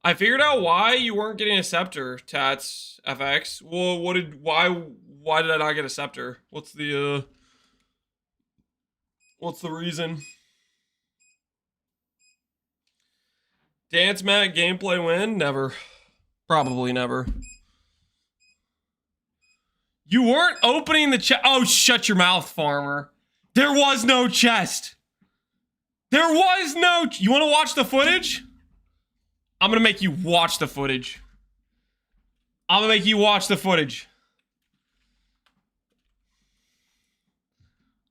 I figured out why you weren't getting a scepter, Tats FX. Well, why did I not get a scepter? What's the reason? Dance mat gameplay win? Never. Probably never. You weren't opening the chest. Oh, shut your mouth, farmer. There was no chest. There was no... You want to watch the footage? I'm going to make you watch the footage. I'm going to make you watch the footage.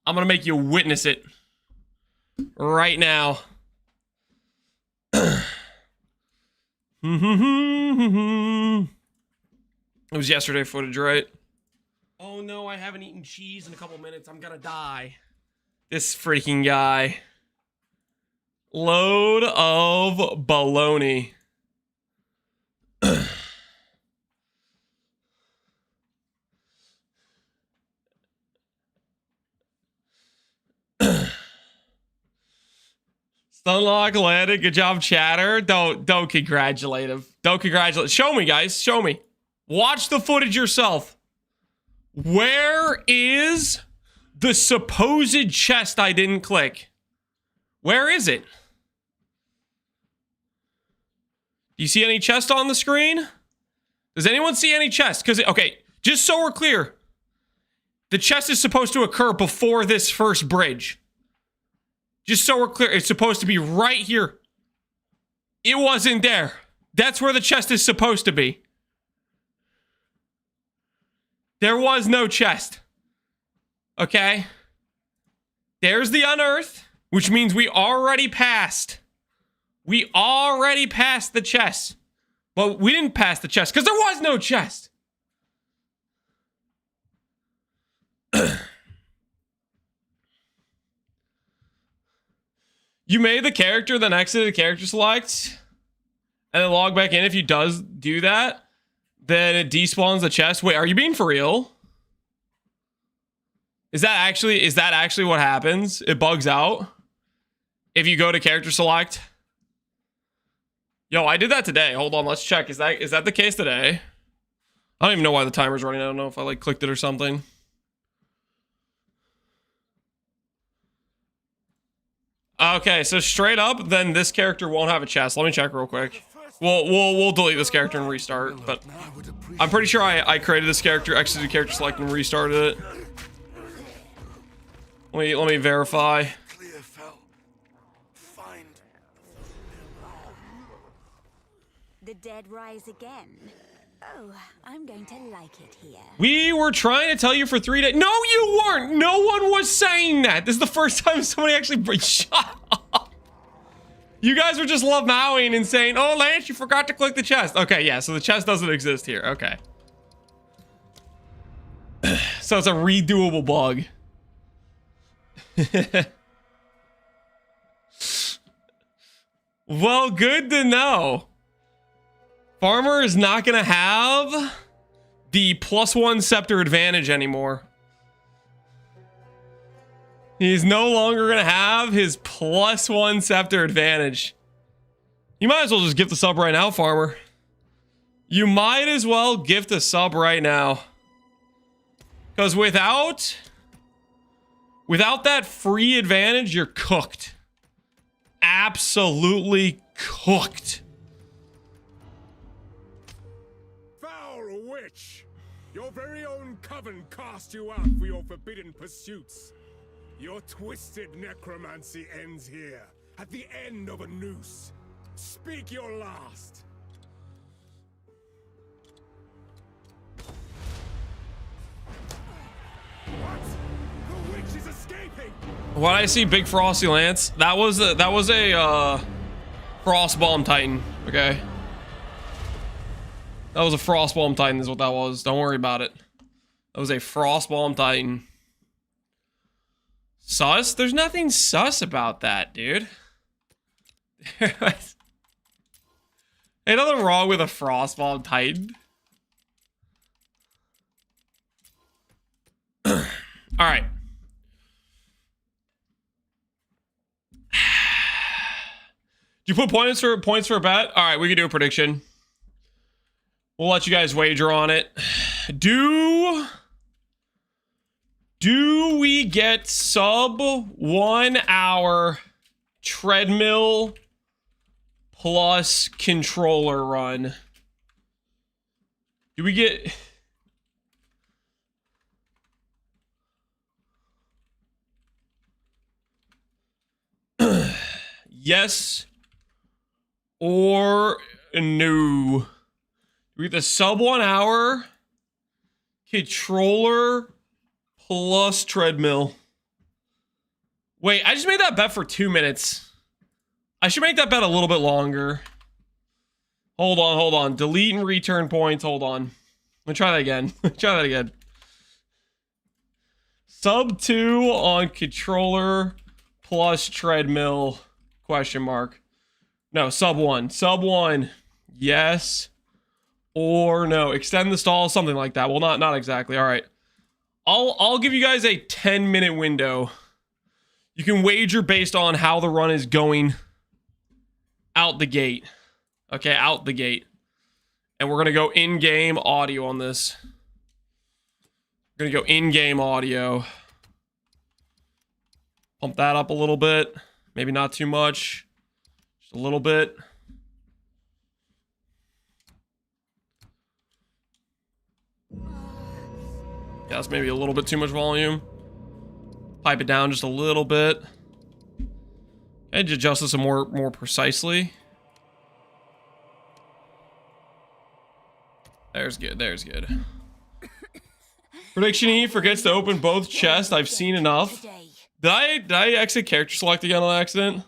I'm going to make you witness it. Right now. It was yesterday footage, right? Oh no, I haven't eaten cheese in a couple minutes. I'm gonna die. This freaking guy. Load of baloney. Stunlock landed. Good job, chatter. Don't congratulate him. Don't congratulate. Show me, guys. Show me. Watch the footage yourself. Where is the supposed chest I didn't click? Where is it? Do you see any chest on the screen? Does anyone see any chest? Because, okay, just so we're clear, the chest is supposed to occur before this first bridge. Just so we're clear, it's supposed to be right here. It wasn't there. That's where the chest is supposed to be. There was no chest. Okay? There's the unearth, which means we already passed. We already passed the chest. But we didn't pass the chest because there was no chest. You made the character, then exited character select, and then log back in. If you do that, then it despawns the chest. Wait, are you being for real? Is that actually what happens? It bugs out if you go to character select. Yo, I did that today. Hold on, let's check. Is that the case today? I don't even know why the timer's running. I don't know if I like clicked it or something. Okay, so straight up, then this character won't have a chest. Let me check real quick. We'll delete this character and restart, but I'm pretty sure I created this character, exited character select, and restarted it. Let me verify. The dead rise again. Oh, I'm going to like it here. We were trying to tell you for 3 days. No, you weren't. No one was saying that. This is the first time somebody actually... Shut up. You guys were just love mowing and saying, oh, Lance, you forgot to click the chest. Okay, yeah, so the chest doesn't exist here. Okay. So it's a redoable bug. Well, good to know. Farmer is not going to have the +1 scepter advantage anymore. He's no longer going to have his +1 scepter advantage. You might as well just gift the sub right now, Farmer. You might as well gift a sub right now. Because without that free advantage, you're cooked. Absolutely cooked. Your very own coven cast you out for your forbidden pursuits. Your twisted necromancy ends here, at the end of a noose. Speak your last. What? The witch is escaping. What I see, Big Frosty Lance. That was a Frost Bomb Titan. Okay. That was a Frost Bomb Titan is what that was. Don't worry about it. That was a Frost Bomb Titan. Sus? There's nothing sus about that, dude. Ain't nothing wrong with a Frost Bomb Titan. Alright. you put points for a bet? All right, we can do a prediction. We'll let you guys wager on it. Do we get sub 1 hour treadmill plus controller run? Do we get... Yes or no? Do we get the sub 1 hour controller plus treadmill? Wait, I just made that bet for 2 minutes. I should make that bet a little bit longer. Hold on. Delete and return points. Hold on. Let me try that again. Sub 2 on controller plus treadmill, question mark. No, sub 1. Sub 1. Yes or no. Extend the stall, something like that. Well, not exactly. All right. I'll give you guys a 10-minute window. You can wager based on how the run is going out the gate. Okay, out the gate. And we're going to go in-game audio on this. We're going to go in-game audio. Pump that up a little bit. Maybe not too much. Just a little bit. Yeah, that's maybe a little bit too much volume. Pipe it down just a little bit. And adjust this more precisely. There's good. Prediction E forgets to open both chests. I've seen enough. Did I exit character select again on accident?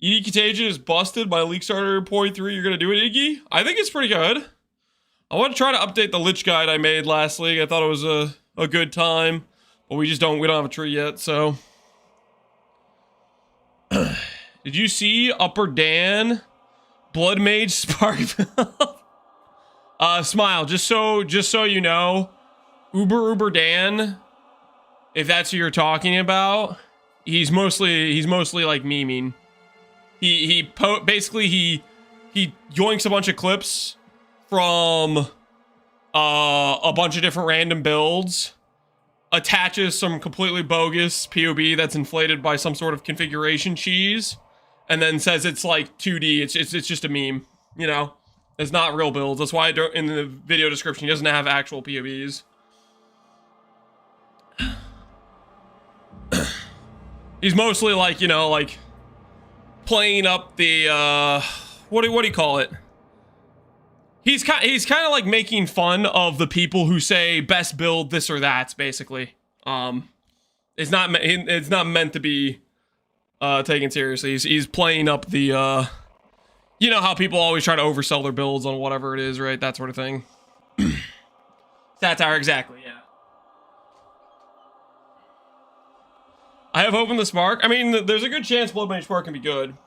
ED Contagion is busted by Leak Starter PoE 3. You're gonna do it, Iggy? I think it's pretty good. I want to try to update the Lich guide I made last league. I thought it was a good time. But we don't have a tree yet, so. Did you see Upper Dan Blood Mage Spark? Smile, just so you know, Uber Dan, if that's who you're talking about, he's mostly like memeing. He yoinks a bunch of clips from a bunch of different random builds, attaches some completely bogus POB that's inflated by some sort of configuration cheese, and then says it's like 2D. It's just a meme, you know. It's not real builds. That's why in the video description he doesn't have actual POBs. He's mostly like, you know, like playing up the what do you call it? He's kind of like making fun of the people who say best build this or that, basically. It's not meant to be taken seriously. He's playing up the you know how people always try to oversell their builds on whatever it is, right? That sort of thing. Satire, exactly, yeah. I have hope in the Spark. I mean, there's a good chance Blood Mage Spark can be good.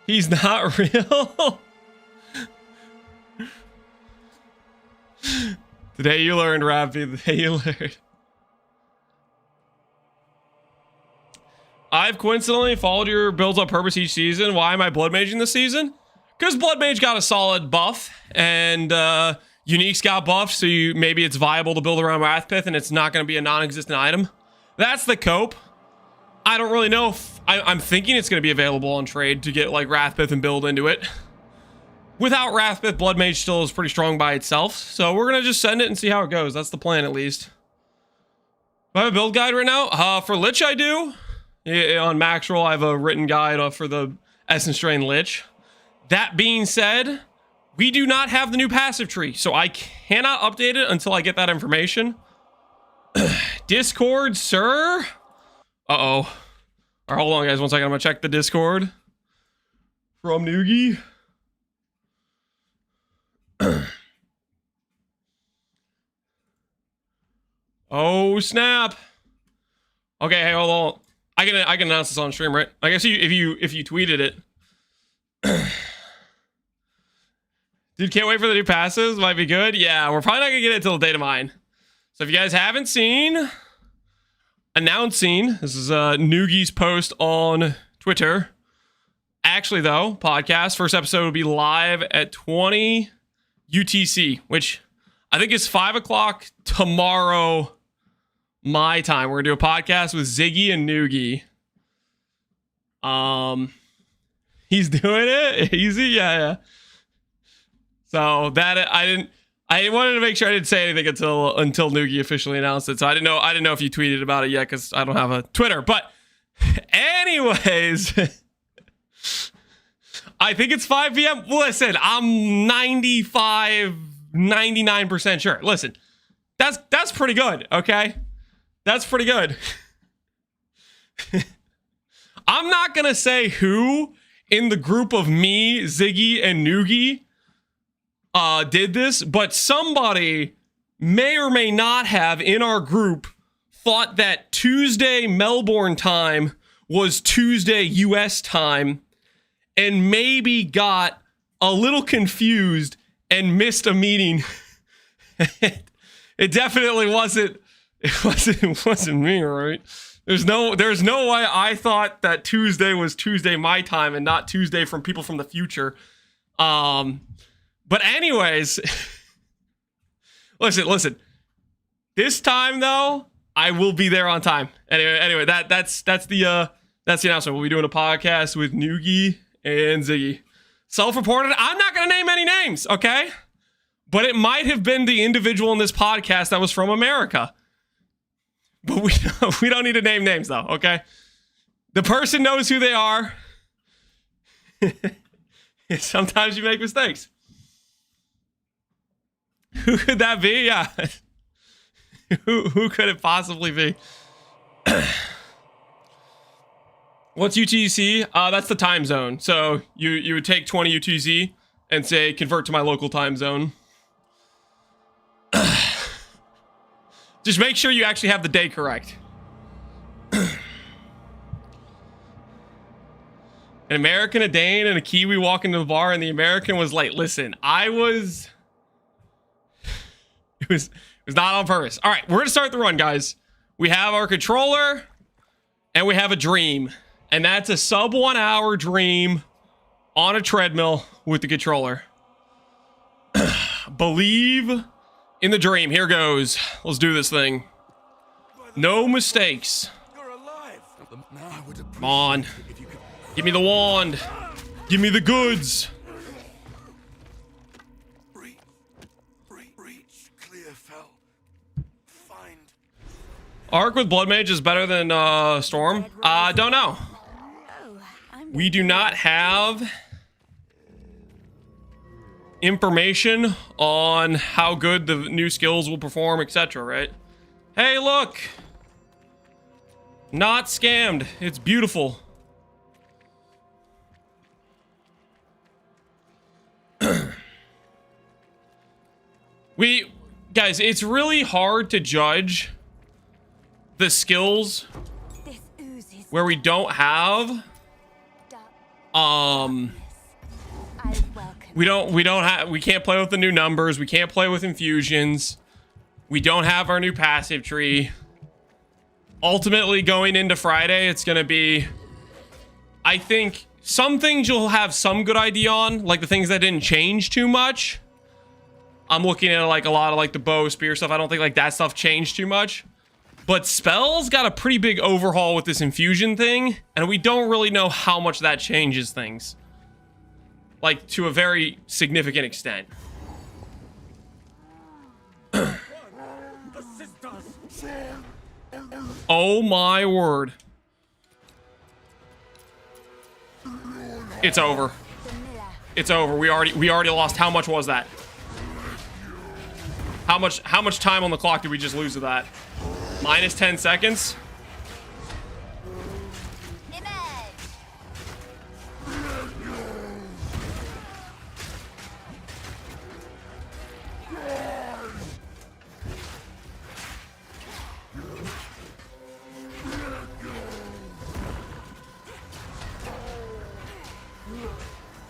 He's not real. Today you learned, Raffy. The day you learned. I've coincidentally followed your builds on purpose each season. Why am I Blood Maging this season? Because Blood Mage got a solid buff, and Unique's got buffs, so maybe it's viable to build around Wrathpith, and it's not going to be a non-existent item. That's the cope. I don't really know if... I'm thinking it's going to be available on trade to get, like, Wrathpith and build into it. Without Wrathpith, Blood Mage still is pretty strong by itself, so we're going to just send it and see how it goes. That's the plan, at least. Do I have a build guide right now? For Lich, I do. Yeah, on Maxroll, I have a written guide for the Essence Drain Lich. That being said, we do not have the new passive tree, so I cannot update it until I get that information. Discord, sir? Uh-oh. All right, hold on, guys. 1 second. I'm going to check the Discord from Noogie. Oh, snap. Okay, hey, hold on. I can announce this on stream, right? I guess if you tweeted it. Dude, can't wait for the new passes. Might be good. Yeah, we're probably not gonna get it till the data mine. So if you guys haven't seen, announcing, this is Noogie's post on Twitter. Actually, though, podcast, first episode will be live at 20 UTC, which I think is 5 o'clock tomorrow, my time. We're going to do a podcast with Ziggy and Noogie. He's doing it? Easy? Yeah. So that, I wanted to make sure I didn't say anything until Noogie officially announced it. So I didn't know if you tweeted about it yet because I don't have a Twitter. But anyways, I think it's 5 p.m. Listen, I'm 99% sure. Listen, that's pretty good, okay? That's pretty good. I'm not going to say who in the group of me, Ziggy, and Noogie did this, but somebody may or may not have in our group thought that Tuesday Melbourne time was Tuesday US time and maybe got a little confused and missed a meeting. It definitely wasn't. It wasn't me, right? There's no way I thought that Tuesday was Tuesday my time and not Tuesday from people from the future. But anyways, listen. This time though, I will be there on time. Anyway, that's the announcement. We'll be doing a podcast with Noogie and Ziggy. Self-reported. I'm not gonna name any names, okay? But it might have been the individual in this podcast that was from America. But we don't need to name names though, okay? The person knows who they are. Sometimes you make mistakes. Who could that be? Yeah. Who could it possibly be? What's UTC? That's the time zone. So you would take 20 UTC and say convert to my local time zone. Just make sure you actually have the day correct. An American, a Dane, and a Kiwi walk into the bar, and the American was like, listen, it was not on purpose. All right, we're gonna start the run, guys. We have our controller, and we have a dream. And that's a sub 1 hour dream on a treadmill with the controller. Believe in the dream. Here goes. Let's do this thing. No mistakes. Come on. Give me the wand. Give me the goods. Arc with Blood Mage is better than Storm? Don't know. We do not have information on how good the new skills will perform, etc., right? Hey, look! Not scammed. It's beautiful. Guys, it's really hard to judge the skills where we don't have we can't play with the new numbers, we can't play with infusions, we don't have our new passive tree. Ultimately, going into Friday, it's gonna be, I think some things you'll have some good idea on, like the things that didn't change too much. I'm looking at like a lot of like the bow spear stuff. I don't think like that stuff changed too much. But spells got a pretty big overhaul with this infusion thing, and we don't really know how much that changes things. Like, to a very significant extent. Oh my word. It's over. It's over. We already lost. How much was that? How much time on the clock did we just lose to that? Minus 10 seconds.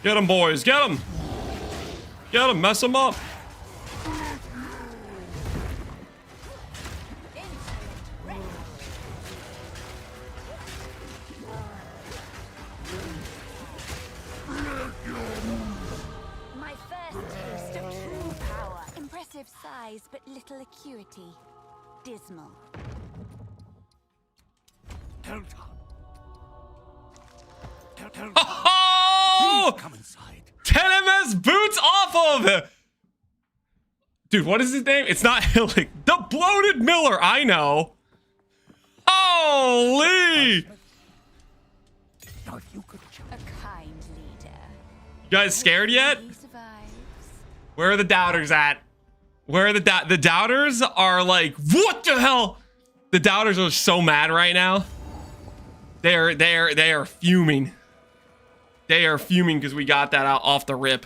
Get him, boys. Get him. Get him. Mess him up. eyes but little acuity. Dismal. Oh! Come inside. 10 MS boots off of! Dude, what is his name? It's not Hillick. The Bloated Miller, I know. Holy! Now, if you could A kind leader. You guys scared yet? He survives. Where are the doubters at? Where are the doubters are like, what the hell? The doubters are so mad right now. They are fuming. They are fuming because we got that out off the rip.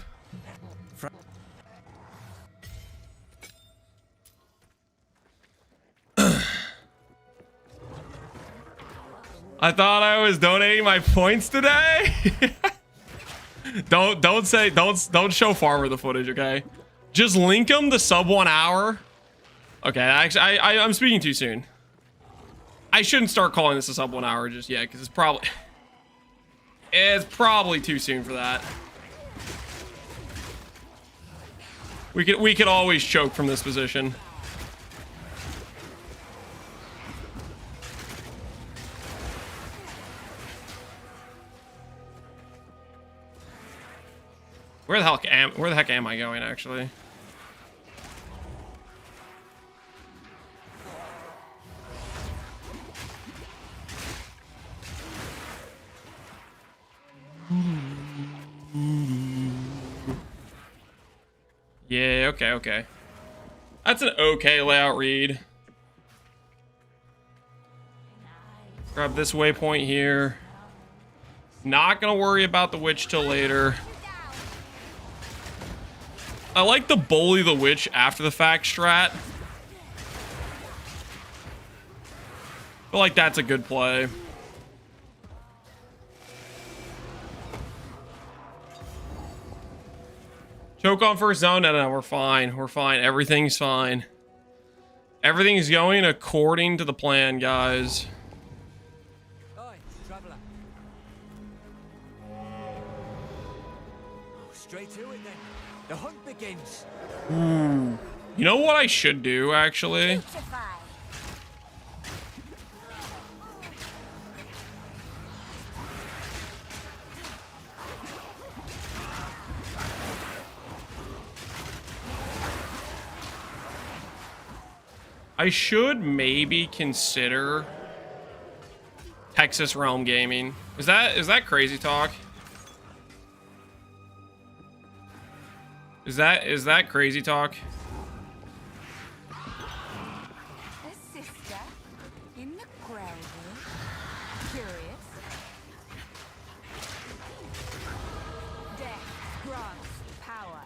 I thought I was donating my points today. don't show Farmer the footage, okay? Just link them the sub 1 hour. Okay, actually, I'm speaking too soon. I shouldn't start calling this a sub 1 hour just yet because it's probably too soon for that. We could always choke from this position. Where the heck am I going, actually? Yeah, okay. That's an okay layout read. Grab this waypoint here. Not gonna worry about the witch till later. I like the bully the witch after the fact strat. Feel like that's a good play. Choke on first zone? No, we're fine. We're fine. Everything's fine. Everything's going according to the plan, guys. Oi, traveler. Straight to it then. The hunt begins. You know what I should do, actually? Putrefy. I should maybe consider Texas Realm Gaming. Is that crazy talk? Is that crazy talk? A sister in the grave. Curious. Death grants power.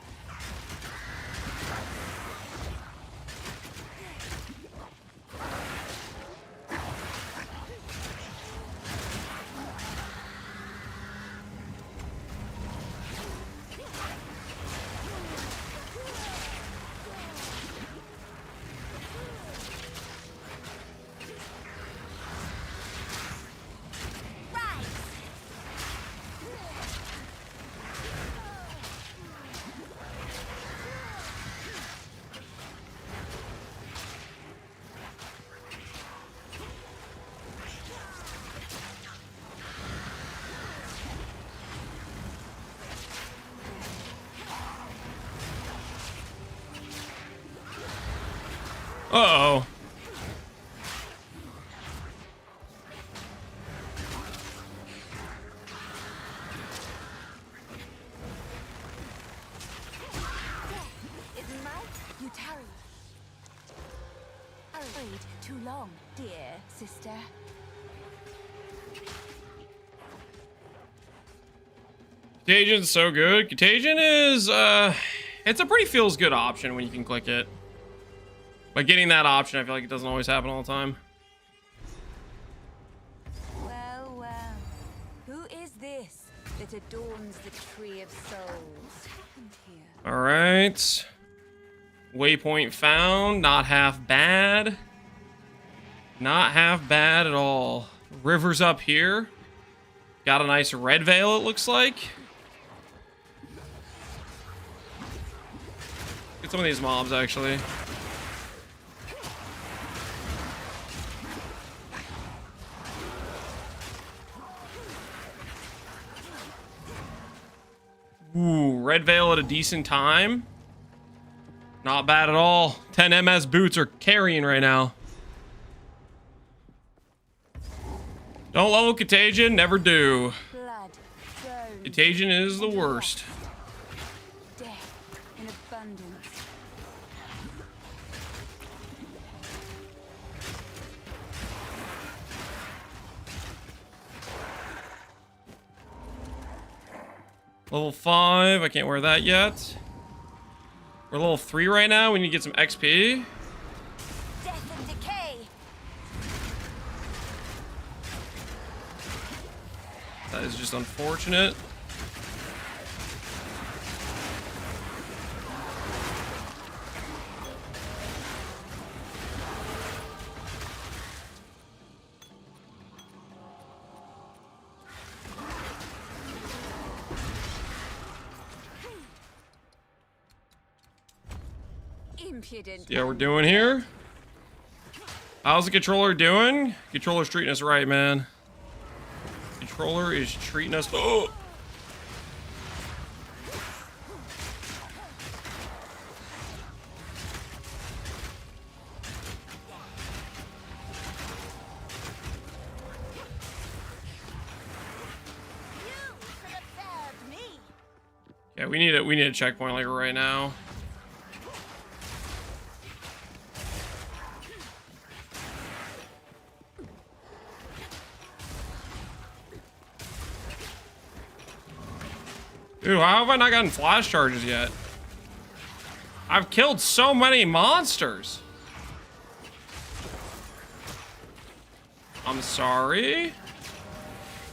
Uh-oh. Isn't mine? You tarry. Wait too long, dear sister. Contagion's so good. Contagion is, it's a pretty feels good option when you can click it. But getting that option, I feel like it doesn't always happen all the time. Well, who is this that adorns the tree of souls? All right. Waypoint found. Not half bad. Not half bad at all. River's up here. Got a nice red veil, it looks like. Get some of these mobs, actually. red veil at a decent time. Not bad at all. 10 MS boots are carrying right now. Don't level Contagion, never do. Blood, bones, Contagion is the and worst. death in abundance. Level 5, I can't wear that yet. We're level 3 right now, we need to get some XP. Death and decay. That is just unfortunate. Impudent. Yeah, we're doing here. How's the controller doing? Controller's treating us right, man. Controller is treating us. Oh! You could have served me. Yeah, we need a checkpoint like right now. Dude, how have I not gotten flash charges yet? I've killed so many monsters. I'm sorry.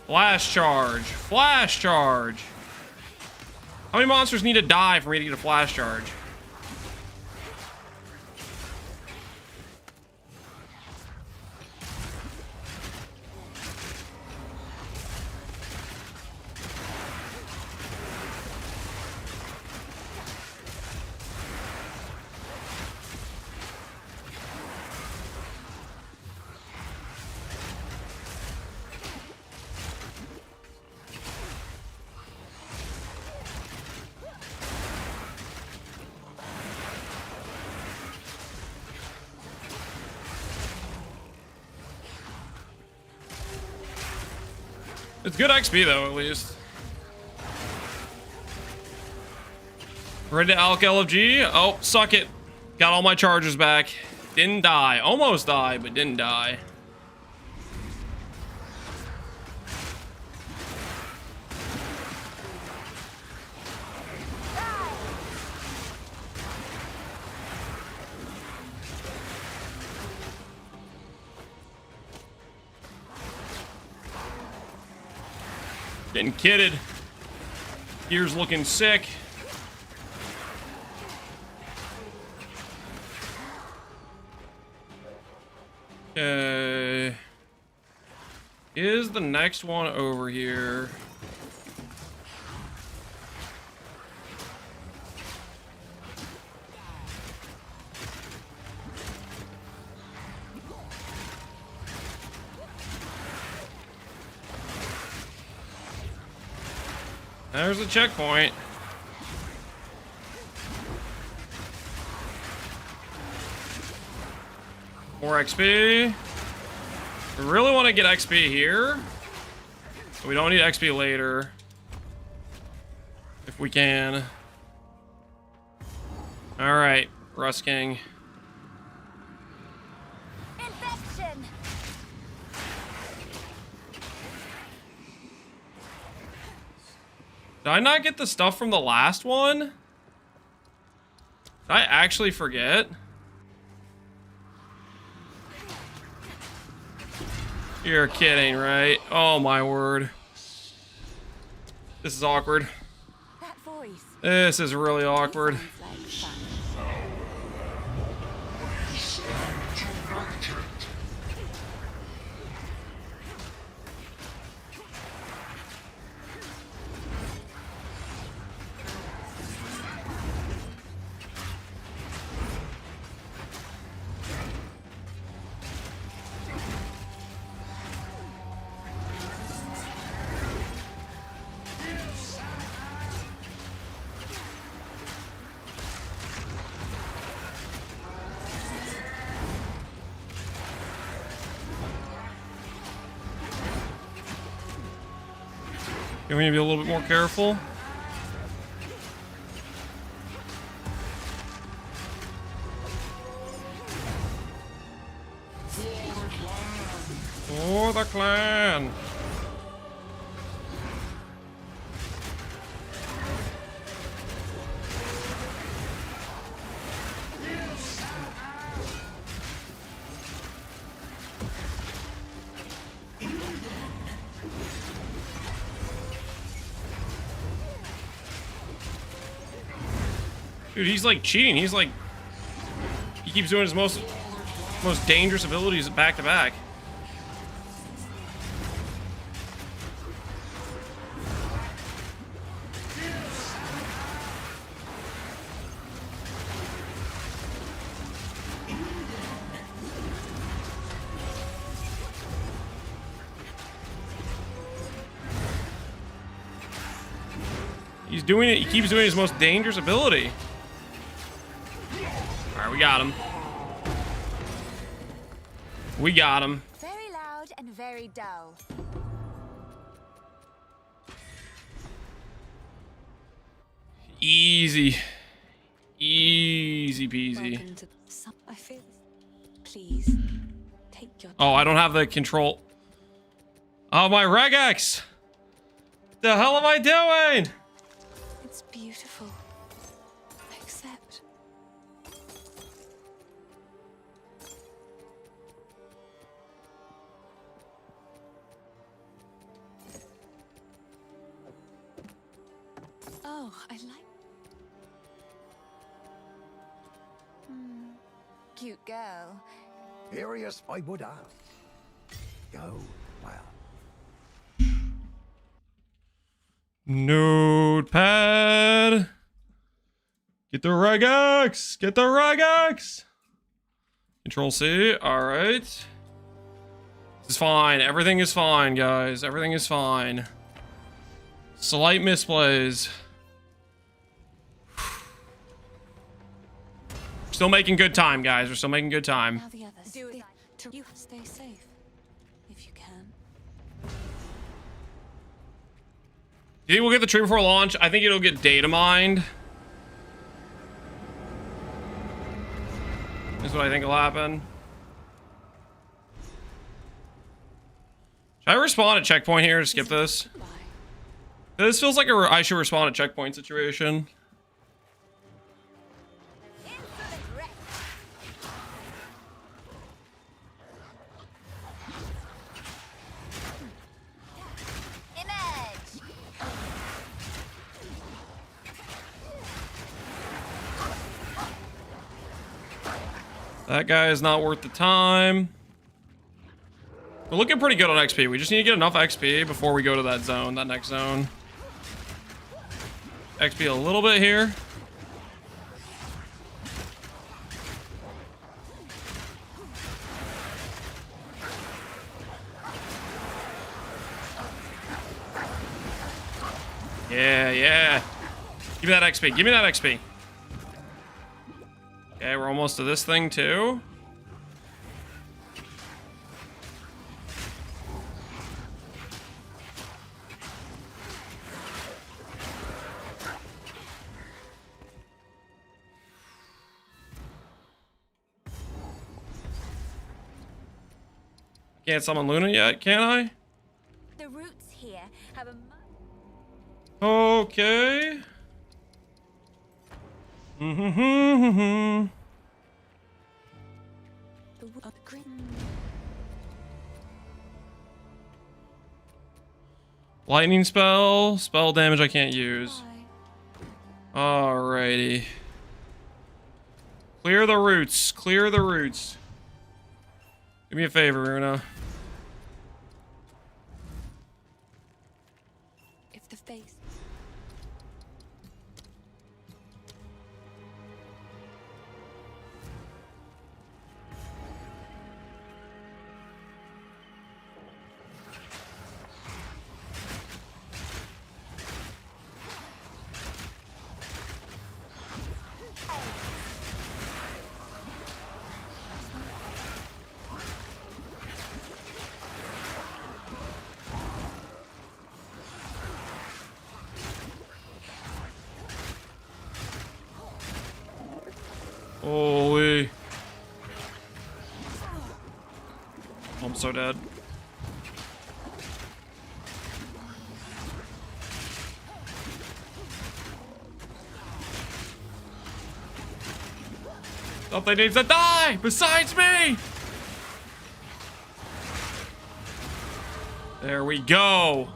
Flash charge. Flash charge. How many monsters need to die for me to get a flash charge? It's good XP though, at least. Ready to alk LFG? Oh, suck it. Got all my charges back. Didn't die. Almost died, but didn't die. Getting kitted. Gear's looking sick. Okay. Is the next one over here? There's a checkpoint. More XP. We really want to get XP here. We don't need XP later. If we can. Alright, Rust King. Infection. Did I not get the stuff from the last one? Did I actually forget? You're kidding, right? Oh my word. This is awkward. That voice. This is really awkward. Sounds like fun. Can we be a little bit more careful? For the clan. Dude, he's like cheating. He's like, he keeps doing his most dangerous abilities back to back. He's doing it. He keeps doing his most dangerous ability. All right, we got him. We got him. Very loud and very dull. Easy. Easy peasy. Welcome to some. I feel. Please take your. Oh, I don't have the control. Oh, my regex. The hell am I doing? It's beautiful. Accept. Oh, I like. Cute girl. Curious, I would have. Go well. Notepad. Get the regex. Get the regex. Control C. All right. This is fine. Everything is fine, guys. Everything is fine. Slight misplays. Still making good time, guys. We're still making good time. Now the others. Do it. You stay safe, if you can. Do you think we'll get the tree before launch? I think it'll get data mined. Is what I think will happen. Should I respawn at checkpoint here to skip this? This feels like I should respawn at checkpoint situation. That guy is not worth the time. We're looking pretty good on XP. We just need to get enough XP before we go to that zone, that next zone. XP a little bit here. Yeah, yeah. Give me that XP. Give me that XP. Okay, we're almost to this thing too. Can't summon Luna yet, can I? The roots here have a. Okay. Mm-hmm. The green. Lightning spell. Spell damage I can't use. Alrighty. Clear the roots. Clear the roots. Do me a favor, Runa. If the face. Holy. I'm so dead. Something needs to die besides me. There we go.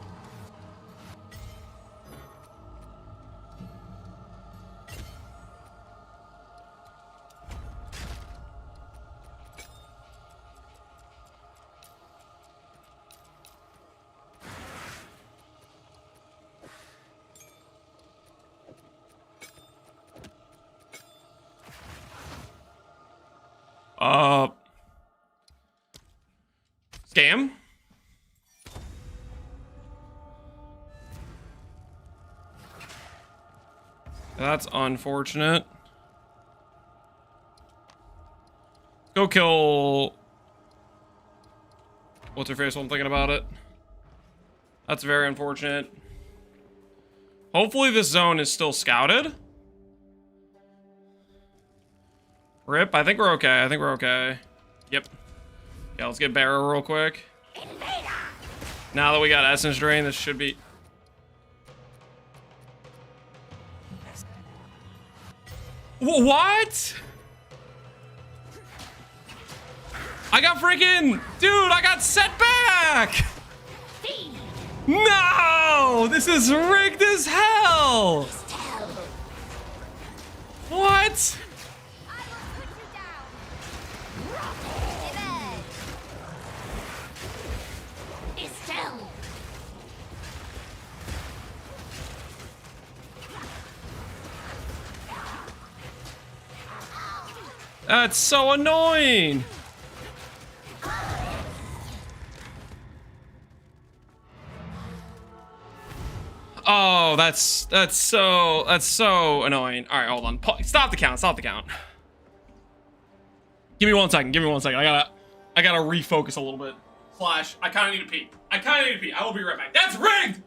Scam? That's unfortunate. Go kill... What's her face while I'm thinking about it? That's very unfortunate. Hopefully this zone is still scouted. Rip, I think we're okay. I think we're okay. Yep. Yeah, let's get Barrow real quick. Now that we got Essence Drain, this should be... What? I got freaking... Dude, I got setback! No! This is rigged as hell! What? That's so annoying. Oh, that's so annoying. All right, hold on. Stop the count. Stop the count. Give me 1 second. Give me 1 second. I gotta refocus a little bit. Slash, I kind of need to pee. I will be right back. That's rigged.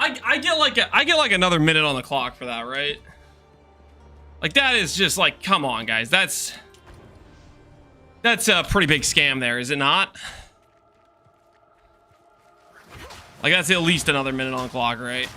I get like another minute on the clock for that, right? Like that is just like, come on, guys. That's a pretty big scam there, is it not? Like that's at least another minute on the clock, right?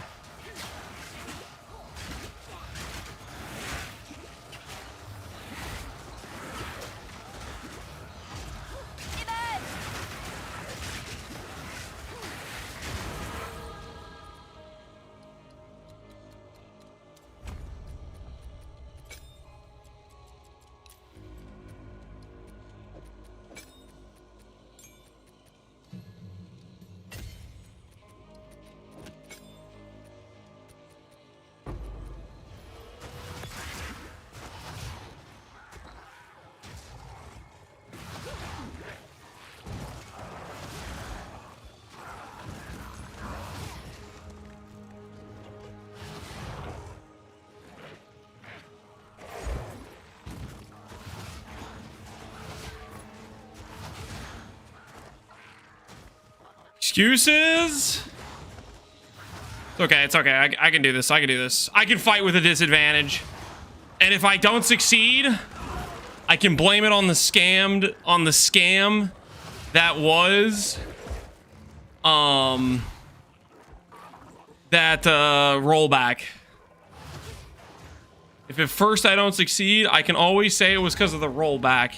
Excuses. It's okay. It's okay. I can do this. I can do this. I can fight with a disadvantage. And if I don't succeed, I can blame it on the scam that was rollback. If at first I don't succeed, I can always say it was because of the rollback.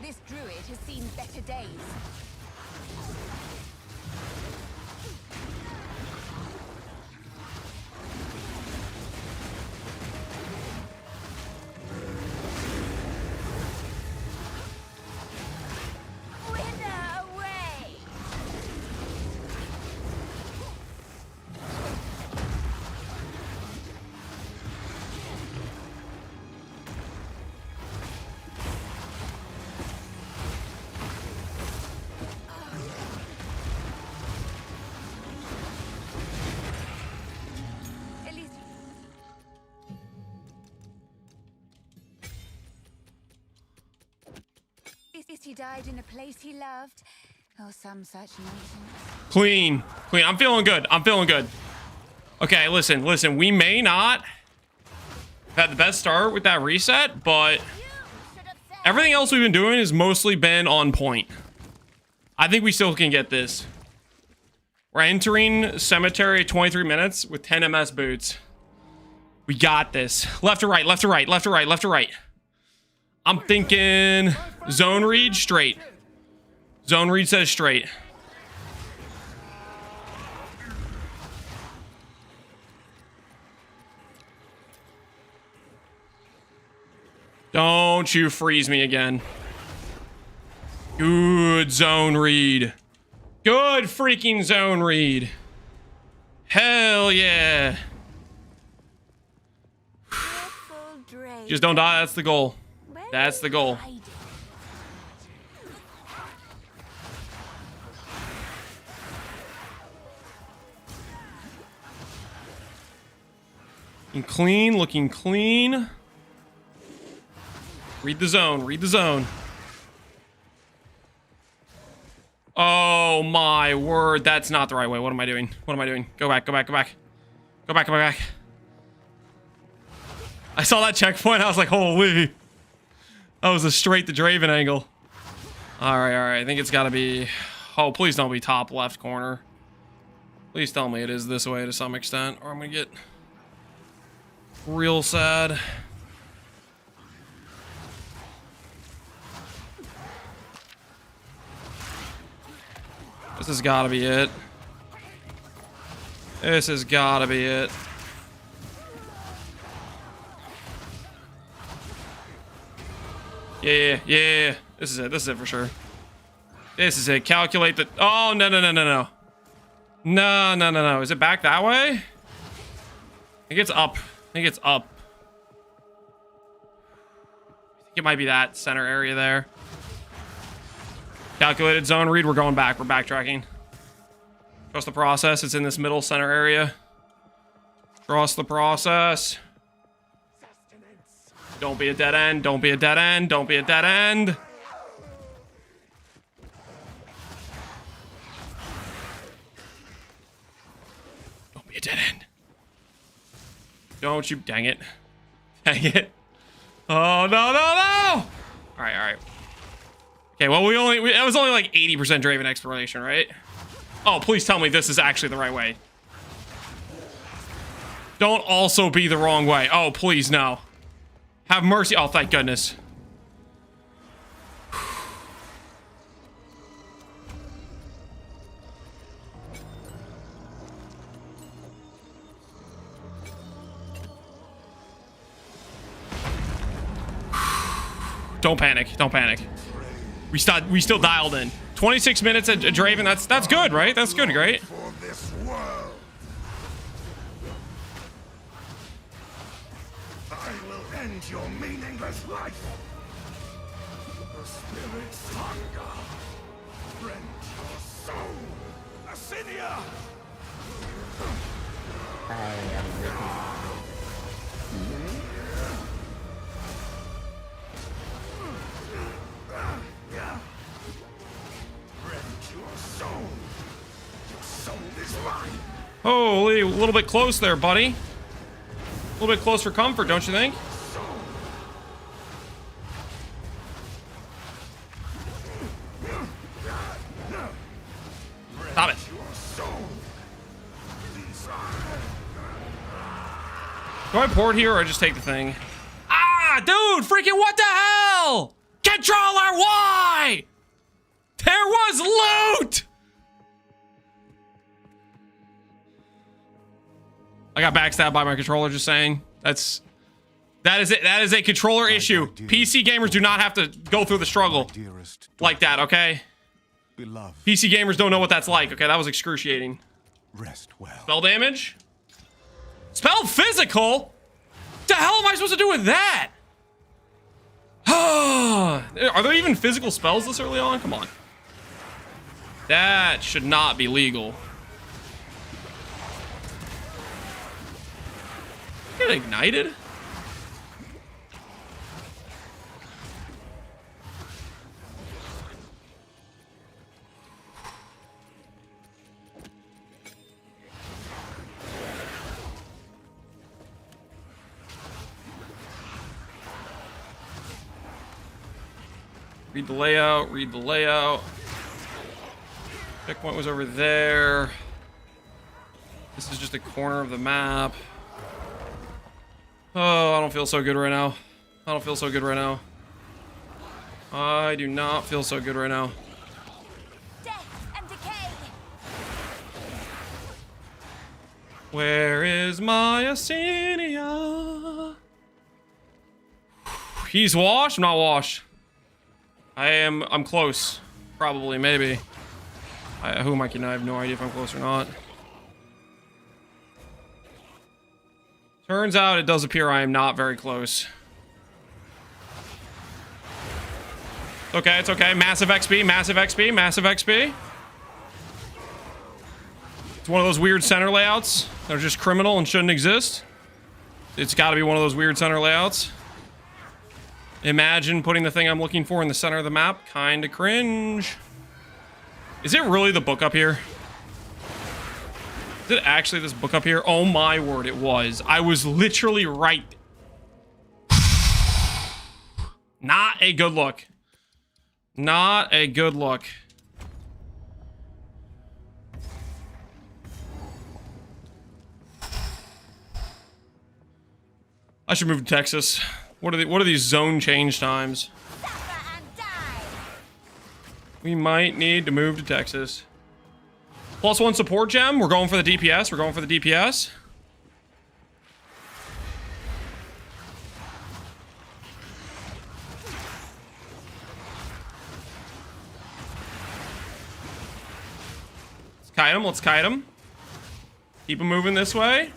This druid has seen better days. Winner away! At least he died in a place he loved, or some such nonsense. Clean. Clean. I'm feeling good. I'm feeling good. Okay, listen. Listen. We may not have had the best start with that reset, but everything else we've been doing has mostly been on point. I think we still can get this. We're entering cemetery at 23 minutes with 10 MS boots. We got this. Left to right, left to right, left to right, left to right. I'm thinking zone read straight. Zone read says straight. Don't you freeze me again. Good zone read. Good freaking zone read. Hell yeah. Just don't die. That's the goal. That's the goal. Looking clean, looking clean. Read the zone, read the zone. Oh my word, that's not the right way. What am I doing? What am I doing? Go back, go back, go back. Go back, go back. I saw that checkpoint, I was like, holy. That was a straight to Draven angle. Alright, I think it's gotta be... Oh, please don't be top left corner. Please tell me it is this way to some extent, or I'm gonna get real sad. This has gotta be it. This has gotta be it. Yeah. This is it. This is it for sure. This is it. Calculate the... Oh, no. No. Is it back that way? I think it's up. I think it might be that center area there. Calculated zone read. We're going back. We're backtracking. Trust the process. It's in this middle center area. Trust the process. Don't be a dead end. Don't be a dead end. Don't be a dead end. Don't be a dead end. Don't you... Dang it. Dang it. Oh, no. All right. Okay, well, that was only like 80% Draven exploration, right? Oh, please tell me this is actually the right way. Don't also be the wrong way. Oh, please, no. Have mercy. Oh, thank goodness. Don't panic. Don't panic. We still dialed in. 26 minutes at Draven. That's good, right? That's good, right? I will end your meaningless life. The spirit's hunger. Rend your soul. Ascinia! I am ready. Holy, a little bit close there, buddy. A little bit close for comfort, don't you think? Stop it. Do I port here or I just take the thing? Ah, dude, freaking what the hell? Controller, why? There was loot! I got backstabbed by my controller, just saying. That is it. That is a controller issue. PC gamers do not have to go through the struggle like that, okay? Beloved, PC gamers don't know what that's like, okay? That was excruciating. rest well. Spell damage? Spell physical? The hell am I supposed to do with that? Are there even physical spells this early on? Come on. That should not be legal. Get ignited? Read the layout, read the layout. Checkpoint was over there. This is just a corner of the map. Oh, I don't feel so good right now. I don't feel so good right now. I do not feel so good right now. Death and decay. Where is my Ascendancy? He's washed? I'm not washed. I'm close. Probably, maybe. Who am I kidding? I have no idea if I'm close or not. Turns out it does appear I am not very close. Okay, it's okay. Massive XP, massive XP, massive XP. It's one of those weird center layouts that are just criminal and shouldn't exist. It's got to be one of those weird center layouts. Imagine putting the thing I'm looking for in the center of the map. Kinda cringe. Is it really the book up here? Is it actually this book up here? Oh my word, it was. I was literally right. Not a good look. Not a good look. I should move to Texas. What are these zone change times? Suffer and die. We might need to move to Texas. +1 support gem. We're going for the DPS. We're going for the DPS. Let's kite him. Let's kite him. Keep him moving this way.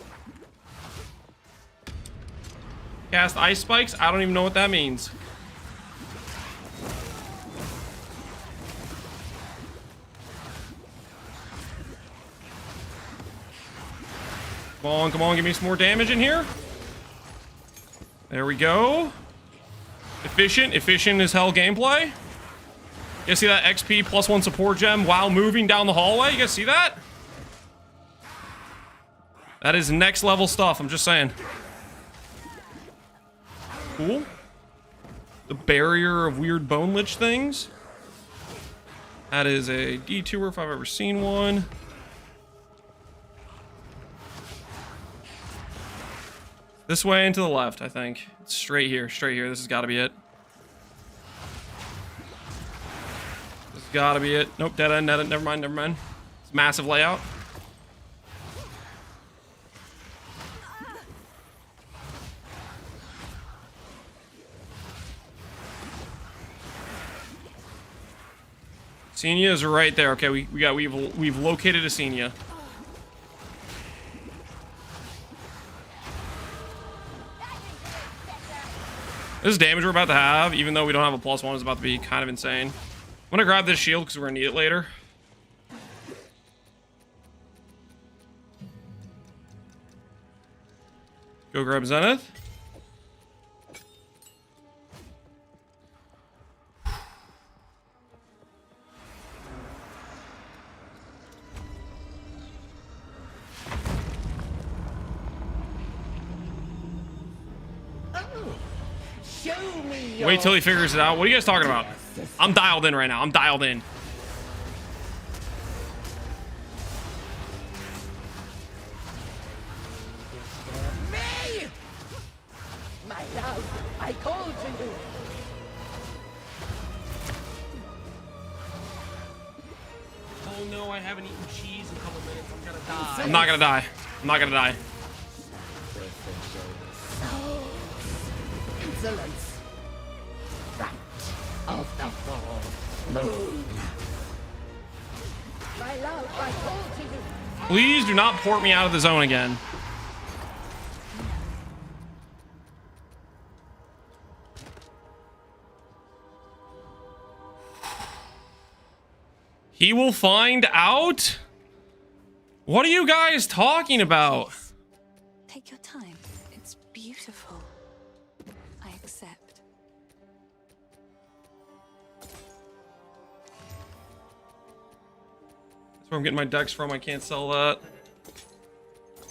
Cast ice spikes. I don't even know what that means. Come on, give me some more damage in here. There we go. Efficient as hell gameplay. You guys see that XP +1 support gem while moving down the hallway? You guys see that? That is next level stuff, I'm just saying. Cool. The barrier of weird bone lich things. That is a detour if I've ever seen one. This way and to the left, I think. It's straight here, straight here. This has got to be it. This has got to be it. Nope, dead end, never mind, never mind. It's a massive layout. Senia is right there. Okay, we've located a Senia. This damage we're about to have, even though we don't have a +1, is about to be kind of insane. I'm gonna grab this shield because we're gonna need it later. Go grab Zenith. Show me your Wait till he figures it out. What are you guys talking about? I'm dialed in right now. I'm dialed in. me! My love, I call to you. Oh no, I haven't eaten cheese in a couple minutes. I'm gonna die. I'm not gonna die. I'm not gonna die. Insolence. Right of the full moon. My love, I call to you. Please do not port me out of the zone again. He will find out? What are you guys talking about? Take your time. It's beautiful. I accept. That's where I'm getting my decks from. I can't sell that.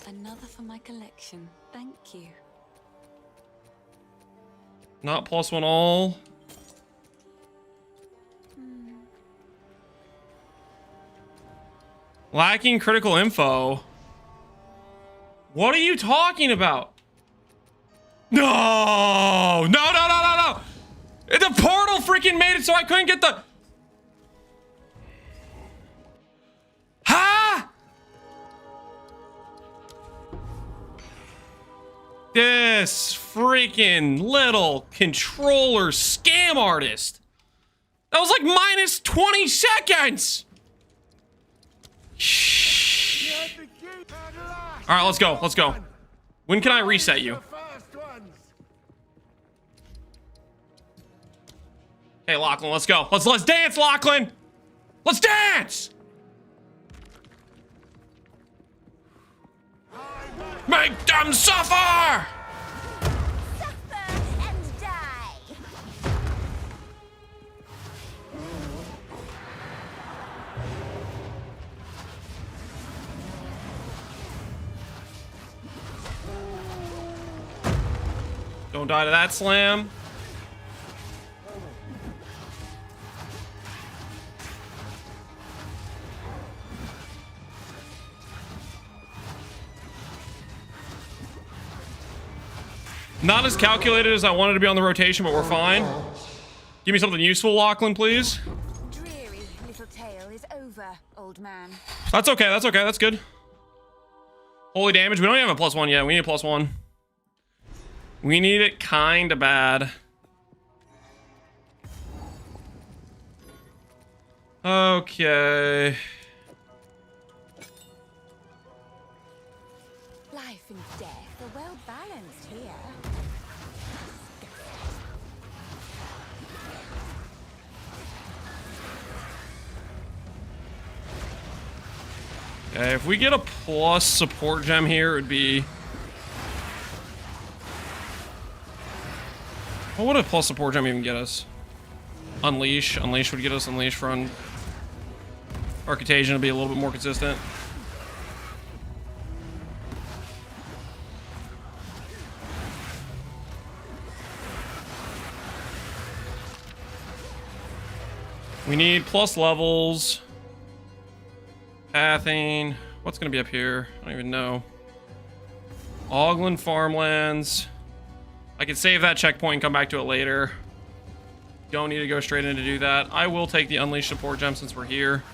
Another for my collection. Thank you. Not +1 all. Lacking critical info. What are you talking about? No! No, no, no, no, no! The portal freaking made it so I couldn't get the... Ha! This freaking little controller scam artist. That was like minus 20 seconds! All right, let's go. Let's go. When can I reset you? Hey, Lachlan, let's go. Let's dance, Lachlan. Let's dance. Make them suffer. Suffer and die. Don't die to that slam. Not as calculated as I wanted to be on the rotation, but we're fine. Give me something useful, Lachlan, please. Dreary little tale is over, old man. That's okay. That's okay. That's good. Holy damage. We don't even have a +1 yet. We need a +1. We need it kinda bad. Okay. Life and death are well balanced here. Okay, if we get a plus support gem here, it would be... What would a plus support gem even get us? Unleash. Unleash would get us Unleash from Architagion to be a little bit more consistent. We need plus levels. Pathing. What's gonna be up here? I don't even know. Ogland Farmlands. I can save that checkpoint and come back to it later. Don't need to go straight in to do that. I will take the Unleash support gem since we're here.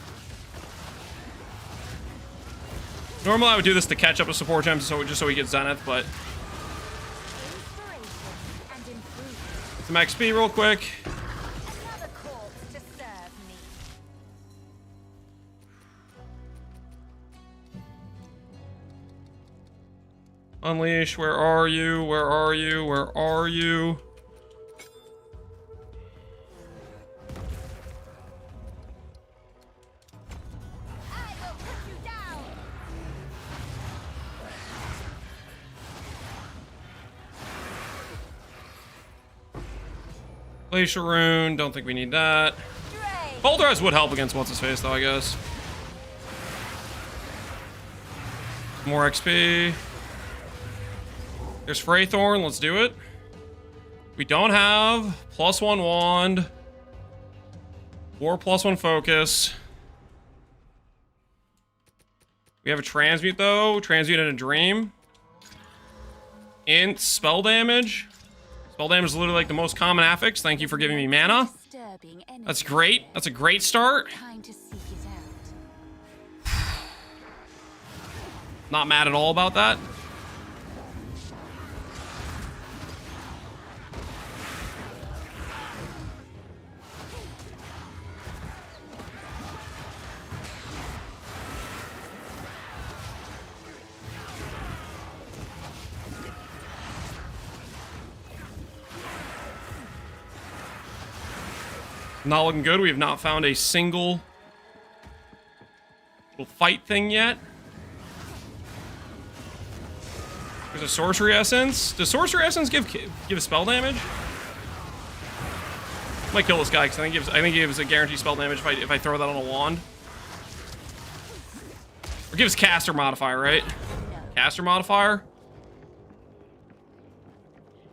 Normally I would do this to catch up to support gems just so we get Zenith, but... Inspiration and improvement. Some XP real quick. Another corpse to serve me. Unleash, where are you? Where are you? Where are you? I will put you down. Glacier Rune, don't think we need that. Dray. Bolterez would help against what's-his-face though, I guess. More XP. There's Freythorn, let's do it. We don't have +1 wand or +1 focus. We have a transmute though. Transmute in a dream. Int spell damage. Spell damage is literally like the most common affix. Thank you for giving me mana. Disturbing energy. That's great. That's a great start. Time to seek it out. Not mad at all about that. Not looking good. We have not found a single little fight thing yet. There's a sorcery essence. Does sorcery essence give spell damage? Might kill this guy because I think he gives a guaranteed spell damage if I throw that on a wand. Or gives caster modifier, right? Caster modifier.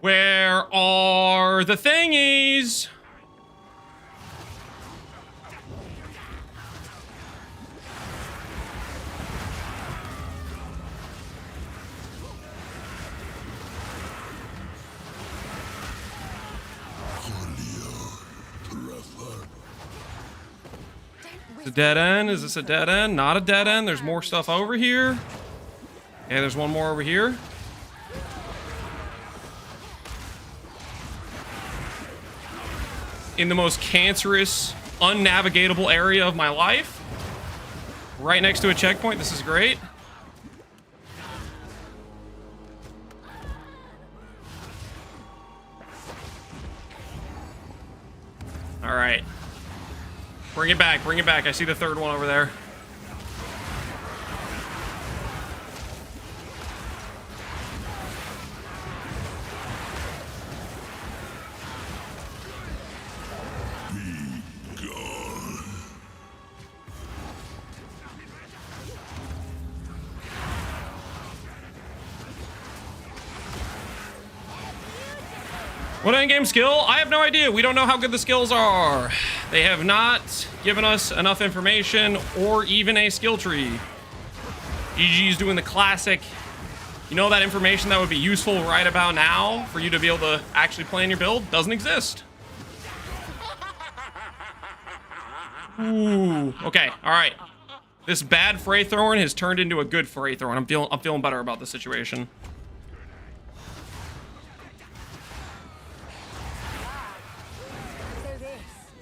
Where are the thingies? It's a dead end. Is this a dead end? Not a dead end. There's more stuff over here. Okay, there's one more over here. In the most cancerous, unnavigatable area of my life. Right next to a checkpoint. This is great. All right. Bring it back, bring it back. I see the third one over there. What endgame skill? I have no idea. We don't know how good the skills are. They have not given us enough information or even a skill tree. GG's doing the classic. You know that information that would be useful right about now for you to be able to actually plan your build? Doesn't exist. Ooh. Okay, all right. This bad Freythorn has turned into a good Freythorn. I'm feeling better about the situation.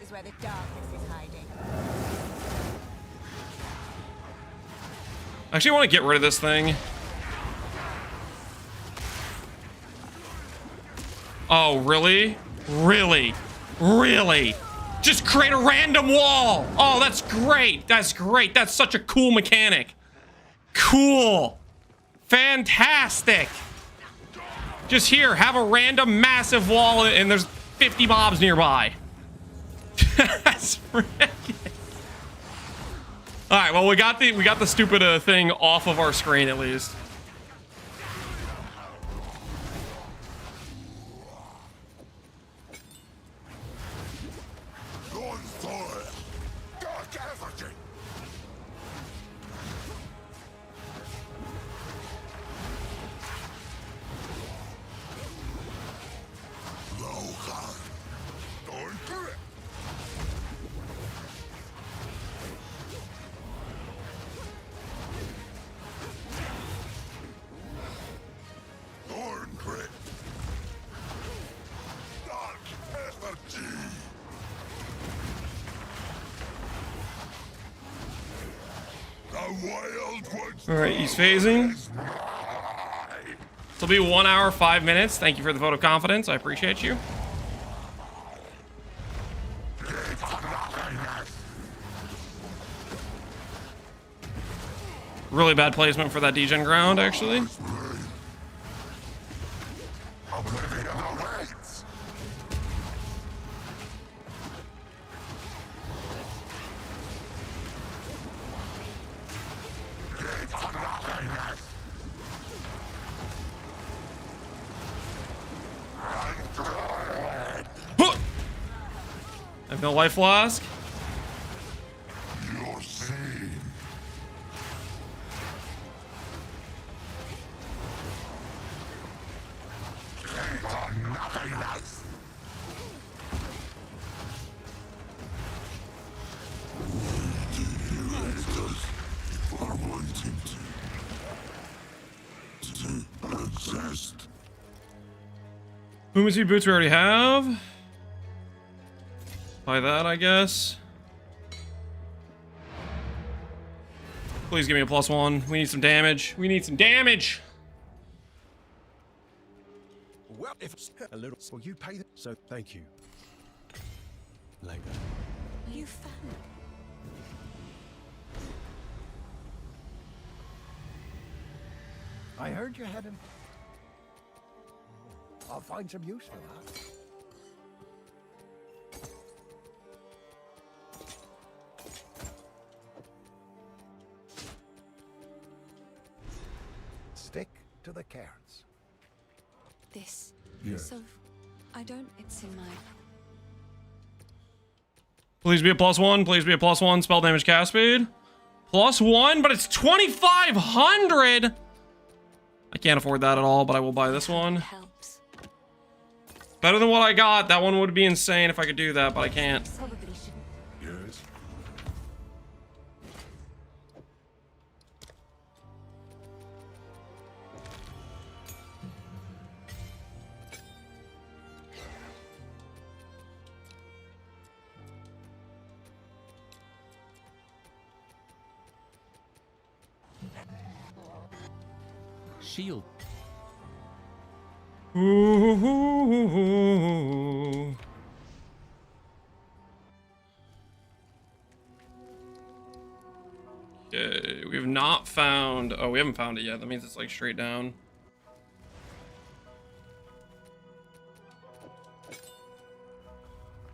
Where the darkness is hiding. I actually want to get rid of this thing. Oh, really? Really? Really? Just create a random wall. Oh, that's great. That's great. That's such a cool mechanic. Cool. Fantastic. Just here, have a random massive wall and there's 50 mobs nearby. That's ridiculous. All right, well we got the stupid thing off of our screen at least. All right, he's phasing. This will be 1 hour, 5 minutes. Thank you for the vote of confidence. I appreciate you. Really bad placement for that degen ground, actually. No life flask. Boomsy boots we already have. Buy that, I guess. Please give me a +1. We need some damage. We need some damage. Well, if a little, well, you pay them, so thank you. Later. You found. I heard you had him. I'll find some use for that. Stick to the carrots. This. Yes. So, I don't. It's in my. Please be a +1. Please be a +1. Spell damage cast speed. +1, but it's 2,500. I can't afford that at all, but I will buy this one. Helps. Better than what I got. That one would be insane if I could do that, but I can't. Probably shouldn't. Yes. Shield. Ooh. Okay, we have not found. Oh, we haven't found it yet. That means it's like straight down.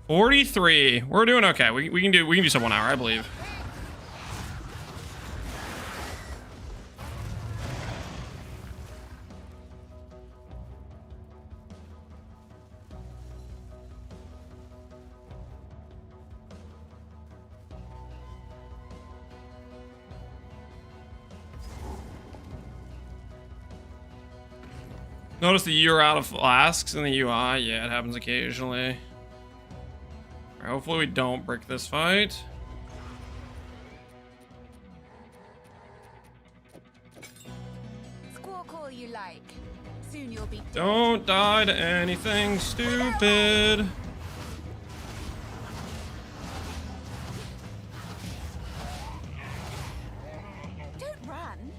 $43. We're doing okay. We can do some 1 hour, I believe. Notice that you're out of flasks in the UI. Yeah, it happens occasionally. All right, hopefully we don't brick this fight. Squawk all you like. Soon you'll be. Don't die to anything stupid. Don't run.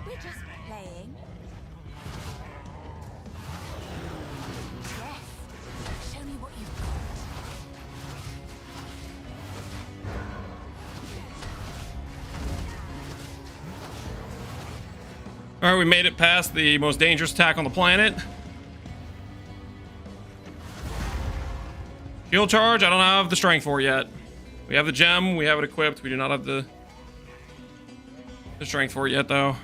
We're just playing. Yes. Show me what you've got. All right, we made it past the most dangerous attack on the planet. Shield charge, I don't have the strength for yet. We have the gem, we have it equipped. We do not have the strength for it yet, though.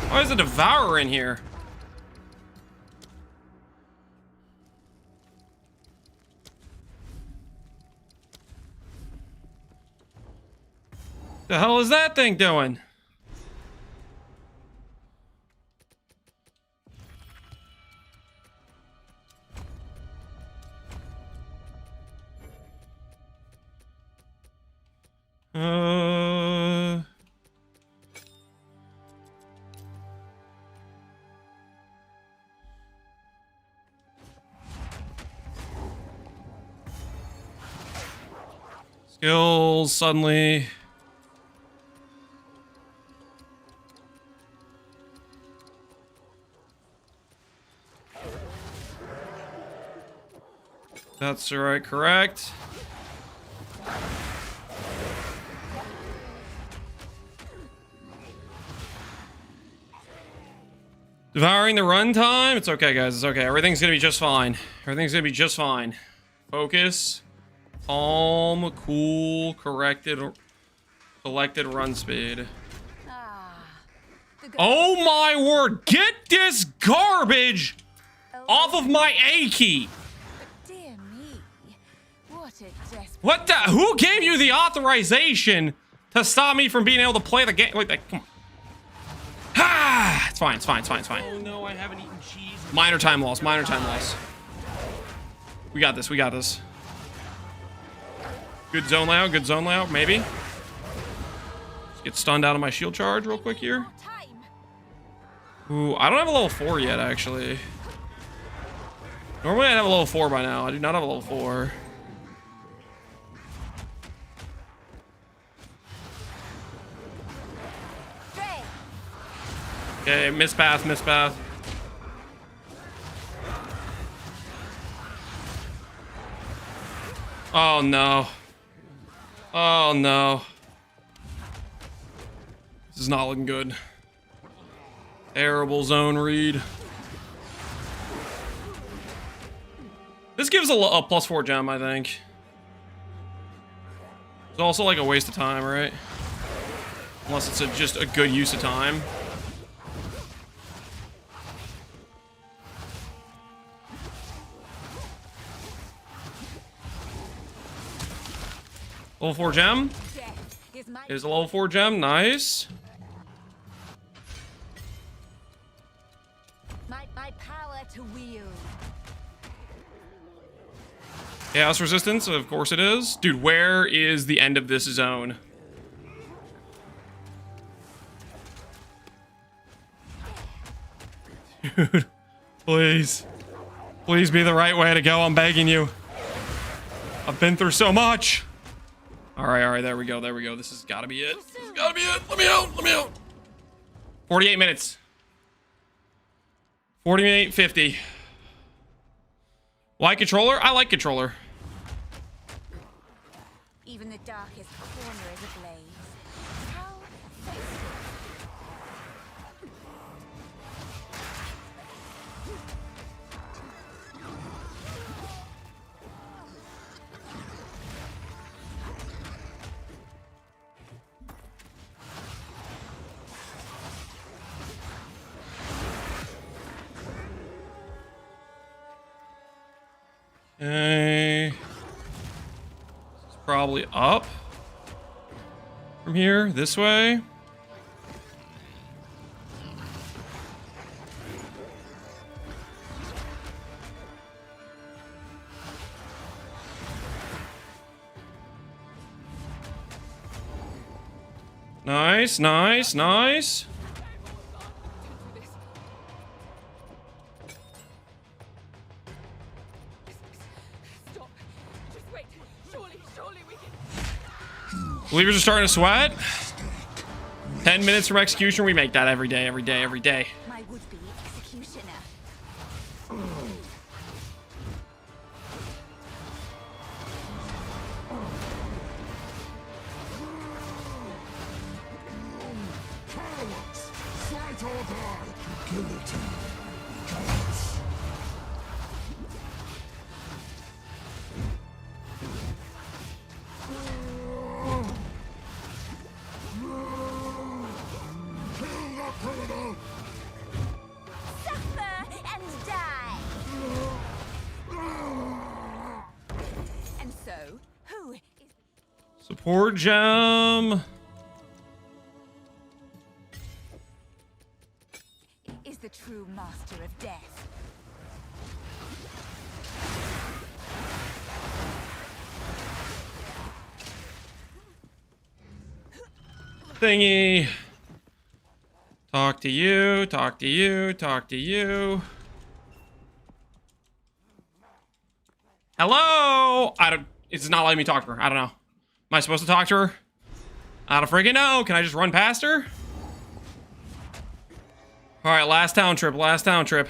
Why is the Devourer in here? The hell is that thing doing? Skills suddenly. That's right, correct. Devouring the runtime? It's okay, guys. It's okay. Everything's gonna be just fine. Everything's gonna be just fine. Focus. Calm, cool, corrected. Collected run speed. Ah, the Oh my word! Get this garbage off of my A key! Dear me, what a desperate. What the? Who gave you the authorization to stop me from being able to play the game? Wait, come on. Ah! It's fine, it's fine, it's fine, it's fine. Oh no, I haven't eaten cheese. Minor time loss, minor time loss. We got this, we got this. Good zone layout, maybe. Let's get stunned out of my shield charge real quick here. Time. Ooh, I don't have a level 4 yet, actually. Normally I'd have a level 4 by now. I do not have a level 4. Stray. Okay, miss path, miss path. Oh no. Oh no. This is not looking good. Terrible zone read. This gives a +4 gem, I think. It's also like a waste of time, right? Unless it's just a good use of time. Level 4 gem. Death is my. Is a level 4 gem. Nice. My power to wield. Chaos resistance, of course it is. Dude, where is the end of this zone? Dude, please. Please be the right way to go. I'm begging you. I've been through so much. All right, there we go, there we go. This has got to be it. This has got to be it. Let me out, let me out. 48 minutes. 48:50. Why controller? I like controller. Even the darkest corner is ablaze. How festive. Okay. It's probably up from here, this way. Nice, nice, nice. Stop. Just wait. Surely we can. Believers are starting to sweat. 10 minutes from execution. We make that every day, every day, every day. My would-be executioner. Fight or die! Guillotine. Suffer and die. And so, who is Support gem. the true master of death? Thingy. Talk to you, talk to you, talk to you. Hello? It's not letting me talk to her. I don't know. Am I supposed to talk to her? I don't freaking know. Can I just run past her? All right, last town trip, last town trip.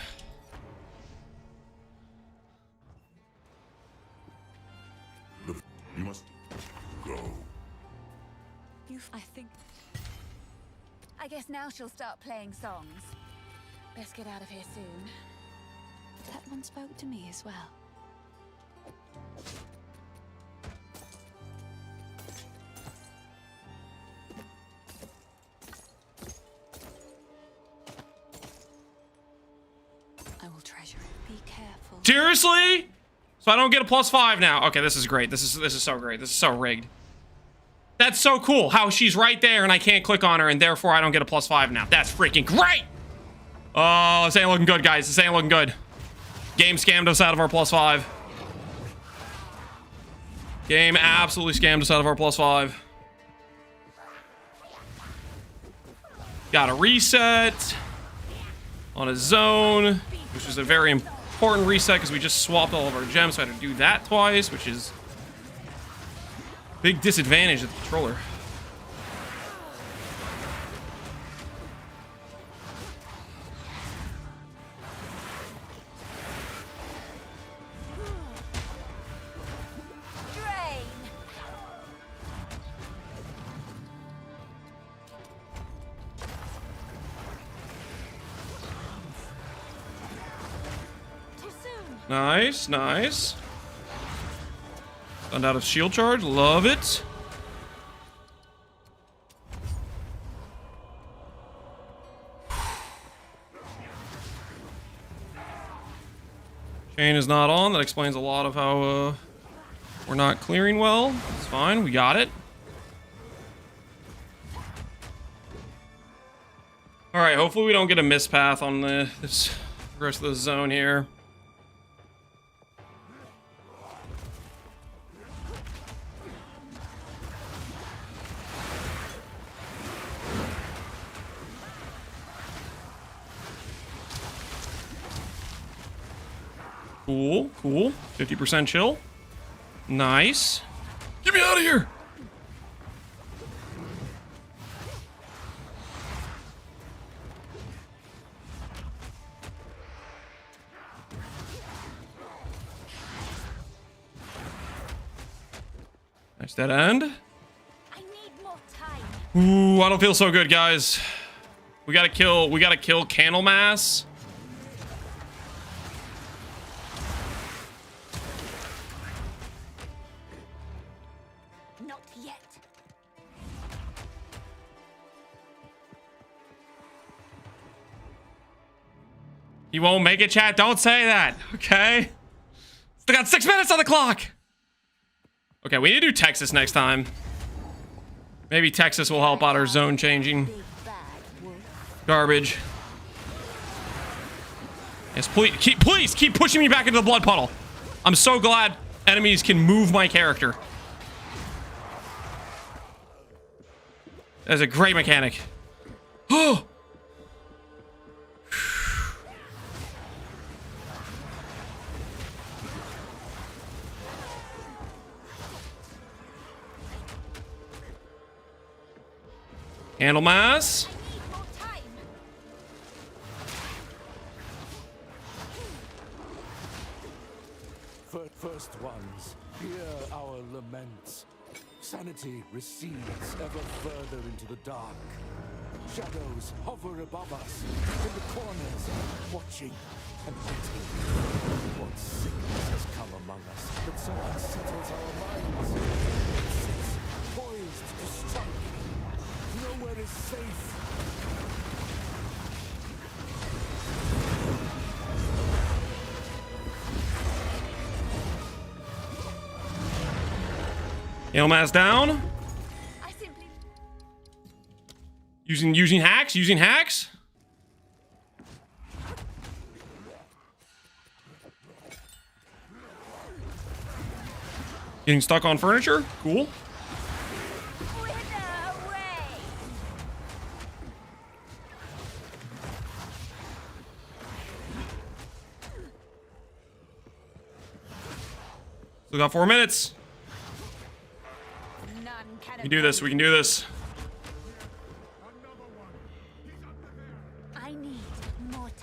You must go. I think. I guess now she'll start playing songs. Best get out of here soon. That one spoke to me as well. I will treasure it. Be careful. Seriously? So I don't get a +5 now. Okay, this is great. This is so great. This is so rigged. That's so cool how she's right there and I can't click on her and therefore I don't get a +5 now. That's freaking great. Oh, this ain't looking good, guys. This ain't looking good. Game scammed us out of our +5. Game absolutely scammed us out of our +5. Got a reset on a zone, which is a very important reset because we just swapped all of our gems, so I had to do that twice, which is a big disadvantage of the controller. Drain. Too soon. Nice, nice. Found out of shield charge, love it. Chain is not on. That explains a lot of how we're not clearing well. It's fine. We got it. All right. Hopefully we don't get a mispath on this rest of the zone here. Cool, cool. 50% chill. Nice. Get me out of here! Nice dead end. I need more time. Ooh, I don't feel so good, guys. We gotta kill Candlemass. Not yet. You won't make it, chat. Don't say that, okay? Still got 6 minutes on the clock. Okay, we need to do Texas next time. Maybe Texas will help out our zone changing. Big bad wolf. Garbage. Yes, please keep pushing me back into the blood puddle. I'm so glad enemies can move my character. That's a great mechanic. Oh. Candlemass. I need more time. First ones, hear our laments. Sanity recedes ever further into the dark. Shadows hover above us, in the corners, watching and waiting. What sickness has come among us that so unsettles our minds? It sits poised to strike. Nowhere is safe. Candlemass down. I simply Using hacks. Getting stuck on furniture. Cool. wither away. Still got 4 minutes. None can We can do this. We can do this. I need more time.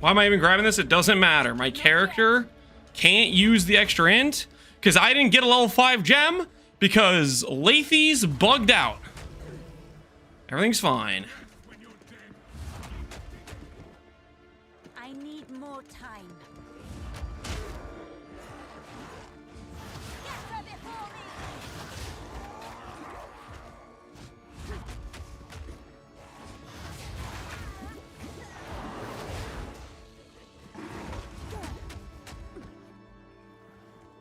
Why am I even grabbing this? It doesn't matter. My character can't use the extra int because I didn't get a level 5 gem because Lathy's bugged out. Everything's fine. I need more time. Get her before me!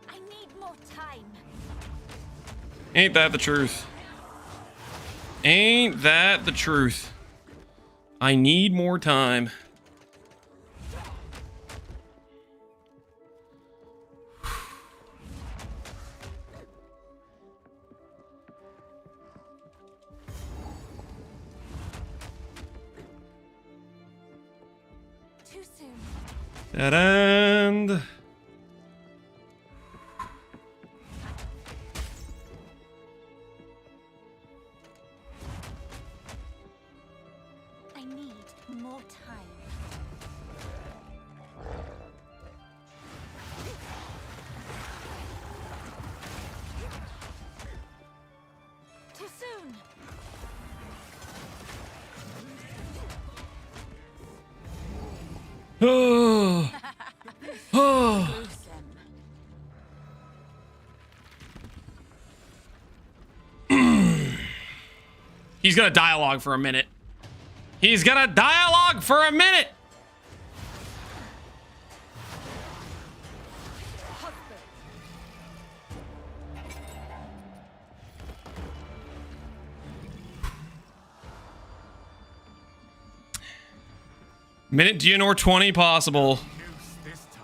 I need more time. Ain't that the truth? Ain't that the truth? I need more time. Too soon. Dead end. I need more time. Too soon. Oh. Oh. Gruesome. He's gonna dialogue for a minute. He's gonna dialogue for a minute. Minute Geonor 20 possible. This time.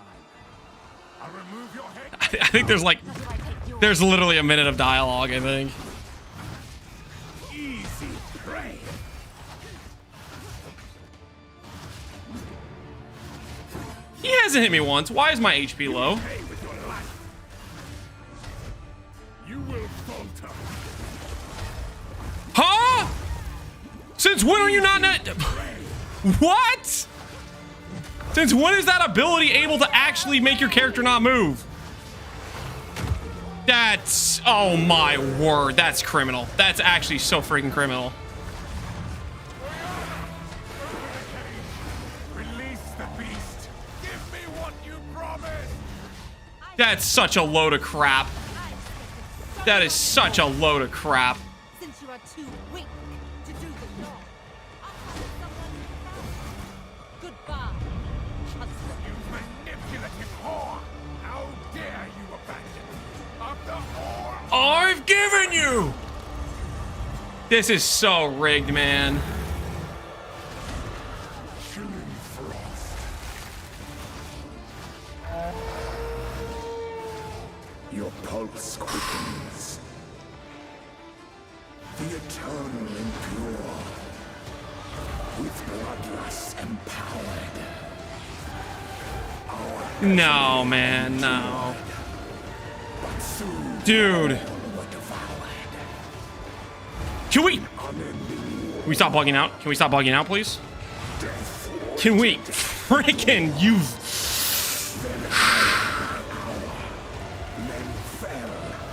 I'll remove your head. I think there's like, there's literally a minute of dialogue, I think. Easy prey. He hasn't hit me once. Why is my HP low? Pay with your life. You will falter. Huh? Since when are you not net? What? Since when is that ability able to actually make your character not move? That's, oh my word, that's criminal. That's actually so freaking criminal. Release the beast. Give me what you promised. That's such a load of crap. That is such a load of crap. Since you are too weak to do the job, I'll find someone else. Goodbye, husband. You manipulative whore. How dare you abandon me? After all I've given you. This is so rigged, man. chilling frost. Your pulse quickens. The eternal impure. With bloodlust empowered. No, man, no. Soon Dude. were devoured. Can we stop bugging out? Can we stop bugging out, please? Can we? Freaking you. Men fell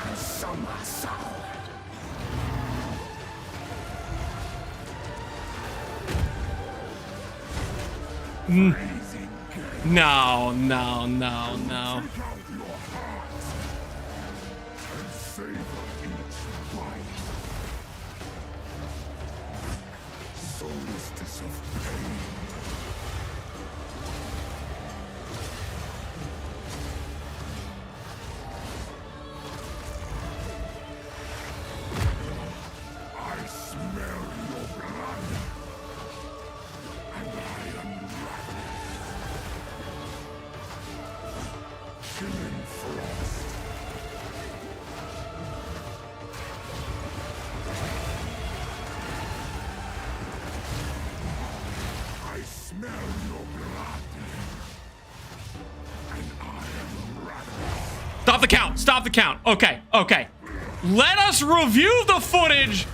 and some are soured. No, no, no, no. Take out your hearts and savor each bite. Solstice of pain. I smell your blood, and I am chilling frost. I smell your blood, and I am ravenous. Stop the count. Stop the count. Okay, okay. Let us review the footage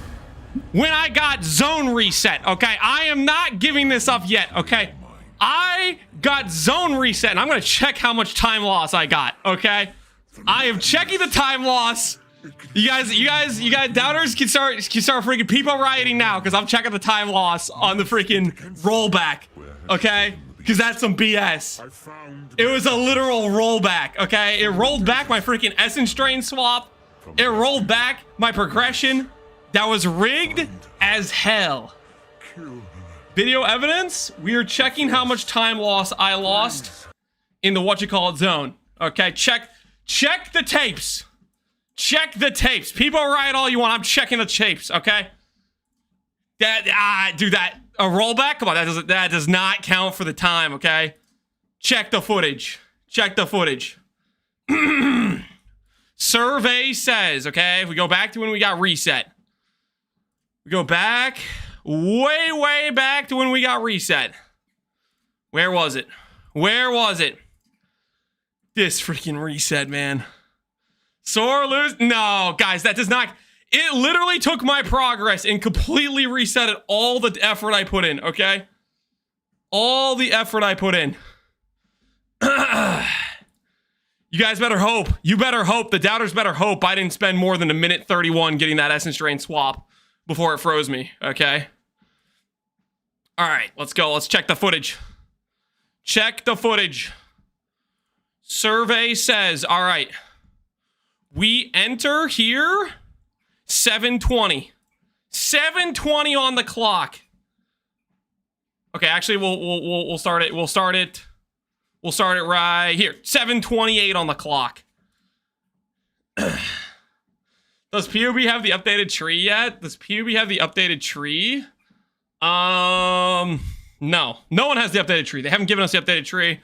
when I got zone reset, okay? I am not giving this up yet, okay? I got zone reset, and I'm gonna check how much time loss I got, okay? I am checking the time loss. You guys, doubters can start freaking people rioting now, because I'm checking the time loss on the freaking rollback, okay? Because that's some BS. It was a literal rollback, okay? It rolled back my freaking essence drain swap. It rolled back my progression. That was rigged as hell. Video evidence? We are checking how much time loss I lost in the whatchamacallit zone. Okay, check the tapes. Check the tapes. People riot all you want. I'm checking the tapes, okay? Do that. A rollback? Come on, that does not count for the time, okay? Check the footage. Check the footage. Survey says, okay, if we go back to when we got reset. We go back, way back to when we got reset. Where was it? Where was it? This freaking reset, man. Sore lose? No, guys, that does not... It literally took my progress and completely reset it, all the effort I put in, okay? All the effort I put in. You guys better hope. You better hope. The doubters better hope I didn't spend more than a minute 31 getting that essence drain swap before it froze me, okay? All right, let's go. Let's check the footage. Check the footage. Survey says, all right. We enter here 7:20. 7:20 on the clock. Okay, actually we'll start it. We'll start it right here. 7:28 on the clock. Does PoE have the updated tree yet? Does PoE have the updated tree? No. No one has the updated tree. They haven't given us the updated tree.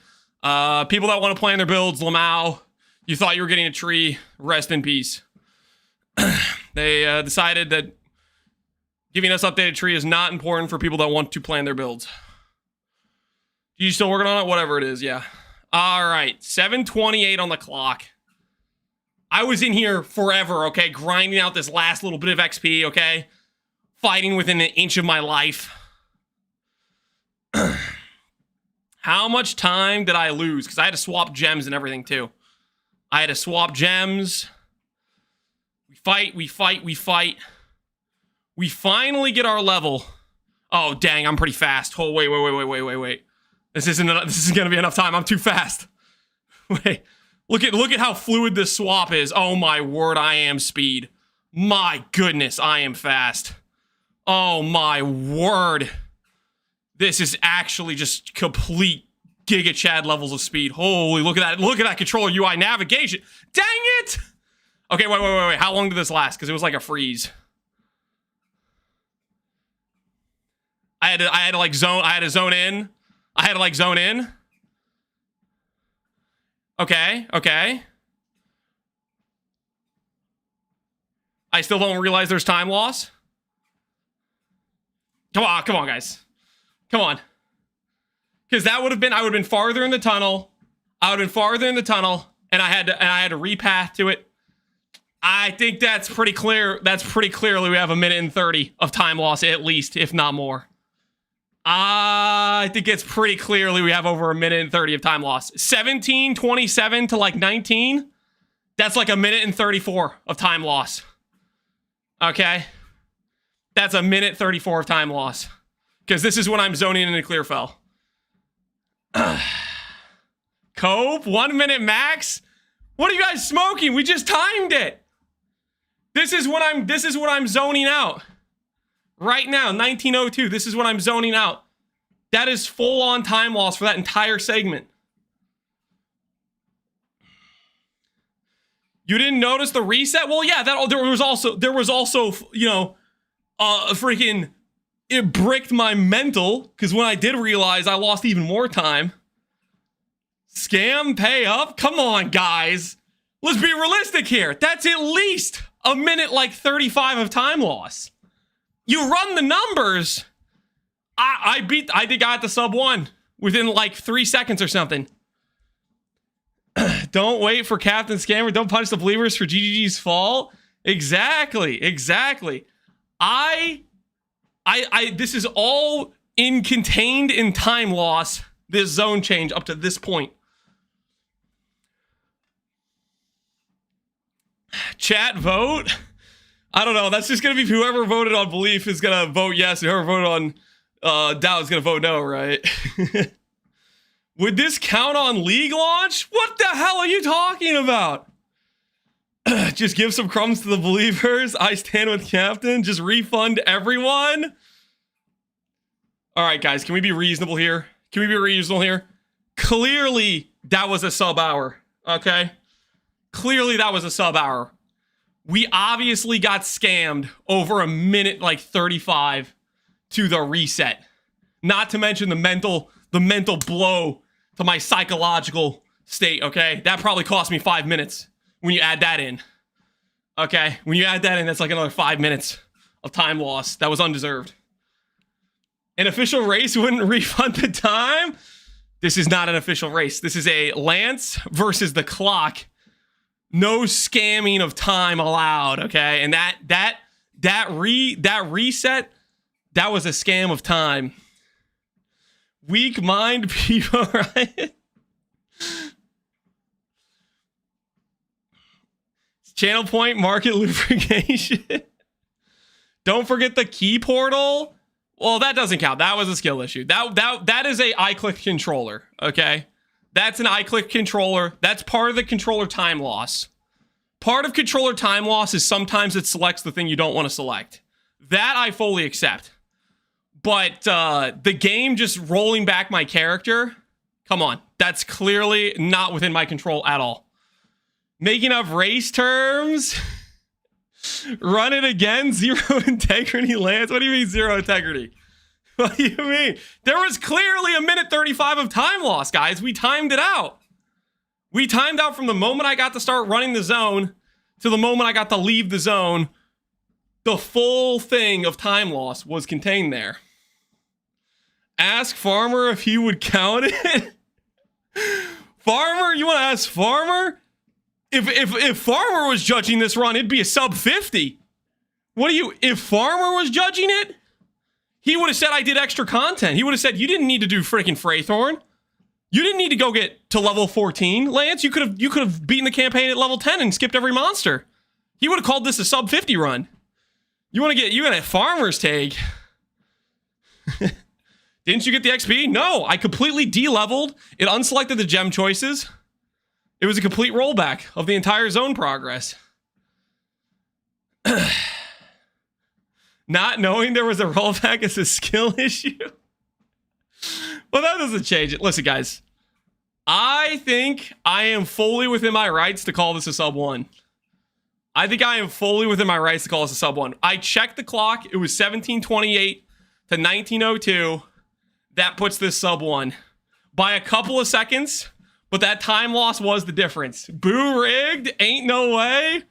People that want to plan their builds, Lamau, you thought you were getting a tree. Rest in peace. They decided that giving us updated tree is not important for people that want to plan their builds. You still working on it? Whatever it is, yeah. All right, 7:28 on the clock. I was in here forever, okay? Grinding out this last little bit of XP, okay? Fighting within an inch of my life. How much time did I lose? Because I had to swap gems and everything, too. I had to swap gems. We fight. We finally get our level. Oh, dang, I'm pretty fast. Oh, wait. This isn't gonna be enough time. I'm too fast. Wait. Look at how fluid this swap is. Oh my word, I am speed. My goodness, I am fast. Oh my word. This is actually just complete Giga Chad levels of speed. Holy, look at that. Look at that controller UI navigation. Dang it! Okay, wait. How long did this last? Because it was like a freeze. I had to zone in. Okay. I still don't realize there's time loss. Come on, guys. Come on. Because I would have been farther in the tunnel. And I had to repath to it. I think that's pretty clear. That's pretty clearly we have 1:30 of time loss, at least, if not more. I think it's pretty clearly we have over 1:30 of time loss. 17:27 to like 19. That's like 1:34 of time loss. Okay? That's 1:34 of time loss. Because this is when I'm zoning into Clearfell. Cope, 1 minute max? What are you guys smoking? We just timed it. This is what I'm zoning out. Right now, 1902. This is what I'm zoning out. That is full on time loss for that entire segment. You didn't notice the reset? Well, yeah, there was also, you know, freaking, it bricked my mental, because when I did realize I lost even more time. Scam, pay up? Come on, guys. Let's be realistic here. That's at least 1:35 of time loss. You run the numbers. I got the sub 1 within like 3 seconds or something. Don't wait for Captain Scammer. Don't punish the believers for GGG's fault. Exactly. This is all contained in time loss this zone change up to this point. Chat, vote. I don't know. That's just going to be whoever voted on belief is going to vote yes. And whoever voted on doubt is going to vote no, right? Would this count on league launch? What the hell are you talking about? Just give some crumbs to the believers. I stand with Captain. Just refund everyone. All right, guys. Can we be reasonable here? Can we be reasonable here? Clearly, that was a sub hour. Okay? Clearly, that was a sub hour. We obviously got scammed over a minute, like 35 to the reset. Not to mention the mental blow to my psychological state, okay? That probably cost me 5 minutes when you add that in. Okay? When you add that in, that's like another 5 minutes of time loss. That was undeserved. An official race wouldn't refund the time? This is not an official race. This is a Lance versus the clock. No scamming of time allowed, okay? And that reset, that was a scam of time. Weak mind people, right? Channel point, market lubrication. Don't forget the key portal. Well, that doesn't count. That was a skill issue. That is a iClick controller, okay? That's an iClick controller. That's part of the controller time loss. Part of controller time loss is sometimes it selects the thing you don't want to select. That I fully accept. But the game just rolling back my character, come on. That's clearly not within my control at all. Making up race terms. Run it again. Zero integrity Lance. What do you mean zero integrity? What do you mean? There was clearly a minute 35 of time loss, guys. We timed it out. We timed out from the moment I got to start running the zone to the moment I got to leave the zone. The full thing of time loss was contained there. Ask Farmer if he would count it. Farmer? You want to ask Farmer? If Farmer was judging this run, it'd be a sub 50. If Farmer was judging it, he would have said I did extra content. He would have said you didn't need to do freaking Fraythorn. You didn't need to go get to level 14, Lance. You could have beaten the campaign at level 10 and skipped every monster. He would have called this a sub 50 run. You want a Farmer's take. Didn't you get the XP? No, I completely de-leveled. It unselected the gem choices. It was a complete rollback of the entire zone progress. Not knowing there was a rollback is a skill issue. Well, that doesn't change it. Listen, guys. I think I am fully within my rights to call this a sub 1. I think I am fully within my rights to call this a sub 1. I checked the clock. It was 1728 to 1902. That puts this sub 1. By a couple of seconds, but that time loss was the difference. Boo rigged? Ain't no way.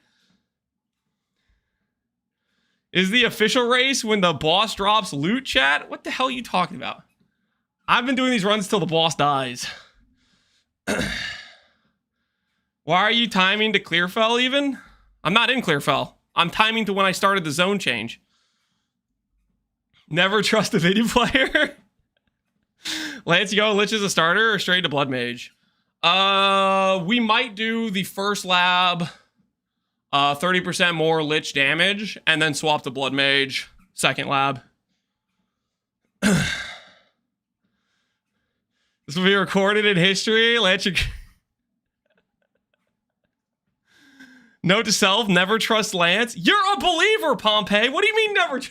Is the official race when the boss drops loot, chat? What the hell are you talking about? I've been doing these runs till the boss dies. Why are you timing to Clearfell even? I'm not in Clearfell. I'm timing to when I started the zone change. Never trust a video player. Lance, you go Lich as a starter or straight to Blood Mage? We might do the first lab, 30% more Lich damage, and then swap to Blood Mage, second lab. This will be recorded in history. Lance, note to self, never trust Lance. You're a believer, Pompey. What do you mean never?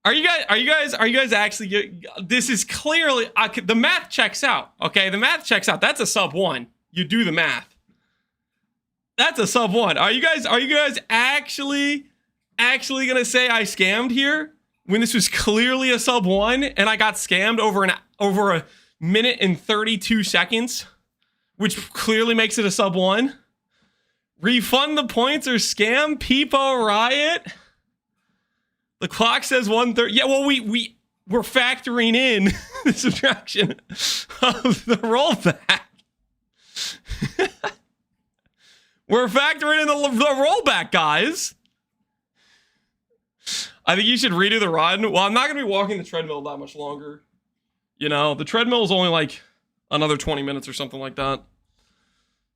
Are you guys actually? This is clearly the math checks out. Okay, the math checks out. That's a sub 1. You do the math. That's a sub 1. Are you guys actually gonna say I scammed here when this was clearly a sub 1 and I got scammed over a minute and 32 seconds, which clearly makes it a sub 1? Refund the points or scam Peepo Riot. The clock says 1:30. Yeah, well, we're factoring in the subtraction of the rollback. We're factoring in the rollback, guys. I think you should redo the run. Well, I'm not going to be walking the treadmill that much longer. You know, the treadmill is only like another 20 minutes or something like that.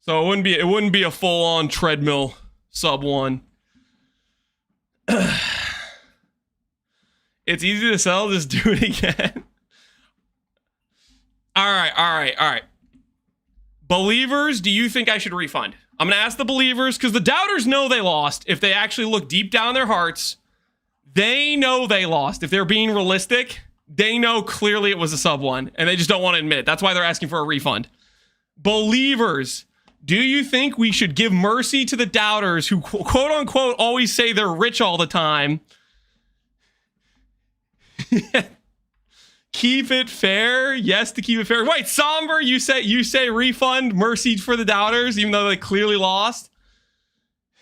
So it wouldn't be a full-on treadmill sub 1. It's easy to sell, just do it again. All right. Believers, do you think I should refund? I'm gonna ask the believers, because the doubters know they lost. If they actually look deep down in their hearts, they know they lost. If they're being realistic, they know clearly it was a sub 1, and they just don't want to admit it. That's why they're asking for a refund. Believers, do you think we should give mercy to the doubters who quote unquote always say they're rich all the time? Keep it fair. Yes, to keep it fair. Wait, Somber, you say refund mercy for the doubters, even though they clearly lost.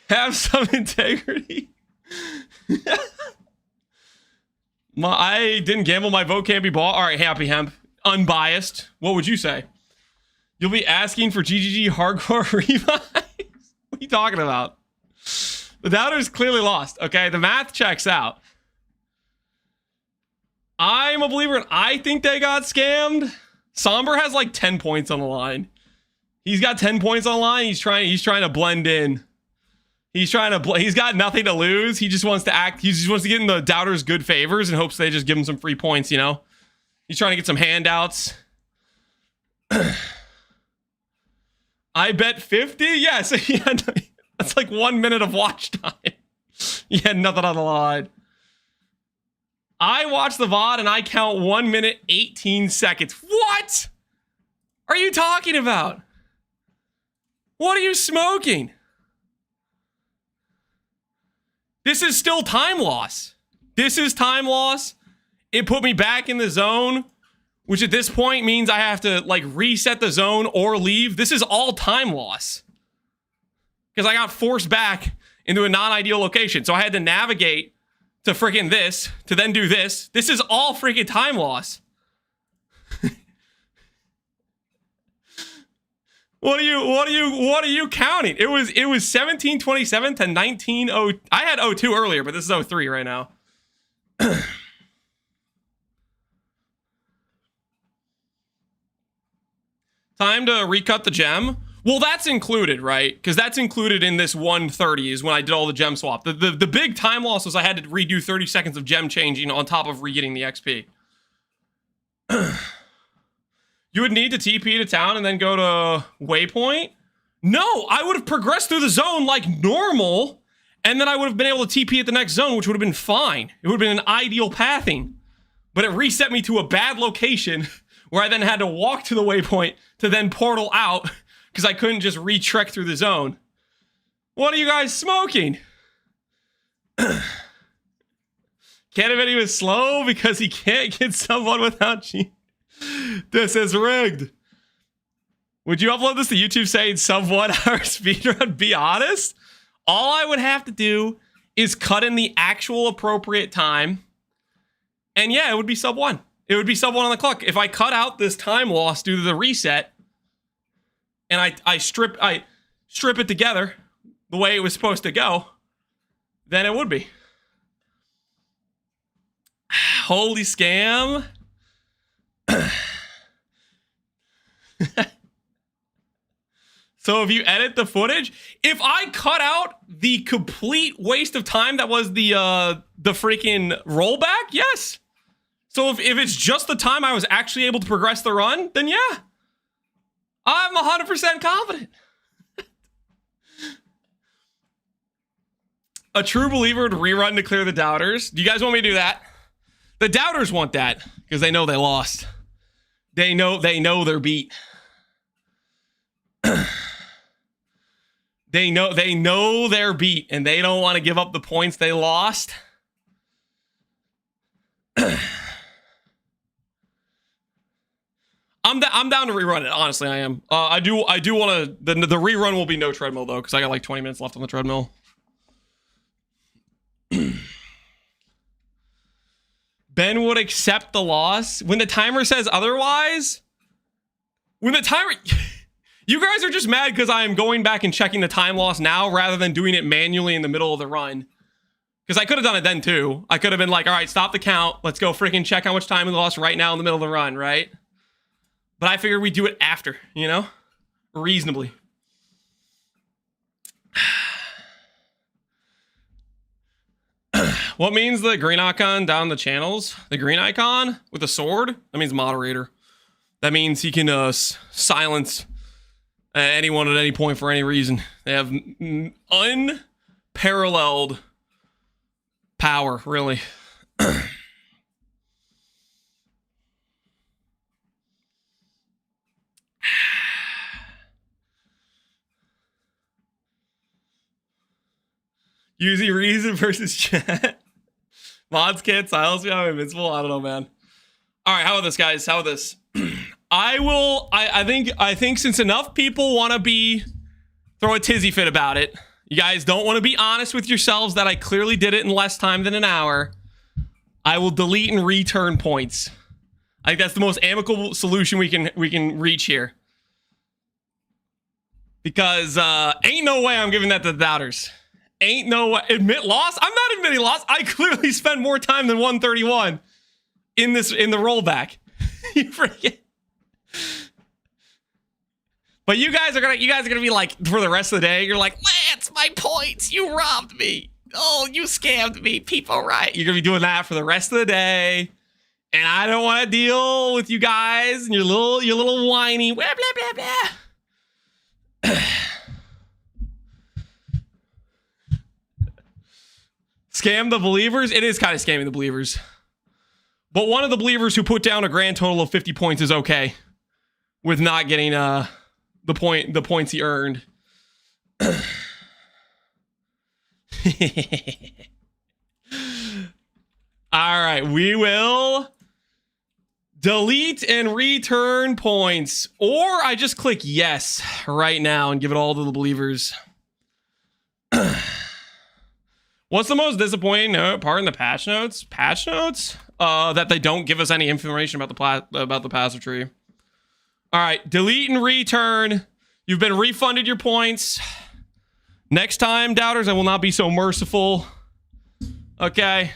Have some integrity. I didn't gamble. My vote can't be bought. All right, Happy Hemp, unbiased. What would you say? You'll be asking for GGG hardcore revives? What are you talking about? The doubters clearly lost. Okay, the math checks out. I'm a believer and I think they got scammed. Somber has like 10 points on the line. He's got 10 points on the line. He's trying to blend in. He's got nothing to lose. He just wants to act. He just wants to get in the doubters' good favors and hopes they just give him some free points, you know? He's trying to get some handouts. I bet 50? Yes. That's like 1 minute of watch time. He had nothing on the line. I watch the VOD and I count 1 minute, 18 seconds. What are you talking about? What are you smoking? This is still time loss. This is time loss. It put me back in the zone, which at this point means I have to like reset the zone or leave. This is all time loss because I got forced back into a non-ideal location. So I had to navigate to freaking this, to then do this. This is all freaking time loss. What are you counting? It was 1727 to 1902. I had 02 earlier, but this is 03 right now. Time to recut the gem. Well, that's included, right? Because that's included in this 130 is when I did all the gem swap. The big time loss was I had to redo 30 seconds of gem changing on top of re-getting the XP. You would need to TP to town and then go to waypoint? No, I would have progressed through the zone like normal, and then I would have been able to TP at the next zone, which would have been fine. It would have been an ideal pathing. But it reset me to a bad location where I then had to walk to the waypoint to then portal out because I couldn't just re-trek through the zone. What are you guys smoking? Canavity was slow because he can't get someone without cheat. This is rigged. Would you upload this to YouTube saying sub 1 hour speedrun? Be honest. All I would have to do is cut in the actual appropriate time. And yeah, it would be sub 1. It would be sub 1 on the clock. If I cut out this time loss due to the reset, and I strip it together the way it was supposed to go, then it would be. Holy scam. So if you edit the footage, if I cut out the complete waste of time that was the freaking rollback, yes. So if it's just the time I was actually able to progress the run, then yeah. I'm 100% confident. A true believer would rerun to clear the doubters. Do you guys want me to do that? The doubters want that because they know they lost. They know they're beat. They know they're beat and they don't want to give up the points they lost. I'm down to rerun it. Honestly, I am. I do want to. The rerun will be no treadmill though, because I got like 20 minutes left on the treadmill. Ben would accept the loss when the timer says otherwise. When the timer, you guys are just mad because I am going back and checking the time loss now rather than doing it manually in the middle of the run. Because I could have done it then too. I could have been like, all right, stop the count. Let's go freaking check how much time we lost right now in the middle of the run, right? But I figured we'd do it after, you know? Reasonably. What means the green icon down the channels? The green icon with a sword? That means moderator. That means he can silence anyone at any point for any reason. They have unparalleled power, really. Using reason versus chat. Mods can't silence me. I'm invincible. I don't know, man. All right, how about this, guys? How about this? I think since enough people want to throw a tizzy fit about it, you guys don't want to be honest with yourselves that I clearly did it in less time than an hour, I will delete and return points. I think that's the most amicable solution we can reach here. Because ain't no way I'm giving that to the doubters. Ain't no way. Admit loss? I'm not admitting loss. I clearly spent more time than 131 in the rollback. You forget. But you guys are gonna be like, for the rest of the day, you're like, Lance, my points, you robbed me. Oh, you scammed me, people, right? You're gonna be doing that for the rest of the day. And I don't want to deal with you guys and your little whiny blah blah blah blah. Scam the believers? It is kind of scamming the believers. But one of the believers who put down a grand total of 50 points is okay with not getting the points he earned. All right, we will delete and return points, or I just click yes right now and give it all to the believers. What's the most disappointing part in the patch notes? Patch notes? That they don't give us any information about the passive tree. All right, delete and return. You've been refunded your points. Next time, doubters, I will not be so merciful. Okay.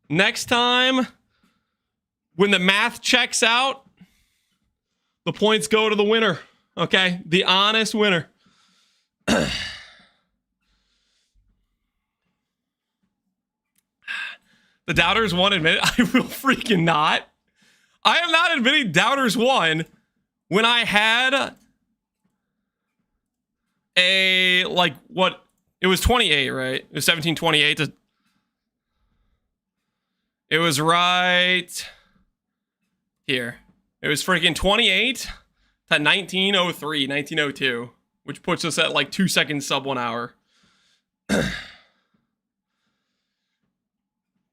Next time, when the math checks out, the points go to the winner. Okay? The honest winner. The doubters won, admit it. I will freaking not. I am not admitting doubters won when I had a, like, what? It was 28, right? It was 1728 to... It was right here. It was freaking 28 to 1903, 1902, which puts us at like 2 seconds sub 1 hour.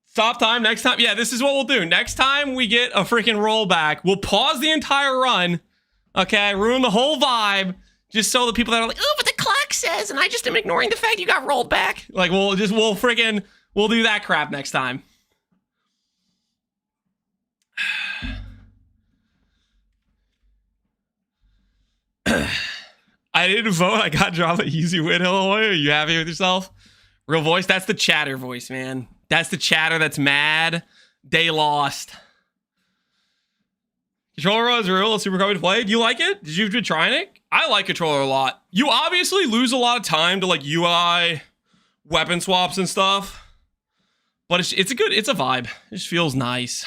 Stop time next time. Yeah, this is what we'll do. Next time we get a freaking rollback, we'll pause the entire run. Okay, ruin the whole vibe. Just so the people that are like, oh, but the clock says, and I just am ignoring the fact you got rolled back. Like, we'll do that crap next time. I didn't vote. I got drama. Easy win. Hello, are you happy with yourself? Real voice. That's the chatter voice, man. That's the chatter that's mad. They lost. Controller is real. Super comfy to play. Do you like it? Did you been trying it? I like controller a lot. You obviously lose a lot of time to like UI weapon swaps and stuff, but it's a vibe. It just feels nice.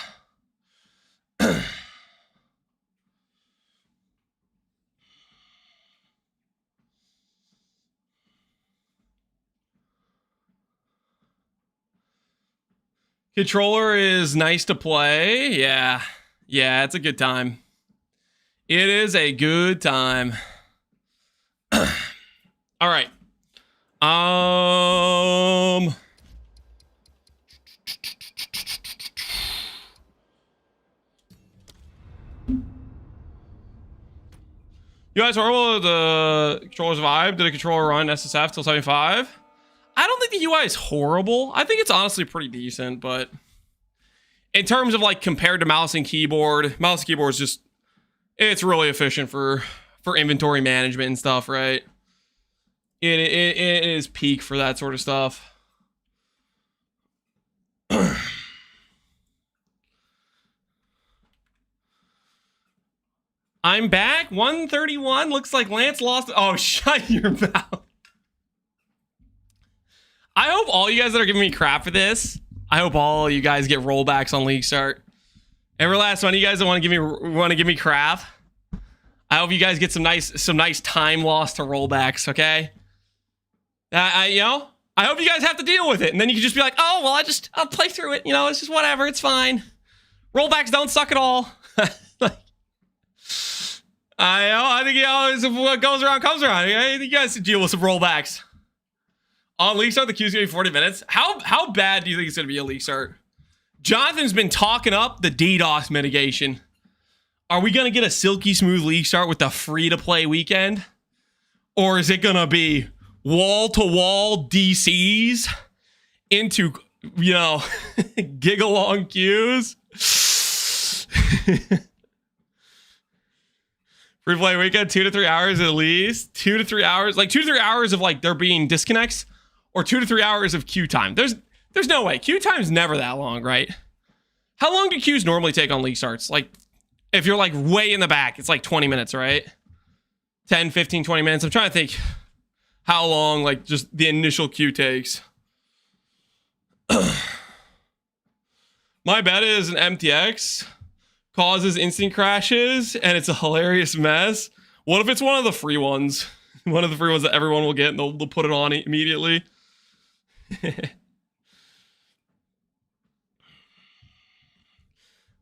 Controller is nice to play. Yeah, it's a good time. It is a good time. All right. You guys horrible with the controller's vibe? Did a controller run SSF till 75? I don't think the UI is horrible. I think it's honestly pretty decent, but in terms of like compared to mouse and keyboard is just, it's really efficient for inventory management and stuff, right? It is peak for that sort of stuff. I'm back. 131. Looks like Lance lost. Oh, shut your mouth. I hope all you guys that are giving me crap for this, I hope all you guys get rollbacks on League Start. Every last one of you guys that want to give me crap, I hope you guys get some nice time loss to rollbacks, okay? You know, I hope you guys have to deal with it, and then you can just be like, oh, well, I'll play through it. You know, it's just whatever. It's fine. Rollbacks don't suck at all. I think, you know, what goes around comes around. I think you guys should deal with some rollbacks. On League Start, the queue's gonna be 40 minutes. How bad do you think it's gonna be a League Start? Jonathan's been talking up the DDoS mitigation. Are we gonna get a silky smooth League Start with the free-to-play weekend? Or is it gonna be wall-to-wall DCs into, you know, gig-along queues? Free play weekend, 2 to 3 hours at least. 2 to 3 hours, like 2 to 3 hours of like there being disconnects, or 2 to 3 hours of queue time. There's no way. Queue time's never that long, right? How long do queues normally take on League Starts? Like, if you're like way in the back, it's like 20 minutes, right? 10, 15, 20 minutes. I'm trying to think how long like just the initial queue takes. My bet is an MTX causes instant crashes, and it's a hilarious mess. What if it's one of the free ones? One of the free ones that everyone will get, and they'll put it on immediately.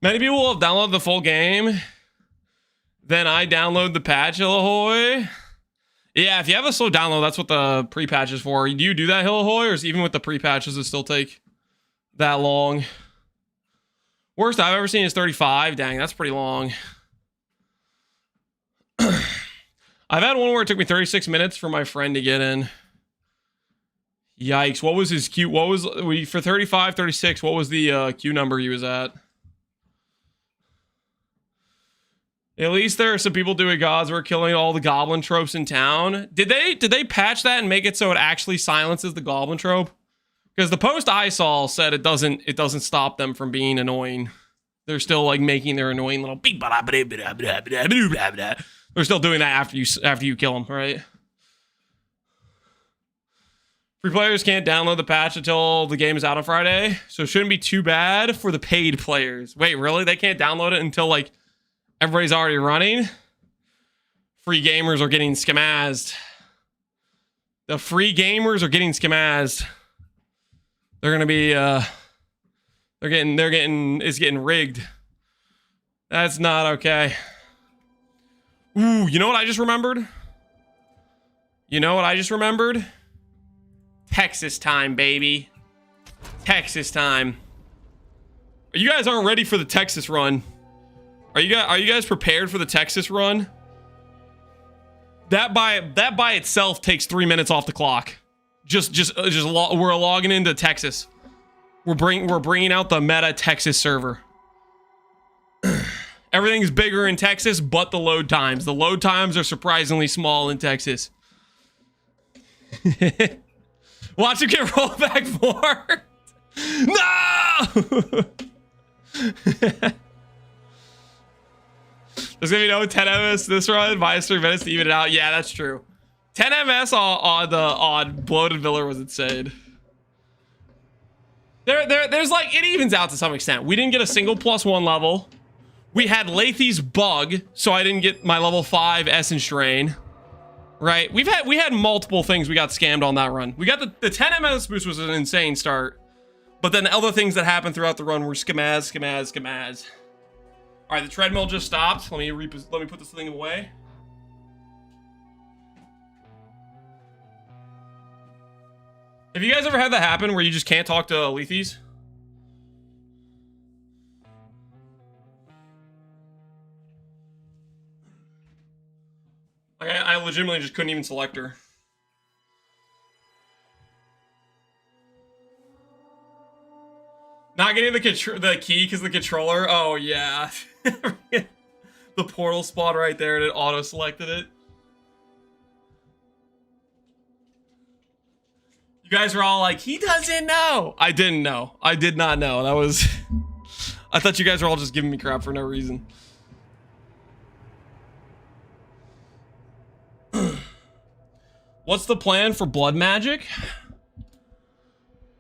Many people will have downloaded the full game. Then I download the patch, Hillahoy. Yeah, if you have a slow download, that's what the pre-patch is for. Do you do that, Hillahoy, or is even with the pre-patches, it still take that long? Worst I've ever seen is 35. Dang, that's pretty long. I've had one where it took me 36 minutes for my friend to get in. Yikes. What was his queue? What was for 35, 36? What was the queue number he was at? At least there are some people doing gods who are killing all the goblin tropes in town. Did they patch that and make it so it actually silences the goblin trope? Because the post I saw said it doesn't stop them from being annoying. They're still like making their annoying little beep. They're still doing that after you kill them, right? Free players can't download the patch until the game is out on Friday, so it shouldn't be too bad for the paid players. Wait, really? They can't download it until like everybody's already running? Free gamers are getting skamazed. The free gamers are getting skamazed. They're gonna be it's getting rigged. That's not okay. Ooh, you know what I just remembered? Texas time, baby. Texas time. You guys aren't ready for the Texas run. Are you guys prepared for the Texas run? That by itself takes 3 minutes off the clock. We're logging into Texas. We're bringing out the meta Texas server. Everything's bigger in Texas, but the load times. The load times are surprisingly small in Texas. Watch him get rolled back forward. No! There's gonna be no 10 MS this run, minus 3 minutes to even it out. Yeah, that's true. 10 MS on Bloated Villa was insane. There's like, it evens out to some extent. We didn't get a single +1 level. We had Lathy's bug, so I didn't get my level 5 Essence Strain. Right? We had multiple things we got scammed on that run. We got the 10 MS boost was an insane start. But then the other things that happened throughout the run were skamaz. All right, the treadmill just stopped. Let me put this thing away. Have you guys ever had that happen where you just can't talk to Lethies? Like, I legitimately just couldn't even select her. Not getting the key because the controller. Oh yeah, the portal spot right there, and it auto selected it. You guys were all like, "He doesn't know." I didn't know. I did not know. That was. I thought you guys were all just giving me crap for no reason. What's the plan for blood magic?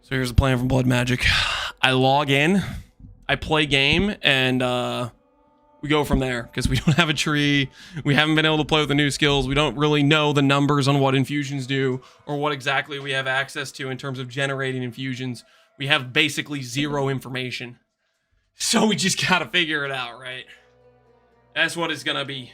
So here's the plan for blood magic. I log in, I play game, and we go from there because we don't have a tree. We haven't been able to play with the new skills. We don't really know the numbers on what infusions do or what exactly we have access to in terms of generating infusions. We have basically zero information. So we just gotta figure it out, right? That's what it's gonna be.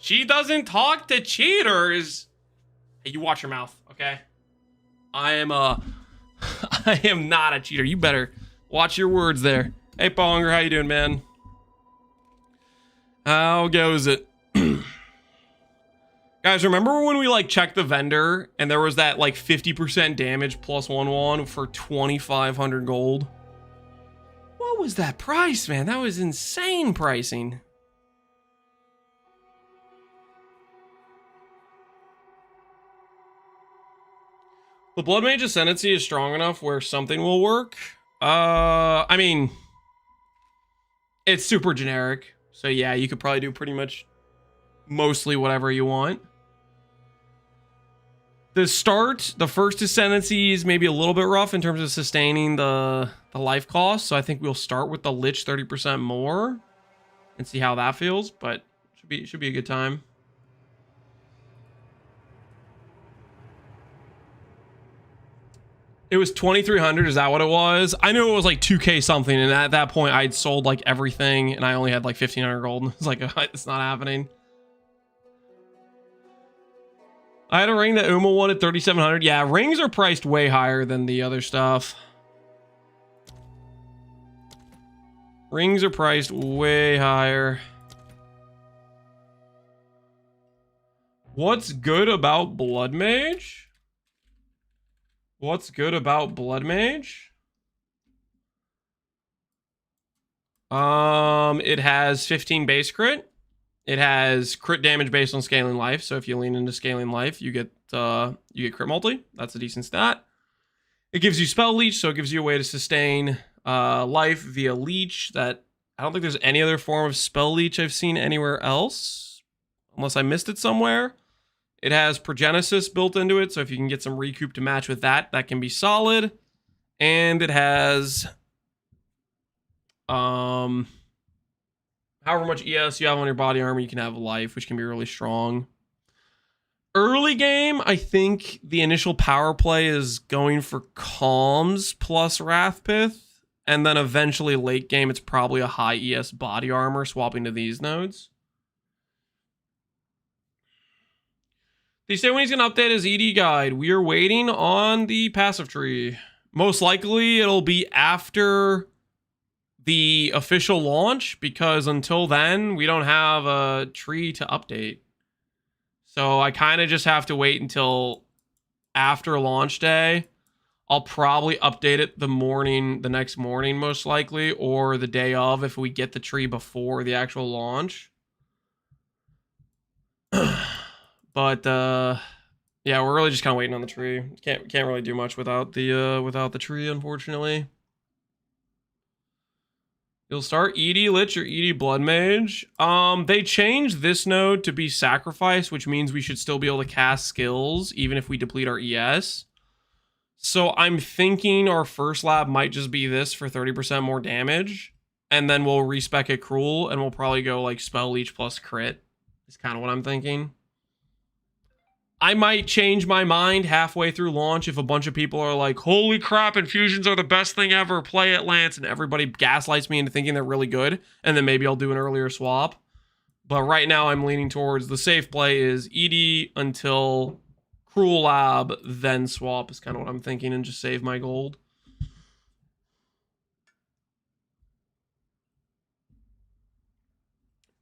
She doesn't talk to cheaters. Hey, you watch your mouth, okay? I am not a cheater. You better watch your words there. Hey, Ponger, how you doing, man? How goes it? Guys, remember when we like checked the vendor and there was that like 50% damage plus 1/1 for 2,500 gold? What was that price, man? That was insane pricing. The Blood Mage Ascendancy is strong enough where something will work. I mean, it's super generic. So yeah, you could probably do pretty much mostly whatever you want. The first Ascendancy is maybe a little bit rough in terms of sustaining the life cost. So I think we'll start with the Lich 30% more and see how that feels. But should be a good time. It was 2,300. Is that what it was? I knew it was like 2K something. And at that point, I'd sold like everything. And I only had like 1,500 gold. It's like, it's not happening. I had a ring that Uma wanted 3,700. Yeah, rings are priced way higher than the other stuff. Rings are priced way higher. What's good about Blood Mage? What's good about Blood Mage? It has 15 base crit. It has crit damage based on scaling life. So if you lean into scaling life, you get crit multi. That's a decent stat. It gives you spell leech, so it gives you a way to sustain life via leech. That I don't think there's any other form of spell leech I've seen anywhere else, unless I missed it somewhere. It has Progenesis built into it, so if you can get some recoup to match with that, that can be solid. And it has however much ES you have on your body armor, you can have life, which can be really strong. Early game, I think the initial power play is going for Calms plus Wrathpith, and then eventually late game, it's probably a high ES body armor swapping to these nodes. They say when he's going to update his ED guide. We are waiting on the passive tree. Most likely, it'll be after the official launch, because until then, we don't have a tree to update. So I kind of just have to wait until after launch day. I'll probably update it the next morning, most likely, or the day of if we get the tree before the actual launch. But yeah, we're really just kind of waiting on the tree. Can't really do much without the tree, unfortunately. You'll start ED Lich or ED Blood Mage. They changed this node to be Sacrifice, which means we should still be able to cast skills even if we deplete our ES. So I'm thinking our first lab might just be this for 30% more damage, and then we'll respec it Cruel, and we'll probably go like Spell Leech plus Crit. Is kind of what I'm thinking. I might change my mind halfway through launch if a bunch of people are like, holy crap, infusions are the best thing ever, play it, Lance, and everybody gaslights me into thinking they're really good, and then maybe I'll do an earlier swap. But right now I'm leaning towards the safe play is ED until Cruel Lab, then swap is kind of what I'm thinking, and just save my gold.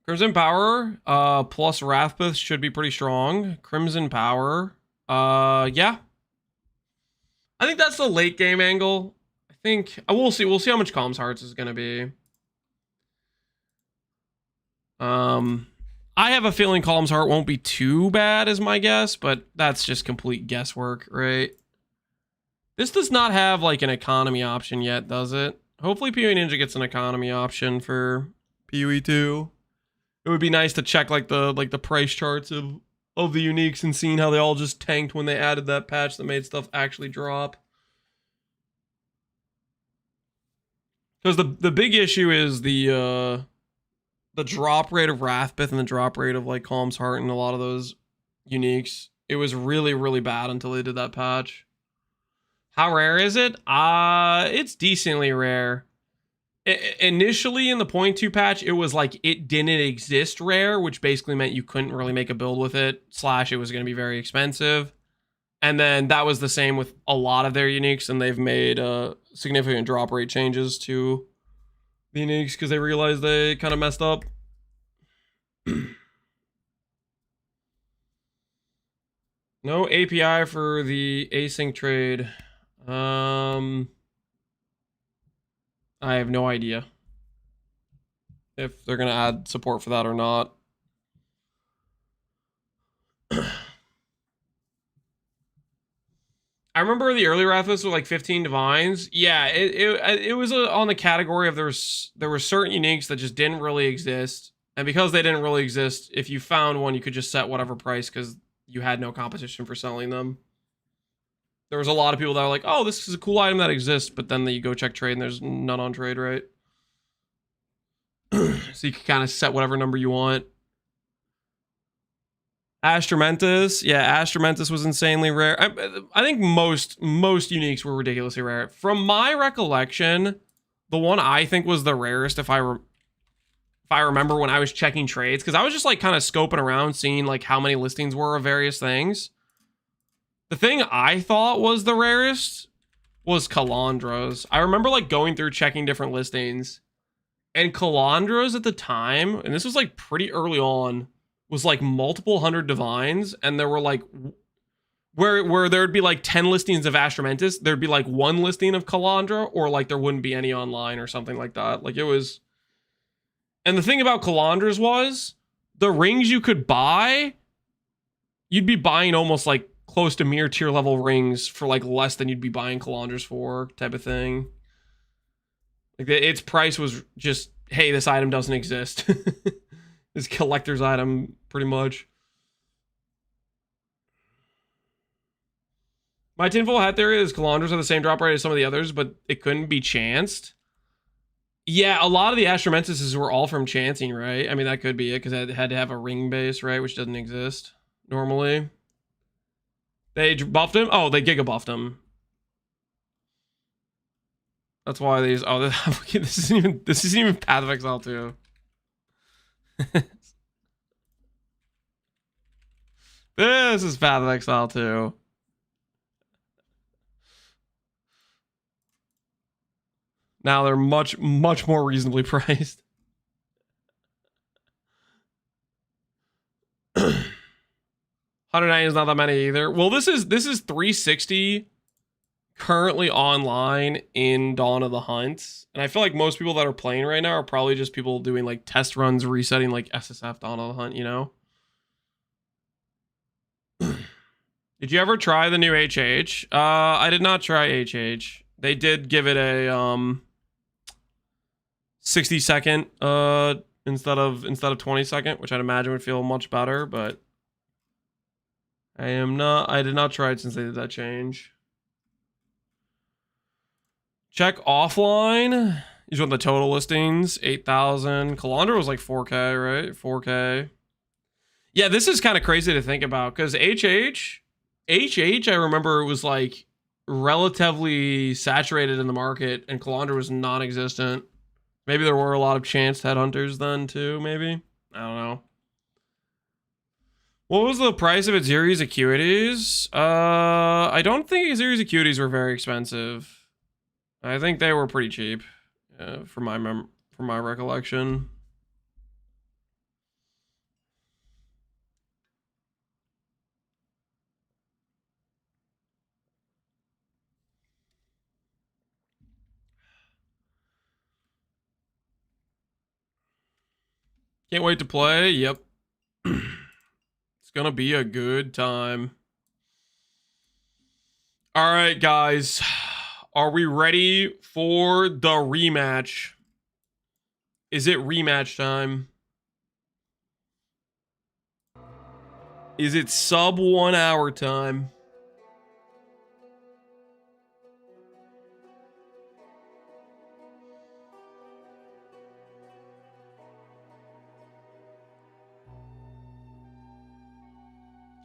Crimson Power plus Wrathpith should be pretty strong. Crimson Power. Yeah. I think that's the late game angle. I think we'll see. We'll see how much Calms Hearts is going to be. I have a feeling Calms Heart won't be too bad as my guess, but that's just complete guesswork, right? This does not have like an economy option yet, does it? Hopefully PoE Ninja gets an economy option for PoE 2. It would be nice to check like the price charts of the uniques and seeing how they all just tanked when they added that patch that made stuff actually drop. Because the big issue is the drop rate of Wrathbith and the drop rate of like Calm's Heart and a lot of those uniques. It was really, really bad until they did that patch. How rare is it? It's decently rare. Initially in the 0.2 patch, it was like it didn't exist rare, which basically meant you couldn't really make a build with it, / it was going to be very expensive. And then that was the same with a lot of their uniques, and they've made significant drop rate changes to the uniques because they realized they kind of messed up. No API for the async trade. I have no idea if they're going to add support for that or not. I remember the early Wrathbiths were like 15 divines. Yeah, it was on the category of there were certain uniques that just didn't really exist. And because they didn't really exist, if you found one, you could just set whatever price because you had no competition for selling them. There was a lot of people that were like, oh, this is a cool item that exists, but then you go check trade and there's none on trade, right? So you can kind of set whatever number you want. Astramentus. Yeah, Astramentus was insanely rare. I think most uniques were ridiculously rare. From my recollection, the one I think was the rarest, if I remember when I was checking trades, because I was just like kind of scoping around, seeing like how many listings were of various things. The thing I thought was the rarest was Calandras. I remember like going through checking different listings, and Calandras at the time, and this was like pretty early on, was like multiple hundred divines, and there were like where there'd be like 10 listings of Astramentus, there'd be like one listing of Calandra, or like there wouldn't be any online or something like that. Like it was. And the thing about Calandras was the rings you could buy, you'd be buying almost like close to mere tier level rings for like less than you'd be buying Calandras for, type of thing. Like its price was just, hey, this item doesn't exist. This collector's item, pretty much. My tinfoil hat theory is Calandras are the same drop rate as some of the others, but it couldn't be chanced. Yeah, a lot of the Astramentuses were all from chancing, right? I mean, that could be it, because it had to have a ring base, right? Which doesn't exist normally. They buffed him? Oh, they giga buffed him. That's why these. Oh, this isn't even Path of Exile 2. This is Path of Exile 2. Now they're much more reasonably priced. 190 is not that many either. Well, this is 360 currently online in Dawn of the Hunt, and I feel like most people that are playing right now are probably just people doing like test runs, resetting like SSF Dawn of the Hunt, you know. Did you ever try the new HH? I did not try HH. They did give it a 60 second instead of 20 second, which I'd imagine would feel much better, but I did not try it since they did that change. Check offline. These are the total listings. 8,000. Calandra was like 4K, right? 4K. Yeah, this is kind of crazy to think about, because HH, I remember it was like relatively saturated in the market, and Calandra was non-existent. Maybe there were a lot of chanced headhunters then too, maybe? I don't know. What was the price of its Xeri's Acuities? I don't think Xeri's Acuities were very expensive. I think they were pretty cheap, from my recollection. Can't wait to play. Yep. It's gonna be a good time. All right, guys. Are we ready for the rematch? Is it rematch time? Is it sub 1 hour time?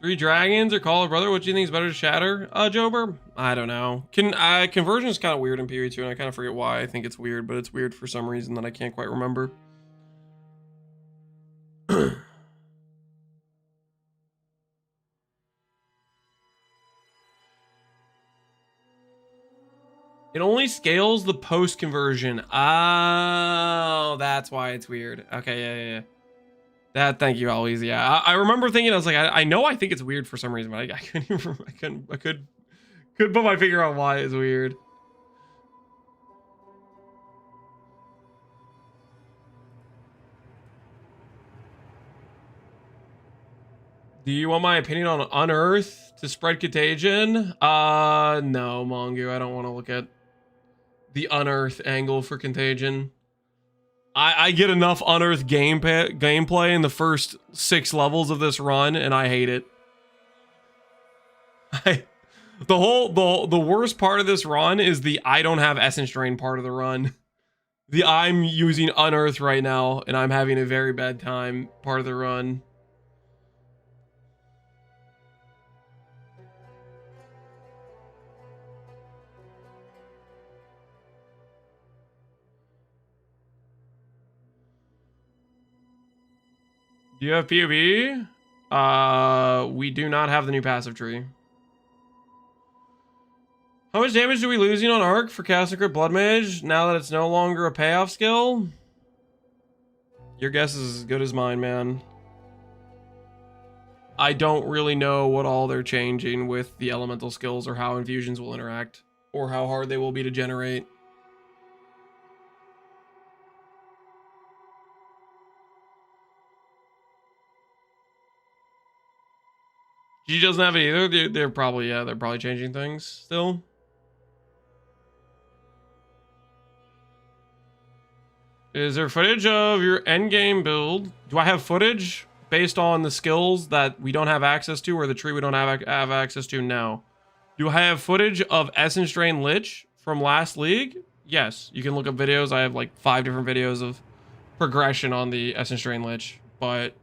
Three dragons or call a brother? What do you think is better to shatter? Jober? I don't know. Conversion is kind of weird in PoE 2, and I kind of forget why I think it's weird, but it's weird for some reason that I can't quite remember. It only scales the post conversion. Oh, that's why it's weird. Okay, yeah. Thank you, always. Yeah, I remember thinking, I was like, I know I think it's weird for some reason, but I couldn't even, I couldn't put my finger on why it's weird. Do you want my opinion on Unearth to spread contagion? No, Mongu, I don't want to look at the Unearth angle for contagion. I get enough Unearth gameplay in the first 6 levels of this run, and I hate it. The worst part of this run is the I don't have Essence Drain part of the run. The I'm using Unearth right now, and I'm having a very bad time part of the run. Do you have PoE? We do not have the new passive tree. How much damage do we losing on Arc for casting crit Blood Mage now that it's no longer a payoff skill? Your guess is as good as mine, man. I don't really know what all they're changing with the elemental skills or how infusions will interact or how hard they will be to generate. She doesn't have it either. They're probably changing things still. Is there footage of your endgame build? Do I have footage based on the skills that we don't have access to or the tree we don't have access to? No. Do I have footage of Essence Drain Lich from last league? Yes. You can look up videos. I have like 5 different videos of progression on the Essence Drain Lich, but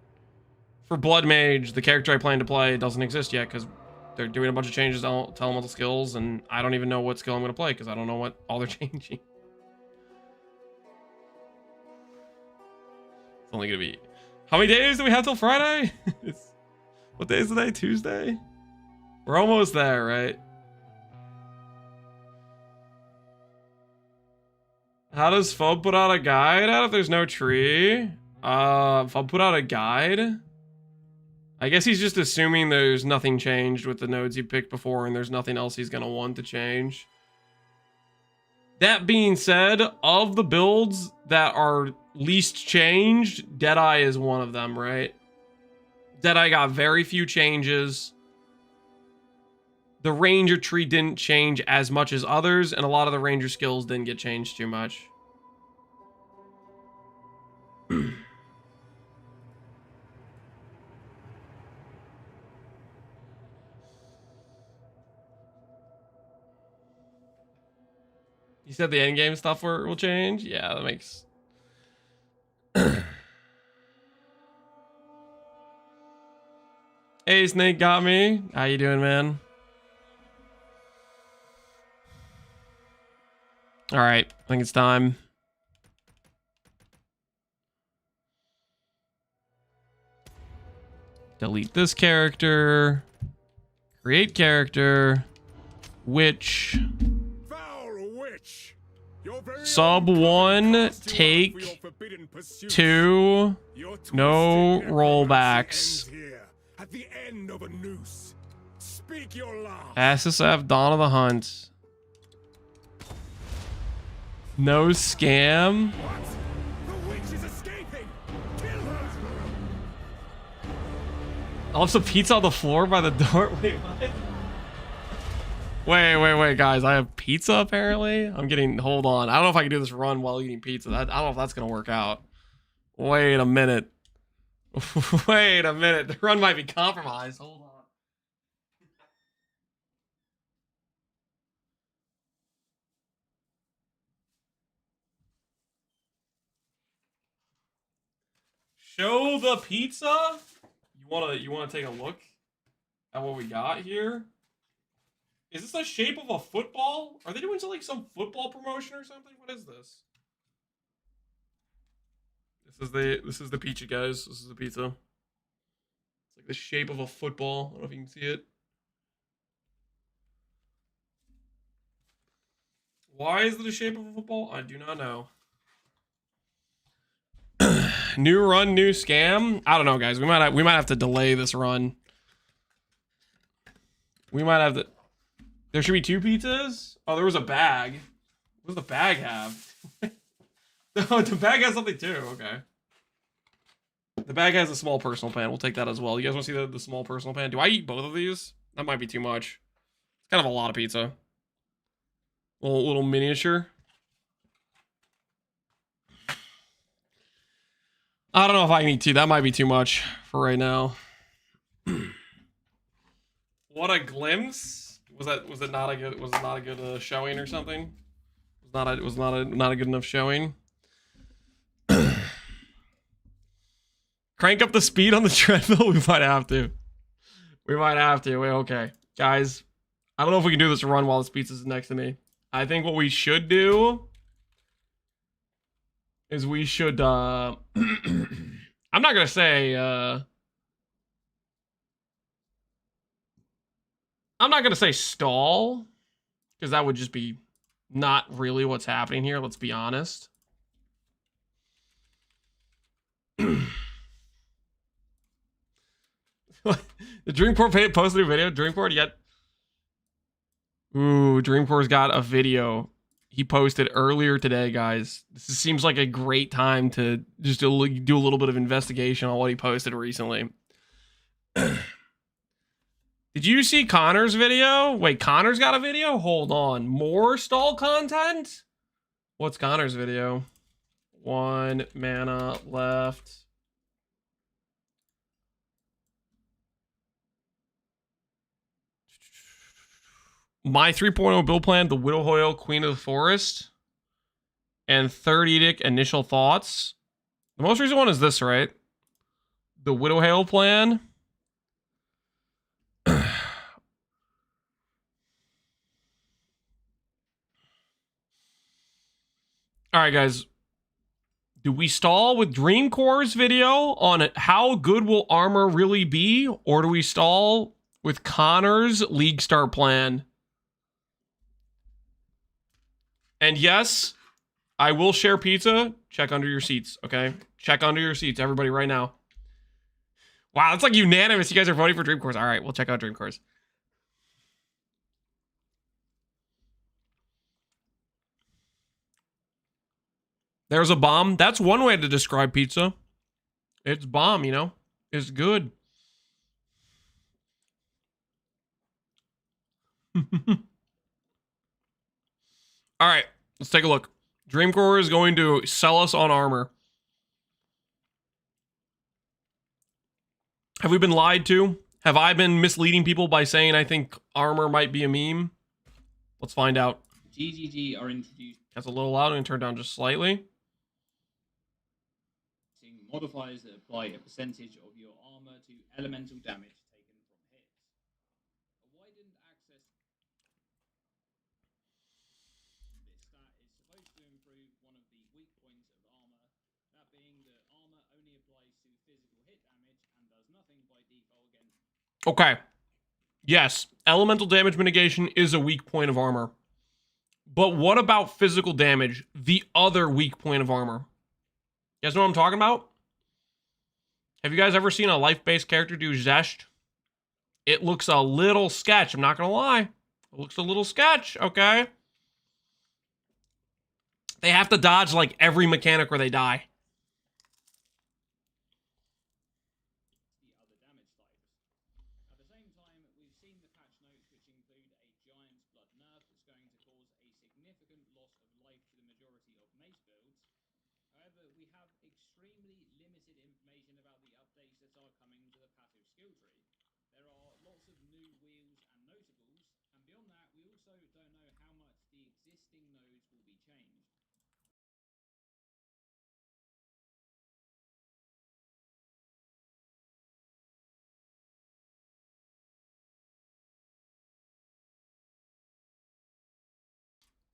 for Blood Mage, the character I plan to play doesn't exist yet because they're doing a bunch of changes to elemental skills, and I don't even know what skill I'm going to play because I don't know what all they're changing. It's only going to be... How many days do we have till Friday? What day is today? Tuesday? We're almost there, right? How does FUB put out a guide out if there's no tree? FUB put out a guide? I guess he's just assuming there's nothing changed with the nodes he picked before and there's nothing else he's going to want to change. That being said, of the builds that are least changed, Deadeye is one of them, right? Deadeye got very few changes. The Ranger tree didn't change as much as others, and a lot of the Ranger skills didn't get changed too much. You said the endgame stuff will change? Yeah, that makes... Hey, Snake got me. How you doing, man? All right, I think it's time. Delete this character. Create character. Witch. Sub 1, take 2, no rollbacks. At the end of a noose. Speak your last. SSF Dawn of the Hunt. No scam. What? The witch is escaping. Kill her. I'll have some pizza on the floor by the door. Wait, what? Wait, guys. I have pizza, apparently. I'm getting... Hold on. I don't know if I can do this run while eating pizza. I don't know if that's going to work out. Wait a minute. Wait a minute. The run might be compromised. Hold on. Show the pizza? You wanna take a look at what we got here? Is this the shape of a football? Are they doing some football promotion or something? What is this? This is the pizza, guys. This is the pizza. It's like the shape of a football. I don't know if you can see it. Why is it the shape of a football? I do not know. New run, new scam. I don't know, guys. We might have to delay this run. We might have to. There should be 2 pizzas. Oh, there was a bag. What does the bag have? Oh, the bag has something too. Okay. The bag has a small personal pan. We'll take that as well. You guys want to see the small personal pan? Do I eat both of these? That might be too much. It's kind of a lot of pizza. Little miniature. I don't know if I can eat 2. That might be too much for right now. What a glimpse! Was it not a good showing or something? Was not a good enough showing. Crank up the speed on the treadmill. We might have to. We might have to. Wait, okay, guys. I don't know if we can do this run while this pizza's next to me. I think what we should do is we should. I'm not gonna say. I'm not gonna say stall, because that would just be not really what's happening here. Let's be honest. The Dreamcore posted a video. Dreamcore, you got... Ooh, Dreamcore's got a video he posted earlier today, guys. This seems like a great time to just do a little bit of investigation on what he posted recently. Did you see Connor's video? Wait, Connor's got a video? Hold on. More stall content? What's Connor's video? 1 mana left. My 3.0 build plan, the Widowhoil, Queen of the Forest, and Third Edict, Initial Thoughts. The most recent one is this, right? The Widowhoil plan. All right, guys. Do we stall with Dreamcore's video on how good will armor really be? Or do we stall with Connor's League Start plan? And yes, I will share pizza. Check under your seats, okay? Check under your seats, everybody, right now. Wow, it's like unanimous. You guys are voting for Dreamcore's. All right, we'll check out Dreamcore's. There's a bomb. That's one way to describe pizza. It's bomb, you know? It's good. All right, let's take a look. Dreamcore is going to sell us on armor. Have we been lied to? Have I been misleading people by saying I think armor might be a meme? Let's find out. GGG are introduced. That's a little loud and turn down just slightly. Modifiers that apply a percentage of your armor to elemental damage taken from hits. A widened access. This stat is supposed to improve one of the weak points of armor, that being that armor only applies to physical hit damage and does nothing by default against. Okay. Yes, elemental damage mitigation is a weak point of armor. But what about physical damage, the other weak point of armor? You guys know what I'm talking about? Have you guys ever seen a life-based character do Zest? It looks a little sketch, I'm not gonna lie. It looks a little sketch, okay? They have to dodge like every mechanic or they die. The other damage types. At the same time, we've seen the patch notes which include a giant's blood extremely limited information about the updates that are coming to the passive skill tree. There are lots of new wheels and notables, and beyond that, we also don't know how much the existing nodes will be changed.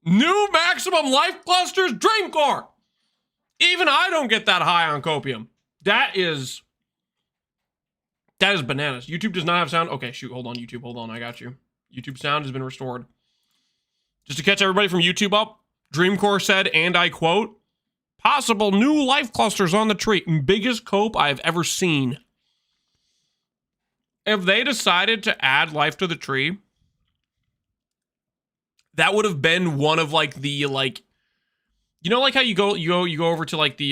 New maximum life clusters, Dreamcore. Even I don't get that high on copium. That is bananas. YouTube does not have sound. Okay, shoot, hold on, YouTube, hold on, I got you. YouTube sound has been restored. Just to catch everybody from YouTube up, Dreamcore said, and I quote, possible new life clusters on the tree. Biggest cope I've ever seen. If they decided to add life to the tree, that would have been one of like the like, you know, like how you go over to like the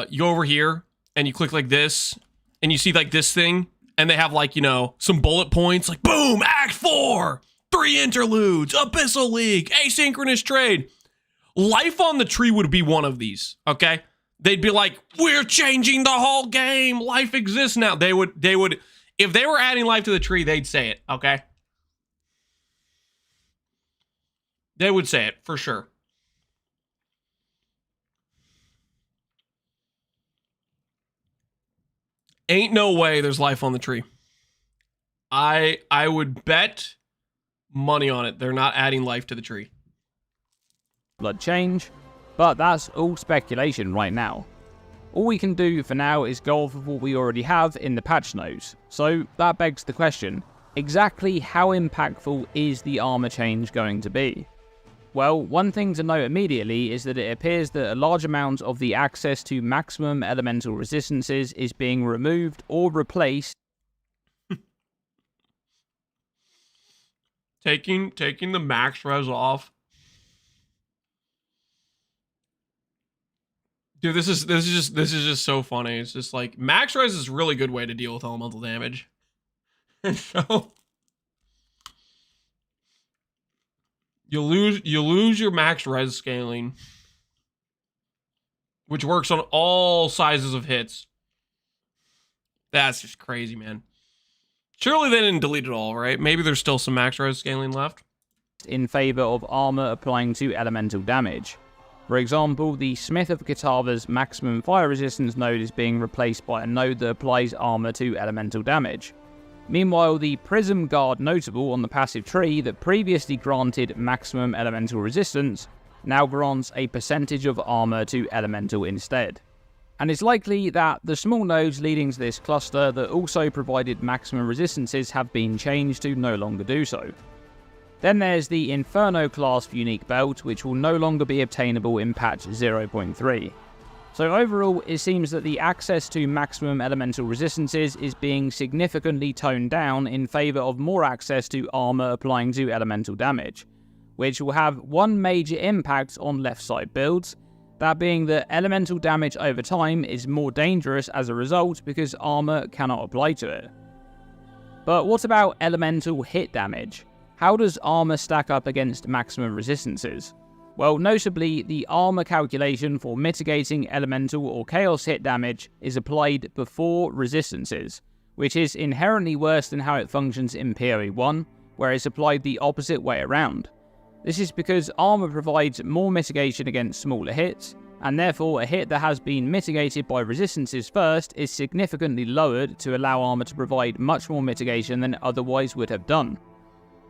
you go over here and you click like this and you see like this thing and they have like, you know, some bullet points like boom, act 4, 3 interludes, abyssal league, asynchronous trade. Life on the tree would be one of these, okay? They'd be like, we're changing the whole game. Life exists now. They would, if they were adding life to the tree, they'd say it, okay? They would say it, for sure. Ain't no way there's life on the tree. I would bet money on it. They're not adding life to the tree. Blood change, but that's all speculation right now. All we can do for now is go off of what we already have in the patch notes. So that begs the question, exactly how impactful is the armor change going to be? Well, one thing to note immediately is that it appears that a large amount of the access to maximum elemental resistances is being removed or replaced. Taking the max res off. Dude, this is just so funny. It's just like max res is a really good way to deal with elemental damage. And so you lose your max res scaling, which works on all sizes of hits. That's just crazy, man. Surely they didn't delete it all, right? Maybe there's still some max res scaling left. In favor of armor applying to elemental damage. For example, the Smith of Kitava's maximum fire resistance node is being replaced by a node that applies armor to elemental damage. Meanwhile, the Prism Guard notable on the passive tree that previously granted maximum elemental resistance now grants a percentage of armor to elemental instead. And it's likely that the small nodes leading to this cluster that also provided maximum resistances have been changed to no longer do so. Then there's the Inferno class unique belt, which will no longer be obtainable in patch 0.3. So overall, it seems that the access to maximum elemental resistances is being significantly toned down in favour of more access to armour applying to elemental damage, which will have one major impact on left side builds, that being that elemental damage over time is more dangerous as a result because armour cannot apply to it. But what about elemental hit damage? How does armor stack up against maximum resistances? Well, notably, the armor calculation for mitigating elemental or chaos hit damage is applied before resistances, which is inherently worse than how it functions in PoE 1, where it's applied the opposite way around. This is because armor provides more mitigation against smaller hits, and therefore a hit that has been mitigated by resistances first is significantly lowered to allow armor to provide much more mitigation than it otherwise would have done.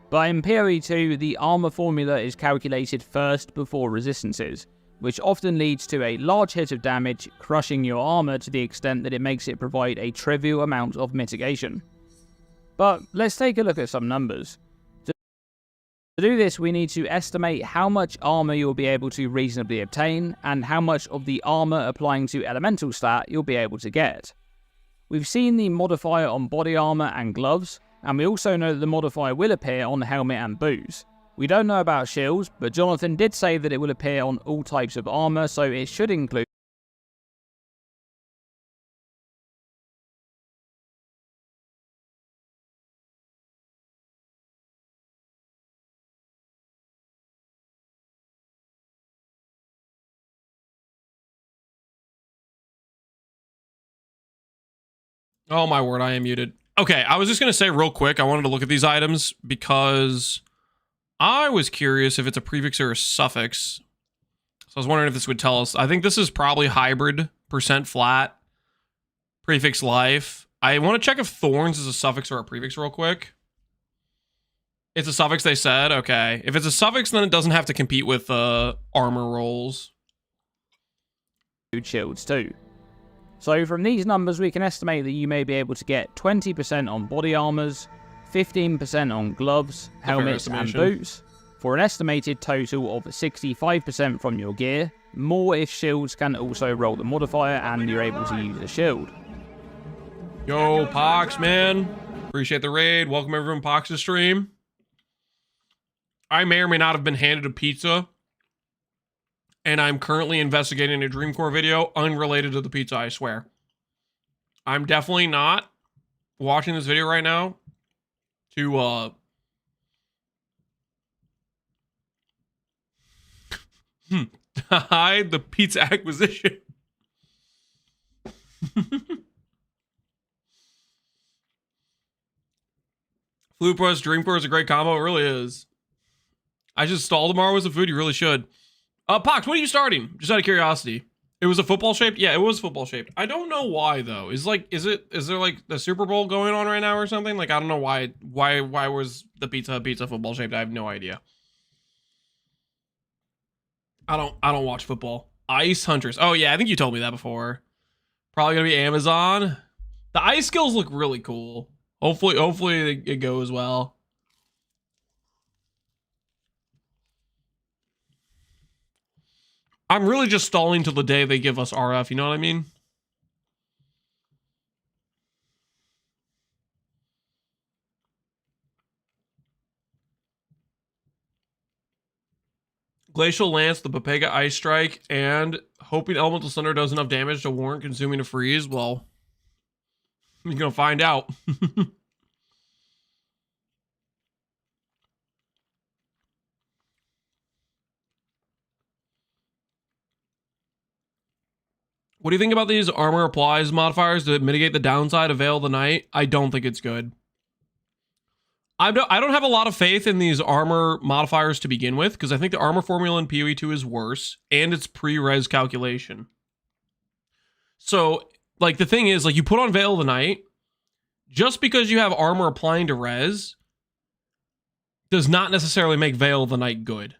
But in PoE 2, the armor formula is calculated first before resistances, which often leads to a large hit of damage, crushing your armor to the extent that it makes it provide a trivial amount of mitigation. But let's take a look at some numbers. To do this, we need to estimate how much armor you'll be able to reasonably obtain, and how much of the armor applying to elemental stat you'll be able to get. We've seen the modifier on body armor and gloves, and we also know that the modifier will appear on helmet and boots. We don't know about shields, but Jonathan did say that it will appear on all types of armor, so it should include Oh my word, I am muted. Okay, I was just gonna say real quick, I wanted to look at these items because I was curious if it's a prefix or a suffix. So I was wondering if this would tell us. I think this is probably hybrid, percent flat, prefix life. I want to check if thorns is a suffix or a prefix real quick. It's a suffix, they said. Okay. If it's a suffix, then it doesn't have to compete with armor rolls. Shields too. So from these numbers, we can estimate that you may be able to get 20% on body armors, 15% on gloves, helmets, and boots, for an estimated total of 65% from your gear, more if shields can also roll the modifier and you're able to use a shield. Yo, Pox, man. Appreciate the raid. Welcome everyone to Pox's stream. I may or may not have been handed a pizza, and I'm currently investigating a Dreamcore video unrelated to the pizza, I swear. I'm definitely not watching this video right now to, hide the pizza acquisition. Flute Plus Dreamcore is a great combo. It really is. I should stall tomorrow with some food. You really should. Pox, what are you starting? Just out of curiosity. It was a football shaped? Yeah, it was football shaped. I don't know why though. Is there like the Super Bowl going on right now or something? Like I don't know why was the pizza football shaped? I have no idea. I don't watch football. Ice Huntress. Oh yeah, I think you told me that before. Probably gonna be Amazon. The ice skills look really cool. Hopefully it goes well. I'm really just stalling till the day they give us RF, you know what I mean? Glacial Lance, the Papega Ice Strike, and hoping Elemental Thunder does enough damage to warrant consuming a freeze. Well, you're gonna find out. What do you think about these armor applies modifiers to mitigate the downside of Veil of the Night? I don't think it's good. I don't have a lot of faith in these armor modifiers to begin with, because I think the armor formula in PoE 2 is worse, and it's pre-res calculation. So, like, the thing is, like, you put on Veil of the Night, just because you have armor applying to res, does not necessarily make Veil of the Night good.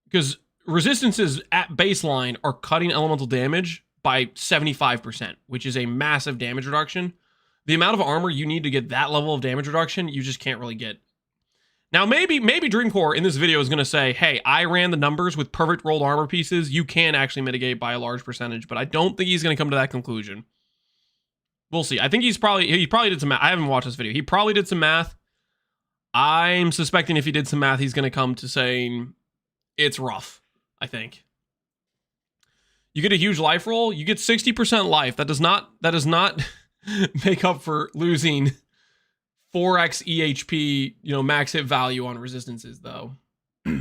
Because resistances at baseline are cutting elemental damage by 75%, which is a massive damage reduction. The amount of armor you need to get that level of damage reduction, you just can't really get. Now, maybe Dreamcore in this video is going to say, hey, I ran the numbers with perfect rolled armor pieces. You can actually mitigate by a large percentage, but I don't think he's going to come to that conclusion. We'll see. I think he probably did some math. I haven't watched this video. He probably did some math. I'm suspecting if he did some math, he's going to come to saying it's rough, I think. You get a huge life roll, you get 60% life. That does not make up for losing 4x EHP, max hit value on resistances though. What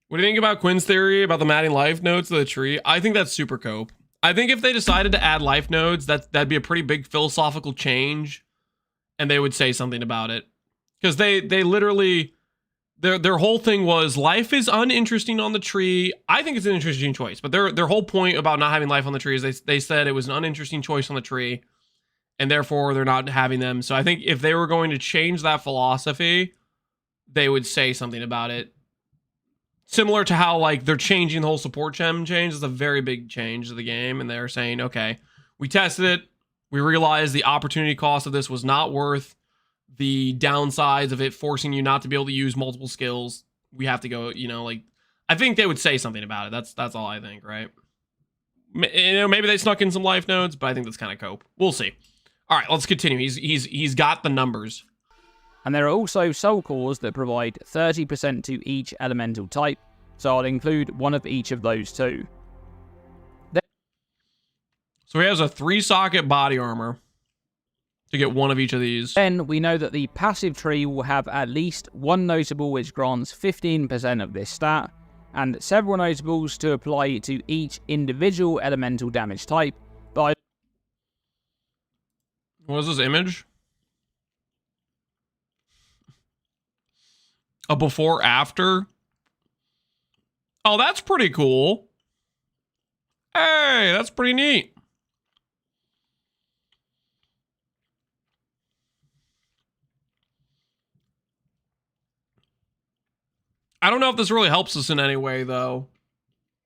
do you think about Quinn's theory about them adding life nodes to the tree? I think that's super cope. I think if they decided to add life nodes, that'd be a pretty big philosophical change, and they would say something about it. Because they literally, their whole thing was life is uninteresting on the tree. I think it's an interesting choice, but their whole point about not having life on the tree is they said it was an uninteresting choice on the tree, and therefore they're not having them. So I think if they were going to change that philosophy, they would say something about it. Similar to how like they're changing the whole support gem change. It's a very big change to the game, and they're saying, okay, we tested it. We realized the opportunity cost of this was not worth the downsides of it forcing you not to be able to use multiple skills. We have to go, like, I think they would say something about it. That's all I think, right? Maybe they snuck in some life nodes, but I think that's kind of cope. We'll see. All right, let's continue. He's got the numbers. And there are also soul cores that provide 30% to each elemental type, so I'll include one of each of those too. So he has a 3-socket body armor to get one of each of these. Then we know that the passive tree will have at least one notable which grants 15% of this stat, and several notables to apply to each individual elemental damage type, but What is this image? A before after? Oh, that's pretty cool. Hey, that's pretty neat. I don't know if this really helps us in any way, though.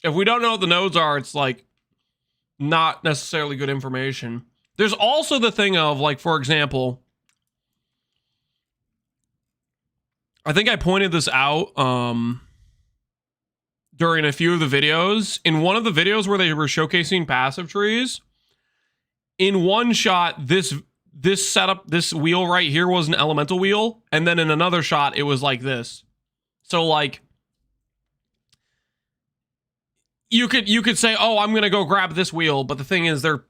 If we don't know what the nodes are, it's like not necessarily good information. There's also the thing of, like, for example, I think I pointed this out during a few of the videos. In one of the videos where they were showcasing passive trees, in one shot, this setup, this wheel right here was an elemental wheel, and then in another shot, it was like this. So, like, you could say, oh, I'm gonna go grab this wheel, but the thing is, they're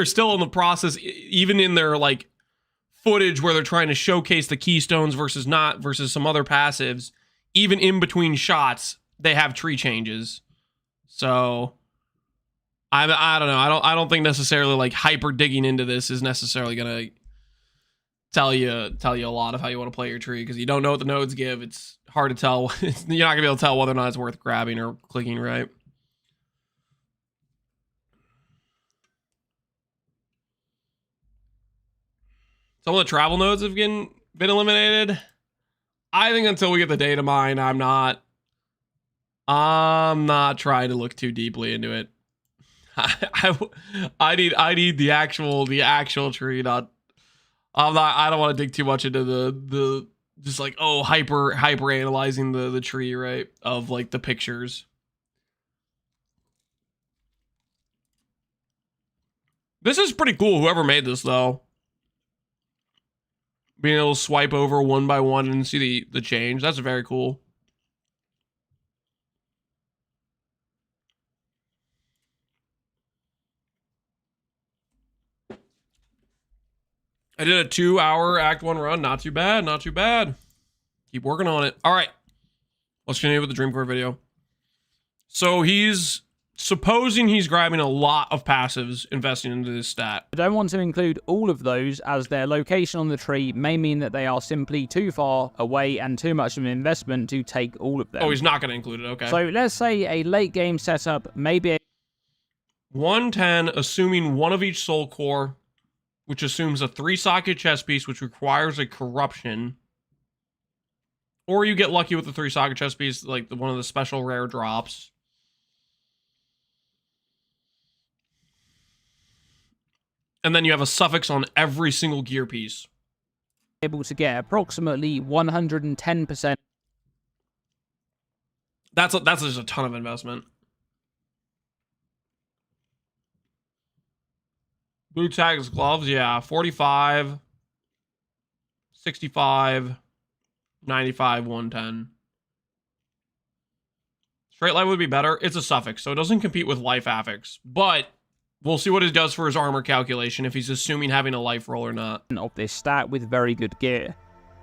still in the process, even in their like footage where they're trying to showcase the keystones versus not versus some other passives. Even in between shots, they have tree changes. So I don't know. I don't think necessarily like hyper digging into this is necessarily gonna tell you a lot of how you want to play your tree, because you don't know what the nodes give. It's hard to tell. You're not gonna be able to tell whether or not it's worth grabbing or clicking right. Some of the travel nodes have been eliminated. I think until we get the data mine, I'm not trying to look too deeply into it. I need the actual tree. I don't want to dig too much into the just like, oh, hyper analyzing the tree, right, of like the pictures. This is pretty cool, whoever made this, though. Being able to swipe over one by one and see the change. That's very cool. I did a 2-hour Act 1 run. Not too bad. Not too bad. Keep working on it. All right. Let's continue with the Dream Core video. So supposing he's grabbing a lot of passives, investing into this stat. I don't want to include all of those, as their location on the tree may mean that they are simply too far away and too much of an investment to take all of them. Oh, he's not going to include it. Okay. So let's say a late game setup may be 110, assuming one of each soul core, which assumes a 3-socket chess piece, which requires a corruption. Or you get lucky with the 3-socket chess piece, like one of the special rare drops. And then you have a suffix on every single gear piece. Able to get approximately 110%. That's just a ton of investment. Boot tags, gloves, yeah, 45, 65, 95, 110. Straight life would be better. It's a suffix, so it doesn't compete with life affix, but we'll see what it does for his armor calculation if he's assuming having a life roll or not. Of this stat with very good gear.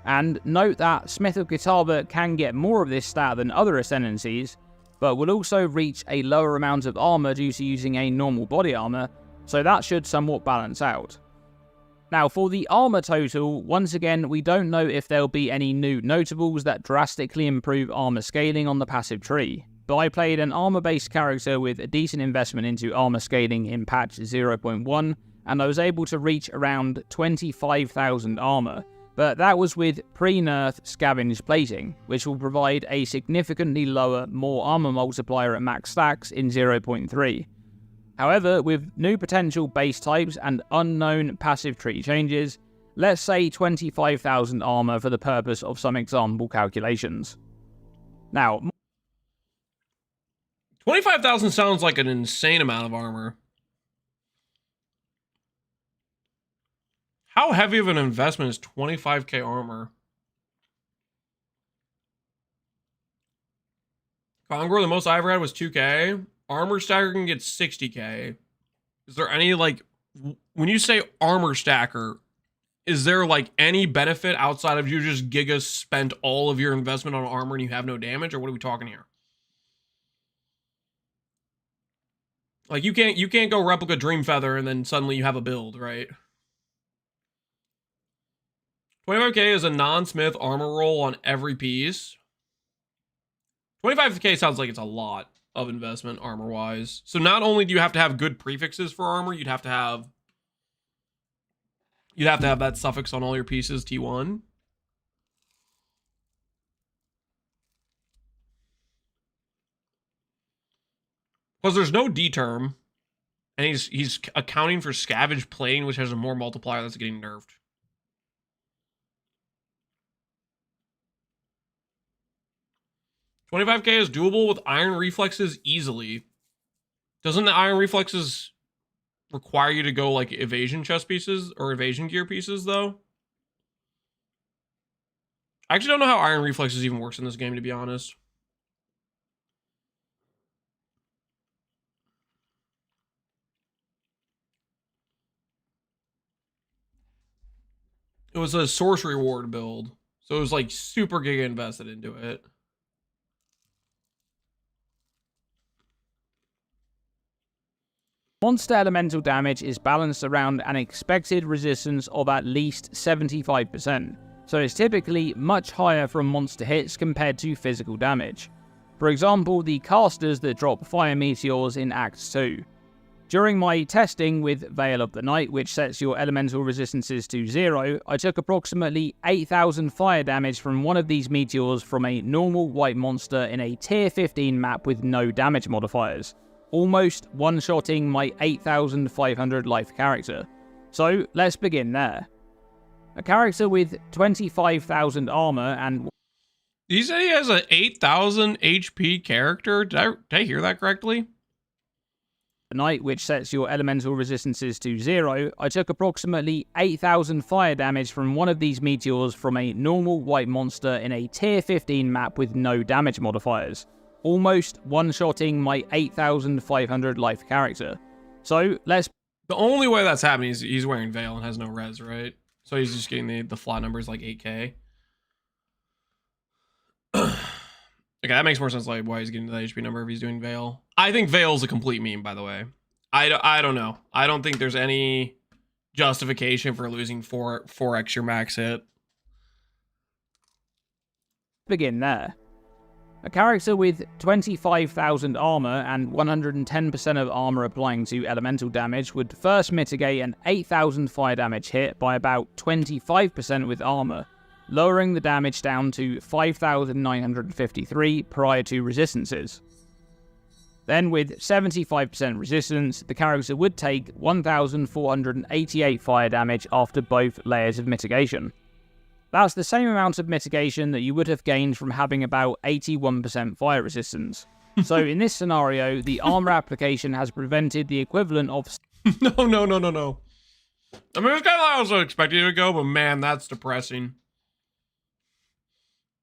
And note that Smith of Kitava can get more of this stat than other Ascendancies, but will also reach a lower amount of armor due to using a normal body armor, so that should somewhat balance out. Now for the armor total, once again we don't know if there'll be any new notables that drastically improve armor scaling on the passive tree, but I played an armor-based character with a decent investment into armor scaling in patch 0.1, and I was able to reach around 25,000 armor, but that was with pre-nerf scavenge plating, which will provide a significantly lower, more armor multiplier at max stacks in 0.3. However, with new potential base types and unknown passive tree changes, let's say 25,000 armor for the purpose of some example calculations. Now, 25,000 sounds like an insane amount of armor. How heavy of an investment is 25k armor? Conqueror, the most I ever had was 2k. Armor stacker can get 60k. Is there any, like, when you say armor stacker, is there, like, any benefit outside of you just giga spent all of your investment on armor and you have no damage, or what are we talking here? Like you can't go replica Dream Feather and then suddenly you have a build, right? 25k is a non-smith armor roll on every piece. 25k sounds like it's a lot of investment armor-wise. So not only do you have to have good prefixes for armor, you'd have to have that suffix on all your pieces, T1. Because there's no D term. And he's accounting for Scavenge Plane, which has a more multiplier that's getting nerfed. $25k is doable with Iron Reflexes easily. Doesn't the Iron Reflexes require you to go like evasion chest pieces or evasion gear pieces though? I actually don't know how Iron Reflexes even works in this game, to be honest. It was a sorcery ward build, so it was like super giga invested into it. Monster elemental damage is balanced around an expected resistance of at least 75%, so it's typically much higher from monster hits compared to physical damage. For example, the casters that drop fire meteors in Act 2. During my testing with Veil of the Night, which sets your elemental resistances to 0, I took approximately 8,000 fire damage from one of these meteors from a normal white monster in a tier 15 map with no damage modifiers, almost one-shotting my 8,500 life character. So let's begin there. A character with 25,000 armor and... He said he has an 8,000 HP character? Did I hear that correctly? Night, which sets your elemental resistances to 0, I took approximately 8,000 fire damage from one of these meteors from a normal white monster in a tier 15 map with no damage modifiers, almost one-shotting my 8,500 life character. So let's... The only way that's happening is he's wearing Veil and has no res, right? So he's just getting the flat numbers like 8k. Okay, that makes more sense like why he's getting to that HP number if he's doing Veil. I think Veil's a complete meme, by the way. I don't know. I don't think there's any justification for losing 4x your max hit. Begin there. A character with 25,000 armor and 110% of armor applying to elemental damage would first mitigate an 8,000 fire damage hit by about 25% with armor, lowering the damage down to 5,953 prior to resistances. Then with 75% resistance, the character would take 1,488 fire damage after both layers of mitigation. That's the same amount of mitigation that you would have gained from having about 81% fire resistance. So in this scenario, the armor application has prevented the equivalent of... No. I mean, it's kind of how I was expecting it to go, but man, that's depressing.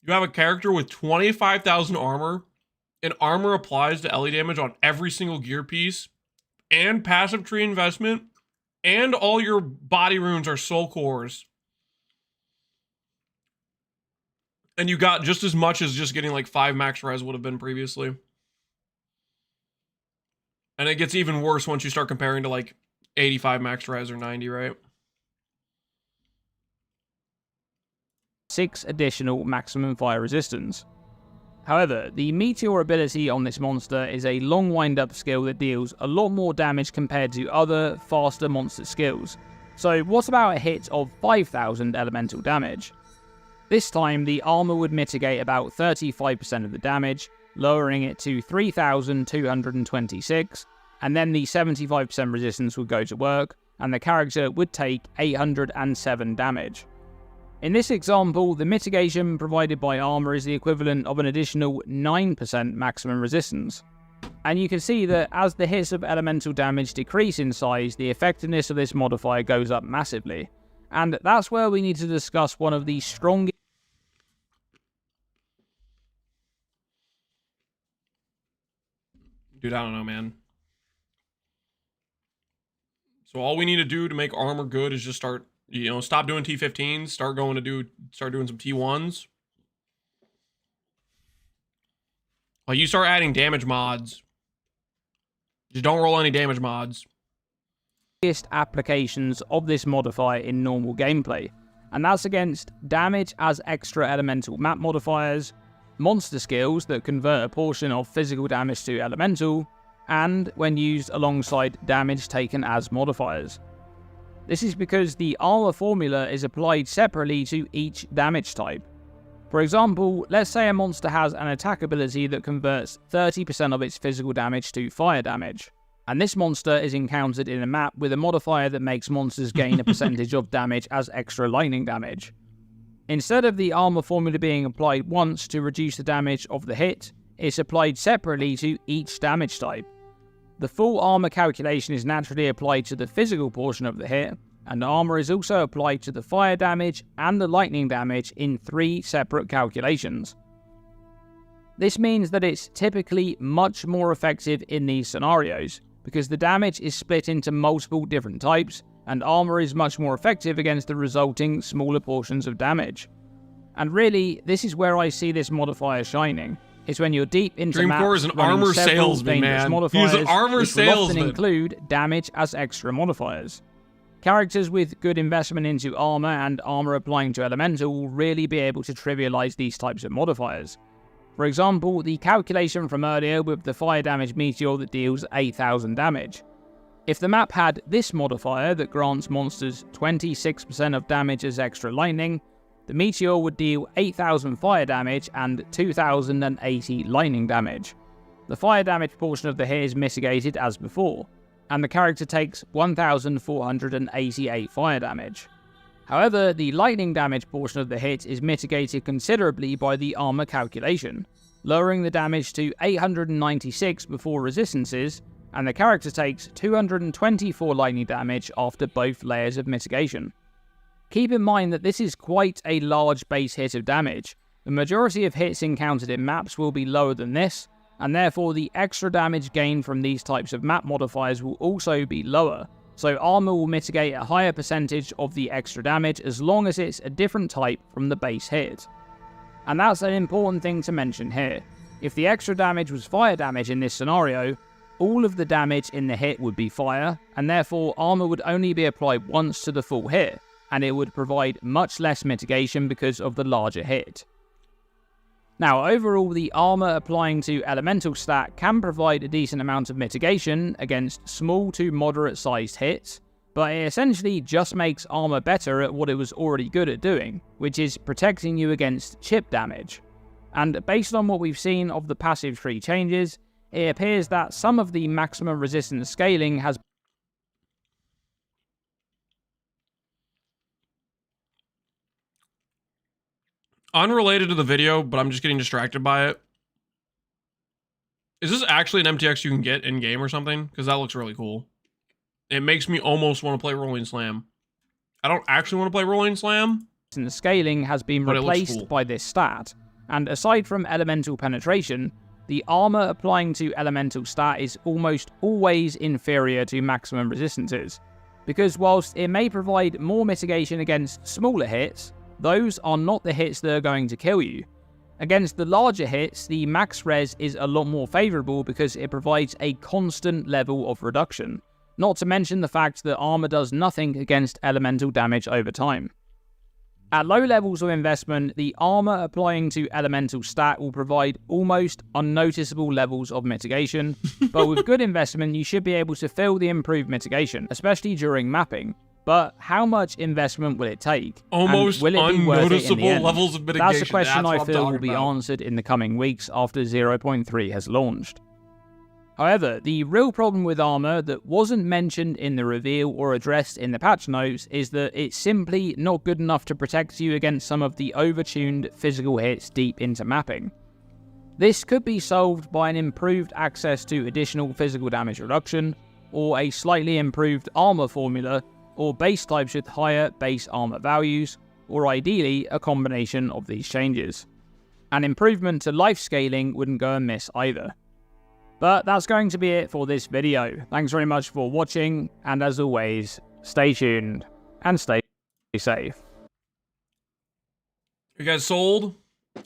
You have a character with 25,000 armor, and armor applies to LE damage on every single gear piece, and passive tree investment, and all your body runes are soul cores. And you got just as much as just getting like 5 max res would have been previously. And it gets even worse once you start comparing to like 85 max res or 90, right? 6 additional maximum fire resistance. However, the Meteor ability on this monster is a long wind-up skill that deals a lot more damage compared to other, faster monster skills. So what about a hit of 5,000 elemental damage? This time, the armor would mitigate about 35% of the damage, lowering it to 3,226, and then the 75% resistance would go to work, and the character would take 807 damage. In this example, the mitigation provided by armor is the equivalent of an additional 9% maximum resistance. And you can see that as the hits of elemental damage decrease in size, the effectiveness of this modifier goes up massively. And that's where we need to discuss one of the strongest... Dude, I don't know, man. So all we need to do to make armor good is just start, you know, stop doing T15s, start doing some T1s. Like you start adding damage mods. Just don't roll any damage mods. Applications of this modifier in normal gameplay, and that's against damage as extra elemental map modifiers, monster skills that convert a portion of physical damage to elemental, and when used alongside damage taken as modifiers. This is because the armor formula is applied separately to each damage type. For example, let's say a monster has an attack ability that converts 30% of its physical damage to fire damage, and this monster is encountered in a map with a modifier that makes monsters gain a percentage of damage as extra lightning damage. Instead of the armor formula being applied once to reduce the damage of the hit, it's applied separately to each damage type. The full armor calculation is naturally applied to the physical portion of the hit, and armor is also applied to the fire damage and the lightning damage in 3 separate calculations. This means that it's typically much more effective in these scenarios, because the damage is split into multiple different types, and armor is much more effective against the resulting smaller portions of damage. And really, this is where I see this modifier shining. It's when you're deep into Dreamcore maps is an running armor several salesman, dangerous man. modifiers, He's an armor which will often salesman. include damage as extra modifiers. Characters with good investment into armor and armor applying to elemental will really be able to trivialize these types of modifiers. For example, the calculation from earlier with the fire damage meteor that deals 8,000 damage. If the map had this modifier that grants monsters 26% of damage as extra lightning, the meteor would deal 8,000 fire damage and 2,080 lightning damage. The fire damage portion of the hit is mitigated as before, and the character takes 1,488 fire damage. However, the lightning damage portion of the hit is mitigated considerably by the armor calculation, lowering the damage to 896 before resistances, and the character takes 224 lightning damage after both layers of mitigation. Keep in mind that this is quite a large base hit of damage. The majority of hits encountered in maps will be lower than this, and therefore the extra damage gained from these types of map modifiers will also be lower, so armor will mitigate a higher percentage of the extra damage as long as it's a different type from the base hit. And that's an important thing to mention here. If the extra damage was fire damage in this scenario, all of the damage in the hit would be fire, and therefore armor would only be applied once to the full hit, and it would provide much less mitigation because of the larger hit. Now, overall, the armor applying to elemental stat can provide a decent amount of mitigation against small to moderate sized hits, but it essentially just makes armor better at what it was already good at doing, which is protecting you against chip damage. And based on what we've seen of the passive tree changes, it appears that some of the maximum resistance scaling has Unrelated to the video, but I'm just getting distracted by it. Is this actually an MTX you can get in-game or something? Because that looks really cool. It makes me almost want to play Rolling Slam. I don't actually want to play Rolling Slam. The scaling has been But it looks replaced cool. by this stat, and aside from elemental penetration, the armor applying to elemental stat is almost always inferior to maximum resistances, because whilst it may provide more mitigation against smaller hits, those are not the hits that are going to kill you. Against the larger hits, the max res is a lot more favourable because it provides a constant level of reduction, not to mention the fact that armor does nothing against elemental damage over time. At low levels of investment, the armor applying to elemental stat will provide almost unnoticeable levels of mitigation, but with good investment you should be able to fill the improved mitigation, especially during mapping. But how much investment will it take? Almost and will it be worth it in the unnoticeable end? levels of mitigation. That's a question That's I what I'm feel will talking be about. answered in the coming weeks after 0.3 has launched. However, the real problem with armor that wasn't mentioned in the reveal or addressed in the patch notes is that it's simply not good enough to protect you against some of the overtuned physical hits deep into mapping. This could be solved by an improved access to additional physical damage reduction, or a slightly improved armor formula, or base types with higher base armor values, or ideally a combination of these changes. An improvement to life scaling wouldn't go amiss either. But that's going to be it for this video. Thanks very much for watching, and as always, stay tuned and stay safe. You guys sold?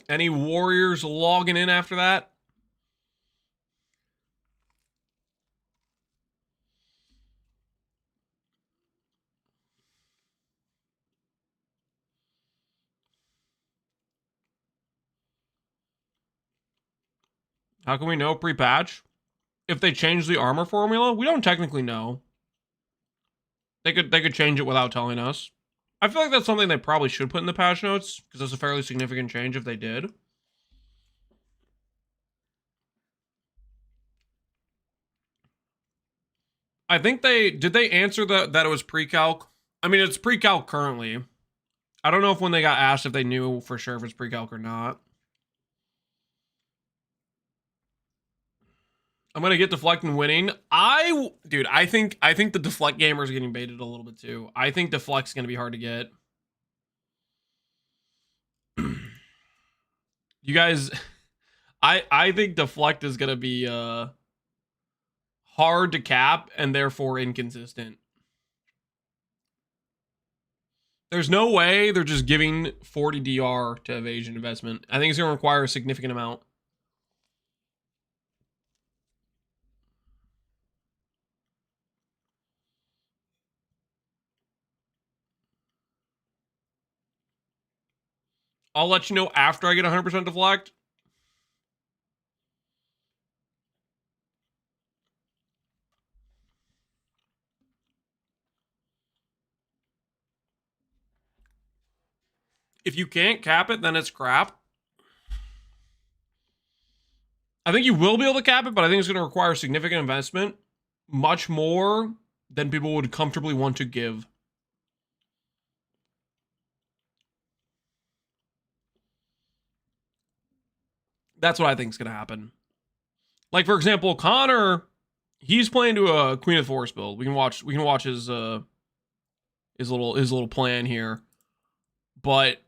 Any warriors logging in after that? How can we know pre-patch? If they change the armor formula, we don't technically know. They could change it without telling us. I feel like that's something they probably should put in the patch notes, because that's a fairly significant change if they did. I think did they answer that it was pre-calc? I mean, it's pre-calc currently. I don't know if when they got asked if they knew for sure if it's pre-calc or not. I'm gonna get deflect and winning. Dude, I think the deflect gamers are getting baited a little bit too. I think deflect's gonna be hard to get. You guys, I think deflect is gonna be hard to cap and therefore inconsistent. There's no way they're just giving 40 DR to evasion investment. I think it's gonna require a significant amount. I'll let you know after I get 100% deflect. If you can't cap it, then it's crap. I think you will be able to cap it, but I think it's going to require significant investment. Much more than people would comfortably want to give. That's what I think is going to happen. Like, for example, Connor, he's playing to a Queen of the Forest build. We can watch his little plan here. But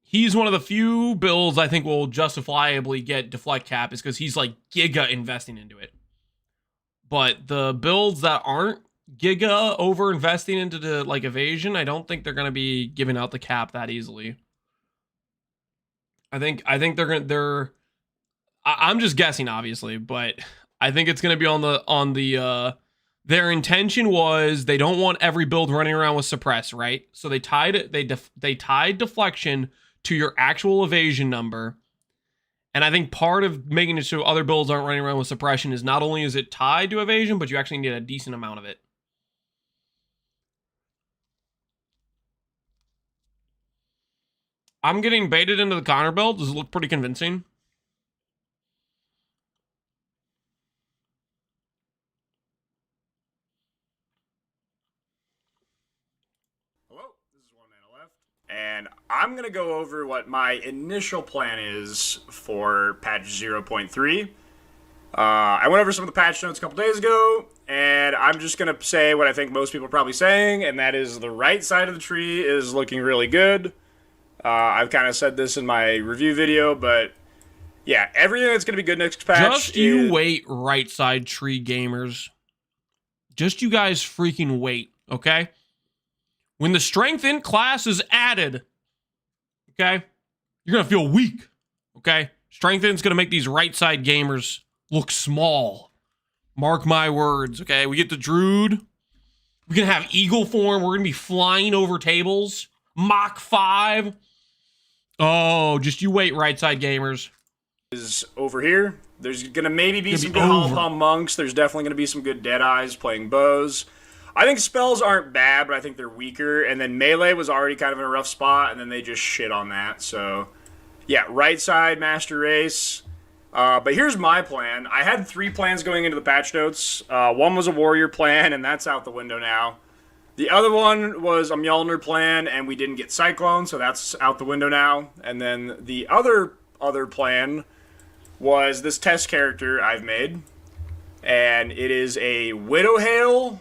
he's one of the few builds I think will justifiably get deflect cap is because he's like giga investing into it. But the builds that aren't giga over investing into the like evasion, I don't think they're going to be giving out the cap that easily. I think I'm just guessing obviously, but I think it's going to be on the their intention was they don't want every build running around with suppress, right? So they tied deflection to your actual evasion number. And I think part of making it so other builds aren't running around with suppression is not only is it tied to evasion, but you actually need a decent amount of it. I'm getting baited into the Connor build. Does it look pretty convincing? Hello, this is One Mana Left, and I'm going to go over what my initial plan is for patch 0.3. I went over some of the patch notes a couple days ago, and I'm just going to say what I think most people are probably saying, and that is the right side of the tree is looking really good. I've kind of said this in my review video, but yeah, everything that's going to be good next patch Just you wait, right side tree gamers. Just you guys freaking wait, okay? When the strength in class is added, okay, you're going to feel weak, okay? Strength in's going to make these right side gamers look small. Mark my words, okay? We get the Druid. We can have Eagle form. We're going to be flying over tables. Mach 5. Oh, just you wait, right side gamers. Is over here. There's going to maybe be some good Hollow Palm Monks. There's definitely going to be some good Deadeyes playing bows. I think spells aren't bad, but I think they're weaker. And then melee was already kind of in a rough spot, and then they just shit on that. So, yeah, right side, Master Race. But here's my plan. I had 3 plans going into the patch notes. One was a Warrior plan, and that's out the window now. The other one was a Mjolnir plan, and we didn't get Cyclone, so that's out the window now. And then the other plan was this test character I've made. And it is a Widowhail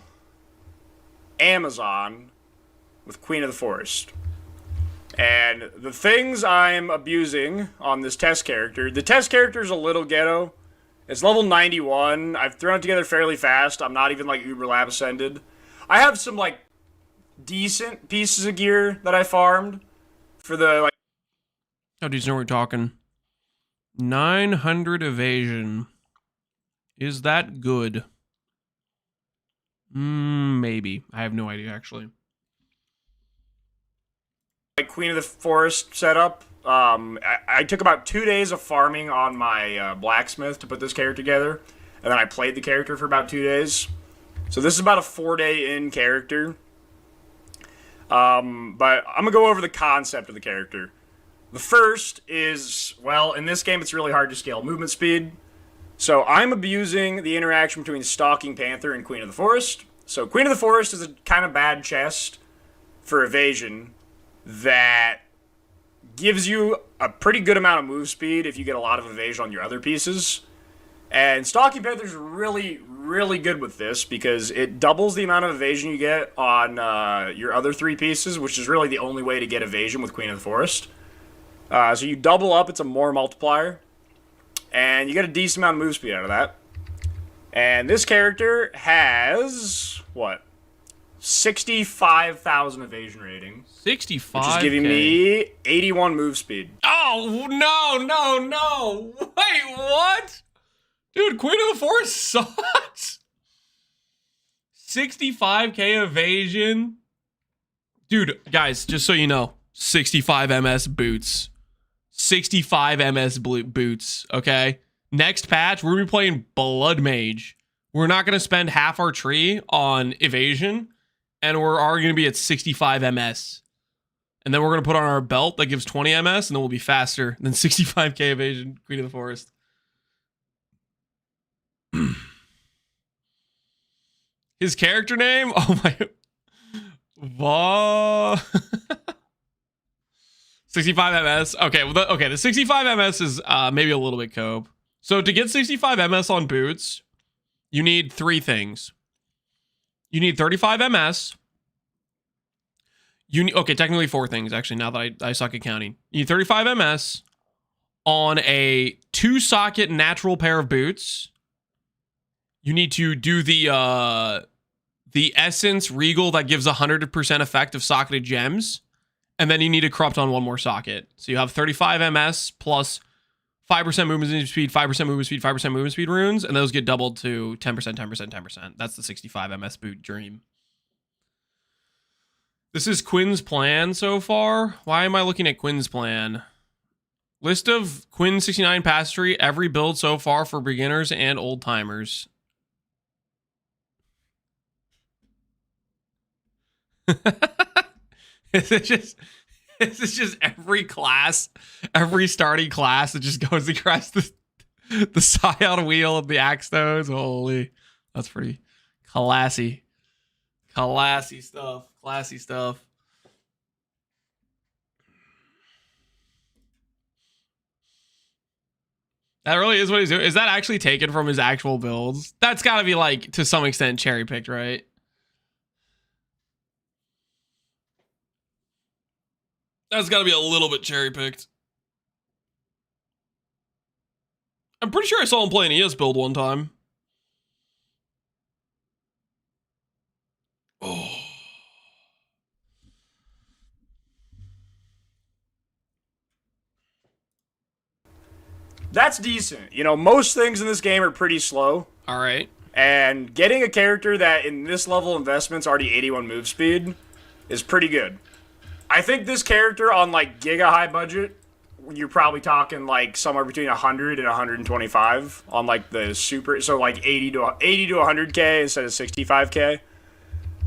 Amazon with Queen of the Forest. And the things I'm abusing on this test character, the test character is a little ghetto. It's level 91. I've thrown it together fairly fast. I'm not even like Uber Lab Ascended. I have some like decent pieces of gear that I farmed for the like. How decent are we talking? 900 evasion. Is that good? Maybe. I have no idea, actually. Like Queen of the Forest setup. I took about 2 days of farming on my blacksmith to put this character together, and then I played the character for about 2 days. So this is about a 4-day in character. But I'm gonna go over the concept of the character. The first is, well, in this game it's really hard to scale movement speed. So I'm abusing the interaction between Stalking Panther and Queen of the Forest. So Queen of the Forest is a kind of bad chest for evasion that gives you a pretty good amount of move speed if you get a lot of evasion on your other pieces. And Stalking Panther's really, really good with this because it doubles the amount of evasion you get on your other 3 pieces, which is really the only way to get evasion with Queen of the Forest. So you double up, it's a more multiplier. And you get a decent amount of move speed out of that. And this character has, what? 65,000 evasion rating. 65? Which is giving me 81 move speed. Oh, no. Wait, what? Dude, Queen of the Forest sucks. 65k evasion. Dude, guys, just so you know, 65 MS boots. 65 MS boots, okay? Next patch, we're going to be playing Blood Mage. We're not going to spend half our tree on evasion, and we're already going to be at 65 MS. And then we're going to put on our belt that gives 20 MS, and then we'll be faster than 65k evasion, Queen of the Forest. His character name? Oh my... 65 MS. Okay, well, the 65 MS is maybe a little bit cope. So to get 65 MS on boots, you need 3 things. You need 35 MS. Okay, technically 4 things, actually, now that I suck at counting. You need 35 MS on a 2-socket natural pair of boots. You need to do the Essence Regal that gives 100% effect of socketed gems. And then you need to corrupt on 1 more socket. So you have 35 MS plus 5% movement speed, 5% movement speed, 5% movement speed runes, and those get doubled to 10%, 10%, 10%. That's the 65 MS boot dream. This is Quinn's plan so far. Why am I looking at Quinn's plan? List of Quinn 69 pastry, every build so far for beginners and old timers. Is it just every class, every starting class that just goes across the Scion wheel of the axe stones? Holy, that's pretty classy. Classy stuff. Classy stuff. That really is what he's doing. Is that actually taken from his actual builds? That's got to be, like, to some extent cherry picked, right? That's got to be a little bit cherry-picked. I'm pretty sure I saw him play an ES build one time. Oh. That's decent. You know, most things in this game are pretty slow. All right. And getting a character that in this level investment's already 81 move speed is pretty good. I think this character on, like, giga high budget, you're probably talking, like, somewhere between 100 and 125 on, like, the super, so, like, 80 to 100k instead of 65k.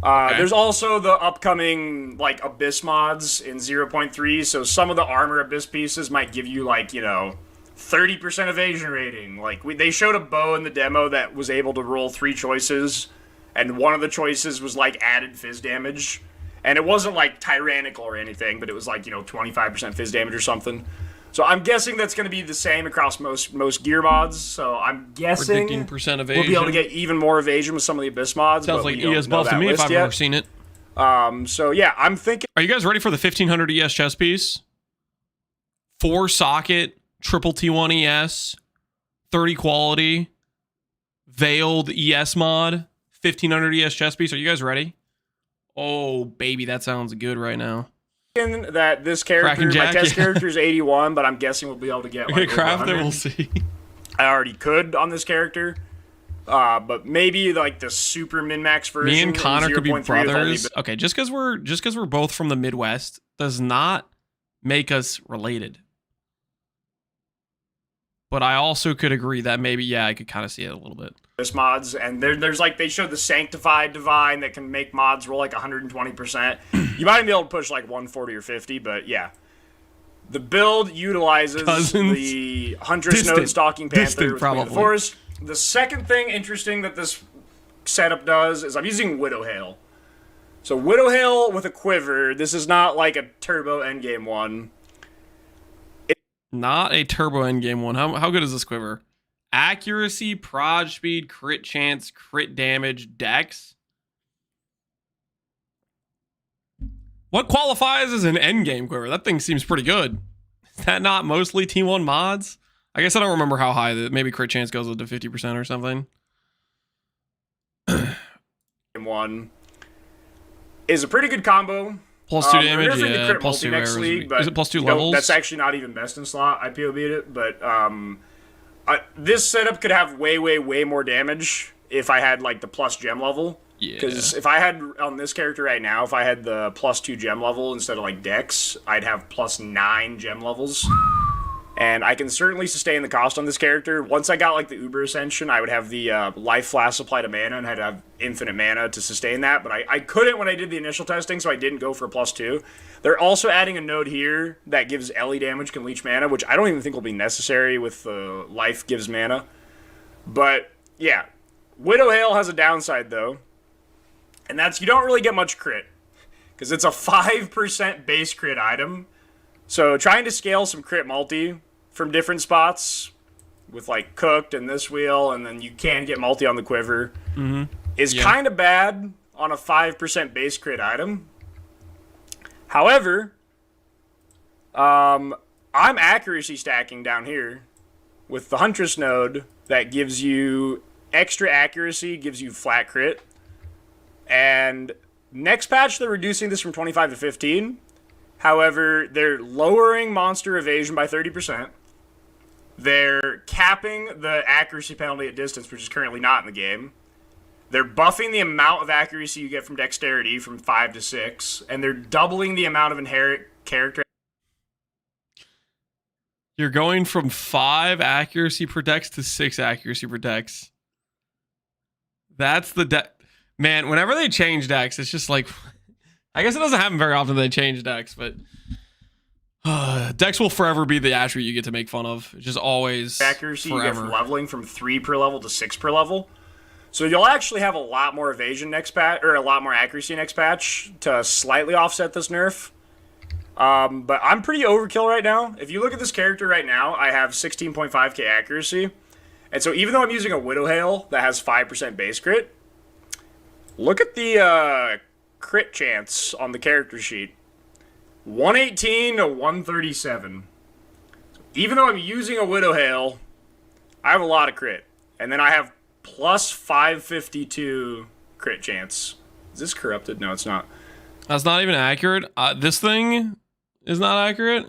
Okay. There's also the upcoming, like, Abyss mods in 0.3, so some of the armor Abyss pieces might give you, like, you know, 30% evasion rating. Like, they showed a bow in the demo that was able to roll 3 choices, and one of the choices was, like, added fizz damage. And it wasn't, like, tyrannical or anything, but it was, like, you know, 25% fizz damage or something. So I'm guessing that's going to be the same across most gear mods. So I'm guessing predicting % evasion. We'll be able to get even more evasion with some of the Abyss mods. Sounds like ES buff to me if I've ever seen it. So, yeah, I'm thinking... Are you guys ready for the 1500 ES chess piece? 4-socket, triple T1 ES, 30 quality, veiled ES mod, 1500 ES chess piece. Are you guys ready? Oh, baby, that sounds good right now. That this character, my test character is 81, but I'm guessing we'll be able to get, like, craft it, we'll see. I already could on this character. But maybe, like, the super min-max version. Me and Connor could be brothers. Okay, just because we're both from the Midwest does not make us related. but I also could agree that maybe, yeah, I could kind of see it a little bit. This mods, and there's like, they showed the Sanctified Divine that can make mods roll like 120%. You might be able to push like 140 or 50, but yeah. The build utilizes Cousins. the Huntress Distant. Node Stalking Panther Distant, with Queen of probably. the Forest. The second thing interesting that this setup does is I'm using Widow Hail. So Widow Hail with a quiver. This is not like a turbo endgame one. Not a turbo endgame one. How good is this quiver? Accuracy, proj speed, crit chance, crit damage, dex. What qualifies as an endgame quiver? That thing seems pretty good. Is that not mostly T1 mods? I guess I don't remember how high maybe crit chance goes up to 50% or something. One is a pretty good combo. Plus 2 They're damage, nerfing the yeah. crit Plus 2 multi next arrows. league, but Is it plus 2 you know, levels? that's actually not even best in slot. I POB'd it, but this setup could have way more damage if I had like the plus gem level. Yeah. Because if I had on this character right now, if I had the plus 2 gem level instead of like dex, I'd have plus 9 gem levels. And I can certainly sustain the cost on this character. Once I got like the Uber Ascension, I would have the life flask supply to mana and I'd have infinite mana to sustain that. But I couldn't when I did the initial testing, so I didn't go for a plus 2. They're also adding a node here that gives Ellie damage, can leech mana, which I don't even think will be necessary with the life gives mana. But yeah, Widow Hail has a downside though. And that's you don't really get much crit. Because it's a 5% base crit item. So trying to scale some crit multi from different spots with like cooked and this wheel, and then you can get multi on the quiver, is kind of bad on a 5% base crit item. However, I'm accuracy stacking down here with the Huntress node that gives you extra accuracy, gives you flat crit. And next patch, they're reducing this from 25 to 15. However, they're lowering monster evasion by 30%. They're capping the accuracy penalty at distance, which is currently not in the game. They're buffing the amount of accuracy you get from dexterity from 5 to 6. And they're doubling the amount of inherent character. You're going from 5 accuracy per dex to 6 accuracy per dex. That's the man, whenever they change decks, it's just like... I guess it doesn't happen very often that they change decks, but... decks will forever be the attribute you get to make fun of. It's just always Accuracy forever. you get from leveling from 3 per level to 6 per level. So you'll actually have a lot more evasion next patch, or a lot more accuracy next patch to slightly offset this nerf. But I'm pretty overkill right now. If you look at this character right now, I have 16.5k accuracy. And so even though I'm using a Widow Hail that has 5% base crit, look at the crit chance on the character sheet. 118 to 137. So even though I'm using a Widow Hail, I have a lot of crit. And then I have plus 552 crit chance. Is this corrupted? No, it's not. That's not even accurate. This thing is not accurate.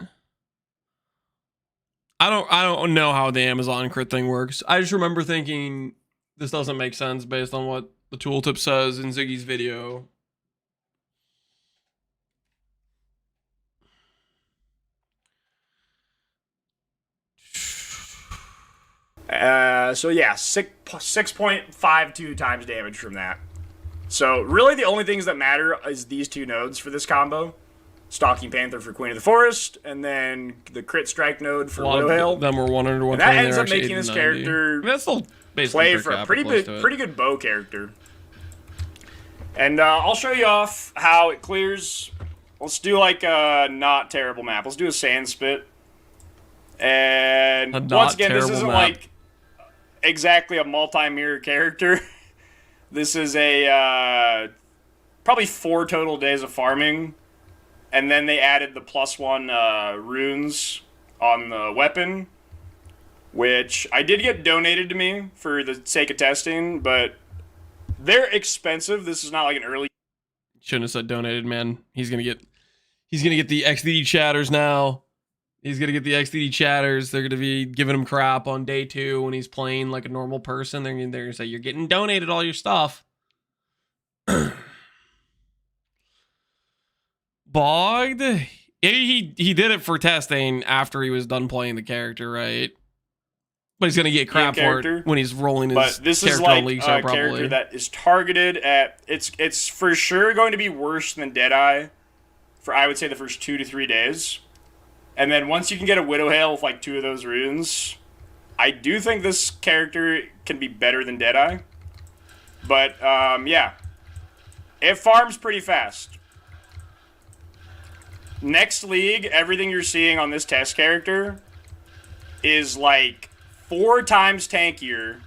I don't know how the Amazon crit thing works. I just remember thinking this doesn't make sense based on what the tooltip says in Ziggy's video. So yeah, 6.52 times damage from that. So really the only things that matter is these two nodes for this combo. Stalking Panther for Queen of the Forest, and then the crit strike node for Widow Hail. Then we're 100 to 120. And that ends up making this character that's still play for a pretty good bow character. And I'll show you off how it clears. Let's do like a not terrible map. Let's do a sand spit. And once again, this isn't like exactly a multi-mirror character. This is a probably 4 total days of farming. And then they added the +1 runes on the weapon, which I did get donated to me for the sake of testing, but they're expensive. This is not like an early. Shouldn't have said donated, man. He's gonna get the XDD chatters now. He's gonna get the XDD chatters. They're gonna be giving him crap on day 2 when he's playing like a normal person. They're gonna say you're getting donated all your stuff. Bogged. He did it for testing after he was done playing the character, right? But he's gonna get crap for it when he's rolling his But this is character like on League, a so probably. character that is targeted at. It's for sure going to be worse than Deadeye for, I would say, the first 2 to 3 days. And then once you can get a Widow Hail with like 2 of those runes, I do think this character can be better than Deadeye. But yeah, it farms pretty fast. Next League, everything you're seeing on this test character is like 4 times tankier,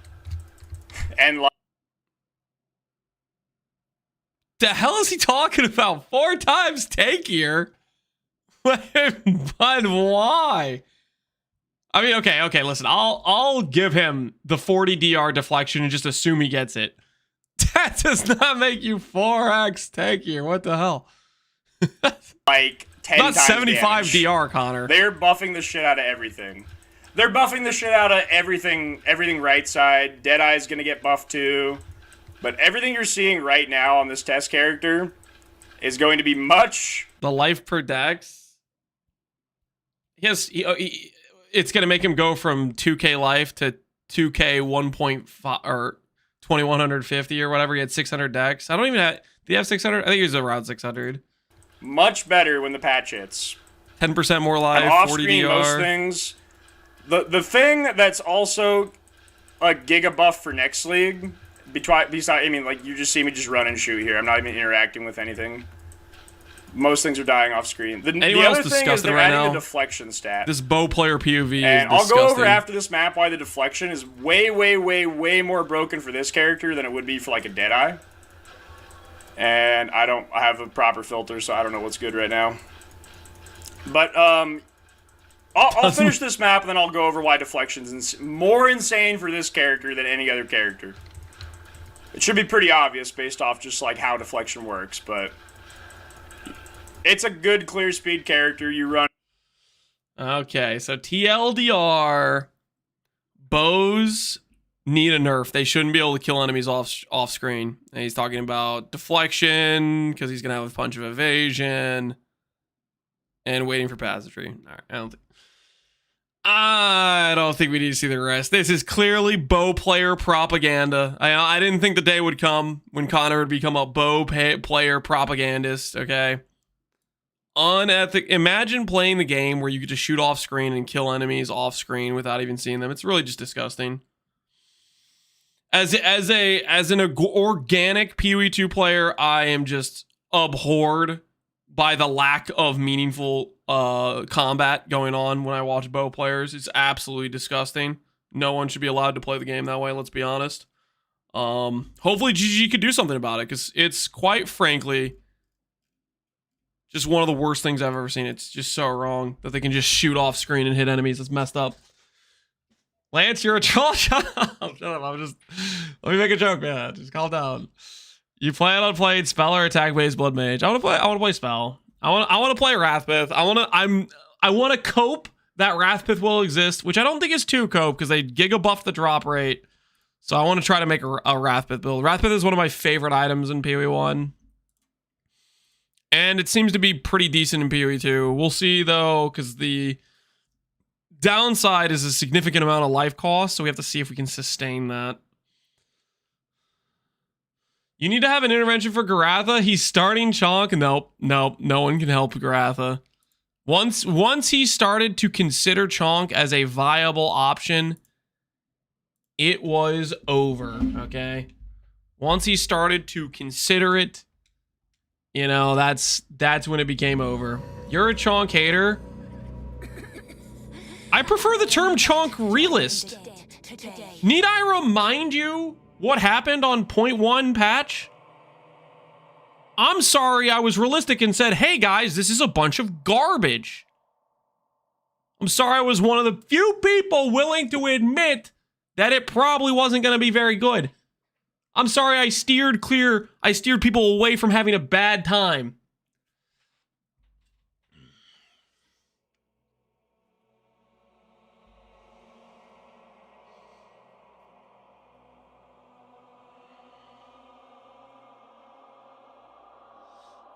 and like, the hell is he talking about? 4 times tankier? But why? I mean, okay, listen, I'll give him the 40 DR deflection and just assume he gets it. That does not make you 4x tankier. What the hell? like 10 Not times 75 damage. DR, Connor. They're buffing the shit out of everything. They're buffing the shit out of everything right side. Deadeye's gonna get buffed too. But everything you're seeing right now on this test character is going to be much... The life per dex? It's going to make him go from 2k life to 2k 1.5 or 2150 or whatever. He had 600 dex. I don't even have... Do you have 600? I think he was around 600. Much better when the patch hits. 10% more life, off 40 screen, DR. most things. The thing that's also a giga buff for next league, besides, I mean, like, you just see me just run and shoot here. I'm not even interacting with anything. Most things are dying off screen. The other thing is they're adding the deflection stat. This bow player POV and is I'll disgusting. go over after this map why the deflection is way, way, way, way more broken for this character than it would be for like a Deadeye. And I don't have a proper filter, so I don't know what's good right now. But I'll finish this map and then I'll go over why deflection's more insane for this character than any other character. It should be pretty obvious based off just like how deflection works, but it's a good clear speed character. You run. Okay, so TLDR, bows need a nerf. They shouldn't be able to kill enemies off screen. And he's talking about deflection because he's gonna have a punch of evasion and waiting for passageway. All right, I don't think we need to see the rest. This is clearly bow player propaganda. I didn't think the day would come when Connor would become a bow player propagandist. Okay. Unethical. Imagine playing the game where you could just shoot off screen and kill enemies off screen without even seeing them. It's really just disgusting. As an organic PoE 2 player, I am just abhorred by the lack of meaningful combat going on when I watch bow players. It's absolutely disgusting. No one should be allowed to play the game that way, let's be honest. Hopefully GG could do something about it, because it's quite frankly just one of the worst things I've ever seen. It's just so wrong that they can just shoot off screen and hit enemies. It's messed up. Lance, you're a troll. Shut up. Let me make a joke, man. Just calm down. You plan on playing spell or attack based blood mage? I want to play spell. I want to play Wrathpith. I want to cope that Wrathpith will exist, which I don't think is too cope because they giga buff the drop rate. So I want to try to make a Wrathpith build. Wrathpith is one of my favorite items in PoE 1. And it seems to be pretty decent in PoE 2. We'll see though, because the downside is a significant amount of life cost, so we have to see if we can sustain that. You need to have an intervention for Garatha. He's starting Chonk. Nope. No one can help Garatha. Once he started to consider Chonk as a viable option, it was over, okay? Once he started to consider it, you know, that's when it became over. You're a Chonk hater. I prefer the term Chonk realist. Need I remind you what happened on 0.1 patch? I'm sorry I was realistic and said, hey guys, this is a bunch of garbage. I'm sorry I was one of the few people willing to admit that it probably wasn't going to be very good. I'm sorry I steered people away from having a bad time.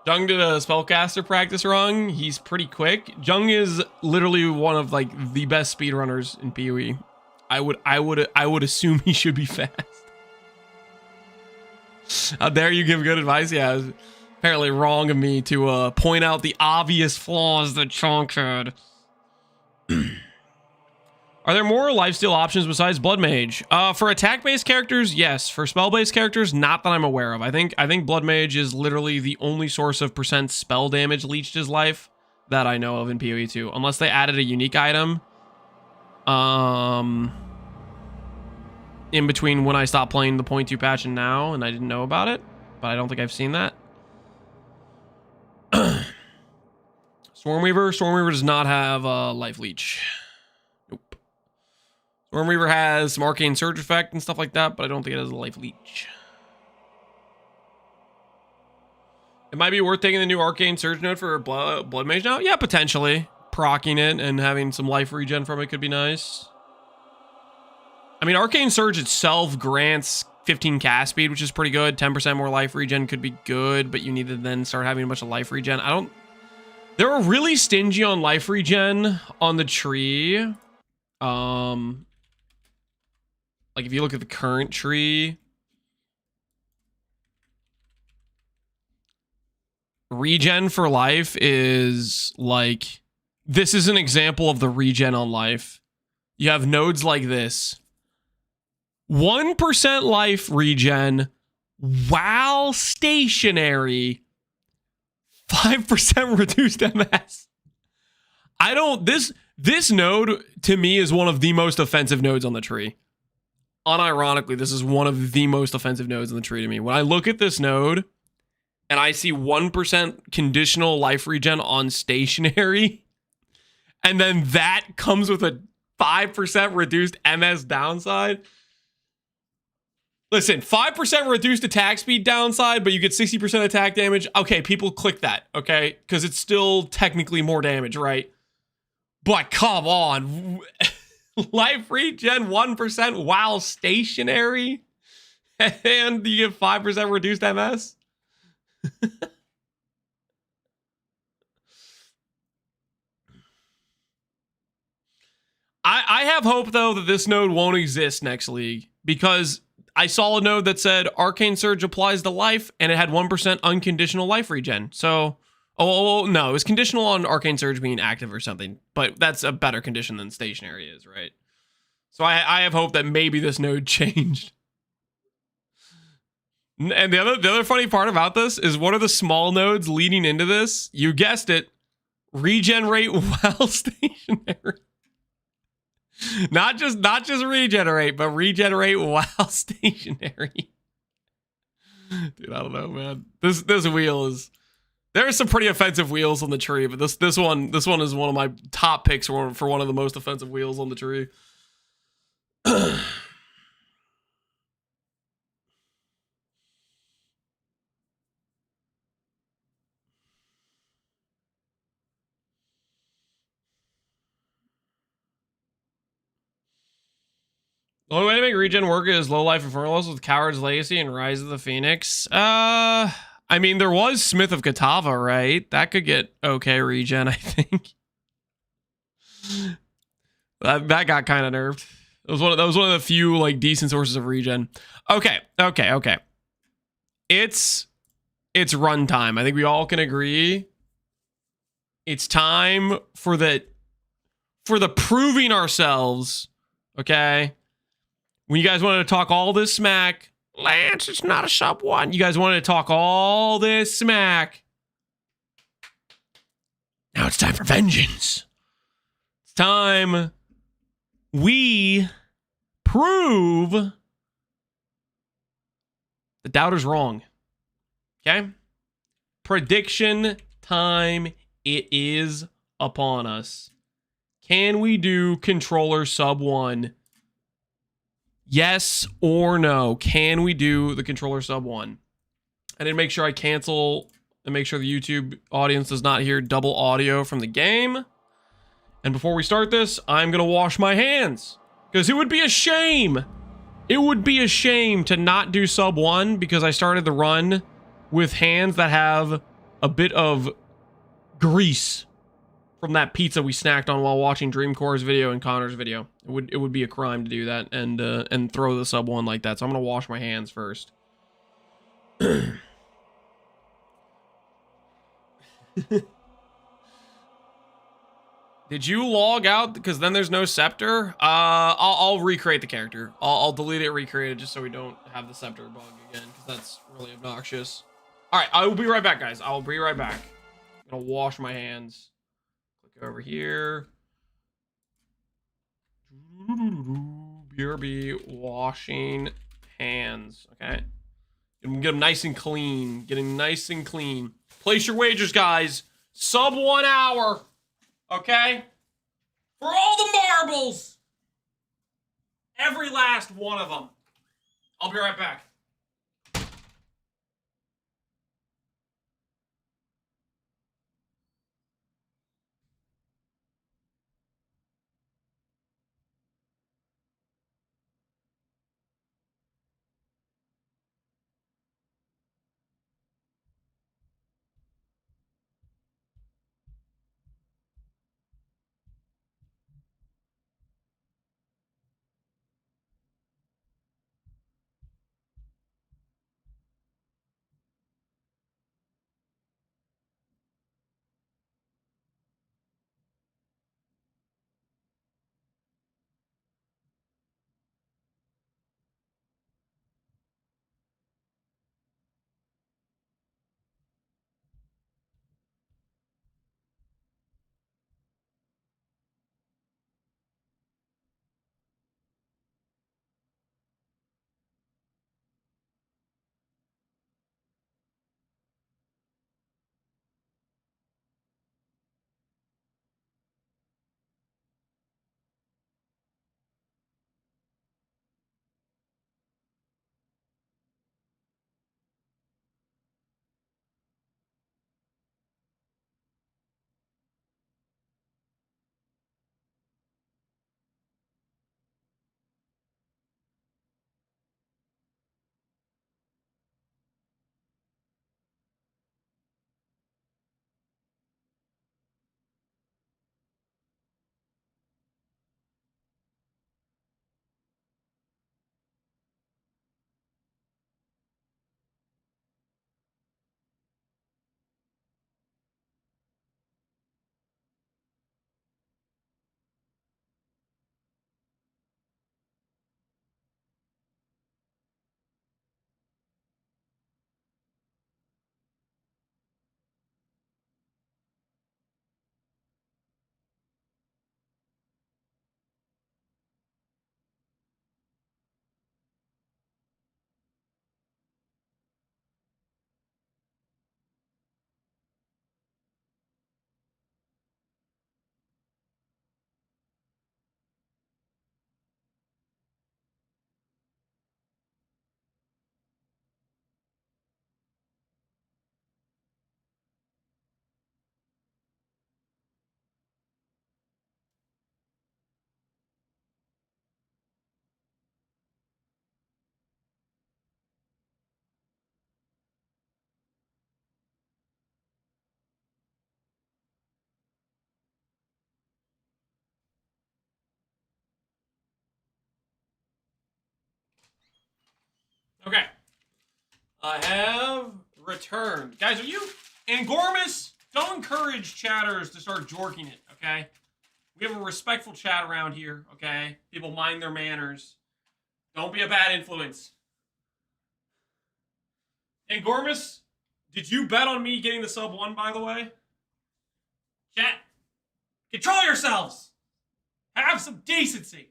Jung did a spellcaster practice wrong. He's pretty quick. Jung is literally one of like the best speedrunners in PoE. I would assume he should be fast. How dare you give good advice? Yeah, it was apparently wrong of me to point out the obvious flaws that Chonk had. Are there more lifesteal options besides Blood Mage? For attack-based characters, yes. For spell-based characters, not that I'm aware of. I think Blood Mage is literally the only source of % spell damage leached his life that I know of in PoE 2, unless they added a unique item. In between when I stopped playing the 0.2 patch and now, and I didn't know about it, but I don't think I've seen that. Stormweaver does not have life leech. Nope. Stormweaver has some arcane surge effect and stuff like that, but I don't think it has a life leech. It might be worth taking the new arcane surge node for blood mage now. Yeah, potentially. Proccing it and having some life regen from it could be nice. I mean, arcane surge itself grants 15 cast speed, which is pretty good. 10% more life regen could be good, but you need to then start having a bunch of life regen. They were really stingy on life regen on the tree. Like if you look at the current tree, regen for life is like, this is an example of the regen on life. You have nodes like this. 1% life regen while stationary. 5% reduced MS. This node to me is one of the most offensive nodes on the tree. Unironically, this is one of the most offensive nodes on the tree to me. When I look at this node and I see 1% conditional life regen on stationary, and then that comes with a 5% reduced MS downside. Listen, 5% reduced attack speed downside, but you get 60% attack damage. Okay, people click that, okay? Because it's still technically more damage, right? But come on. Life regen 1% while stationary? And you get 5% reduced MS? I have hope, though, that this node won't exist next league. Because I saw a node that said Arcane Surge applies to life, and it had 1% unconditional life regen. So, oh no, it was conditional on Arcane Surge being active or something. But that's a better condition than stationary is, right? So I have hope that maybe this node changed. And the other funny part about this is one of the small nodes leading into this, you guessed it, regenerate while stationary. Not just regenerate, but regenerate while stationary. Dude, I don't know, man. This wheel is, there are some pretty offensive wheels on the tree, but this one is one of my top picks for one of the most offensive wheels on the tree. The only way to make regen work is Low Life Infernos with Coward's Legacy and Rise of the Phoenix. I mean, there was Smith of Katava, right? That could get okay regen, I think. That got kind of nerfed. That was one of the few like decent sources of regen. Okay. It's runtime. I think we all can agree. It's time for the proving ourselves. Okay. When you guys wanted to talk all this smack, Lance, it's not a sub 1. You guys wanted to talk all this smack. Now it's time for vengeance. It's time we prove the doubter's wrong. Okay? Prediction time. It is upon us. Can we do controller sub 1? Yes or no? Can we do the controller sub 1? I didn't make sure I cancel and make sure the YouTube audience does not hear double audio from the game. And before we start this, I'm going to wash my hands. Because it would be a shame. It would be a shame to not do sub 1 because I started the run with hands that have a bit of grease from that pizza we snacked on while watching Dreamcore's video and Connor's video. It would be a crime to do that and throw the sub 1 like that. So I'm gonna wash my hands first. Did you log out? Because then there's no scepter. I'll recreate the character. I'll delete it, recreate it, just so we don't have the scepter bug again, because that's really obnoxious. All right, I will be right back, guys. I'll be right back. I'm gonna wash my hands. Click over here. BRB washing hands. Okay, get them nice and clean. Getting nice and clean. Place your wagers, guys. Sub 1 hour. Okay? For all the marbles! Every last one of them. I'll be right back. Okay. I have returned. Guys, are you... And Gormus, don't encourage chatters to start jorking it, okay? We have a respectful chat around here, okay? People mind their manners. Don't be a bad influence. And Gormus, did you bet on me getting the sub 1, by the way? Chat, control yourselves! Have some decency!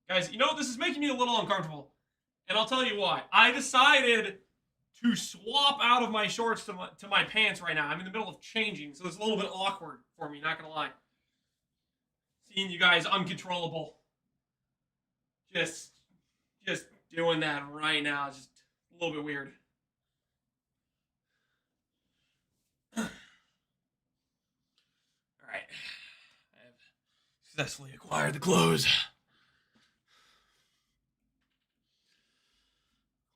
Guys, you know, this is making me a little uncomfortable. And I'll tell you why. I decided to swap out of my shorts to my pants right now. I'm in the middle of changing, so it's a little bit awkward for me, not gonna lie. Seeing you guys uncontrollable. Just doing that right now is just a little bit weird. Alright. I have successfully acquired the clothes.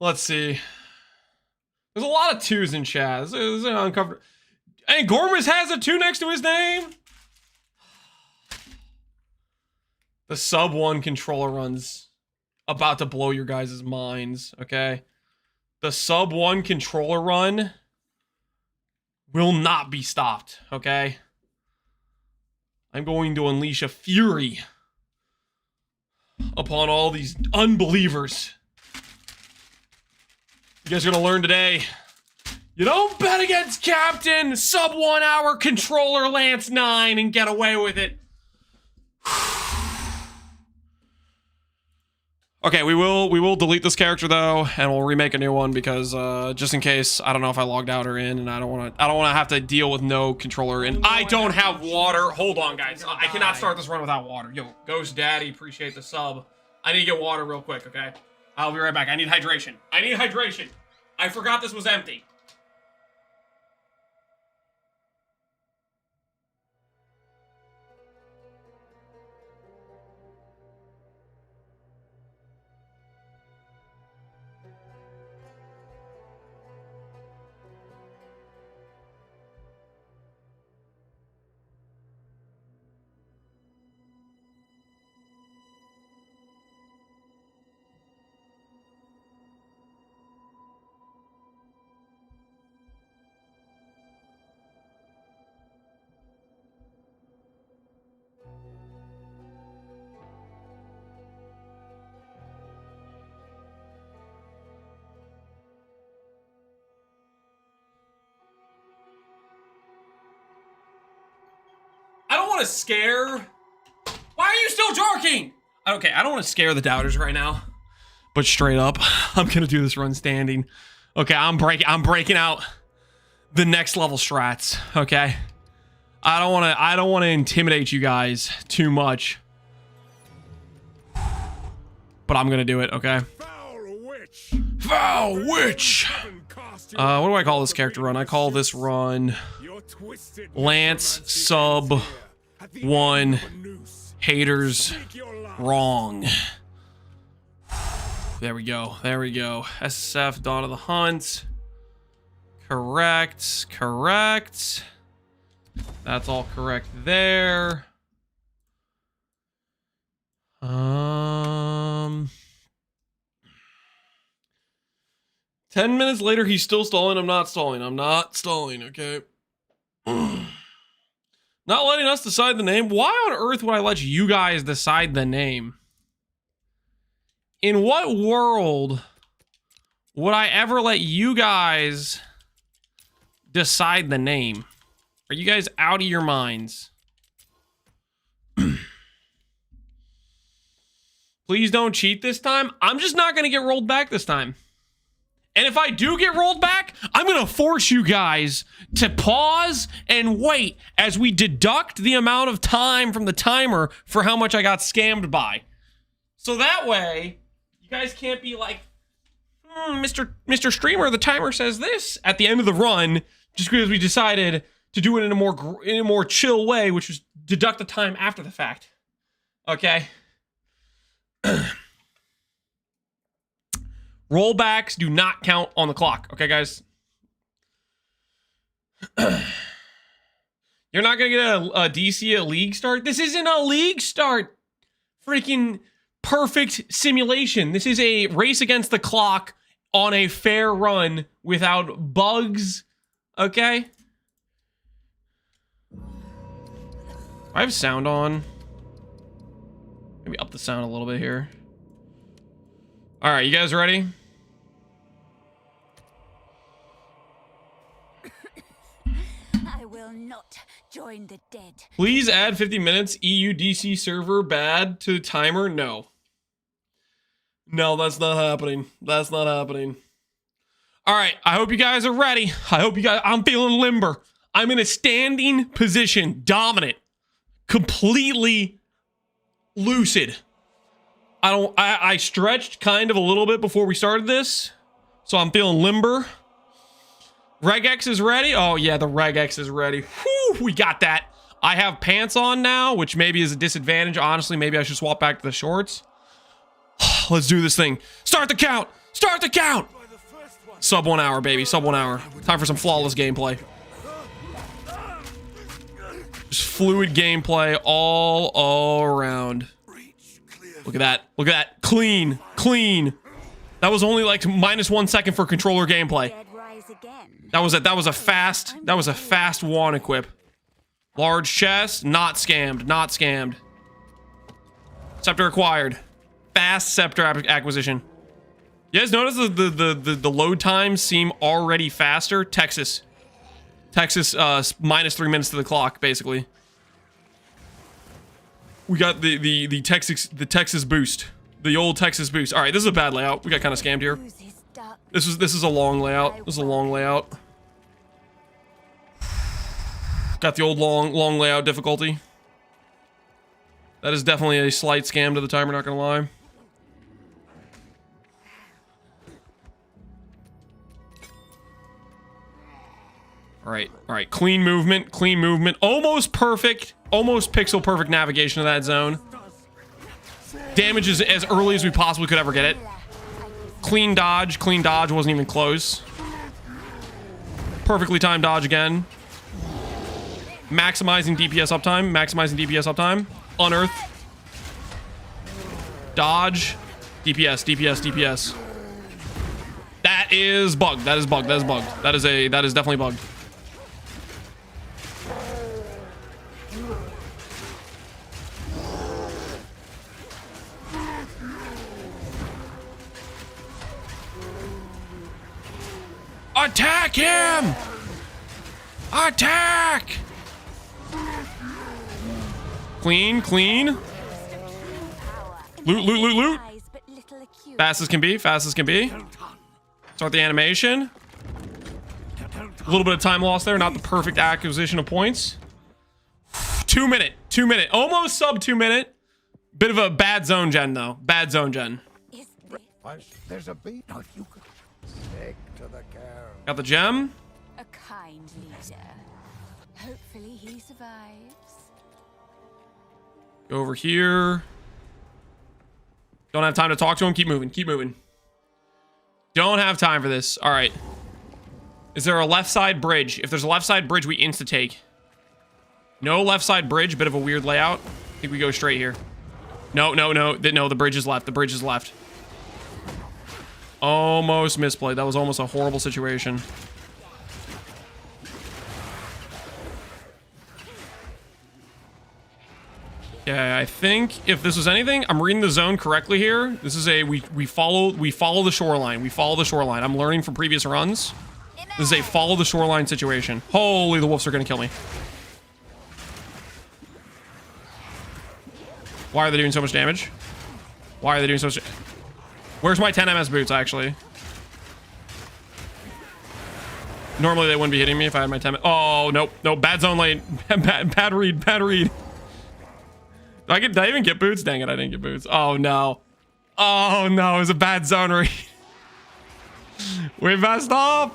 Let's see. There's a lot of 2s in chat. This is uncomfortable. And Gormus has a 2 next to his name. The sub 1 controller run's about to blow your guys' minds, okay? The sub 1 controller run will not be stopped, okay? I'm going to unleash a fury upon all these unbelievers. You guys are gonna learn today. You don't bet against Captain sub 1 hour controller Lance 9 and get away with it. Okay, we will delete this character though, and we'll remake a new one because just in case, I don't know if I logged out or in, and I don't want to have to deal with no controller. And I don't have water. Hold on, guys. I cannot start this run without water. Yo, Ghost Daddy, appreciate the sub. I need to get water real quick, okay? I'll be right back. I need hydration. I need hydration. I forgot this was empty. I don't want to scare. Why are you still jorking? Okay, I don't want to scare the doubters right now, but straight up, I'm gonna do this run standing. Okay, I'm breaking out the next level strats. Okay, I don't want to intimidate you guys too much, but I'm gonna do it. Okay. Foul witch. What do I call this character run? I call this run Lance sub 1 haters wrong. There we go. There we go. SSF Dawn of the Hunt. Correct. Correct. That's all correct there. 10 minutes later, he's still stalling. I'm not stalling. I'm not stalling, okay? Not letting us decide the name. Why on earth would I let you guys decide the name? In what world would I ever let you guys decide the name? Are you guys out of your minds? Please don't cheat this time. I'm just not going to get rolled back this time. And if I do get rolled back, I'm going to force you guys to pause and wait as we deduct the amount of time from the timer for how much I got scammed by. So that way, you guys can't be like, Mr. Streamer, the timer says this at the end of the run, just because we decided to do it in a more chill way, which was deduct the time after the fact. Okay? Rollbacks do not count on the clock. Okay, guys? You're not going to get a DC, a league start? This isn't a league start. Freaking perfect simulation. This is a race against the clock on a fair run without bugs. Okay? I have sound on. Maybe up the sound a little bit here. All right, you guys ready? I will not join the dead. Please add 50 minutes EUDC server bad to timer. No. No, that's not happening. That's not happening. All right, I hope you guys are ready. I hope you guys, I'm feeling limber. I'm in a standing position, dominant, completely lucid. I stretched kind of a little bit before we started this, so I'm feeling limber. Regex is ready. Oh yeah, the Regex is ready. Whew, we got that. I have pants on now, which maybe is a disadvantage. Honestly, maybe I should swap back to the shorts. Let's do this thing. Start the count. Start the count. Sub 1 hour, baby. Sub 1 hour. Time for some flawless gameplay. Just fluid gameplay all around. Look at that. Look at that. Clean. Clean. That was only like -1 second for controller gameplay. That was a fast wand equip. Large chest, not scammed, not scammed. Scepter acquired. Fast scepter acquisition. You guys notice the load times seem already faster? Texas, -3 minutes to the clock, basically. We got the Texas boost. The old Texas boost. All right, this is a bad layout. We got kind of scammed here. This is a long layout. This is a long layout. Got the old long layout difficulty. That is definitely a slight scam to the timer, not gonna lie. All right, clean movement, almost perfect, almost pixel perfect navigation of that zone. Damage is as early as we possibly could ever get it. Clean dodge wasn't even close. Perfectly timed dodge again. Maximizing DPS uptime, unearth. Dodge, DPS. That is bugged, that is definitely bugged. Attack him! Attack! Clean. Loot. Fast as can be. Start the animation. A little bit of time lost there. Not the perfect acquisition of points. 2 minute. Almost sub 2 minute. Bit of a bad zone gen, though. Bad zone gen. There's a beat. No, you could stick to the girl. Got the gem. A kind leader. Hopefully he survives. Go over here. Don't have time to talk to him. Keep moving. Don't have time for this. All right. Is there a left side bridge? If there's a left side bridge, we insta-take. No left side bridge. Bit of a weird layout. I think we go straight here. No. The bridge is left. Almost misplayed. That was almost a horrible situation. Yeah, I think if this was anything, I'm reading the zone correctly here. This is a we follow the shoreline. I'm learning from previous runs. This is a follow the shoreline situation. Holy, the wolves are gonna kill me. Why are they doing so much damage? Where's my 10 MS boots, actually? Normally they wouldn't be hitting me if I had my 10. Oh, nope. Bad zone lane. Bad read. Did I even get boots? Dang it, I didn't get boots. Oh, no. It was a bad zone read. We messed up.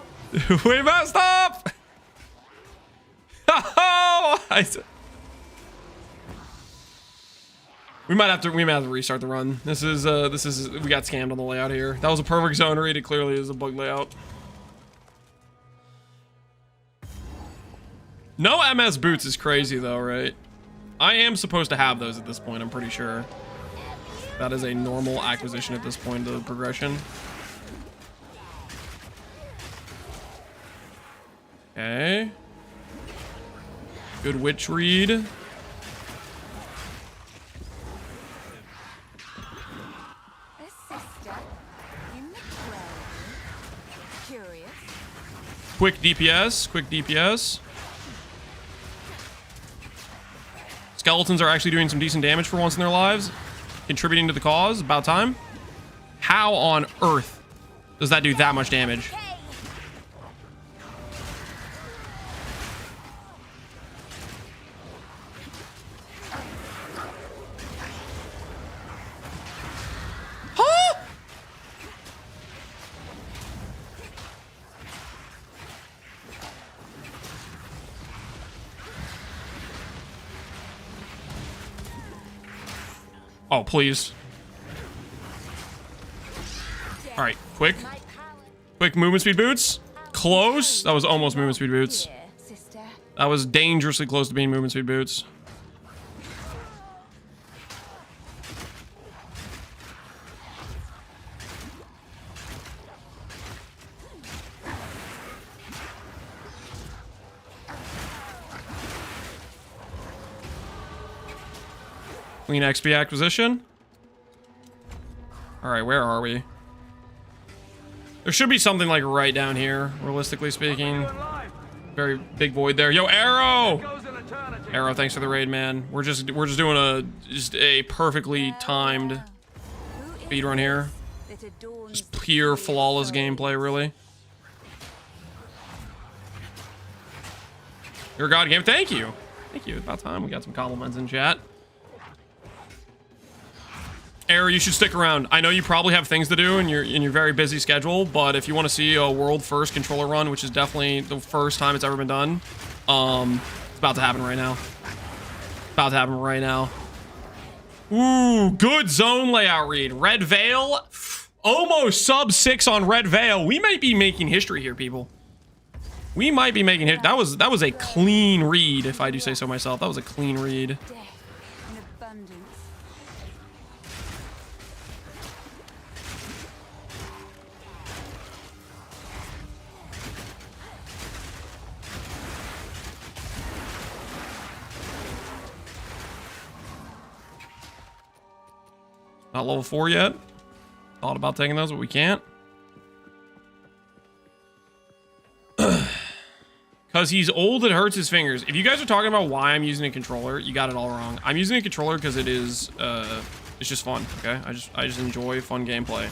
We might have to restart the run. This is we got scammed on the layout here. That was a perfect zone read. It clearly is a bug layout. No MS boots is crazy though, right? I am supposed to have those at this point, I'm pretty sure. That is a normal acquisition at this point of the progression. Okay. Good witch read. Quick DPS. Skeletons are actually doing some decent damage for once in their lives. Contributing to the cause. About time. How on earth does that do that much damage? Oh, please. All right, quick movement speed boots. Close. That was almost movement speed boots. That was dangerously close to being movement speed boots. Clean XP acquisition. All right, where are we? There should be something like right down here, realistically speaking. Very big void there. Yo, Arrow! Arrow, thanks for the raid, man. We're just doing a perfectly timed speedrun here. Just pure flawless gameplay, really. You're a god game. Thank you. Thank you. About time we got some compliments in chat. Arrow, you should stick around. I know you probably have things to do in your very busy schedule, but if you want to see a world first controller run, which is definitely the first time it's ever been done, it's about to happen right now. About to happen right now. Ooh, good zone layout read. Red Veil, almost sub 6 on Red Veil. We might be making history here, people. We might be making it. That was a clean read, if I do say so myself. That was a clean read. Not level 4 yet. Thought about taking those, but we can't. Because he's old, it hurts his fingers. If you guys are talking about why I'm using a controller, you got it all wrong. I'm using a controller because it is, it's just fun, okay? I just enjoy fun gameplay.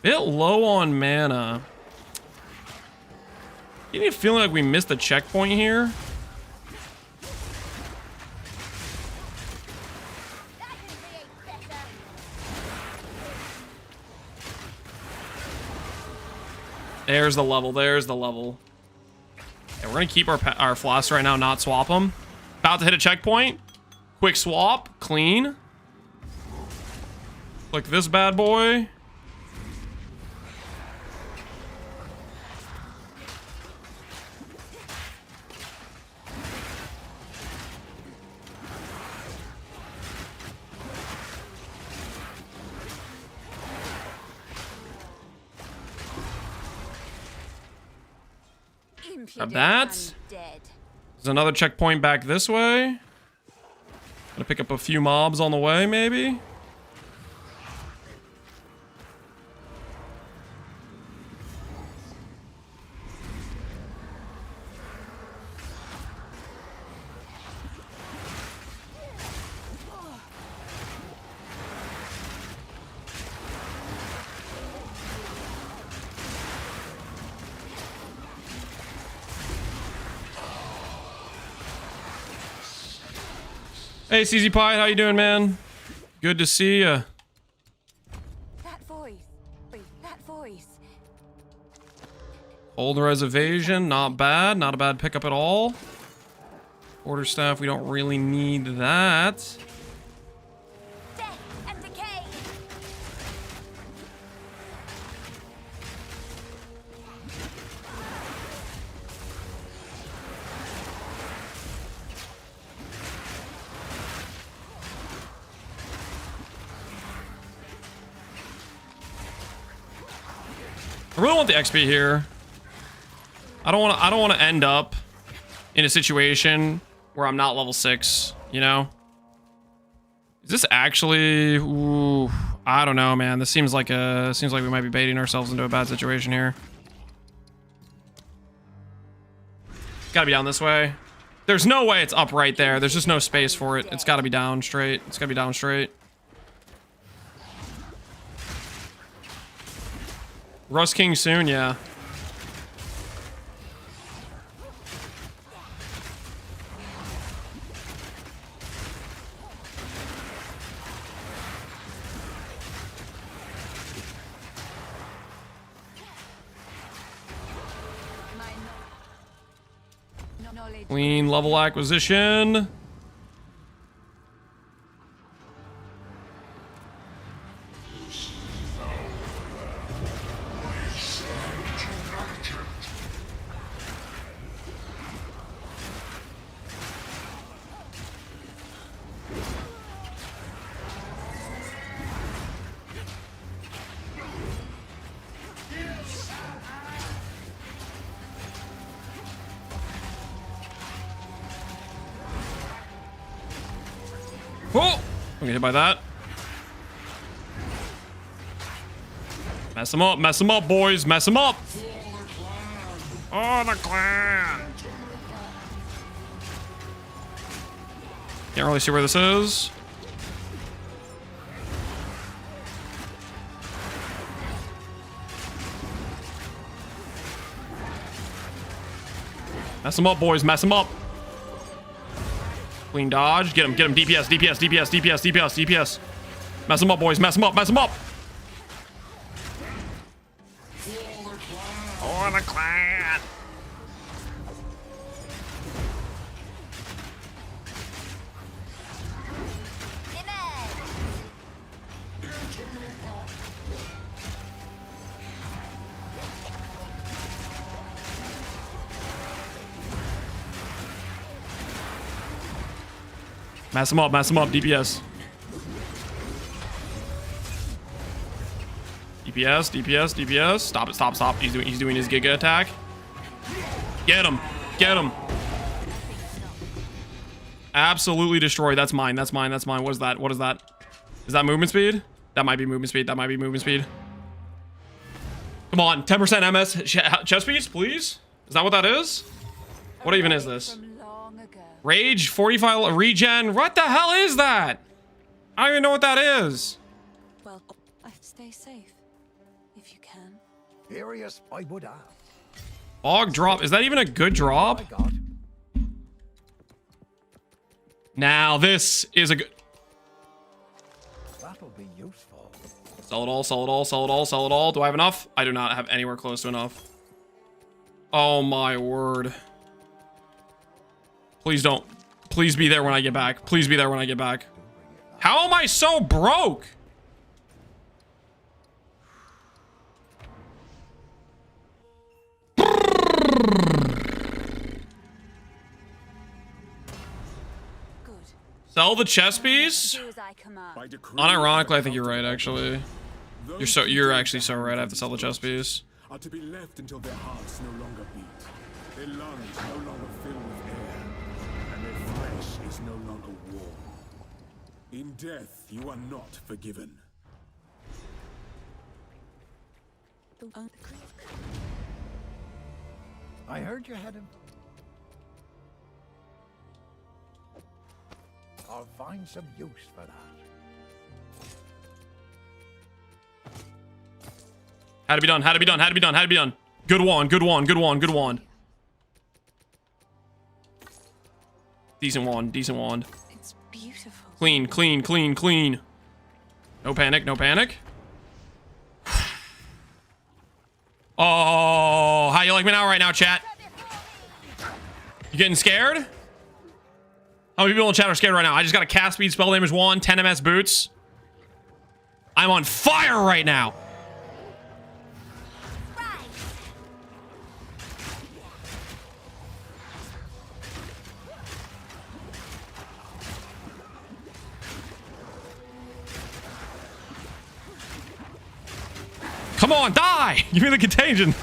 Bit low on mana. Getting a feeling like we missed the checkpoint here. There's the level. There's the level. Yeah, we're gonna keep our floss right now, not swap them. About to hit a checkpoint. Quick swap. Clean. Click this bad boy. Grab that. There's another checkpoint back this way. Gonna pick up a few mobs on the way, maybe. Hey, CZ Pie, how you doing, man? Good to see ya. That voice. That voice. Holder evasion, not bad. Not a bad pickup at all. Order staff, we don't really need that. Death and decay. I really want the XP here. I don't want to end up in a situation where I'm not level 6, you know? Is this actually... Ooh, I don't know, man. This seems like we might be baiting ourselves into a bad situation here. Gotta be down this way. There's no way it's up right there. There's just no space for it. It's gotta be down straight. It's gotta be down straight. Rust King soon, yeah. knowledge. Clean level acquisition. Oh! I'm gonna hit by that. Mess them up, boys. Mess them up. Oh, the clan. Can't really see where this is. Mess them up, boys. Mess them up. Clean dodge. Get him. Get him. DPS, DPS, DPS, DPS, DPS, DPS. Mess them up, boys. Mess them up. Mess them up. Oh, the clan. Mass him up, DPS. DPS, DPS, DPS. Stop it, stop, stop. He's doing his Giga attack. Get him, get him. Absolutely destroyed. That's mine, that's mine, that's mine. What is that? What is that? Is that movement speed? That might be movement speed. That might be movement speed. Come on, 10% MS chest piece, please. Is that what that is? What even is this? Rage, 45 regen. What the hell is that? I don't even know what that is. Well, stay safe if you can. Furious, I would have. Bog drop. Is that even a good drop? Now this is a good. That'll be useful. Sell it all, sell it all, sell it all, sell it all. Do I have enough? I do not have anywhere close to enough. Oh my word. Please don't. Please be there when I get back. Please be there when I get back. How am I so broke? Sell the chest piece? Unironically, I think you're right, actually. You're actually so right. I have to sell the chest piece. Are to be left until their hearts no longer beat, their lungs no longer fill with air, and their flesh is no longer warm. In death, you are not forgiven. I heard you had him. I'll find some use for that. Had to be done, had to be done, had to be done, had to be done. Good wand, good wand, good wand, good wand. Decent wand, decent wand. It's beautiful. Clean, clean, clean, clean. No panic, no panic. Oh, how you like me now right now, chat? You getting scared? How many people in chat are scared right now? I just got a cast speed, spell damage 1, 10 MS boots. I'm on fire right now. Come on, die! Give me the contagion.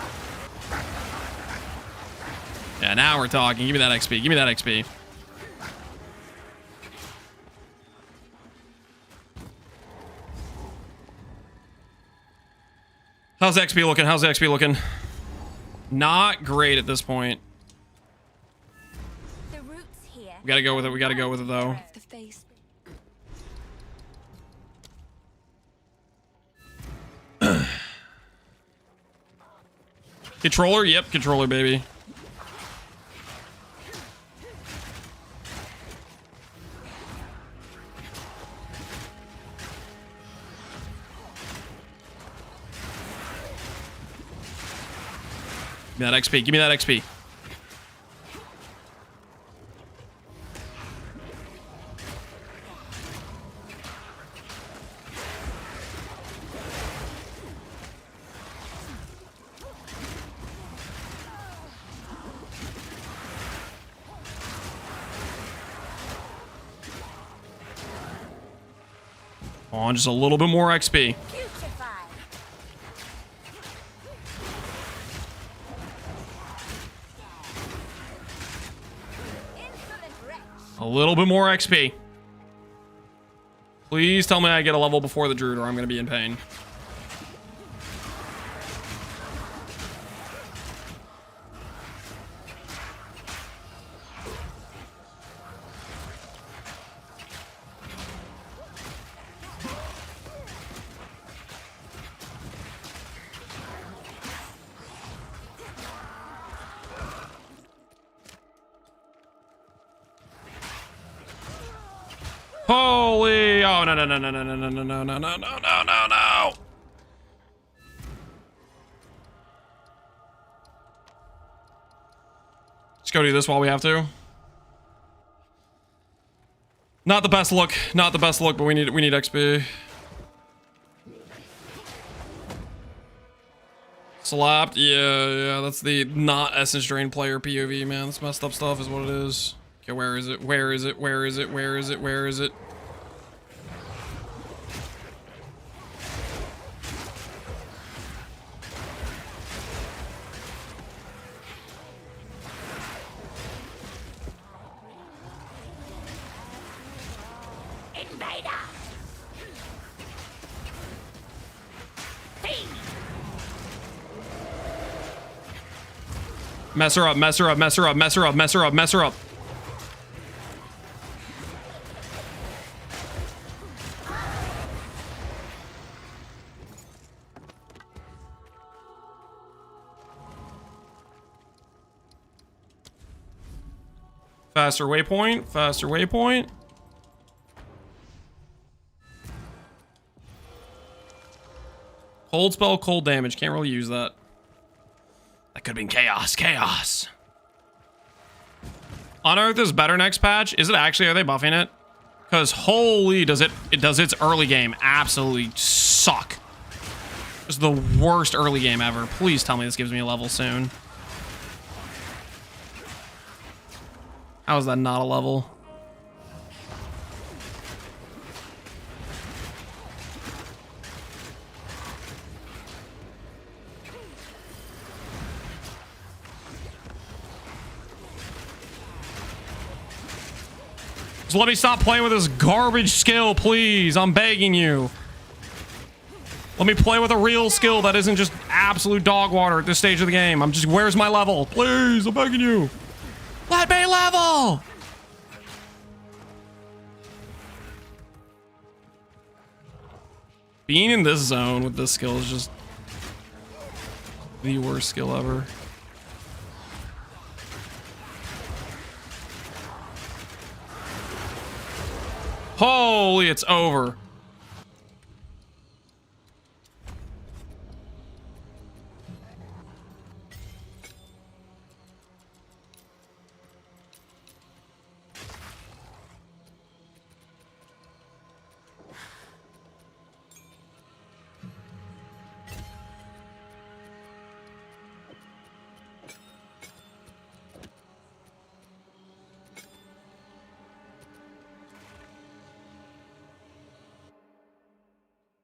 Yeah, now we're talking. Give me that XP. Give me that XP. How's XP looking? How's XP looking? Not great at this point. The roots here. We gotta go with it. We gotta go with it, though. The face. Controller? Yep, controller, baby. Give me that XP. Give me that XP. Come on, just a little bit more XP. A little bit more XP. Please tell me I get a level before the Druid or I'm going to be in pain. Holy! Oh no no no no no no no no no no no no no no no! Let's go do this while we have to. Not the best look, not the best look, but we need XP. Slapped, yeah, that's the not Essence Drain player POV, man. That's messed up stuff is what it is. Okay, where is it? Where is it? Where is it? Where is it? Where is it? Mess her up, mess her up, mess her up, mess her up, mess her up, mess her up. Faster waypoint, faster waypoint. Cold spell, cold damage. Can't really use that. That could have been chaos. Chaos. Unearth is better next patch. Is it actually? Are they buffing it? Because holy, does its early game absolutely suck. It's the worst early game ever. Please tell me this gives me a level soon. How is that not a level? Just let me stop playing with this garbage skill, please. I'm begging you. Let me play with a real skill that isn't just absolute dog water at this stage of the game. I'm just, where's my level? Please, I'm begging you. Let me level! Being in this zone with this skill is just the worst skill ever. Holy, it's over.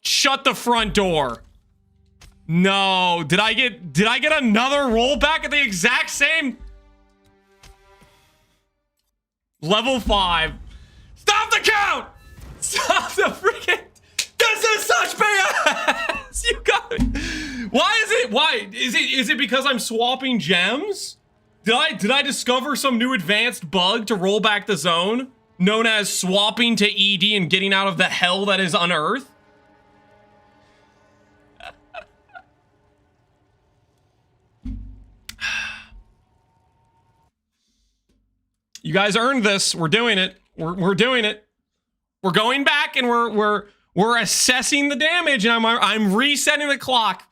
Shut the front door. No, did I get another rollback at the exact same level 5? Stop the count! Stop the freaking. This is such BS! You got it. Why is it because I'm swapping gems? Did I discover some new advanced bug to roll back the zone known as swapping to ED and getting out of the hell that is Unearth? You guys earned this. We're doing it. We're doing it. We're going back and we're assessing the damage, and I'm resetting the clock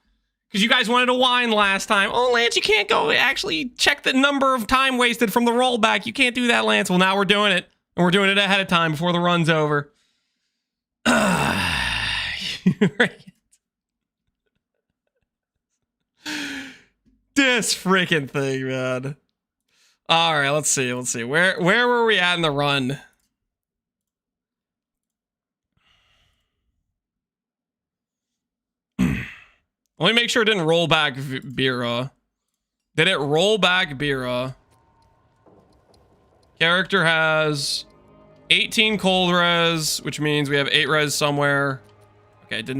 because you guys wanted to whine last time. Oh, Lance, you can't go actually check the number of time wasted from the rollback. You can't do that, Lance. Well, now we're doing it, and we're doing it ahead of time before the run's over. This freaking thing, man. All right, let's see. Where were we at in the run? Let me make sure it didn't roll back Bira. Did it roll back Bira? Character has 18 cold res, which means we have 8 res somewhere. Okay, it did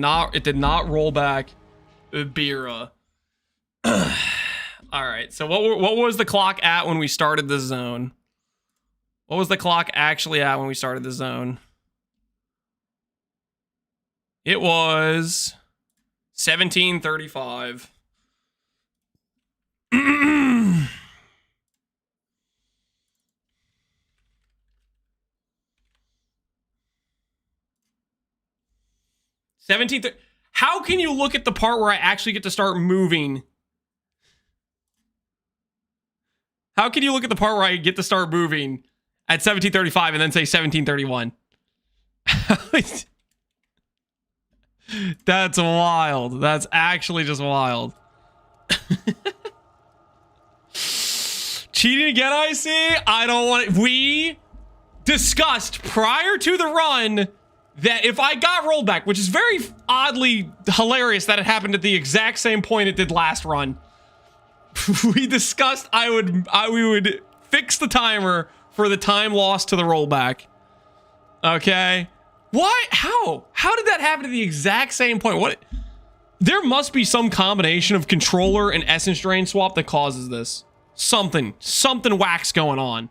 not roll back Bira. All right, so what was the clock at when we started the zone? What was the clock actually at when we started the zone? It was 17:35. 17. How can you look at the part where I actually get to start moving? How can you look at the part where I get to start moving at 17:35 and then say 17:31? That's wild. That's actually just wild. Cheating again, I see. I don't want it. We discussed prior to the run that if I got rolled back, which is very oddly hilarious that it happened at the exact same point it did last run. We discussed we would fix the timer for the time lost to the rollback. Okay. Why? How did that happen at the exact same point? What? There must be some combination of controller and essence drain swap that causes this. Something whack's going on.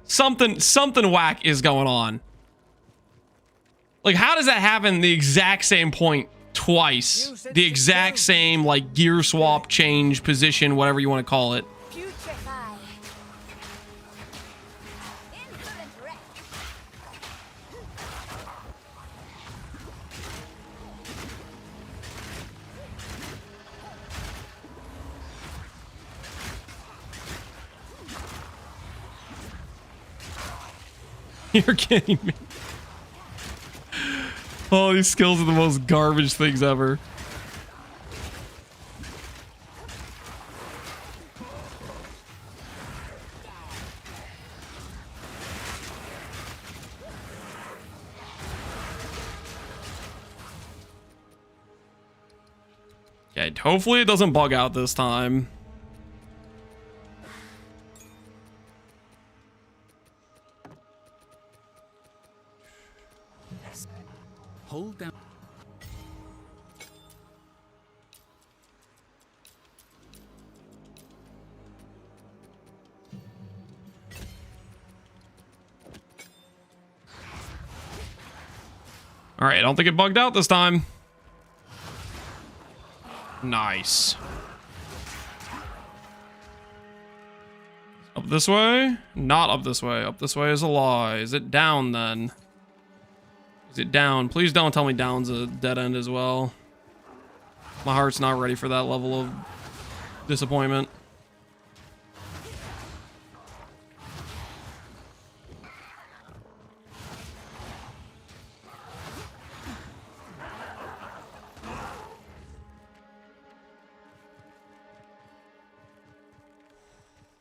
Something whack is going on. Like, how does that happen the exact same point twice? The exact same, like, gear swap, change, position, whatever you want to call it. Putrefy. Insolent wreck. You're kidding me. Oh, these skills are the most garbage things ever. Okay, hopefully it doesn't bug out this time. Hold down. All right, I don't think it bugged out this time. Nice. Up this way? Not up this way. Up this way is a lie. Is it down then? Is it down? Please don't tell me down's a dead end as well. My heart's not ready for that level of disappointment.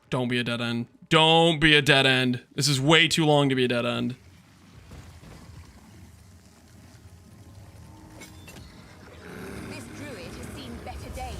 Don't be a dead end. Don't be a dead end. This is way too long to be a dead end. This druid has seen better days.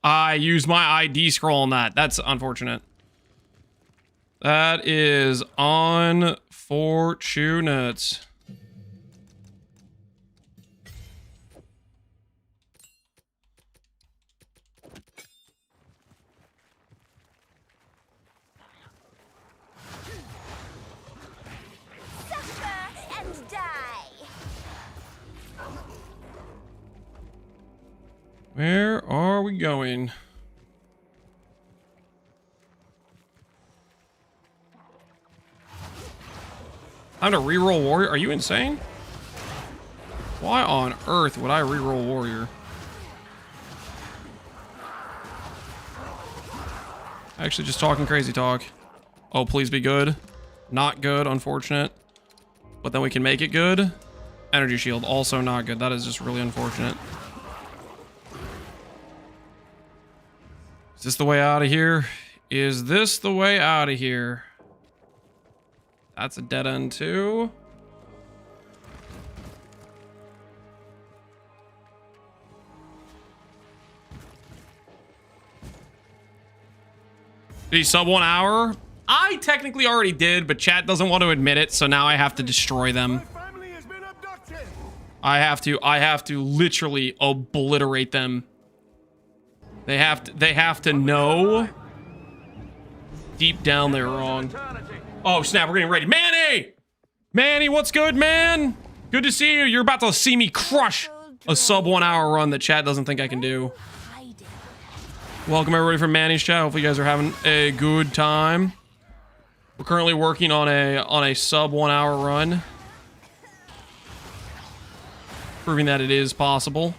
I used my ID scroll on that. That's unfortunate. That is unfortunate. Suffer and die. Where are we going? I'm to reroll warrior. Are you insane? Why on earth would I reroll warrior? Actually, just talking crazy talk. Oh, please be good. Not good, unfortunate. But then we can make it good. Energy shield, also not good. That is just really unfortunate. Is this the way out of here? Is this the way out of here? That's a dead end too. Did he sub 1 hour? I technically already did, but chat doesn't want to admit it, so now I have to destroy them. I have to literally obliterate them. They have to know deep down they're wrong. Oh snap, we're getting ready. Manny! Manny, what's good, man? Good to see you. You're about to see me crush a sub 1 hour run that chat doesn't think I can do. Welcome everybody from Manny's chat. Hopefully you guys are having a good time. We're currently working on a sub 1 hour run. Proving that it is possible.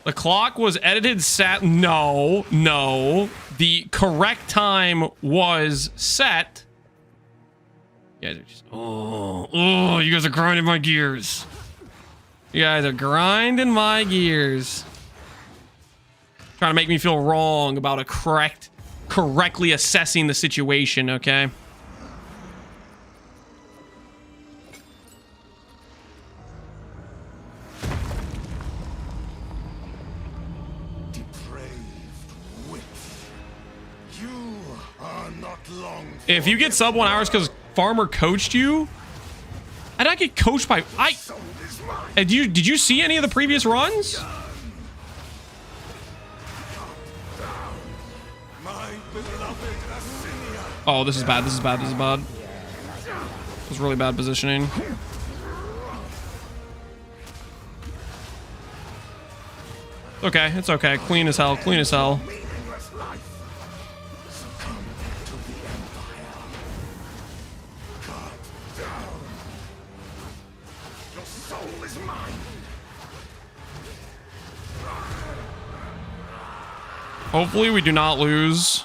The clock was edited no. The correct time was set. You guys are just you guys are grinding my gears. You guys are grinding my gears. Trying to make me feel wrong about correctly assessing the situation, okay? If you get sub 1 hours because Farmer coached you, I did not get coached by did you see any of the previous runs? Oh, this is bad. This is bad. This is bad. This was really bad positioning. Okay, it's okay. Clean as hell. Clean as hell. Hopefully we do not lose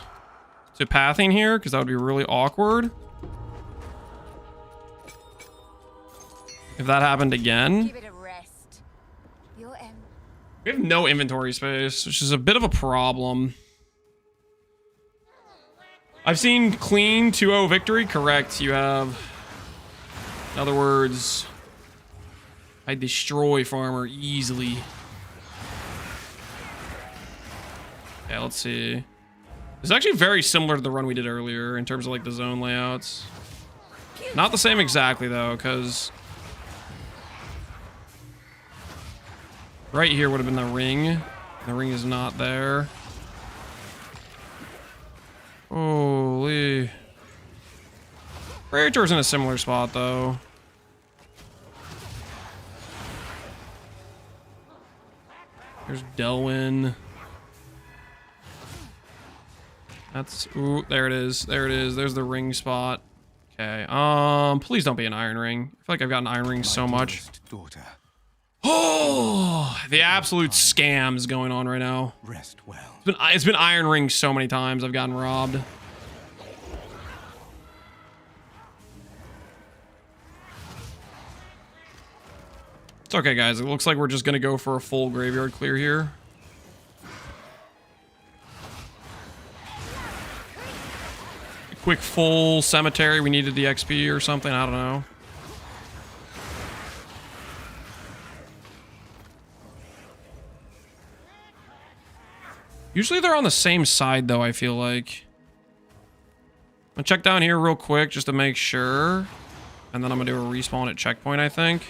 to pathing here, because that would be really awkward. If that happened again. Give it a rest. We have no inventory space, which is a bit of a problem. I've seen clean 2-0 victory. Correct. You have, in other words, I destroy Farmer easily. Yeah, let's see. It's actually very similar to the run we did earlier in terms of like the zone layouts. Not the same exactly though, because right here would have been the ring. The ring is not there. Holy. Praetor's in a similar spot though. There's Delwyn. That's, ooh, there it is. There it is. There's the ring spot. Okay. Please don't be an iron ring. I feel like I've gotten iron rings so much. Oh, the absolute scams going on right now. Rest well. It's been iron rings so many times. I've gotten robbed. It's okay, guys. It looks like we're just gonna go for a full graveyard clear here. Quick full cemetery. We needed the XP or something. I don't know. Usually they're on the same side though, I feel like. I'm gonna check down here real quick just to make sure. And then I'm gonna do a respawn at checkpoint, I think.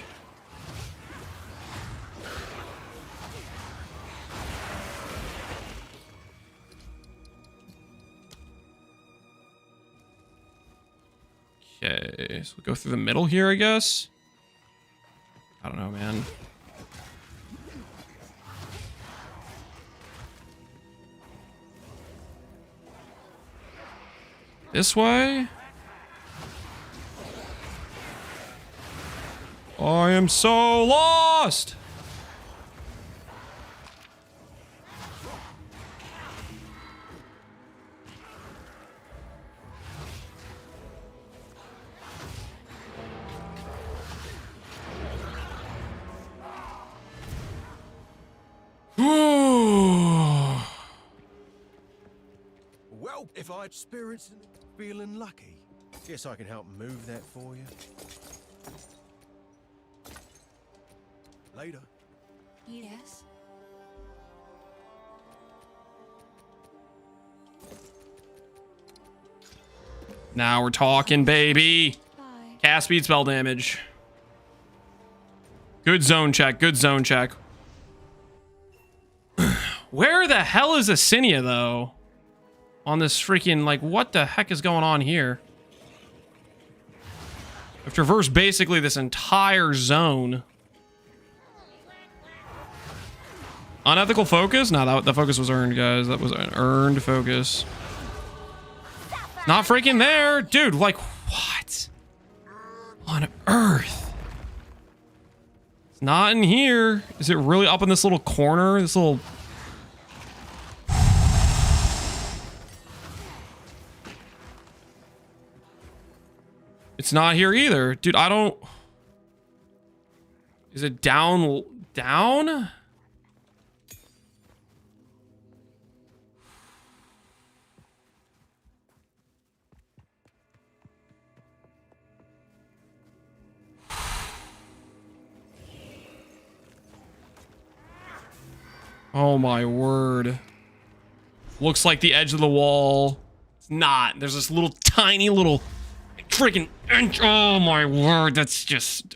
Okay, so we'll go through the middle here, I guess. I don't know, man. This way? I am so lost! Well, if I experienced feeling lucky, guess I can help move that for you. Later. Yes. Now we're talking, baby. Bye. Cast speed, spell damage. Good zone check. Good zone check. Where the hell is Acinia, though? On this freaking, like, what the heck is going on here? I've traversed basically this entire zone. Unethical focus? No, that focus was earned, guys. That was an earned focus. Not freaking there. Dude, like, what? On earth? It's not in here. Is it really up in this little corner? This little... It's not here either. Dude, I don't... Is it down? Down? Oh my word. Looks like the edge of the wall. It's not. There's this little tiny little freaking inch. Oh my word. That's just...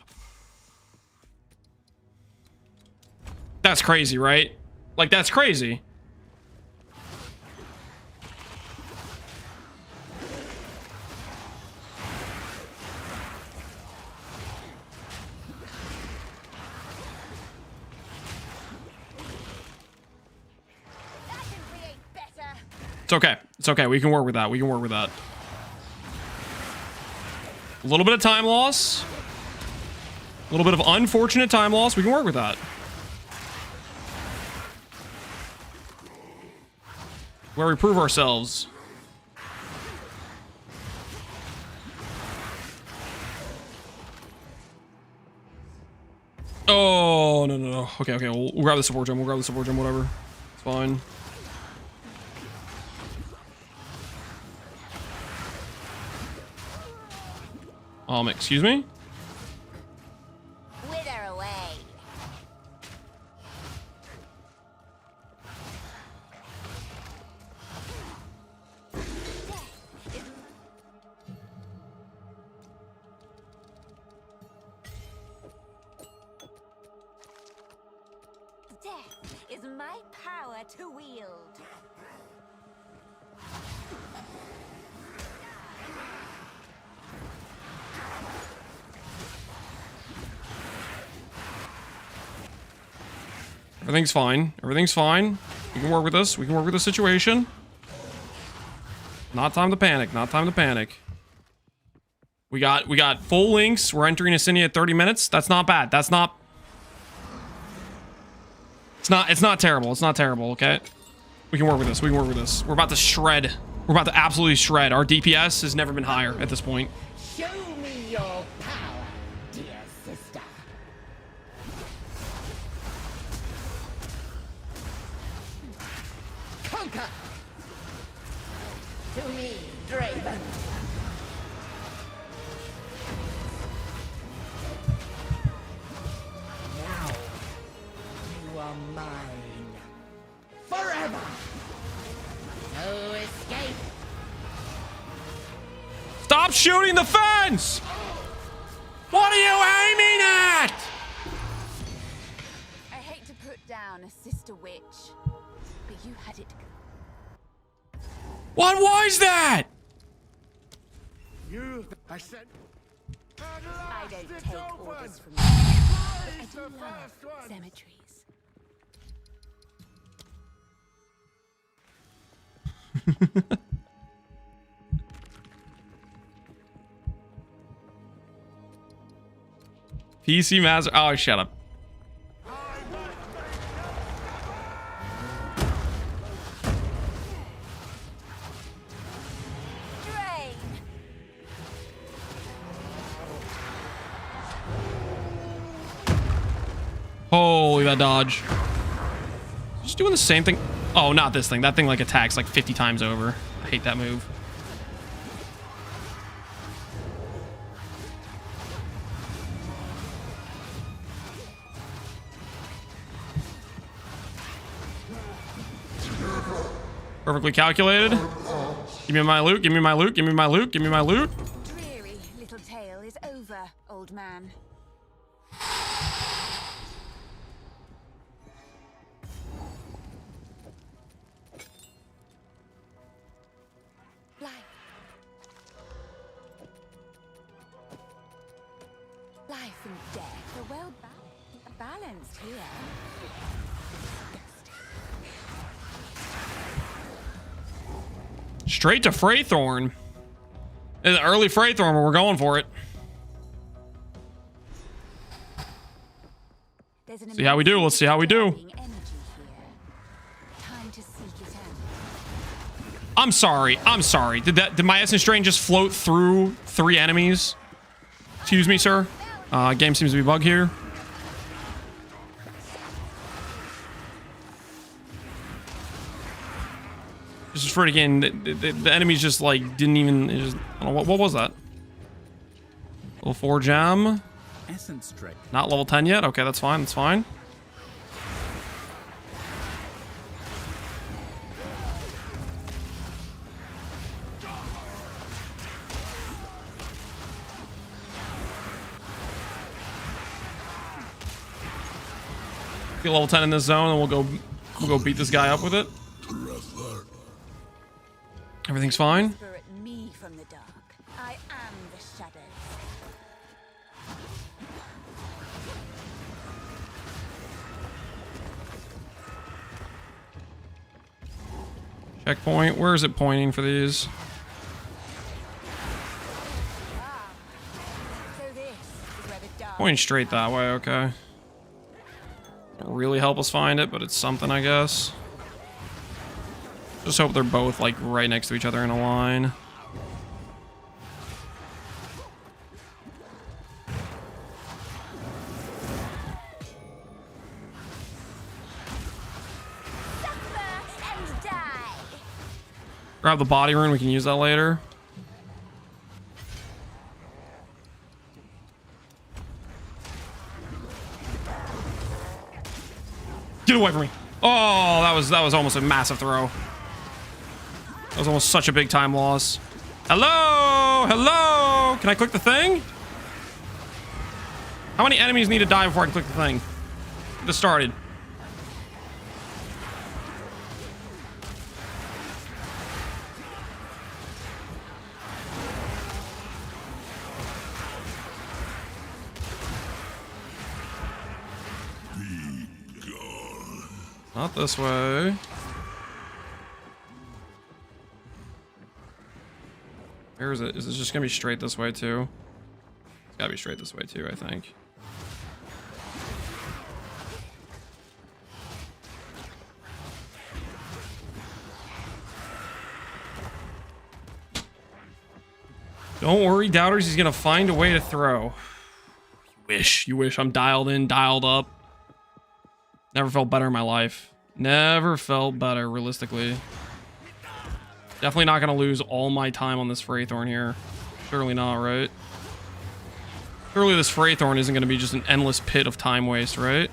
That's crazy, right? Like, that's crazy. It's okay. It's okay. We can work with that. We can work with that. A little bit of time loss. A little bit of unfortunate time loss. We can work with that. Where we prove ourselves. Oh, no, no, no. Okay, okay. We'll grab the support gem. We'll grab the support gem, whatever. It's fine. Excuse me? Wither away. Death is my power to wield. Everything's fine. Everything's fine. We can work with this. We can work with the situation. Not time to panic. Not time to panic. We got full links. We're entering Acinia at 30 minutes. That's not bad. That's not... It's not terrible. It's not terrible, okay? We can work with this. We can work with this. We're about to shred. We're about to absolutely shred. Our DPS has never been higher at this point. Show me your power, dear sister. Conquer! To me, Draven. Now, you are mine. Forever! No escape! Stop shooting the fence! What are you aiming at? I hate to put down a sister witch, but you had it. What was that? I said... I don't take orders from you. I do love cemeteries. PC Master. Oh, shut up. Drain. Holy, that dodge. Just doing the same thing. Oh, not this thing. That thing like attacks like 50 times over. I hate that move. Perfectly calculated. Give me my loot, give me my loot, give me my loot, give me my loot. Dreary little tale is over, old man. Life. Life and death are well balanced here. Straight to Freythorn. It's an early Freythorn, but we're going for it. See how we do. Let's see how we do. I'm sorry. I'm sorry. Did my Essence Drain just float through 3 enemies? Excuse me, sir. Game seems to be bugged here. This is freaking. The enemies just like didn't even. Just, I don't know, what was that? Level 4 gem. Essence Drain. Not level 10 yet. Okay, that's fine. That's fine. Get level 10 in this zone, and we'll go beat this guy up with it. Everything's fine. Whisper at me from the dark. I am the shadows. Checkpoint. Where is it pointing for these? So this is where the dark. Pointing straight that way. Okay. Don't really help us find it, but it's something, I guess. Just hope they're both like right next to each other in a line. Suffer and die. Grab the body rune. We can use that later. Get away from me. Oh, that was almost a massive throw. That was almost such a big time loss. Hello? Hello? Can I click the thing? How many enemies need to die before I can click the thing? This started. Not this way. Where is it? Is it just gonna be straight this way too? It's gotta be straight this way too, I think. Don't worry, doubters, he's gonna find a way to throw. You wish I'm dialed in, dialed up. Never felt better in my life. Never felt better, realistically. Definitely not gonna lose all my time on this Freythorn here. Surely not, right? Surely this Freythorn isn't gonna be just an endless pit of time waste, right?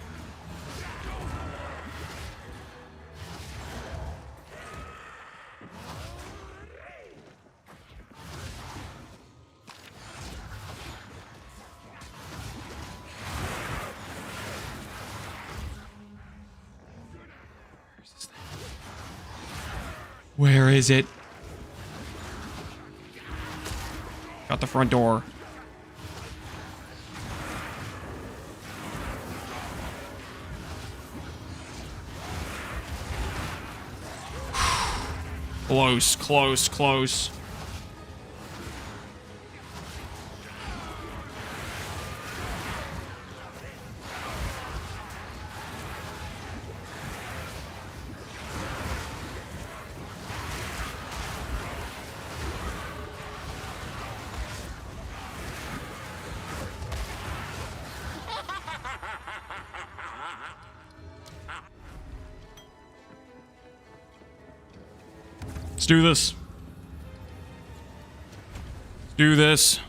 Where is it? Got the front door. Close, close, close. do this. Let's do this.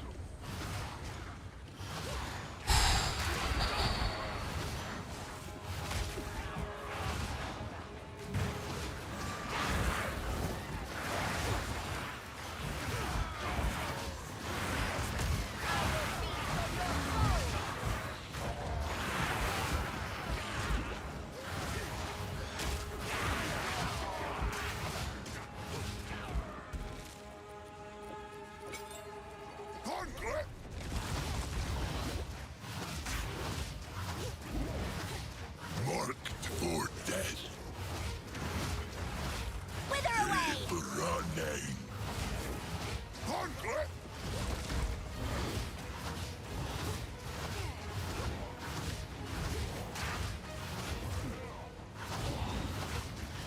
Marked for death. Wither away! Running. Gauntlet.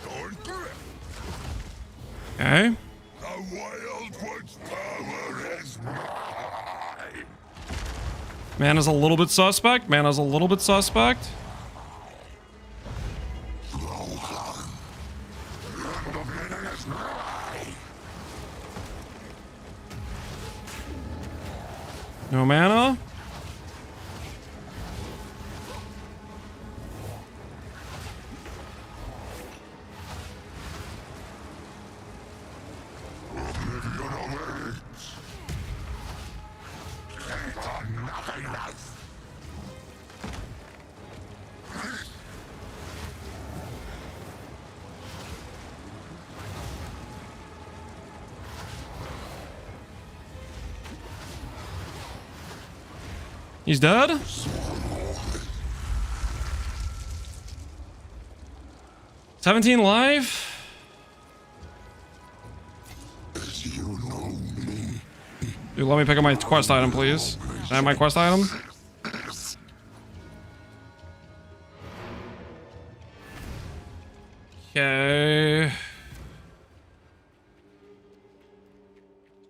Gauntlet. Okay. The Wild One's power is mine. Mana's a little bit suspect. Mana's a little bit suspect. No mana. He's dead? $17 life? Dude, let me pick up my quest item, please. Can I have my quest item? Okay.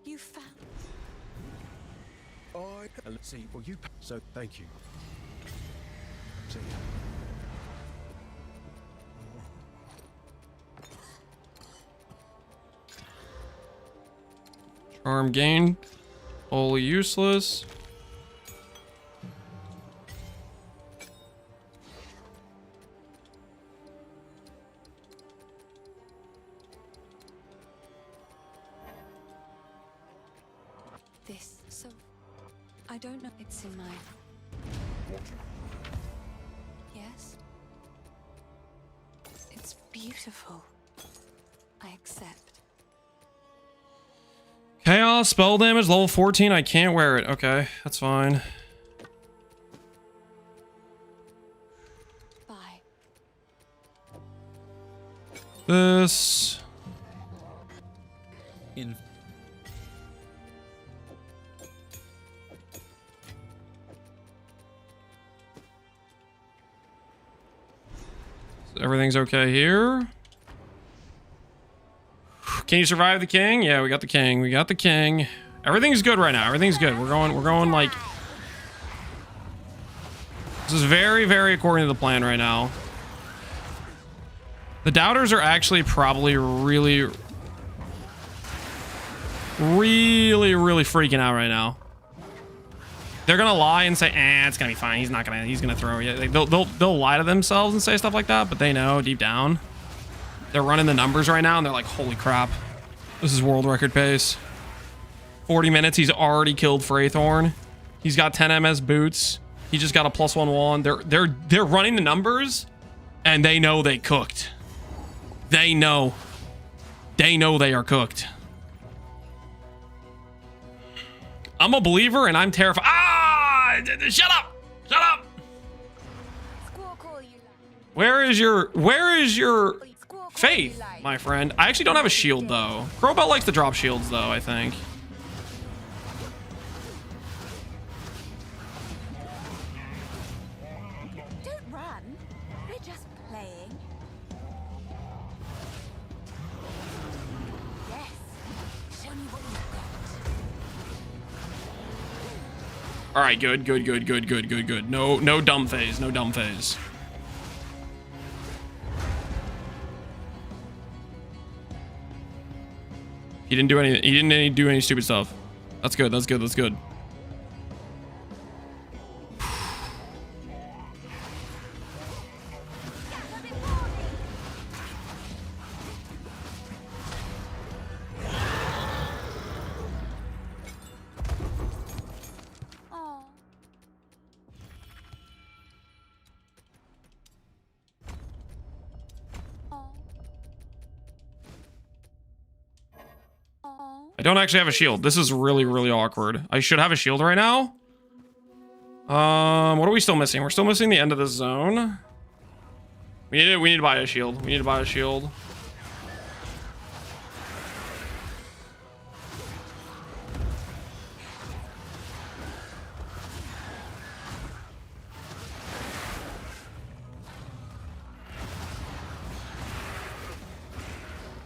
You found. Let's see. Well, you. So thank you. See ya. Charm gain. Wholly useless. This. So. I don't know. It's in my. Yes? It's beautiful. I accept. Chaos, spell damage, level 14. I can't wear it. Okay, that's fine. Bye. This. In Everything's okay here. Can you survive the king? Yeah, we got the king. We got the king. Everything's good right now. Everything's good. We're going like... This is very, very according to the plan right now. The doubters are actually probably really freaking out right now. They're gonna lie and say, it's gonna be fine. He's gonna throw it. Like, they'll lie to themselves and say stuff like that, but they know deep down. They're running the numbers right now and they're like, holy crap. This is world record pace. 40 minutes, he's already killed Freythorn. He's got 10 MS boots. He just got a +1/+1. They're running the numbers and they know they cooked. They know. They know they are cooked. I'm a believer and I'm terrified. Shut up! Shut up! Where is your faith, my friend? I actually don't have a shield though. Crowbell likes to drop shields though, I think. Don't run. We're just playing. Yes. Show me what you've got. All right, good. No dumb phase. No dumb phase. He didn't do any. He didn't do any stupid stuff. That's good. That's good. That's good. I don't actually have a shield. This is really, really awkward. I should have a shield right now. What are we still missing? We're still missing the end of the zone. We need to buy a shield. We need to buy a shield.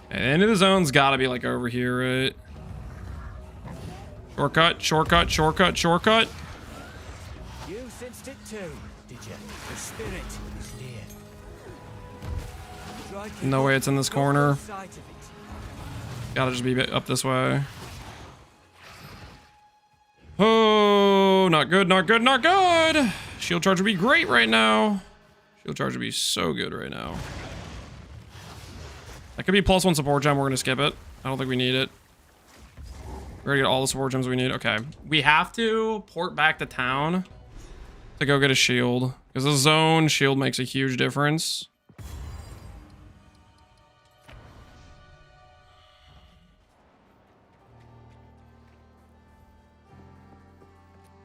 The end of the zone's gotta be like over here, right? Shortcut, shortcut, shortcut, shortcut. You sensed it too, did you? The spirit is near. No way it's in this corner. Gotta just be up this way. Oh, not good, not good, not good. Shield charge would be great right now. Shield charge would be so good right now. That could be +1 support gem. We're gonna skip it. I don't think we need it. We're gonna get all the support gems we need. Okay. We have to port back to town to go get a shield. Because the zone shield makes a huge difference.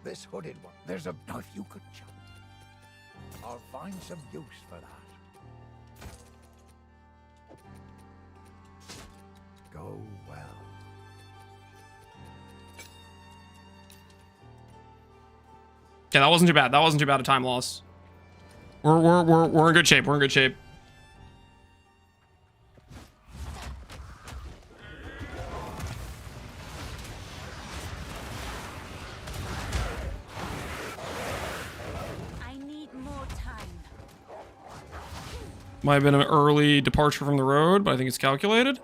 This hooded one. There's a knife you could chop. I'll find some use for that. Go well. Okay, that wasn't too bad. That wasn't too bad a time loss. We're in good shape. We're in good shape. I need more time. Might have been an early departure from the road, but I think it's calculated.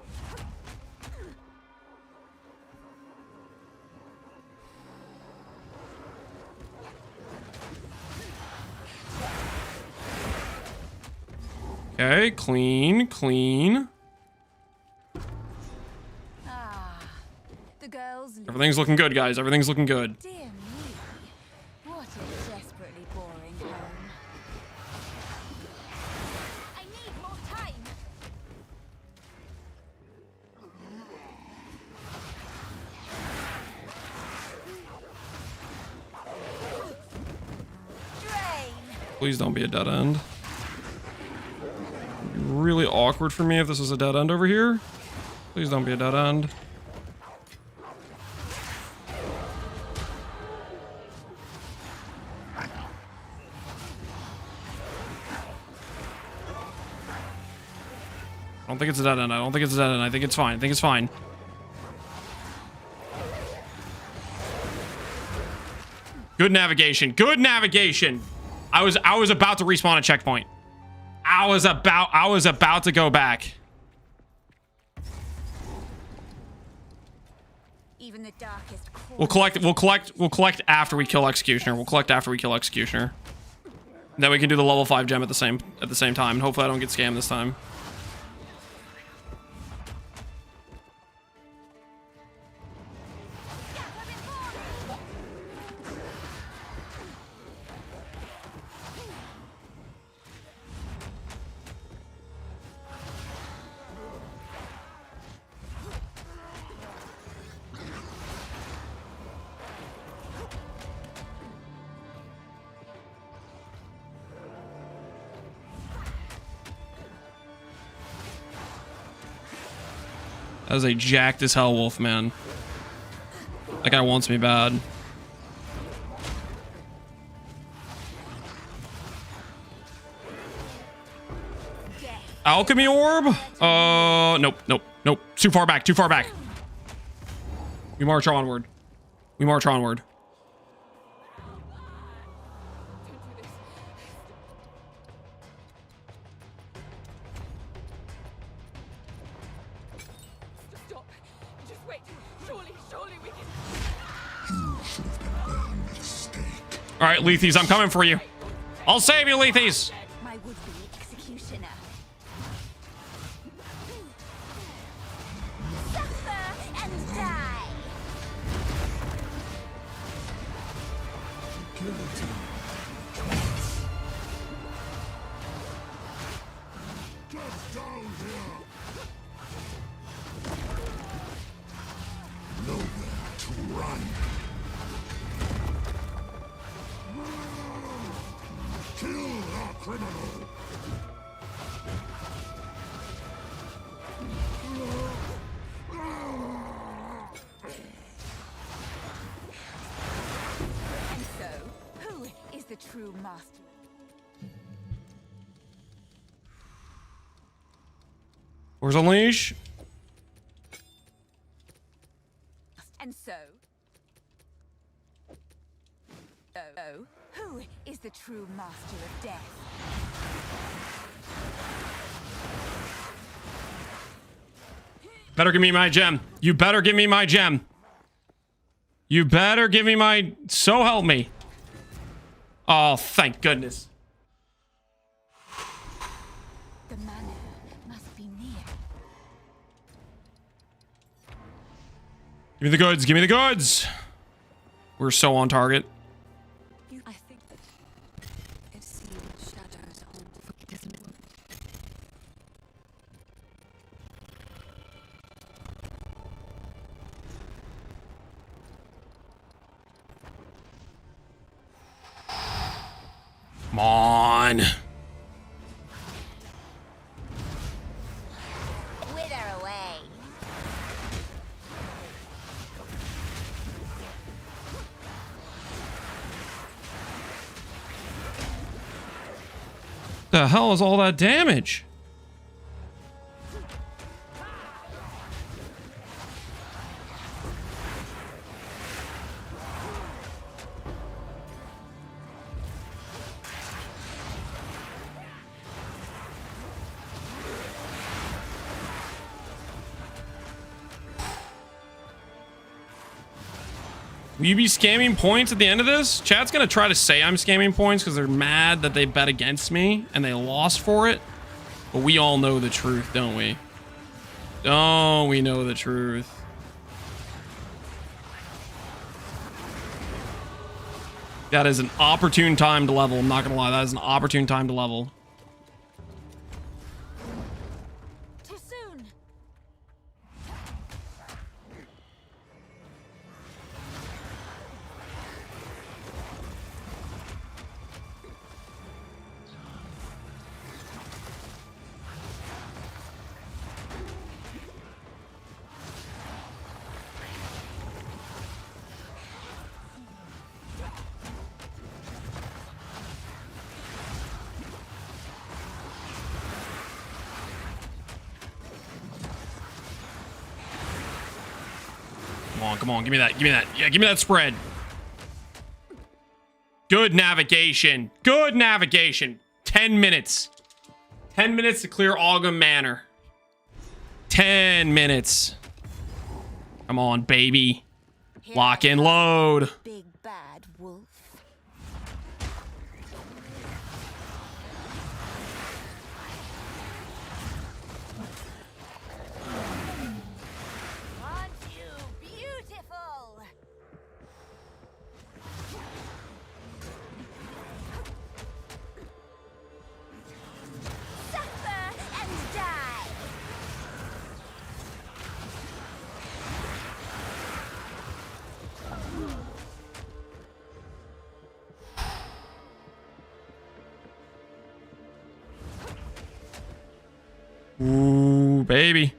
Okay, clean, clean. The girls. Everything's looking good, guys. Everything's looking good. Dear me, what a desperately boring home. I need more time. Drain. Please don't be a dead end. It'd be really awkward for me if this was a dead end over here. Please don't be a dead end. I don't think it's a dead end. I don't think it's a dead end. I think it's fine. I think it's fine. Good navigation. Good navigation. I was about to respawn a checkpoint. I was about to go back. Even the darkest We'll collect after we kill Executioner. We'll collect after we kill Executioner. Then we can do the level 5 gem at the same time. And hopefully I don't get scammed this time. That is a jacked as hell wolf, man. That guy wants me bad. Alchemy orb? Nope, nope, nope. Too far back, too far back. We march onward. We march onward. Stop. Just wait. All right, Lethes, I'm coming for you. I'll save you, Lethes. My would-be executioner. Suffer and die. And so, who is the true master? Where's Unleash? And so, who is the true master of death? Better give me my gem. You better give me my gem. You better give me my... So help me. Oh, thank goodness. The manor must be near. Give me the goods. Give me the goods. We're so on target. I think that it seems shadows hold forgiveness. Come on. Wither away. The hell is all that damage? Will you be scamming points at the end of this? Chat's gonna try to say I'm scamming points because they're mad that they bet against me and they lost for it. But we all know the truth, don't we? Don't we know the truth? That is an opportune time to level. I'm not gonna lie, that is an opportune time to level. Too soon. Come on, give me that, give me that. Yeah, give me that spread. Good navigation. Good navigation. 10 minutes. 10 minutes to clear Ogum Manor. 10 minutes. Come on, baby. Lock and load. Big bad wolf. Aren't you beautiful? Suffer and die. Ooh, baby.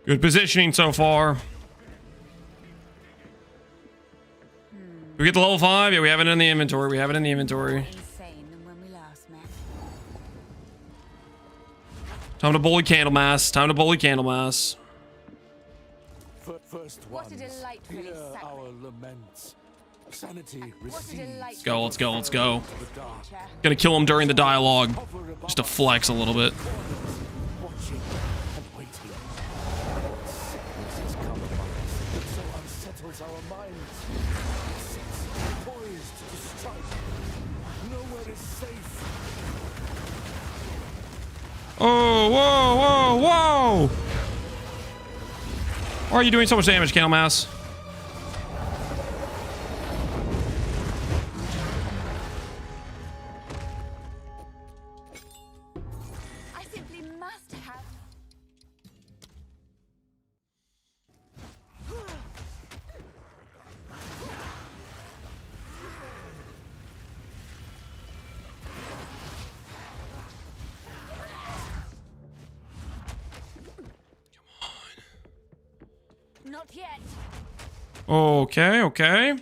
Good positioning so far. We get the level 5? Yeah, we have it in the inventory. We have it in the inventory. Insane than when we last met. Time to bully Candlemass. Time to bully Candlemass. First What a ones, delightfully hear sacred. our laments. Sanity What a recedes. delightful Let's go, let's go, let's go. The dark. Gonna kill him during the dialogue. Just to flex a little bit. Watching and waiting. Sickness has come upon us. It so unsettles our minds. It sits poised to strike. Oh, whoa, whoa, whoa! Why are you doing so much damage, Candlemass? I simply must have. Not yet. Okay, okay.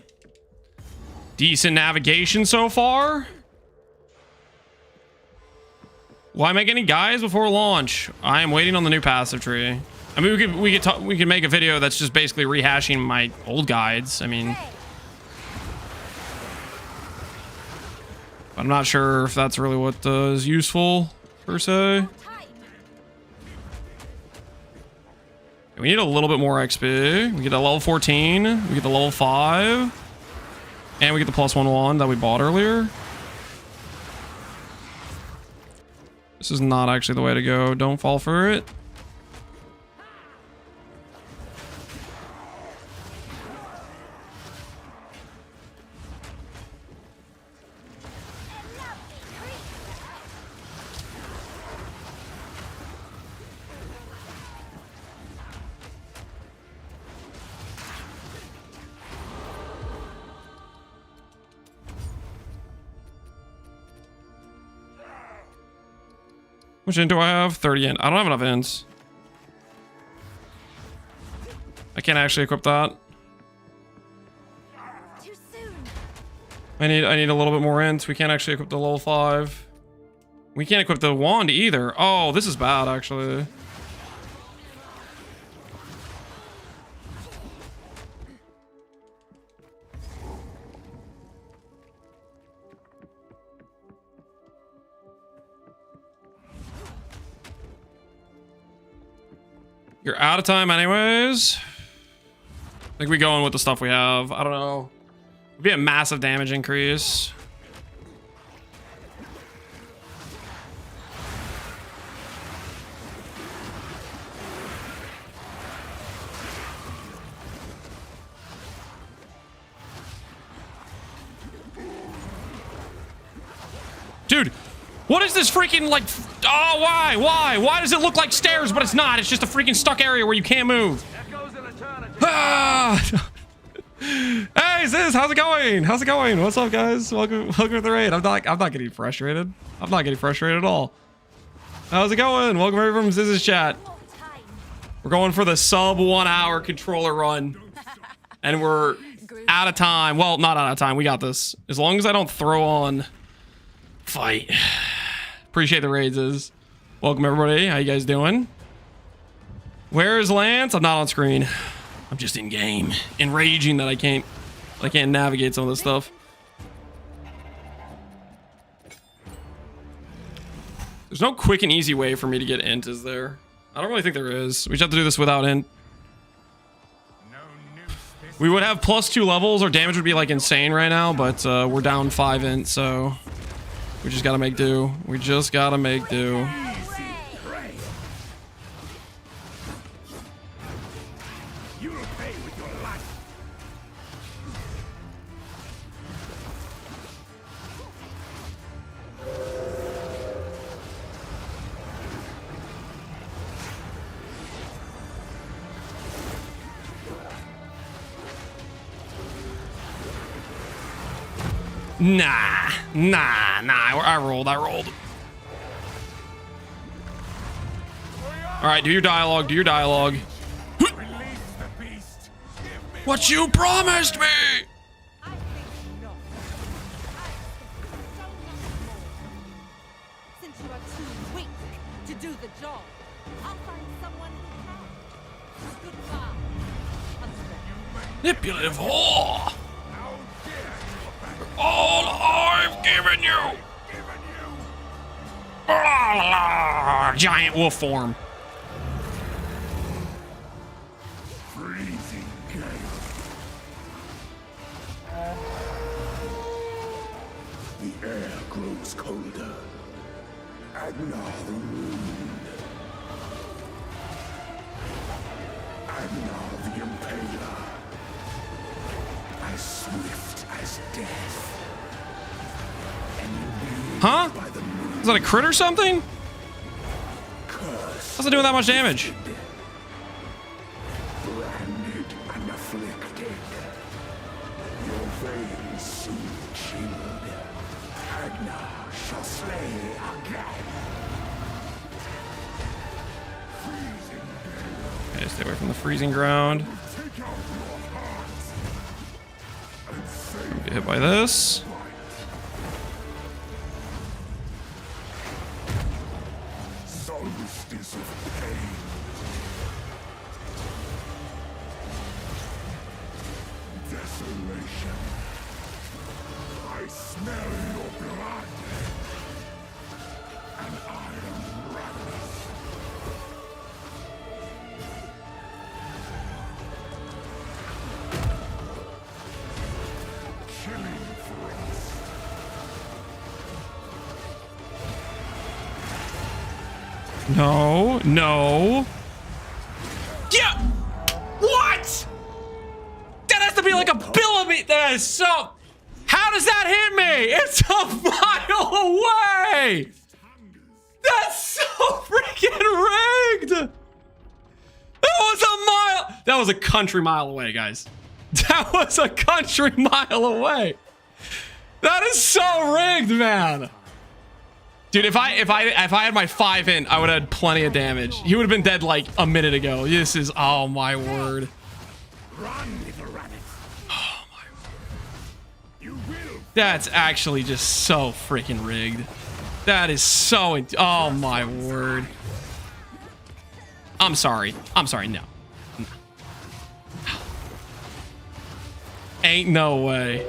Decent navigation so far. Why make any guys before launch? I am waiting on the new passive tree. I mean, we could make a video that's just basically rehashing my old guides. I mean, I'm not sure if that's really what is useful per se. We need a little bit more XP. We get a level 14. We get the level 5. And we get the +1 wand that we bought earlier. This is not actually the way to go. Don't fall for it. Which int do I have? 30 int. I don't have enough ints. I can't actually equip that. Too soon. I need a little bit more ints. We can't actually equip the level 5. We can't equip the wand either. Oh, this is bad actually. You're out of time anyways. I think we go in with the stuff we have. I don't know. It'd be a massive damage increase. Dude, what is this freaking like? Oh, why? Why does it look like stairs, but it's not? It's just a freaking stuck area where you can't move. Ah! Hey, Ziz, how's it going? How's it going? What's up, guys? Welcome to the raid. I'm not getting frustrated. I'm not getting frustrated at all. How's it going? Welcome everyone from Ziz's chat. We're going for the sub 1 hour controller run, and we're out of time. Well, not out of time. We got this. As long as I don't throw on fight. Appreciate the raids. Ziz. Welcome everybody. How you guys doing? Where is Lance? I'm not on screen. I'm just in game, enraging that I can't navigate some of this stuff. There's no quick and easy way for me to get int, is there? I don't really think there is. We just have to do this without int. We would have +2 levels. Our damage would be like insane right now, but we're down 5 int, so we just gotta make do. We just gotta make do. Nah. I rolled. All right, do your dialogue. What you promised me. I think not. I expect so much more. Since you are too weak to do the job, I'll find someone who can. Goodbye. Manipulative whore. All I've given you. Giant wolf form. Freezing gale. The air grows colder. Agnar the Ruined. Agnar the Impaler. As swift as death. Huh? Is that a crit or something? How's it doing that much damage? Branded and afflicted. Your veins soon chilled. Agnar shall slay again. Okay, stay away from the freezing ground. Get hit by this. Solstice of pain. Desolation. I smell your blood. And I am ravenous. Chilling frost. No, no. Yeah! What? That has to be like a millimeter. That is so... How does that hit me? It's a mile away! That's so freaking rigged! That was a mile... That was a country mile away, guys. That was a country mile away. That is so rigged, man. Dude, if I had my 5 int, I would have had plenty of damage. He would have been dead like a minute ago. This is, oh my word. Oh my word. That's actually just so freaking rigged. That is so, oh my word. I'm sorry. I'm sorry, no. Ain't no way.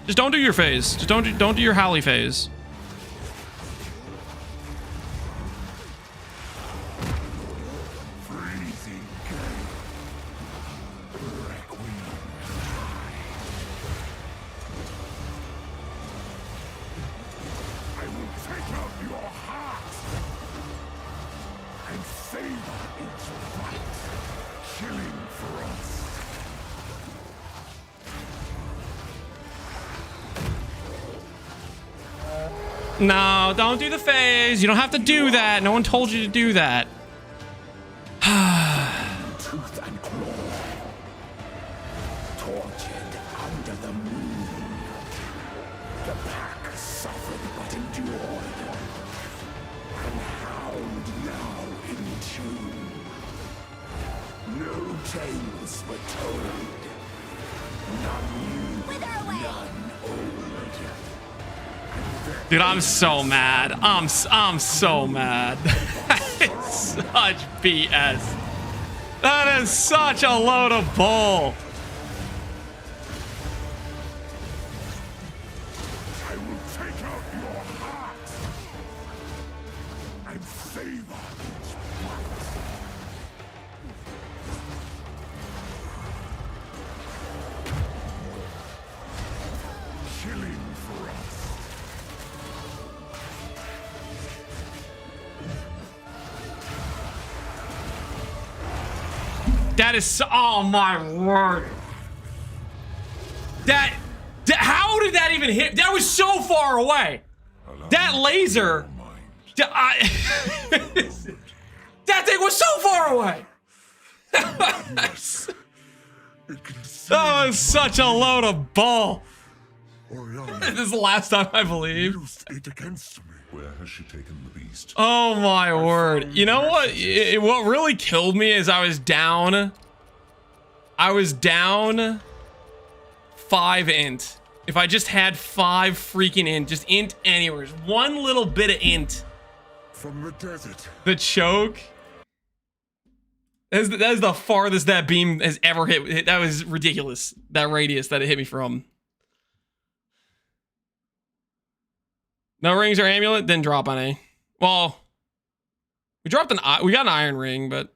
Just don't do your phase. Just don't do your Hallie phase. Freezing Requiem. I will take out your heart and savor its fight. Chilling frost. No, don't do the phase. You don't have to do that. No one told you to do that. Tooth and claw. Tortured under the moon. The pack suffered but endured. And hound now in tune. No tales were told. None new, none old. Dude, I'm so mad. I'm so mad. It's such BS. That is such a load of bull. I will take out your heart and savor its fight. Chilling frost. That is so, oh my word. That how did that even hit? That was so far away. That laser. That thing was so far away. That was such a load of bull. This is the last time I believe. It against me. Where has she taken the beast? Oh my word. You know what? What really killed me is I was down 5 int. If I just had 5 freaking int, just int anywhere, just one little bit of int. From the desert. The choke. That is the farthest that beam has ever hit. That was ridiculous. That radius that it hit me from. No rings or amulet, didn't drop any. Well, We dropped we got an iron ring, but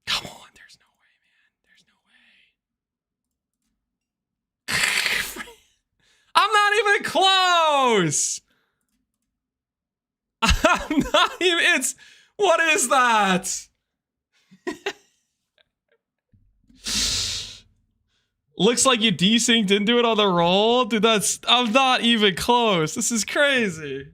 come on, there's no way, man. There's no way. I'm not even close. I'm not even, what is that? Looks like you desynced into it on the roll. Dude, I'm not even close. This is crazy.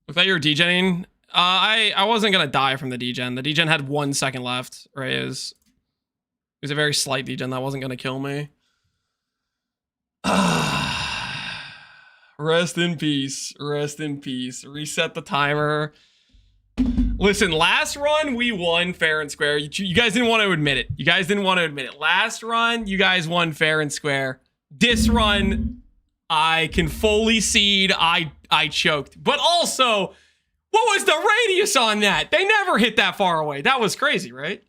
Look like you're degenning. I wasn't gonna die from the degen. The degen had 1 second left, right? It was a very slight degen that wasn't gonna kill me. Rest in peace. Rest in peace. Reset the timer. Listen, last run we won fair and square. You guys didn't want to admit it. You guys didn't want to admit it. Last run, you guys won fair and square. This run, I can fully cede I choked. But also, what was the radius on that? They never hit that far away. That was crazy, right?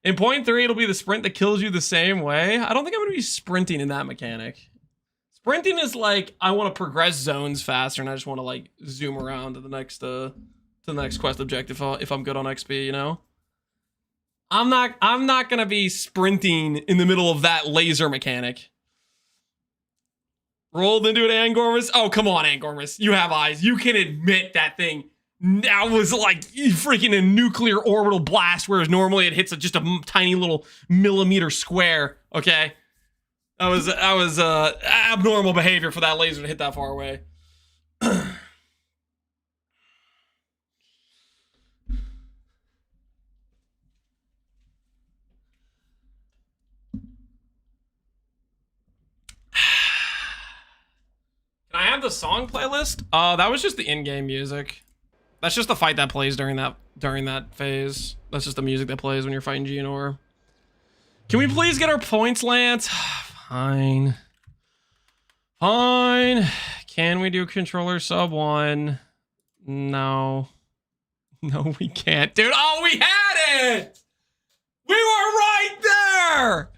In point 3, it'll be the sprint that kills you the same way. I don't think I'm going to be sprinting in that mechanic. Sprinting is like, I want to progress zones faster, and I just want to like zoom around to the next quest objective if I'm good on XP, you know? I'm not gonna be sprinting in the middle of that laser mechanic. Rolled into it, Angormus. Oh, come on, Angormus. You have eyes. You can admit that thing. That was like freaking a nuclear orbital blast, whereas normally it hits just a tiny little millimeter square. Okay. That was abnormal behavior for that laser to hit that far away. Can I have the song playlist? That was just the in-game music. That's just the fight that plays during that phase. That's just the music that plays when you're fighting Geonor. Can we please get our points, Lance? Fine. Fine. Can we do controller sub 1? No. No, we can't. Dude, oh, we had it! We were right there!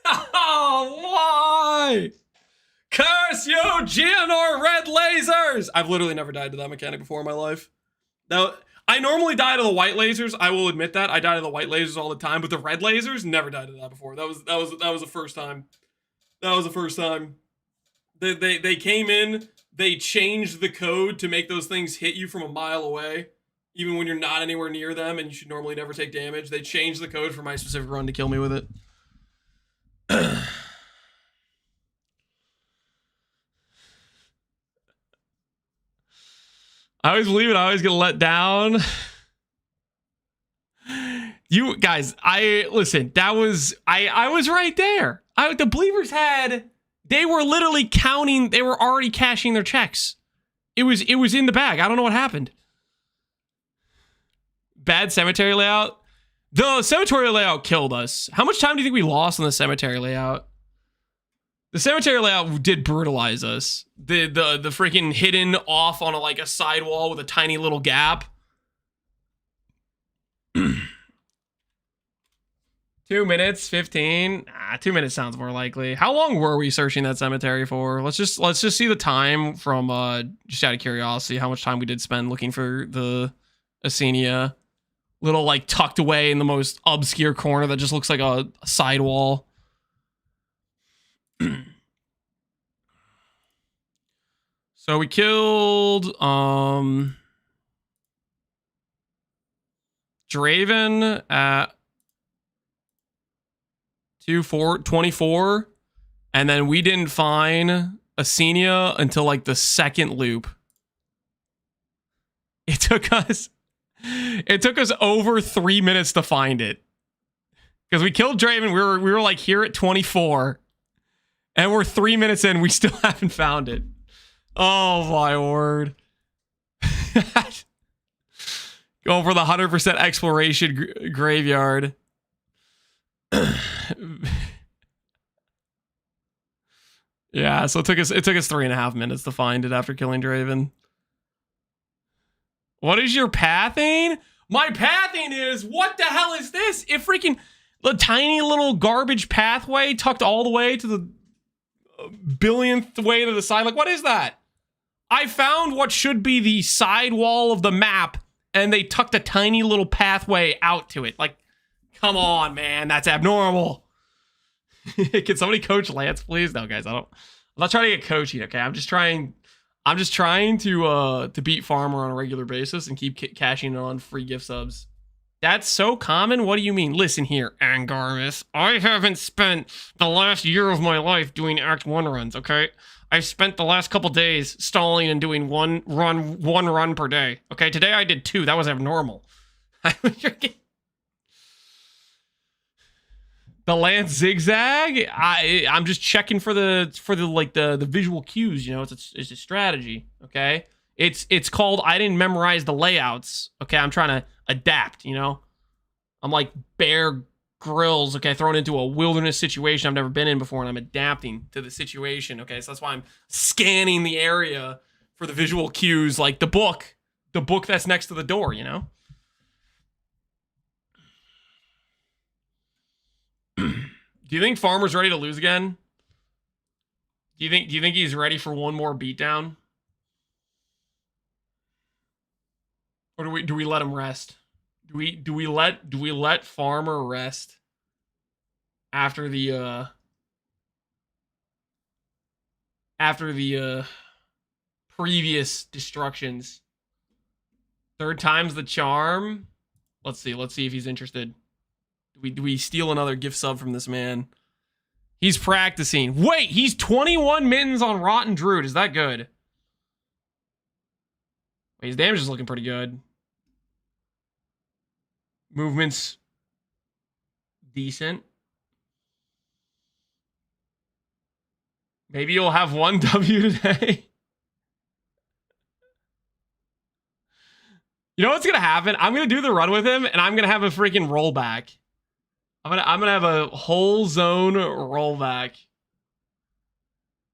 Oh, why? Curse you, Geonor red lasers! I've literally never died to that mechanic before in my life. Now, I normally die to the white lasers. I will admit that. I die to the white lasers all the time, but the red lasers, never died to that before. That was the first time. That was the first time. They came in, they changed the code to make those things hit you from a mile away, even when you're not anywhere near them and you should normally never take damage. They changed the code for my specific run to kill me with it. I always believe it. I always get let down. You guys, listen, that was, I was right there. The believers they were literally counting. They were already cashing their checks. It was in the bag. I don't know what happened. Bad cemetery layout. The cemetery layout killed us. How much time do you think we lost on the cemetery layout? The cemetery layout did brutalize us. The freaking hidden off on a sidewall with a tiny little gap. 2 minutes, 15. 2 minutes sounds more likely. How long were we searching that cemetery for? Let's just see the time from just out of curiosity, how much time we did spend looking for the Ascenia. Little tucked away in the most obscure corner that just looks like a sidewall. So we killed Draven at 24, and then we didn't find Ascenia until the second loop. It took us over 3 minutes to find it. Because we killed Draven, we were here at 24. And we're 3 minutes in, we still haven't found it. Oh my word. Going for the 100% exploration graveyard. Yeah, so it took us 3.5 minutes to find it after killing Draven. What is your pathing? My pathing is, what the hell is this? It freaking, The tiny little garbage pathway tucked all the way to the billionth way to the side. Like, what is that? I found what should be the side wall of the map, and they tucked a tiny little pathway out to it. Like, come on, man. That's abnormal. Can somebody coach Lance, please? No, guys, I'm not trying to get coaching, okay? I'm just trying to beat Farmer on a regular basis and keep cashing on free gift subs. That's so common? What do you mean? Listen here, Angarmus. I haven't spent the last year of my life doing Act 1 runs, okay? I've spent the last couple days stalling and doing one run per day. Okay, today I did 2. That was abnormal. The Lance zigzag? I'm just checking for the visual cues, you know, it's a strategy, okay? It's called I didn't memorize the layouts. Okay, I'm trying to adapt, you know? I'm like Bear Grylls, okay, thrown into a wilderness situation I've never been in before, and I'm adapting to the situation, okay? So that's why I'm scanning the area for the visual cues, like the book that's next to the door, you know? Do you think Farmer's ready to lose again? Do you think he's ready for one more beatdown? Or do we let him rest? Do we let Farmer rest after the previous destructions? Third time's the charm. Let's see if he's interested. Do we steal another gift sub from this man? He's practicing. Wait, he's 21 mittens on Rotten Druid. Is that good? Wait, his damage is looking pretty good. Movement's decent. Maybe you'll have 1 W today. You know what's gonna happen? I'm gonna do the run with him, and I'm gonna have a freaking rollback. I'm gonna have a whole zone rollback.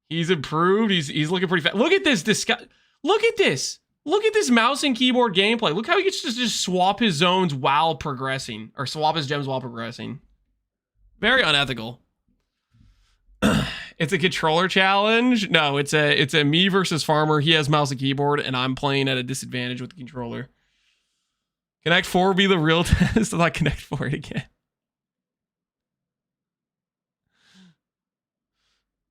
He's improved. He's looking pretty fast. Look at this. Look at this. Look at this mouse and keyboard gameplay. Look how he gets to just swap his zones while progressing, or swap his gems while progressing. Very unethical. It's a controller challenge. No, it's a me versus Farmer. He has mouse and keyboard, and I'm playing at a disadvantage with the controller. Connect 4 will be the real test. I'll not Connect 4 again.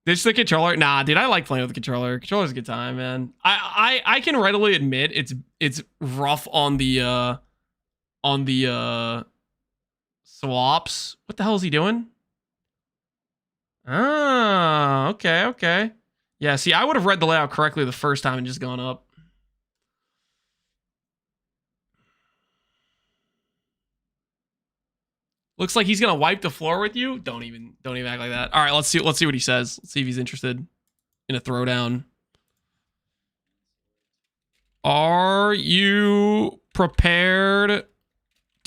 Ditch the controller. Nah, dude, I like playing with the controller. Controller's a good time, man. I can readily admit it's rough on the swaps. What the hell is he doing? Ah, okay. Yeah, see, I would have read the layout correctly the first time and just gone up. Looks like he's gonna wipe the floor with you. Don't even act like that. All right, let's see what he says. Let's see if he's interested in a throwdown. Are you prepared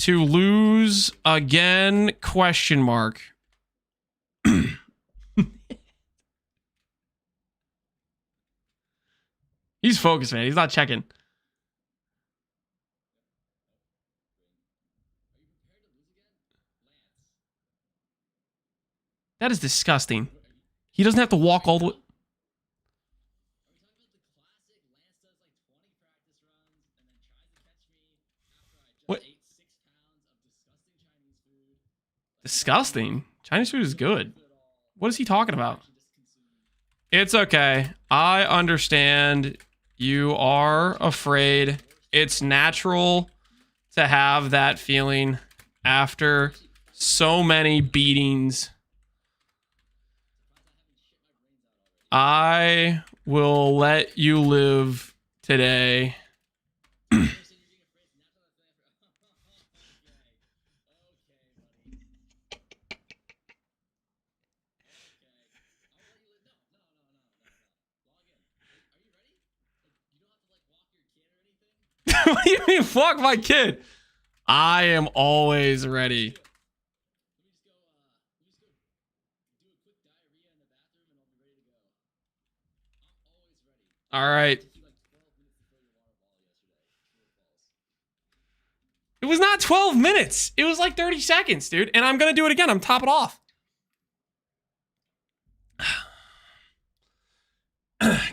to lose again? Question mark. He's focused, man. He's not checking. That is disgusting. He doesn't have to walk all the way. What? Disgusting? Chinese food is good. What is he talking about? It's okay. I understand you are afraid. It's natural to have that feeling after so many beatings. I will let you live today. What do you mean, fuck my kid? I am always ready. All right. It was not 12 minutes. It was like 30 seconds, dude. And I'm going to do it again. I'm top it off.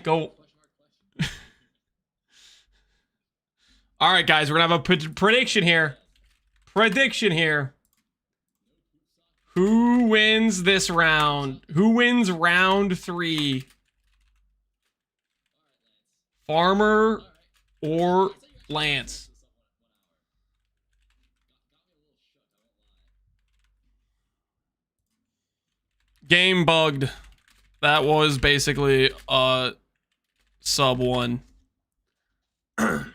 Go. All right, guys. We're going to have a prediction here. Prediction here. Who wins this round? Who wins round 3? Farmer or Lance? Game bugged. That was basically sub 1. 10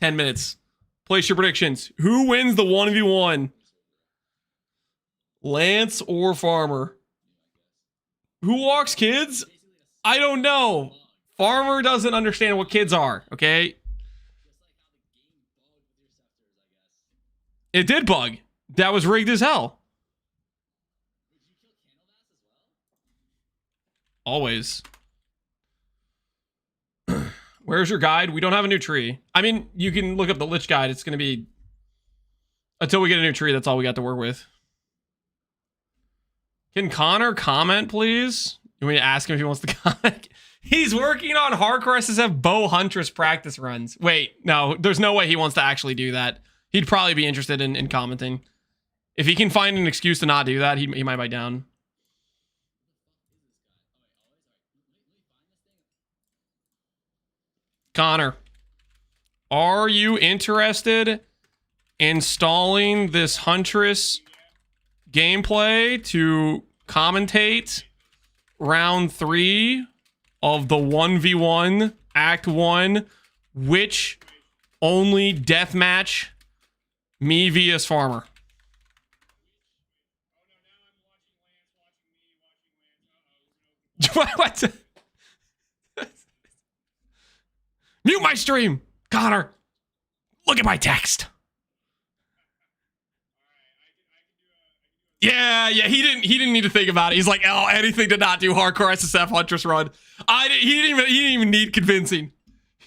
minutes. Place your predictions. Who wins the 1v1? Lance or Farmer? Who walks kids? I don't know. Farmer doesn't understand what kids are, okay? It did bug. That was rigged as hell. Always. Where's your guide? We don't have a new tree. I mean, you can look up the Lich guide. It's going to be... Until we get a new tree, that's all we got to work with. Can Connor comment, please? You want me to ask him if he wants to comment? He's working on hardcore SSF Bow Huntress practice runs. Wait, no, there's no way he wants to actually do that. He'd probably be interested in commenting. If he can find an excuse to not do that, he might bite down. Connor, are you interested in installing this Huntress gameplay to commentate round 3 of the 1v1 Act 1 witch only deathmatch me vs Farmer? What? Mute my stream, Connor. Look at my text. Yeah, he didn't need to think about it. He's like, oh, anything to not do hardcore SSF Huntress run. He didn't even need convincing.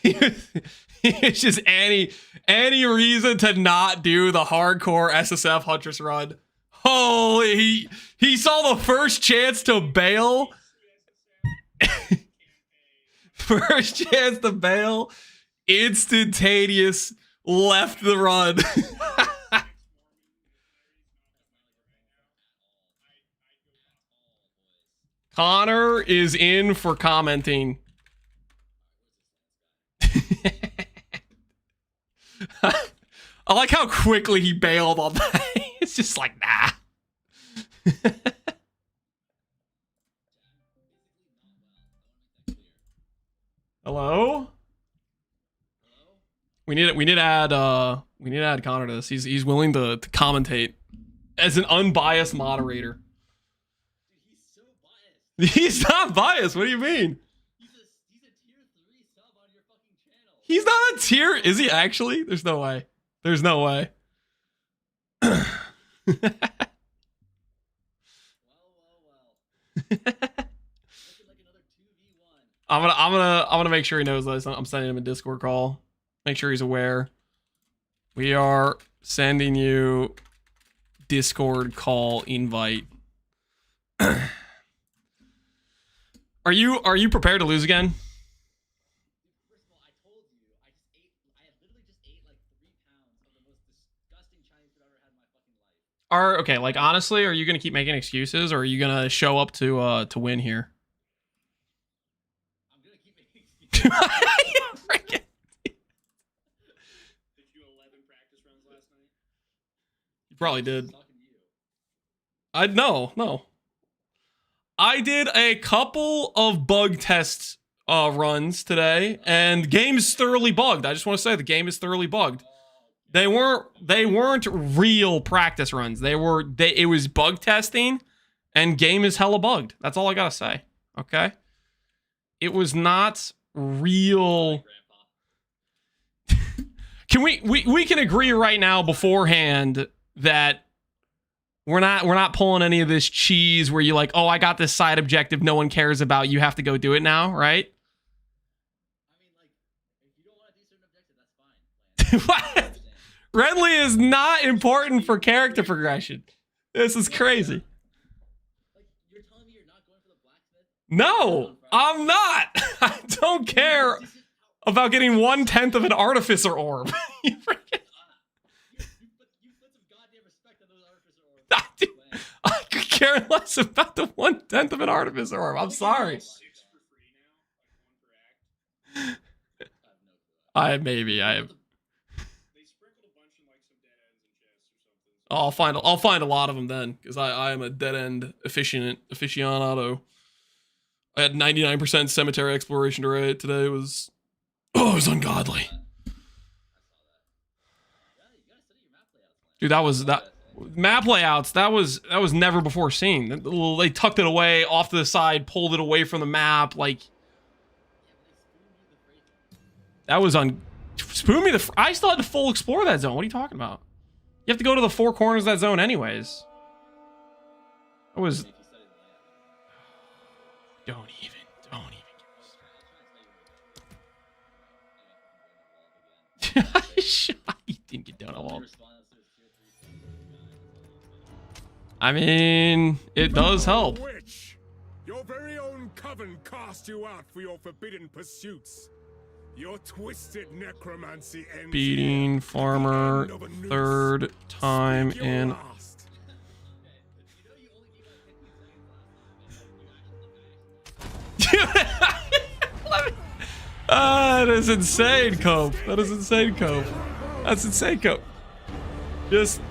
It's just any reason to not do the hardcore SSF Huntress run. Holy, he saw the first chance to bail. First chance to bail, instantaneous, left the run. Connor is in for commenting. I like how quickly he bailed on that. It's just like, nah. Hello? We need to add Connor to this. He's willing to commentate as an unbiased moderator. Dude, he's so biased. He's not biased. What do you mean? He's a tier 3 sub on your fucking channel. He's not a tier. Is he actually? There's no way. There's no way. I'm gonna make sure he knows this. I'm sending him a Discord call. Make sure he's aware. We are sending you Discord call invite. Are you prepared to lose again? First of all, I told you I literally just ate like 3 pounds of the most disgusting Chinese food I've ever had in my fucking life. Okay, like honestly, are you gonna keep making excuses, or are you gonna show up to win here? I'm gonna keep making excuses. Freaking. Did you do 11 practice runs last night? You probably did. No. I did a couple of bug test runs today, and game's thoroughly bugged. I just want to say the game is thoroughly bugged. They weren't real practice runs. It was bug testing, and game is hella bugged. That's all I gotta say. Okay? It was not real. Can we can agree right now beforehand that we're not pulling any of this cheese where you're like, oh, I got this side objective no one cares about, you have to go do it now, right? I mean, like, if you don't want to do certain objective, that's What? Renly is not important for character progression. This is crazy. No, I'm not. I don't care about getting 1/10 of an artificer orb. I could care less about the 1/10 of an artificer orb. I'm sorry. I have. I'll find a lot of them then, because I am a dead end aficionado. I had 99% cemetery exploration rate today. It was ungodly. Dude, that map layouts. That was never before seen. They tucked it away off to the side, pulled it away from the map. Like that was on. Spoon me the. I still had to full explore that zone. What are you talking about? You have to go to the 4 corners of that zone anyways. It was. Don't even. You didn't get done a wall. I mean, it does help. Witch, your very own coven cast you out for your forbidden pursuits. Your twisted necromancy ends Beating farmer third time in. That is insane, Cope. That is insane, Cope. That's insane, Cope. Just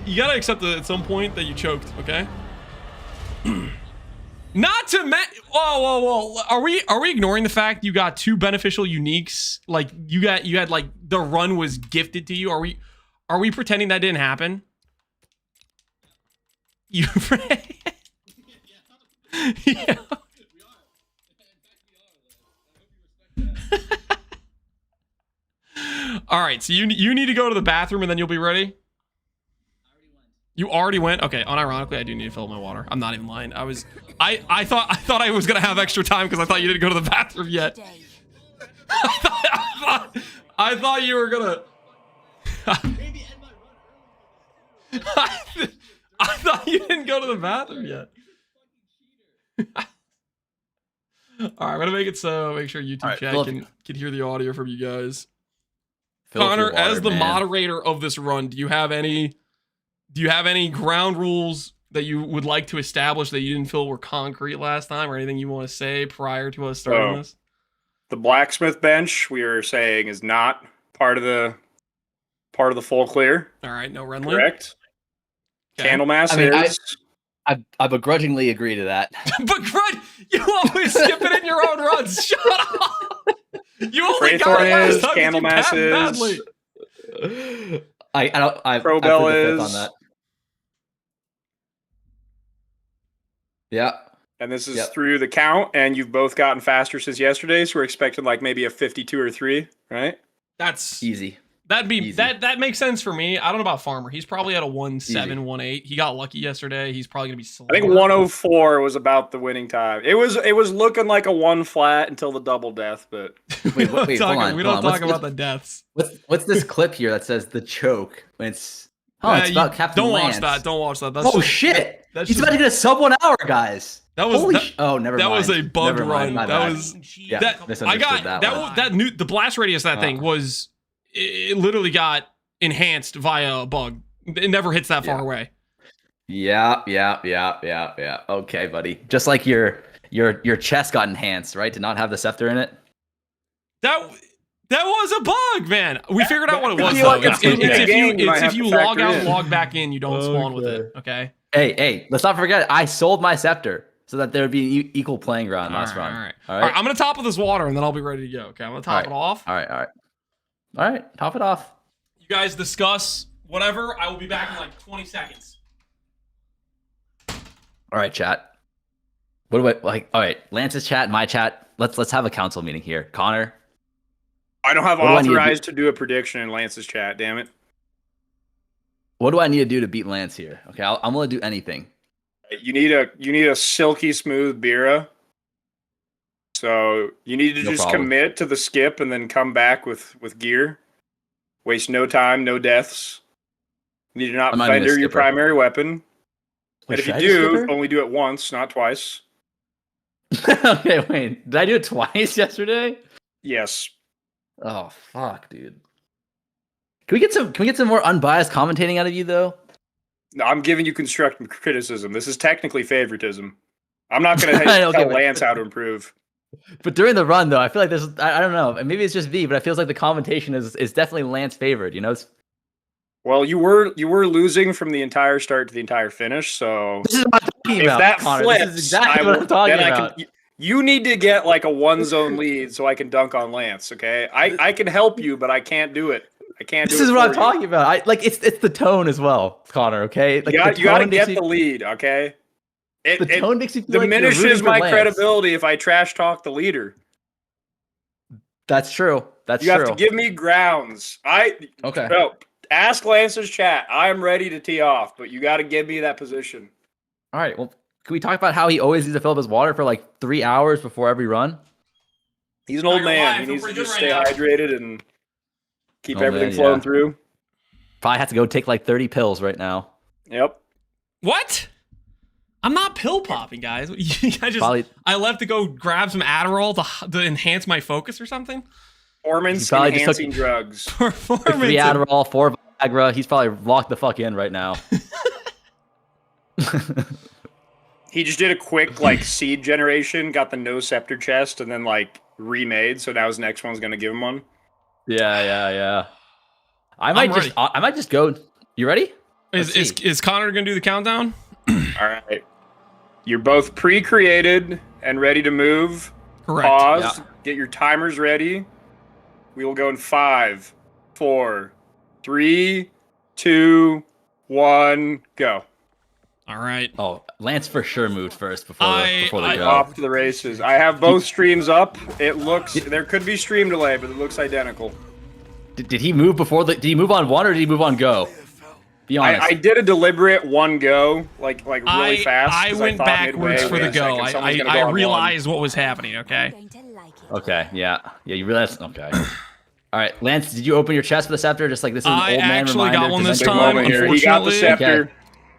you gotta accept that at some point that you choked, okay? Not to whoa. Are we ignoring the fact you got 2 beneficial uniques? Like you had like the run was gifted to you. Are we pretending that didn't happen? You yeah. All right, so you need to go to the bathroom and then you'll be ready. You already went? Okay, unironically, I do need to fill my water. I'm not even lying. I thought I was gonna have extra time because I thought you didn't go to the bathroom yet. I thought you were gonna. I thought you didn't go to the bathroom yet. All right, I'm gonna make it so make sure YouTube chat can hear the audio from you guys. Connor, as the moderator of this run, do you have any ground rules that you would like to establish that you didn't feel were concrete last time, or anything you want to say prior to us starting this? The blacksmith bench we are saying is not part of the full clear. All right, no Renly. Correct. Okay. Candlemass is. I begrudgingly agree to that. You always skip it in your own runs. Shut up. You only got it last time. Candlemass is. I Probell is on that. Yeah. And this is through the count, and you've both gotten faster since yesterday, so we're expecting like maybe a 52 or 3, right? That's easy. That'd be easy. That makes sense for me. I don't know about Farmer. He's probably at a 1.7, 1.8. He got lucky yesterday. He's probably gonna be slower. I think 104 was about the winning time. It was looking like a 1 flat until the double death, but wait, hold on. We don't talk about the deaths. What's this clip here that says the choke when it's it's about Captain Don't Lance. watch that. Don't watch that. That's shit! He's about to get a sub 1 hour, guys. That was never mind. That was a bugged run. That was the blast radius of that thing was it literally got enhanced via a bug. It never hits that far away. Yeah. Okay, buddy. Just like your chest got enhanced, right? To not have the scepter in it. That was a bug, man. We figured out what it was. Though. It's if you log out and log back in, you don't spawn with it. Okay. Hey, let's not forget. I sold my scepter so that there would be an equal playing ground last run. All right. I'm gonna top of this water and then I'll be ready to go. Okay. I'm gonna top it off. All right. Top it off. You guys discuss whatever. I will be back in like 20 seconds. All right, chat. What do I like? All right, Lance's chat, my chat. Let's have a council meeting here. Connor. I don't have authorized to do a prediction in Lance's chat. Damn it. What do I need to do to beat Lance here? Okay, I'm gonna do anything. You need a silky smooth Bira. So you need to just commit to the skip and then come back with gear. Waste no time, no deaths. You do not I'm not even a vendor your skipper. primary weapon. Wait, And if should you I just do, skip her? only do it once, not twice. Okay, wait. Did I do it twice yesterday? Yes. Oh fuck, dude. Can we get some more unbiased commentating out of you though? No, I'm giving you constructive criticism. This is technically favoritism. I'm not going to I don't tell give a- Lance how to improve. But during the run though, I feel like there's I don't know, maybe it's just V, but it feels like the commentation is definitely Lance favored, you know? Well, you were losing from the entire start to the entire finish, so This is what I'm talking if about, that Connor. flips, This is exactly what I'm talking about. You need to get like a one zone lead so I can dunk on Lance. Okay, I can help you, but I can't do it. I can't. This do it is what for I'm you. talking about. I like it's the tone as well, Connor. Okay, like You got to get the lead. Okay, the tone makes you feel like you're diminishes rooting for my Lance. credibility if I trash talk the leader. That's true. That's You true. have to give me grounds. Okay. No, ask Lance's chat. I am ready to tee off, but you got to give me that position. All right. Well, can we talk about how he always needs to fill up his water for like 3 hours before every run? He's an old man. He needs to just stay hydrated and keep everything flowing through. Probably have to go take like 30 pills right now. Yep. What? I'm not pill popping, guys. Probably- I left to go grab some Adderall to enhance my focus or something. Performance probably just enhancing drugs. Like 3 Adderall, 4 Viagra. He's probably locked the fuck in right now. He just did a quick like seed generation, got the no scepter chest, and then like remade. So now his next one's gonna give him one. Yeah. I might just go. You ready? Is Connor gonna do the countdown? All right. You're both pre-created and ready to move. Correct. Pause. Get your timers ready. We will go in 5, 4, 3, 2, 1, go. All right. Oh, Lance for sure moved first before they go. Off to the races. I have both streams up. It looks there could be stream delay, but it looks identical. Did he move before did he move on one or did he move on go? Be honest. I did a deliberate one go, like really fast. I went backwards for the go. I realized what was happening. Okay. Okay. Yeah. You realized. Okay. All right, Lance. Did you open your chest for the scepter? Just like this is an old man actually reminder. got one this time. He got the scepter. Okay.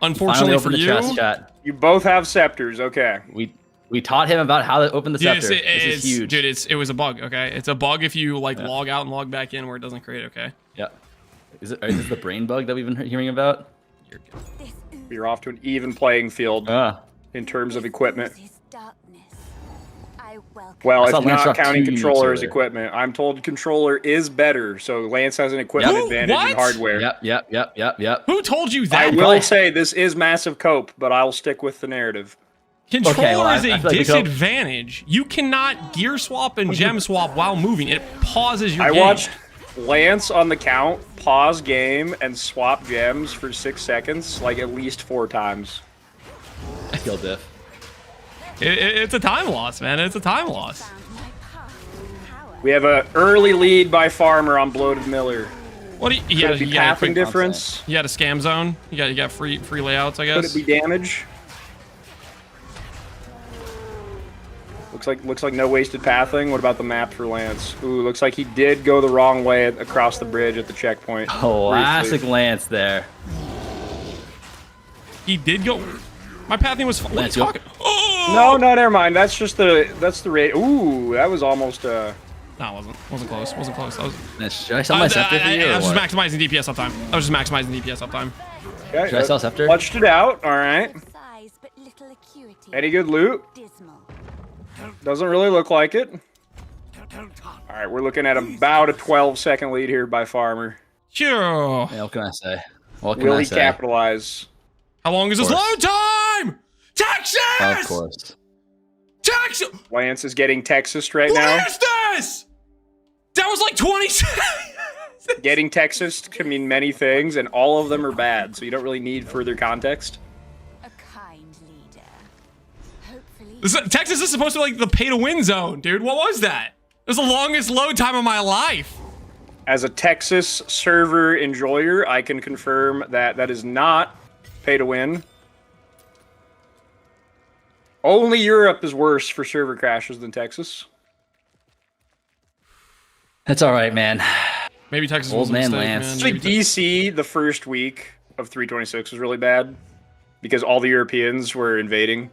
Unfortunately for you, chest, chat. You both have scepters. Okay. We taught him about how to open the scepter. Yes, this is huge. Dude, it was a bug. Okay, it's a bug if you like log out and log back in where it doesn't create. Okay. Yeah. Is this the brain bug that we've been hearing about? You're off to an even playing field in terms of equipment. Well, if not counting controller as equipment, I'm told controller is better, so Lance has an equipment advantage in hardware. Yep. Who told you that? I will say this is massive cope, but I'll stick with the narrative. Controller is a disadvantage. You cannot gear swap and gem swap while moving. It pauses your game. I watched Lance on the count pause game and swap gems for 6 seconds, like at least 4 times. Skill diff. It's a time loss, man. It's a time loss. We have an early lead by Farmer on Bloated Miller. What do you Could it be pathing difference? You got a scam zone. You got free layouts, I guess. Could it be damage? Looks like no wasted pathing. What about the map for Lance? Ooh, looks like he did go the wrong way across the bridge at the checkpoint. Classic Lance there. He did go. My pathing was. What are you talking? Oh! No, never mind. That's the rate. Ooh, that was almost. No, it wasn't close. Wasn't close. Should I sell my scepter for you? I was just maximizing DPS uptime. Okay, should I sell scepter? Clutched it out. All right. Any good loot? Doesn't really look like it. All right, we're looking at about a 12-second lead here by Farmer. Sure. Yeah, what can I say? What can Will I he say? capitalize? How long is this load time? Texas! Of course. Texas! Lance is getting Texas right now. What is this? That was like 20 seconds. Getting Texas can mean many things, and all of them are bad, so you don't really need further context. Texas is supposed to be like the pay-to-win zone, dude. What was that? It was the longest load time of my life. As a Texas server enjoyer, I can confirm that that is not pay-to-win. Only Europe is worse for server crashes than Texas. That's all right, man. Maybe Texas Old was a man mistake, Lance. man. Actually, Maybe DC the first week of 326 was really bad because all the Europeans were invading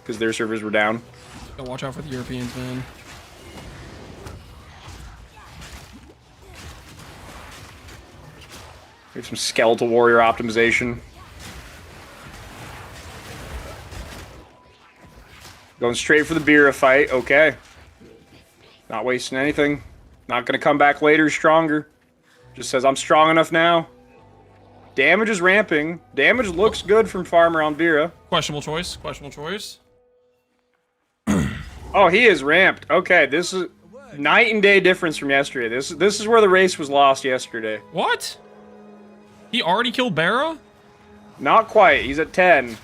because their servers were down. Gotta watch out for the Europeans, man. We have some skeletal warrior optimization. Going straight for the Bira fight. Okay. Not wasting anything. Not going to come back later stronger. Just says, I'm strong enough now. Damage is ramping. Damage looks good from Farmer on Bira. Questionable choice. Questionable choice. Oh, he is ramped. Okay, this is night and day difference from yesterday. This is where the race was lost yesterday. What? He already killed Barra? Not quite. He's at 10.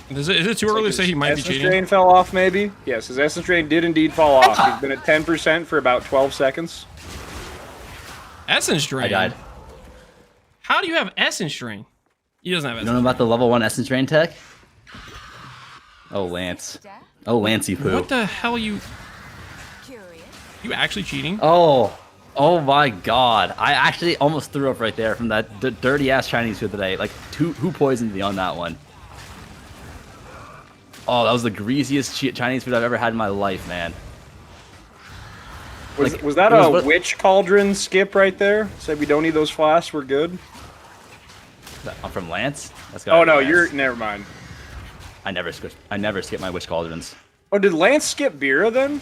Is it too early to say he might be Essence cheating? Drain fell off, maybe? Yes, his Essence Drain did indeed fall off. He's been at 10% for about 12 seconds. Essence Drain? I died. How do you have Essence Drain? He doesn't have You Essence don't know about the level 1 Essence Drain tech? Oh, Lance. Oh, Lancey poo. What the hell you... You actually cheating? Oh. Oh my god. I actually almost threw up right there from that dirty-ass Chinese food today. Like, who poisoned me on that one? Oh, that was the greasiest Chinese food I've ever had in my life, man. Was that a witch cauldron skip right there? Said we don't need those flasks, we're good? I'm from Lance? Oh no, you're... Never mind. I never skip my witch cauldrons. Oh, did Lance skip Bira then?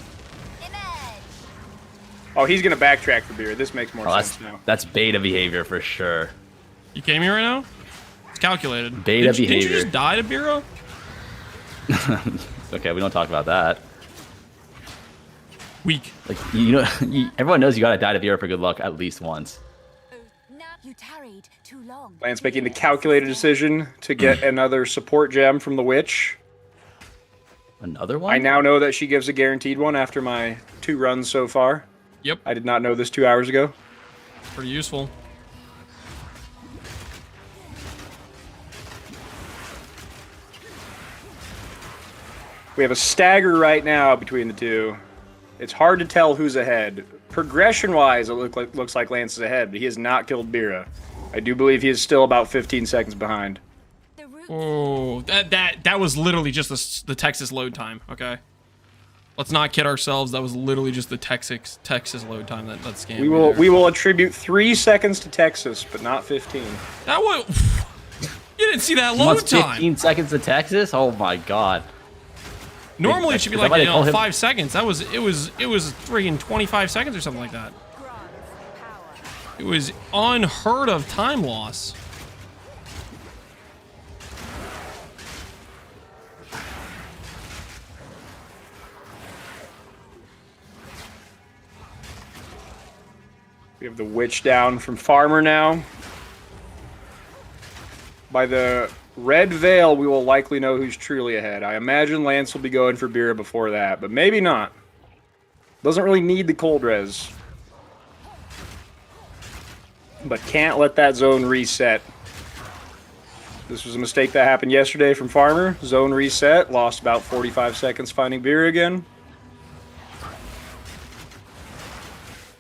Oh, he's gonna backtrack for Bira. This makes more sense now. That's beta behavior for sure. You kidding me right now? It's calculated. Beta behavior. Did you just die to Bira? Okay, we don't talk about that. Weak. Like, you know, everyone knows you gotta die to Vera for good luck at least once. You tarried too long. Lance making the calculated decision to get another support gem from the witch. Another one? I now know that she gives a guaranteed one after my 2 runs so far. Yep. I did not know this 2 hours ago. Pretty useful. We have a stagger right now between the two. It's hard to tell who's ahead. Progression-wise, it looks like Lance is ahead, but he has not killed Bira. I do believe he is still about 15 seconds behind. Oh, that was literally just the Texas load time. Okay, let's not kid ourselves. That was literally just the Texas load time that scammed. We will attribute 3 seconds to Texas, but not 15. That was. You didn't see that load time. 15 seconds to Texas? Oh my god. Normally it should be like 5 seconds. It was friggin' 25 seconds or something like that. It was unheard of time loss. We have the witch down from Farmer now. By the red veil, we will likely know who's truly ahead. I imagine Lance will be going for Bira before that, but maybe not. Doesn't really need the cold res. But can't let that zone reset. This was a mistake that happened yesterday from Farmer. Zone reset, lost about 45 seconds finding Bira again.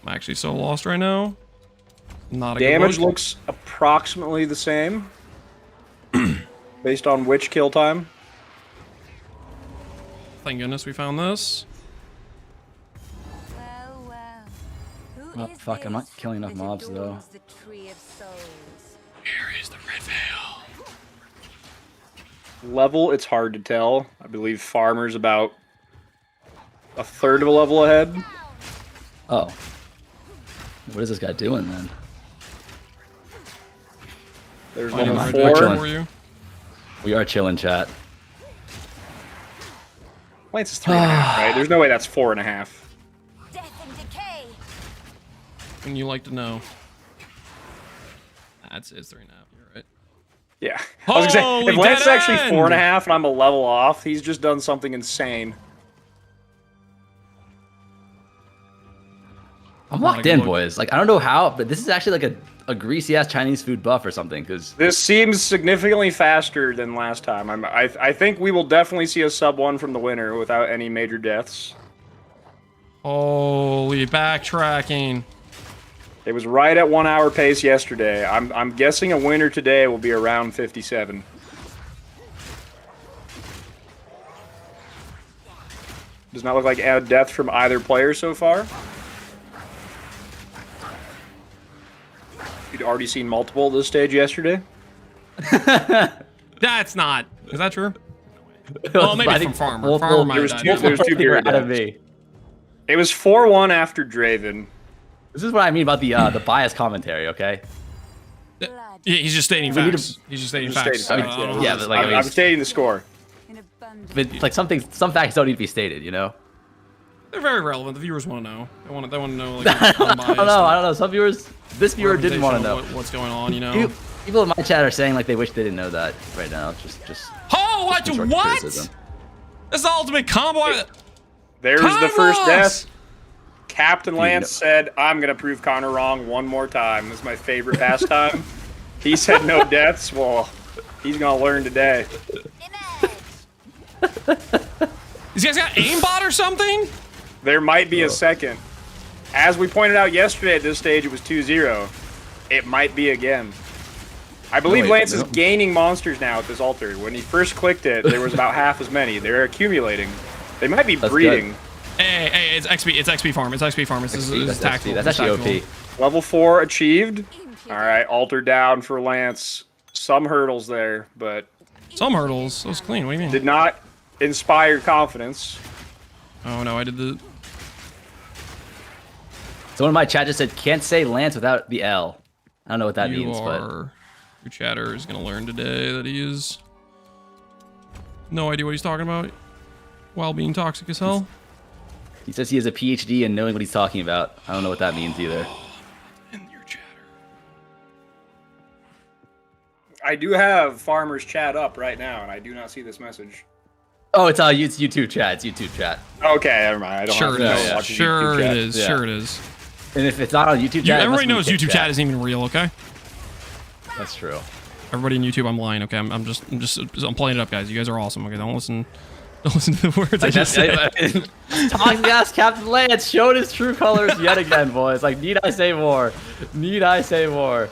I'm actually so lost right now. Not a Damage good look. looks approximately the same. Based on witch kill time. Thank goodness we found this. Oh, fuck, I'm not killing enough mobs, though. Here is the red veil. Level, it's hard to tell. I believe Farmer's about a third of a level ahead. Oh. What is this guy doing, then? There's Oh, level we're 4. chilling. We are chilling, chat. Lance is 3.5, right? There's no way that's 4.5. When you like to know. It's 3.5. You're right. Yeah. I was gonna say, Holy if Lance is dead actually end! 4.5 and I'm a level off, he's just done something insane. I'm locked in, boys. Like, I don't know how, but this is actually like a greasy-ass Chinese food buff or something, because... This seems significantly faster than last time. I think we will definitely see a sub 1 from the winner without any major deaths. Holy backtracking. It was right at 1 hour pace yesterday. I'm guessing a winner today will be around 57. Does not look like add death from either player so far. You'd already seen multiple at this stage yesterday. That's not. Is that true? Well, maybe from Farmer. Farmer might have died. There's two period out of deaths. me. It was 4-1 after Draven. This is what I mean about the biased commentary, okay? Yeah, he's just stating facts. He's just stating facts. Yeah, but like I'm stating the score. But like some facts don't need to be stated, you know? They're very relevant. The viewers want to know. They want to know. Like, I don't know. Some viewers, this viewer didn't want to know what's going on. You know, people in my chat are saying like they wish they didn't know that right now. Just. Oh, what? That's the ultimate combo. There's the first death. Captain Lance said, "I'm gonna prove Connor wrong one more time." This is my favorite pastime. He said no deaths. Well, he's gonna learn today. These guys got aimbot or something? There might be a second. As we pointed out yesterday at this stage, it was 2-0. It might be again. I believe Lance is gaining monsters now at this altar. When he first clicked it, there was about half as many. They're accumulating. They might be breeding. Good. Hey, it's XP. It's XP farm. It's XP farm. This is tactical. That's actually OP. Level 4 achieved. All right, altar down for Lance. Some hurdles there, but... Some hurdles? That was clean. What do you mean? Did not inspire confidence. Oh, no, I did the... Someone in my chat just said, can't say Lance without the L. I don't know what that means, but... Your chatter is going to learn today that he is... No idea what he's talking about while being toxic as hell. He says he has a PhD in knowing what he's talking about. I don't know what that means either. In your chatter. I do have Farmer's chat up right now, and I do not see this message. Oh, it's YouTube chat. It's YouTube chat. Okay, never mind. I don't sure have it to is. watch Sure YouTube it is. Yeah. Sure it is. And if it's not on YouTube chat, everybody knows YouTube chat isn't even real. Okay. That's true. Everybody in YouTube, I'm lying. Okay, I'm playing it up, guys. You guys are awesome. Okay, don't listen to the words I just said. Toxic ass Captain Lance showed his true colors yet again, boys. Like, need I say more? Need I say more?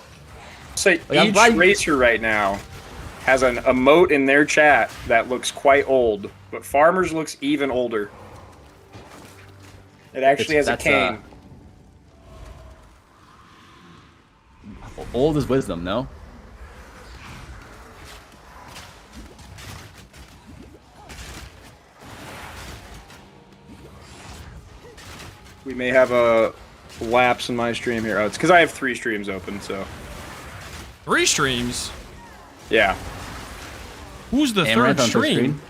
So like, each racer right now has an emote in their chat that looks quite old, but Farmer's looks even older. It actually has a cane. Old is wisdom, no? We may have a lapse in my stream here. Oh, it's because I have 3 streams open, so. 3 streams? Yeah. Who's the third stream?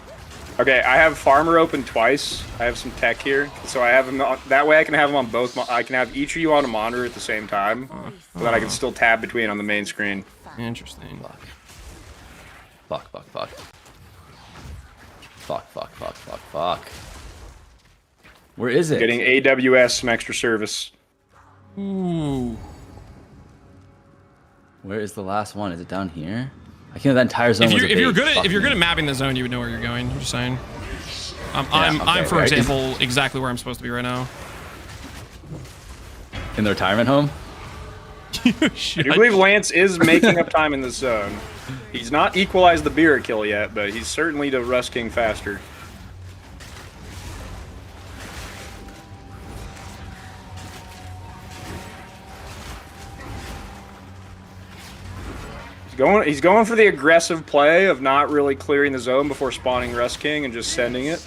Okay, I have Farmer open twice. I have some tech here, so I have him on, that way I can have them on both. I can have each of you on a monitor at the same time, so that I can still tab between on the main screen. Interesting. Fuck. Where is it? Getting AWS some extra service. Ooh. Where is the last one? Is it down here? I can't. That entire zone. If you're good at mapping the zone, you would know where you're going. I'm just saying. I'm for example exactly where I'm supposed to be right now. In the retirement home. I do believe Lance is making up time in this zone. He's not equalized the beer kill yet, but he's certainly to Rust King faster. He's going for the aggressive play of not really clearing the zone before spawning Rust King and just sending it.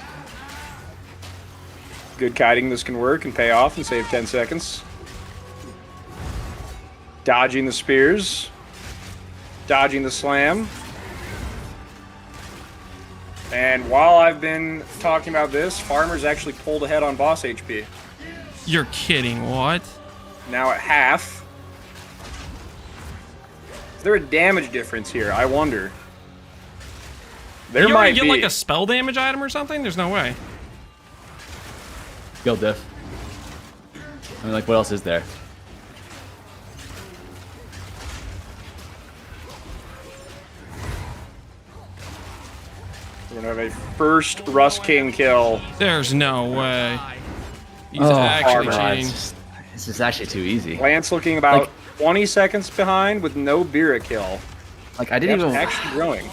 Good kiting, this can work and pay off and save 10 seconds. Dodging the spears. Dodging the slam. And while I've been talking about this, Farmer's actually pulled ahead on boss HP. You're kidding, what? Now at half. Is there a damage difference here? I wonder. There might be. You get like a spell damage item or something? There's no way. Skill diff. I mean, like, what else is there? We're gonna have a first Rust King kill. There's no way. He's actually cheating. This is actually too easy. Lance looking about 20 seconds behind with no Bira kill. Like I didn't even actually growing.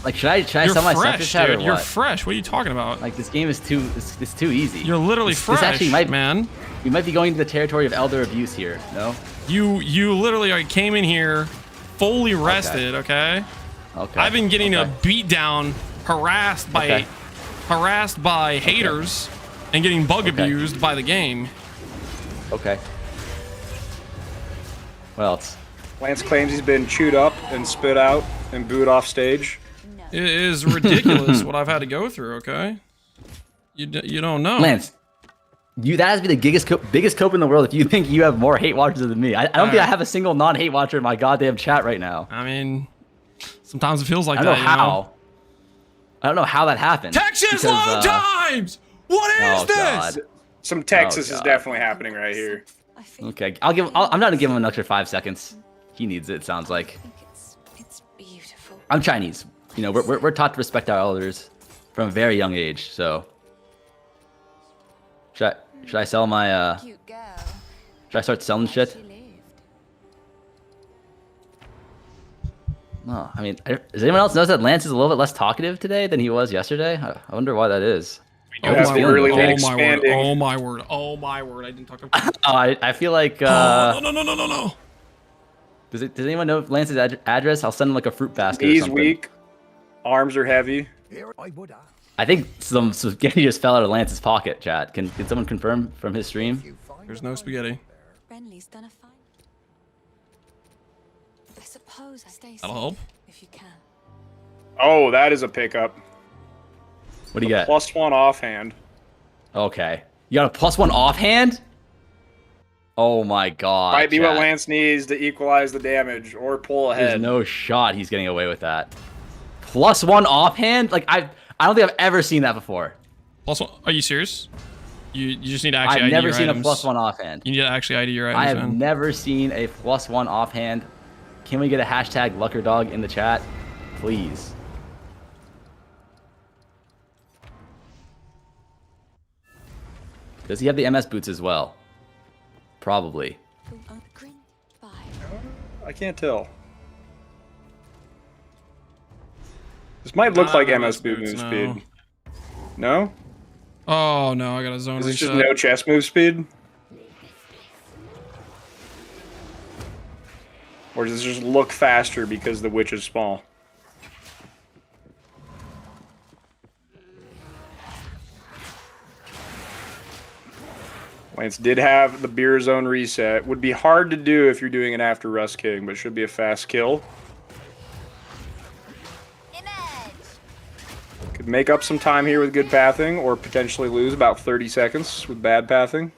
Like should I sell my scepter chat or what? You're fresh. What are you talking about? Like this game is it's too easy. You're literally fresh, this actually man. We might be going to the territory of elder abuse here. No. You literally came in here fully rested. Okay. I've been getting a beat down, harassed by haters, and getting bug abused by the game. Okay. What else? Lance claims he's been chewed up and spit out and booed off stage. It is ridiculous what I've had to go through. Okay. You don't know. Lance, that has to be the biggest cope in the world if you think you have more hate watchers than me. I don't think I have a single non-hate watcher in my goddamn chat right now. I mean, sometimes it feels like I don't know how. I don't know how that happened. Texas load times! What is this? God. Some Texas is definitely happening right here. Okay, I'm not gonna give him an extra 5 seconds. He needs it. Sounds like. It's beautiful. I'm Chinese. You know, we're taught to respect our elders from a very young age. So, should I sell my Should I start selling shit? No, I mean, does anyone else notice that Lance is a little bit less talkative today than he was yesterday? I wonder why that is. Oh my word! I didn't talk about. I feel like. No. Does anyone know Lance's address? I'll send him like a fruit basket. He's or something. weak. Arms are heavy. I think some spaghetti just fell out of Lance's pocket. Chat. Can someone confirm from his stream? There's no spaghetti. Renly's done a fine. I suppose I stay That'll help. if you can. Oh, that is a pickup. What do you got? +1 offhand. Okay. You got a +1 offhand? Oh my god. Might be what Lance needs to equalize the damage or pull ahead. There's no shot he's getting away with that. +1 offhand? Like I don't think I've ever seen that before. +1? Are you serious? You just need to actually I've ID your never seen items. a +1 offhand. You need to actually ID your items. I have man. never seen a +1 offhand. Can we get a hashtag Luckerdog in the chat? Please. Does he have the MS boots as well? Probably. I can't tell. This might look like MS boot move speed. No? Oh no, I got a zone Is this reset. just no chest move speed? Or does it just look faster because the witch is small? Lance did have the beer zone reset. Would be hard to do if you're doing it after Rust King, but should be a fast kill. Could make up some time here with good pathing, or potentially lose about 30 seconds with bad pathing.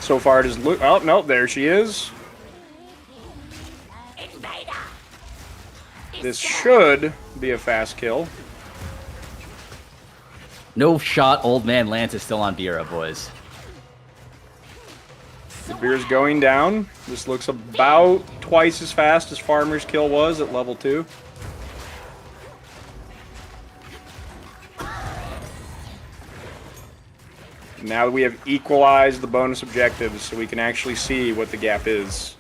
So far it is oh no, there she is. This should be a fast kill. No shot, old man Lance is still on Bira, boys. The beer's going down. This looks about twice as fast as Farmer's kill was at level 2. Now that we have equalized the bonus objectives so we can actually see what the gap is.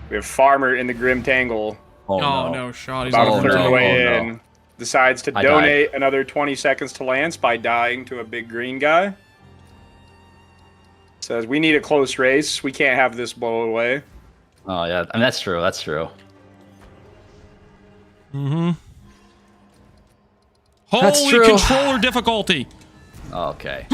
We have Farmer in the Grim Tangle. Oh no shot. He's About a third of the overtime. way in. Decides to donate another 20 seconds to Lance by dying to a big green guy. Says, we need a close race. We can't have this blow away. Oh yeah, I mean that's true. That's true. Mm-hmm. That's Holy true. controller difficulty. Okay.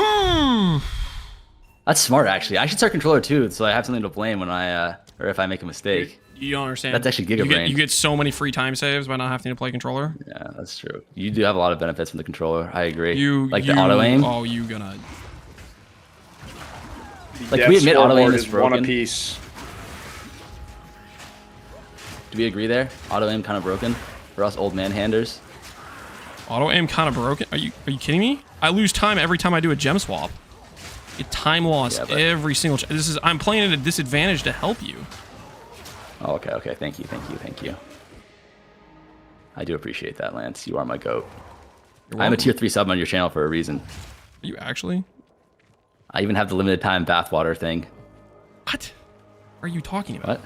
That's smart, actually. I should start controller too, so I have something to blame when I or if I make a mistake. You don't understand. That's actually Gigabrain. You get so many free time saves by not having to play controller. Yeah, that's true. You do have a lot of benefits from the controller. I agree. The auto aim. Oh, you gonna. Like, can we admit auto aim is broken? One apiece. Do we agree there? Auto aim kind of broken for us old man handers. Auto aim kind of broken. Are you kidding me? I lose time every time I do a gem swap. Get time loss every single. I'm playing at a disadvantage to help you. Oh, okay. Thank you. I do appreciate that, Lance. You are my goat. I'm a tier 3 sub on your channel for a reason. Are you actually? I even have the limited time bathwater thing. What are you talking about? What?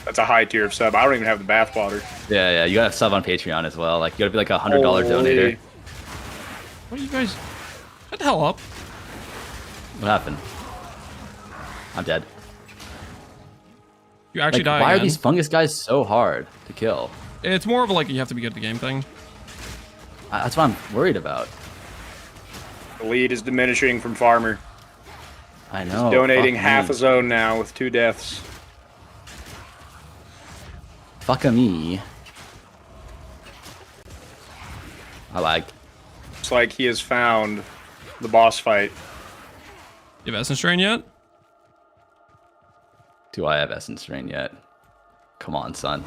That's a high tier of sub. I don't even have the bathwater. Yeah, you gotta sub on Patreon as well. Like, you gotta be like a $100 Holy. donator. What are you guys? Shut the hell up. What happened? I'm dead. You actually Like, die why again. are these fungus guys so hard to kill? It's more of a, like, you have to be good at the game thing. That's what I'm worried about. The lead is diminishing from Farmer. I know. He's donating fuck half me. a zone now with 2 deaths. Fuck me. I like. It's like he has found the boss fight. You have Essence Drain yet? Do I have Essence Drain yet? Come on, son.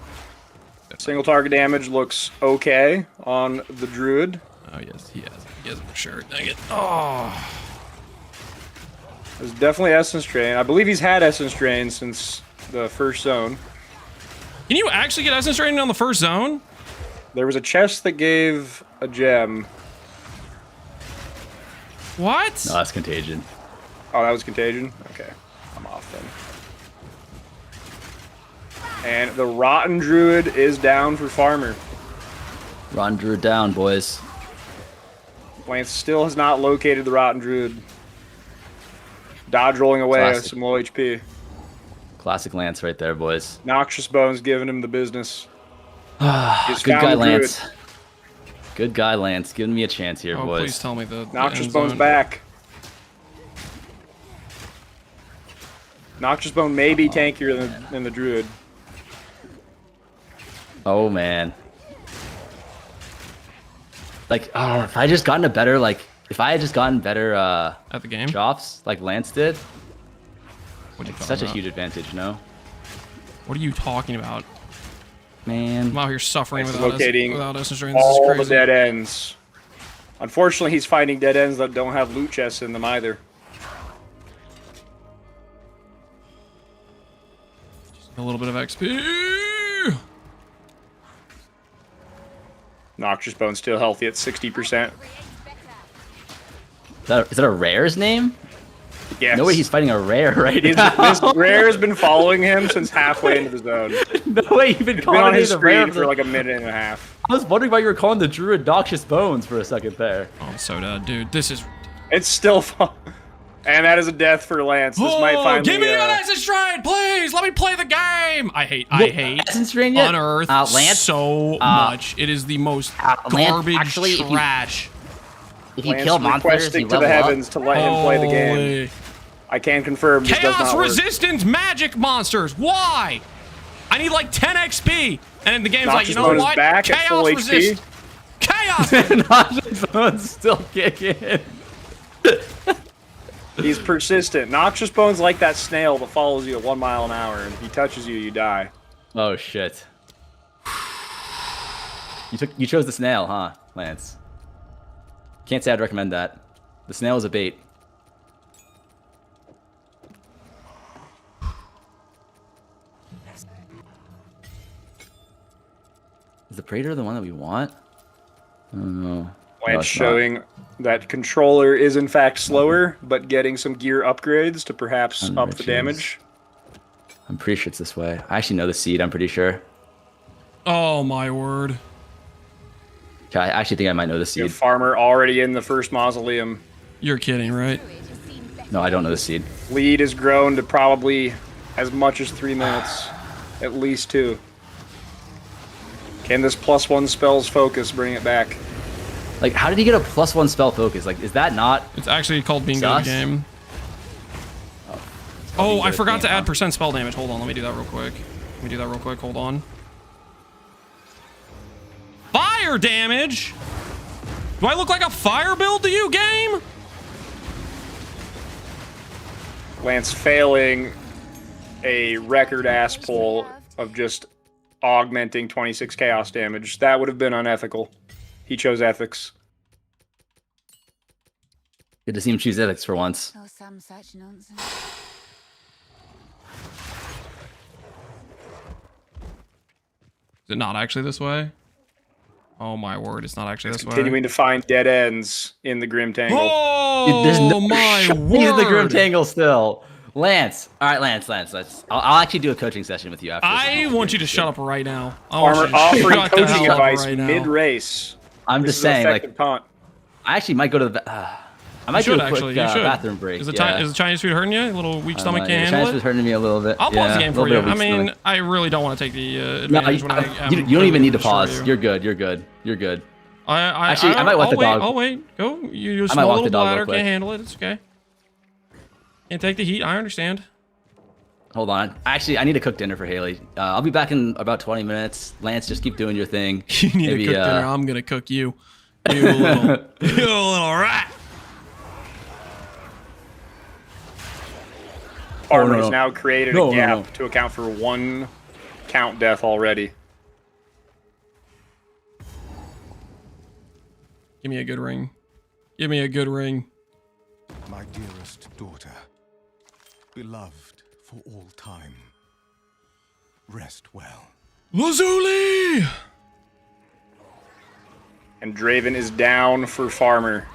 Single target damage looks okay on the Druid. Oh, yes, he has. He has it for sure. Dang it. Oh. There's definitely Essence Drain. I believe he's had Essence Drain since the first zone. Can you actually get Essence Drain on the first zone? There was a chest that gave a gem. What? No, that's Contagion. Oh, that was Contagion? Okay. I'm off then. And the Rotten Druid is down for Farmer. Ron Drew down, boys. Lance still has not located the Rotten Druid. Dodge rolling away Classic. some low HP. Classic Lance right there, boys. Noxious Bones giving him the business. He's Good found guy, the Druid. Lance. Good guy, Lance. Giving me a chance here, Oh, boys. please tell me the Noxious end Bone's zone. back. Noxious Bone may be tankier than the Druid. Oh, man. Like, oh, if I just gotten a better, like, if I had just gotten better at the game chops, like Lance did, what are you it's such talking a about? huge advantage, you know? What are you talking about? Man. I'm out here suffering He's without locating Essence Drain. This is all crazy. the dead ends. Unfortunately, he's finding dead ends that don't have loot chests in them either. A little bit of XP. Noxious Bone's still healthy at 60%. Is that a rare's name? Yes. No way he's fighting a rare right This now. rare has been following him since halfway into the zone. No way you've been It's been calling on me his the rare. screen for like a minute and a half. I was wondering why you were calling the Druid Noxious Bones for a second there. Oh, I'm so dead, dude. This is. It's still fun. And that is a death for Lance. This might finally... Give me an Essence Drain, please! Let me play the game! I hate Essence Drain yet? Unearth Lance? so much. It is the most garbage actually, trash. If you Lance kill monsters, requesting you to the level heavens up. to let him play the game. Holy. I can confirm this does Chaos not work. resistant magic monsters. Why? I need like 10 XP. And the game's Noxious like, you know Bone is what? back at full Chaos HP. resist. Chaos. Noxious Bones still kicking. He's persistent. Noxious Bone's like that snail that follows you at 1 mile an hour, and if he touches you, you die. Oh shit. You chose the snail, huh, Lance? Can't say I'd recommend that. The snail is a bait. Is the Praetor the one that we want? I don't know. Lance showing that controller is in fact slower, but getting some gear upgrades to perhaps up the damage. I'm pretty sure it's this way. I actually know the seed, I'm pretty sure. Oh my word. Okay, I actually think I might know the You seed. have Farmer already in the first mausoleum. You're kidding, right? No, I don't know the seed. Lead has grown to probably as much as 3 minutes. At least 2. Can this +1 spells focus bring it back? Like, how did he get a +1 spell focus? Like, is that not... It's actually called being good at the sus? game. Oh, I forgot to add % spell damage. Hold on, let me do that real quick. Hold on. Fire damage? Do I look like a fire build to you, game? Lance failing a record-ass pull of just augmenting 26 chaos damage. That would have been unethical. He chose ethics. Good to see him choose ethics for once. Oh, some such nonsense. Is it not actually this way? Oh my word, it's not actually this way. Continuing to find dead ends in the Grim Tangle. Oh, There's no my showing in the Grim word. Tangle still. Lance. All right, Lance. I'll actually do a coaching session with you after this. I want you to shut up right now. Farmer offering shut the coaching hell up advice right now. mid-race. I'm This just is an saying, like, effective taunt. I actually might go to the. I might do a quick bathroom break. Is the yeah. Chinese food hurting you? A little weak stomach can't Chinese handle food's it? hurting me a little bit. I'll pause the game for you. I mean, I really don't want to take the advantage when I am you don't even need to destroy pause. you. You're good. You're good. You're good. Actually, I might walk the dog. I'll wait. Go. You I small might walk little the dog real bladder quick. can't handle it. It's okay. Can't take the heat. I understand. Hold on. Actually, I need to cook dinner for Haley. I'll be back in about 20 minutes. Lance, just keep doing your thing. You need to cook dinner. I'm gonna cook you. You little rat. Farmer has now created a gap to account for 1 count death already. Give me a good ring. Give me a good ring. My dearest daughter, beloved for all time, rest well. Lazuli! And Draven is down for Farmer.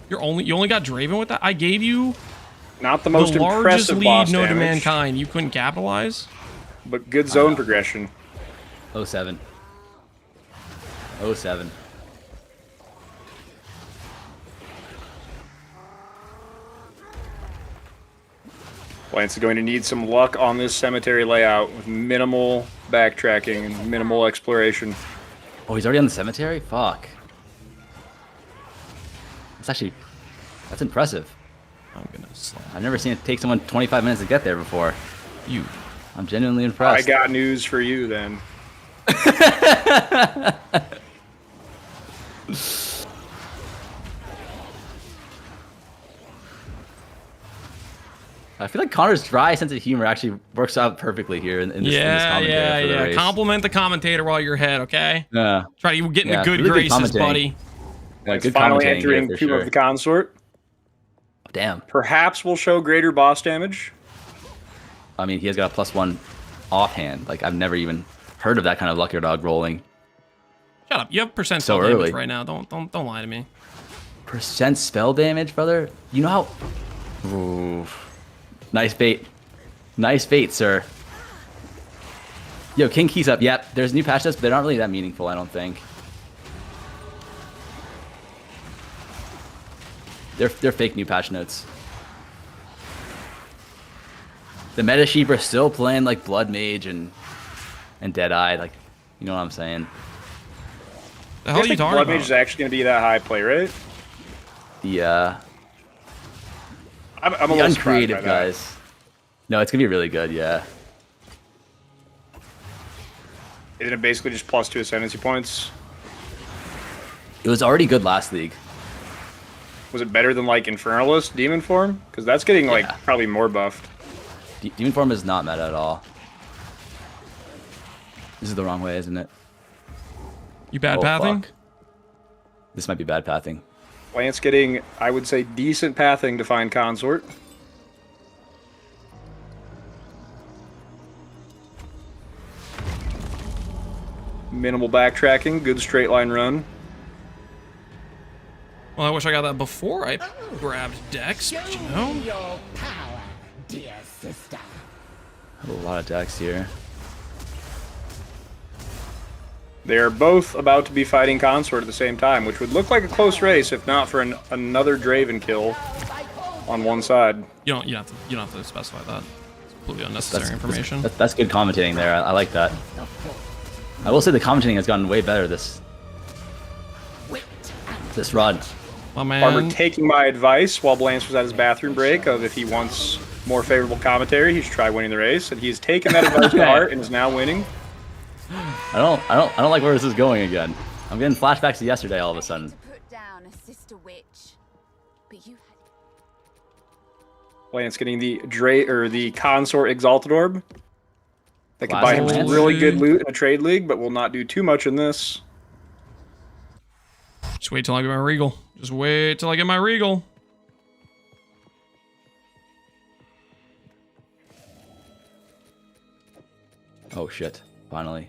You only got Draven with that? I gave you not the most largest impressive lead boss known to damage, mankind. You couldn't capitalize? but good zone progression. 07. 07. Lance is going to need some luck on this cemetery layout with minimal backtracking and minimal exploration. Oh, he's already on the cemetery? Fuck. That's impressive. I'm gonna slap. I've never seen it take someone 25 minutes to get there before. I'm genuinely I impressed. got news for you then. I feel like Connor's dry sense of humor actually works out perfectly here in this commentary for the race. Compliment the commentator while you're ahead, okay? Yeah. Try to get in the good really graces, buddy. Yeah, It's good finally commentating entering here, for Tomb sure. of the Consort. Damn. Perhaps we'll show greater boss damage. I mean, he has got a +1 offhand. Like, I've never even heard of that kind of lucky dog rolling. Shut up. You have percent So spell damage early. right now. Don't lie to me. Percent spell damage, brother? You know how... Ooh. Nice bait. Nice bait, sir. Yo, King Keys up. Yep, there's new patch notes, but they're not really that meaningful, I don't think. They're fake new patch notes. The meta sheep are still playing like Blood Mage and Deadeye, like, you know what I'm saying? The hell are you talking Blood about? Mage is actually going to be that high play rate. I'm a the little surprised by uncreative that. guys. No, it's gonna be really good, yeah. Isn't it basically just +2 ascendancy points? It was already good last league. Was it better than like Infernalist Demon Form? Because that's getting like probably more buffed. Demon Form is not meta at all. This is the wrong way, isn't it? You bad pathing? Fuck. This might be bad pathing. Lance getting, I would say, decent pathing to find Consort. Minimal backtracking, good straight line run. Well, I wish I got that before I grabbed Dex, but you know. Your power, dear sister. A lot of decks here. They are both about to be fighting Consort at the same time, which would look like a close race if not for another Draven kill on one side. You don't have to specify that. It's completely unnecessary information. That's good commentating there. I like that. I will say the commentating has gotten way better this run. My man. Farmer taking my advice while Lance was at his bathroom break of if he wants more favorable commentary, he should try winning the race, and he's taken that advice to heart and is now winning. I don't like where this is going again. I'm getting flashbacks to yesterday all of a sudden. Put down a sister witch, but you Lance getting the Consort Exalted Orb. That could buy him some Lance. really good loot in a trade league, but will not do too much in this. Just wait till I get my Regal. Just wait till I get my Regal. Oh shit! Finally.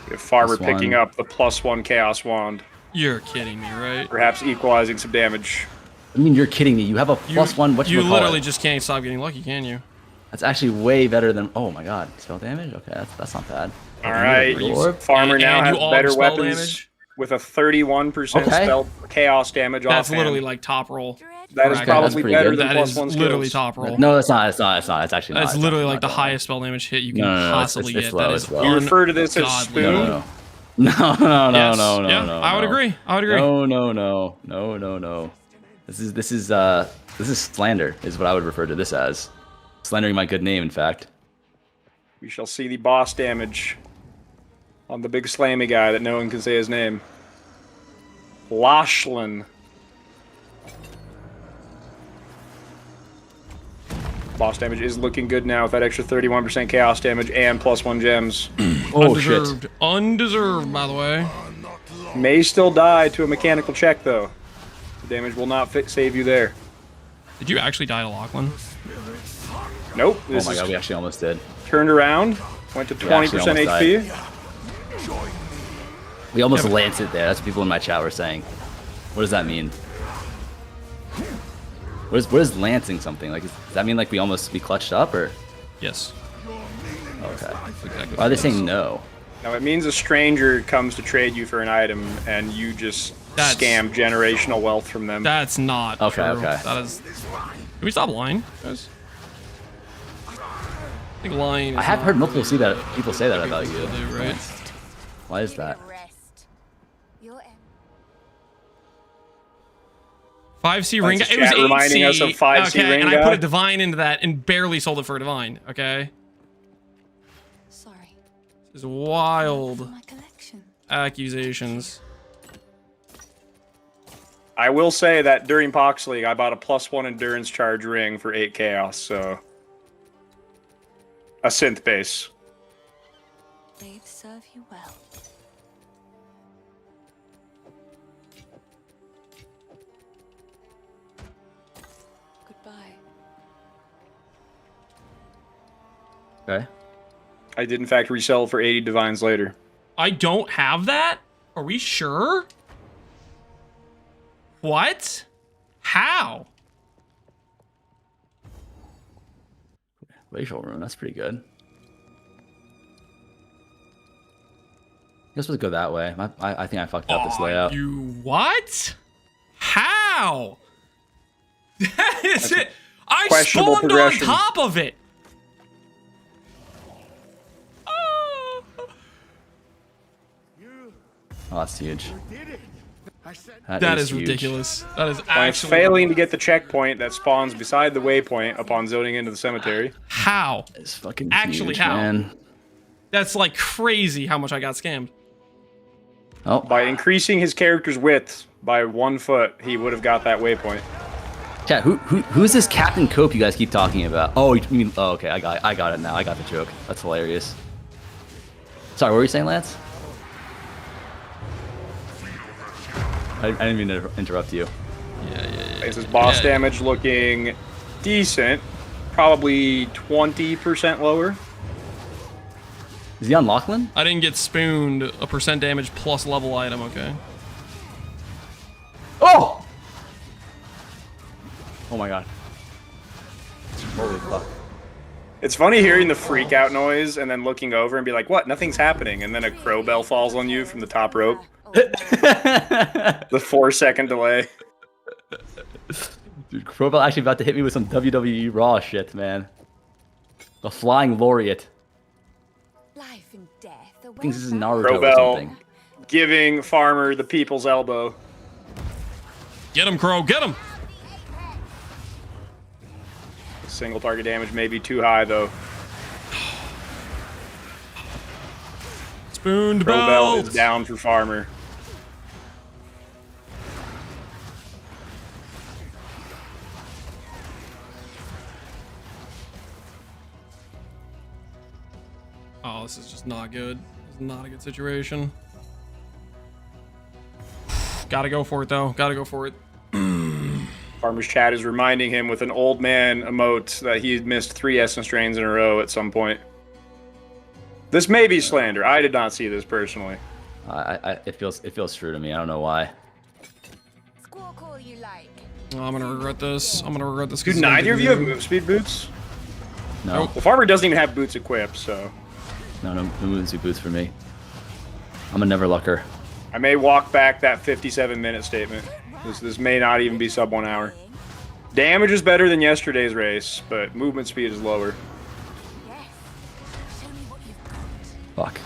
We have Farmer +1. picking up the +1 Chaos Wand, You're kidding me, right? perhaps equalizing some damage. I mean, you're kidding me. You have a You, +1. What you call literally it? just can't stop getting lucky, can you? That's actually way better than. Oh my god, spell damage. Okay, that's not bad. All right, Farmer now and has you all better spell weapons damage? with a 31% Okay. spell chaos damage That's offhand. literally like top roll. That is Correct. probably pretty better good. than That is +1 literally skills. top roll. No, it's not. It's not. It's not. It's actually not. That's It's literally actually like the not, don't worry. highest spell damage hit you can No, possibly it's get. low, That it's is low. You refer to this as ungodly. spoon? No. Yes. Yeah, I would agree. I would agree. No. This is slander. Is what I would refer to this as. Slandering my good name, in fact. We shall see the boss damage on the big slammy guy that no one can say his name. Lashlin. Boss damage is looking good now with that extra 31% chaos damage and +1 gems. Oh shit. Undeserved. Undeserved, by the way. May still die to a mechanical check though. The damage will not save you there. Did you actually die to Lachlan? Nope. Oh my god, we actually almost did. Turned around, went to 20% HP. We almost lanced it there. That's what people in my chat were saying. What does that mean? What is lancing something? Like, does that mean like we clutched up or? Yes. Okay. Exactly Why are they saying no? Now it means a stranger comes to trade you for an item and you just scam generational wealth from them. That's not Okay, true. okay. That is. Can we stop lying, guys? I think lying. I have heard multiple people say that about you. Right? Why is that? 5C ring guy. It was 8C. Reminding us of 5C okay, ring and guy. I put a divine into that and barely sold it for a divine. Okay. Sorry. This is wild My collection. accusations. I will say that during Pox League, I bought a +1 endurance charge ring for 8 chaos, so a synth base. They'd serve you well. Goodbye. Okay. I did in fact resell for 80 divines later. I don't have that? Are we sure? What? How? Racial rune, that's pretty good. I guess we'll go that way. I think I fucked up this layout. You what? How? That is it. I questionable spawned on progression. top of it. Oh, that's huge. That is huge. ridiculous. That is By actually failing to get the checkpoint that spawns beside the waypoint upon zoning into the cemetery. How? It's fucking Actually, huge, how? man. That's like crazy how much I got scammed. Oh, By increasing his character's width by 1 foot, he would have got that waypoint. chat. Who's this Captain Cope you guys keep talking about? Oh, you mean? Oh, okay. I got it now. I got the joke. That's hilarious. Sorry, what were you saying, Lance? I didn't mean to interrupt you. This is boss damage looking decent. Probably 20% lower. Is he on Lachlan? I didn't get spooned a % damage plus level item, okay? Oh! Oh my god. Holy fuck. It's funny hearing the freak out noise and then looking over and be like, what? Nothing's happening. And then a crow bell falls on you from the top rope. The 4-second delay. Dude, Crowbell actually about to hit me with some WWE Raw shit, man. The Flying Laureate. Life and death. Thinks this is Naruto Crow or bell something. giving Farmer the people's elbow. Get him, Crow. Get him. Single target damage may be too high, though. Spooned Crow bell belt. is down for Farmer. Oh, this is just not good. This is not a good situation. Gotta go for it, though. Gotta go for it. Farmer's chat is reminding him with an old man emote that he had missed 3 essence drains in a row at some point. This may be slander. I did not see this personally. It feels true to me. I don't know why. Squawk all you like. Oh, I'm gonna regret this. I'm gonna regret this. Do neither of you have move speed boots? No. The farmer doesn't even have boots equipped, so. No movement speed boots for me. I'm a never lucker. I may walk back that 57-minute statement. This may not even be sub 1 hour. Damage is better than yesterday's race, but movement speed is lower. Fuck.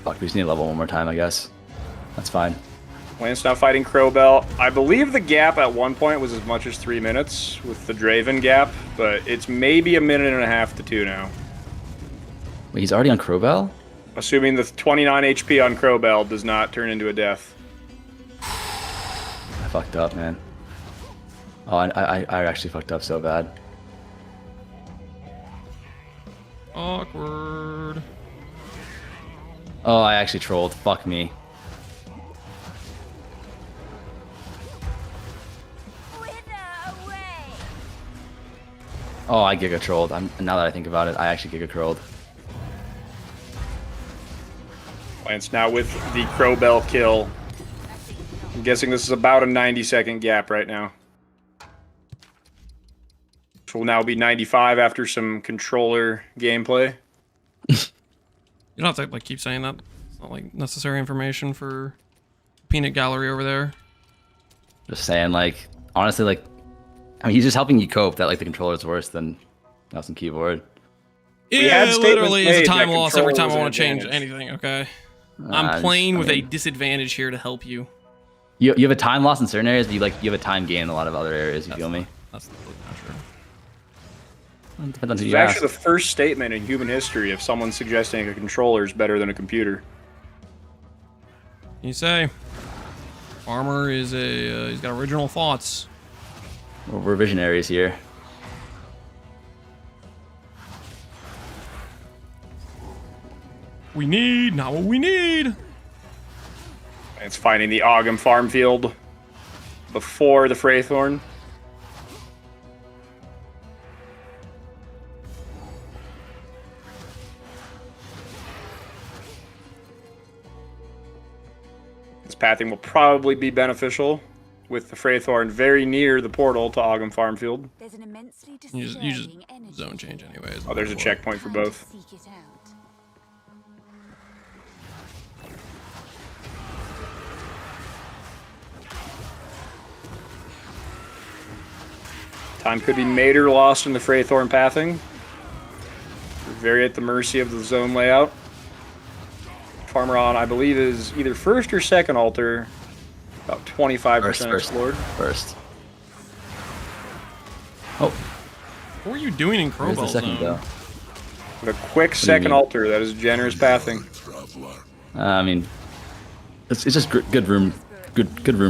We just need to level one more time, I guess. That's fine. Lance now fighting Crowbell. I believe the gap at one point was as much as 3 minutes with the Draven gap, but it's maybe a minute and a half to 2 now. Wait, he's already on Crowbell? Assuming the 29 HP on Crowbell does not turn into a death. I fucked up, man. Oh, I actually fucked up so bad. Awkward. Oh, I actually trolled. Fuck me. Oh, I giga trolled. Now that I think about it, I actually giga trolled. Lance now with the Crowbell kill. I'm guessing this is about a 90-second gap right now. Which will now be 95 after some controller gameplay. You don't have to like keep saying that. It's not like necessary information for peanut gallery over there. Just saying, like, honestly, like, I mean, he's just helping you cope that like the controller's worse than mouse and keyboard. Yeah, literally is a time loss every time I want to change anything. Okay, I'm playing with a disadvantage here to help you. You have a time loss in certain areas, but you have a time gain in a lot of other areas. You feel me? That's not true. Depends on who It's you actually ask. the first statement in human history of someone suggesting a controller is better than a computer. You say, Farmer is he's got original thoughts. We're visionaries here. We need, not what we need. It's finding the Ogham farm field before the Freythorn. This pathing will probably be beneficial with the Freythorn very near the portal to Ogham farm field. There's an immensely You just zone change anyways. Oh, there's a checkpoint for both. seek it out. Time could be made or lost in the Freythorn pathing. We're very at the mercy of the zone layout. Farmer on, I believe, is either first or second altar. About 25% explored. First. Oh. What were you doing in Where's the Crowbell second zone? go? With a quick second altar, that is generous pathing. I mean, it's just good room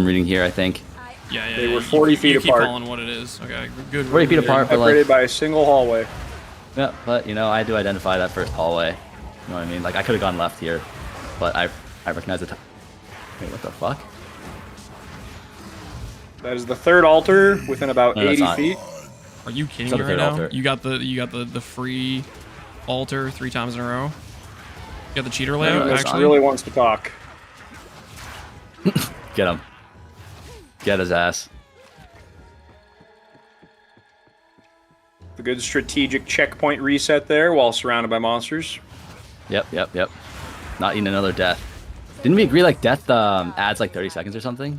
reading here, I think. Yeah, They were 40 feet you apart. Keep calling what it is. Okay, good. 40 feet apart, but like, Separated by a single hallway. yeah, but you know, I do identify that first hallway. You know what I mean? Like, I could have gone left here, but I recognize the. Wait, what the fuck? That is the third altar within about No, that's 80 not. feet. Are you kidding It's not me the right third now? altar. You got the free altar 3 times in a row. You got the cheater No, layout this actually. really wants to talk. Get him. Get his ass. The good strategic checkpoint reset there while surrounded by monsters. Yep. Not eating another death. Didn't we agree like death adds like 30 seconds or something?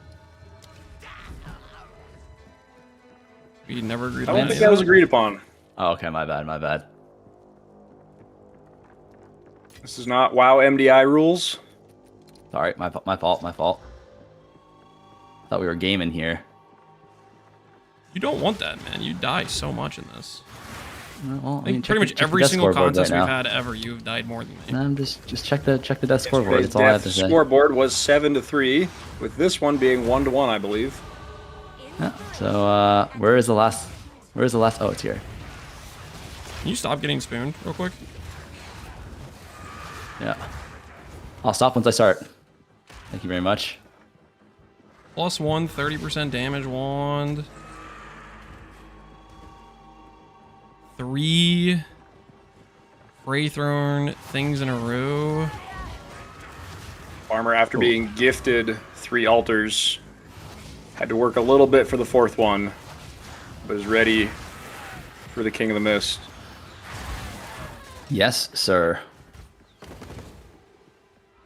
We never agreed I on don't think that was agreed upon. Oh, okay, my bad. This is not WoW MDI rules. Sorry, my fault. Thought we were gaming here. You don't want that, man. You die so much in this. Well, I think check pretty much the every death single scoreboard contest right we've now. had ever, you've died more than me. No, just check the death scoreboard. That's all I have to Death say. scoreboard was 7-3, with this one being 1-1, I believe. Yeah, so where is the last? Oh, it's here. Can you stop getting spooned real quick? Yeah. I'll stop once I start. Thank you very much. +1, 30% damage wand. 3 Ray thrown things in a row. Farmer, after being gifted 3 altars, had to work a little bit for the 4th one, but is ready for the King of the Mist. Yes, sir.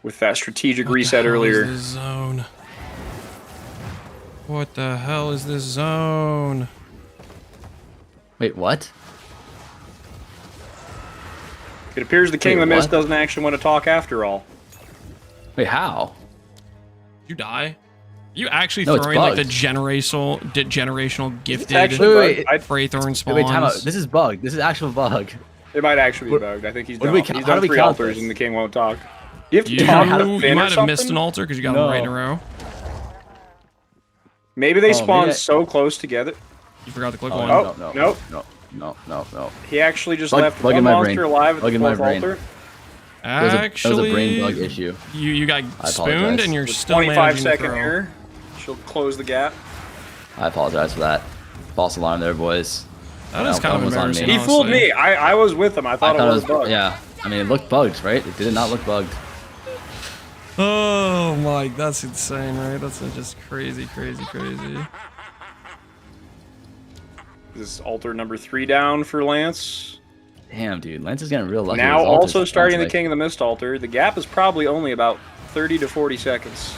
With that strategic What reset the hell earlier. Is this zone? What the hell is this zone? Wait, what? It appears the King of the Mist doesn't actually want to talk after all. Wait, how? You die? You actually No, it's throwing like the bugged. generational gifted Fraythorn spawns? Wait, time out. This is bugged. This is actual bug. It might actually be bugged. I think he's What do done. we count- He's how done do we 3 count altars this? and the King won't talk. You have to You, talk to you Finn or might have missed something? an altar because you got them right in a row. Maybe they Oh, spawn maybe I- so close together. You forgot to click Oh, one. Oh, no, nope. No. He actually just Bug- left bug in one my monster brain. alive at Bug the in my 4th brain. altar. Actually, that was a brain bug issue. You got I spooned apologize. and you're With still 25 managing to second throw. error. She'll close the gap. I apologize for that. False alarm there, boys. That is kind of was on embarrassing. me. He fooled honestly. me. I was with him. I thought it was bugged. Yeah. I mean, it looked bugged, right? It did not look bugged. Oh my, that's insane, right? That's just crazy. This is altar number 3 down for Lance. Damn, dude. Lance is getting real lucky. Now with his altars, also it starting sounds the like. King of the Mist altar. The gap is probably only about 30 to 40 seconds.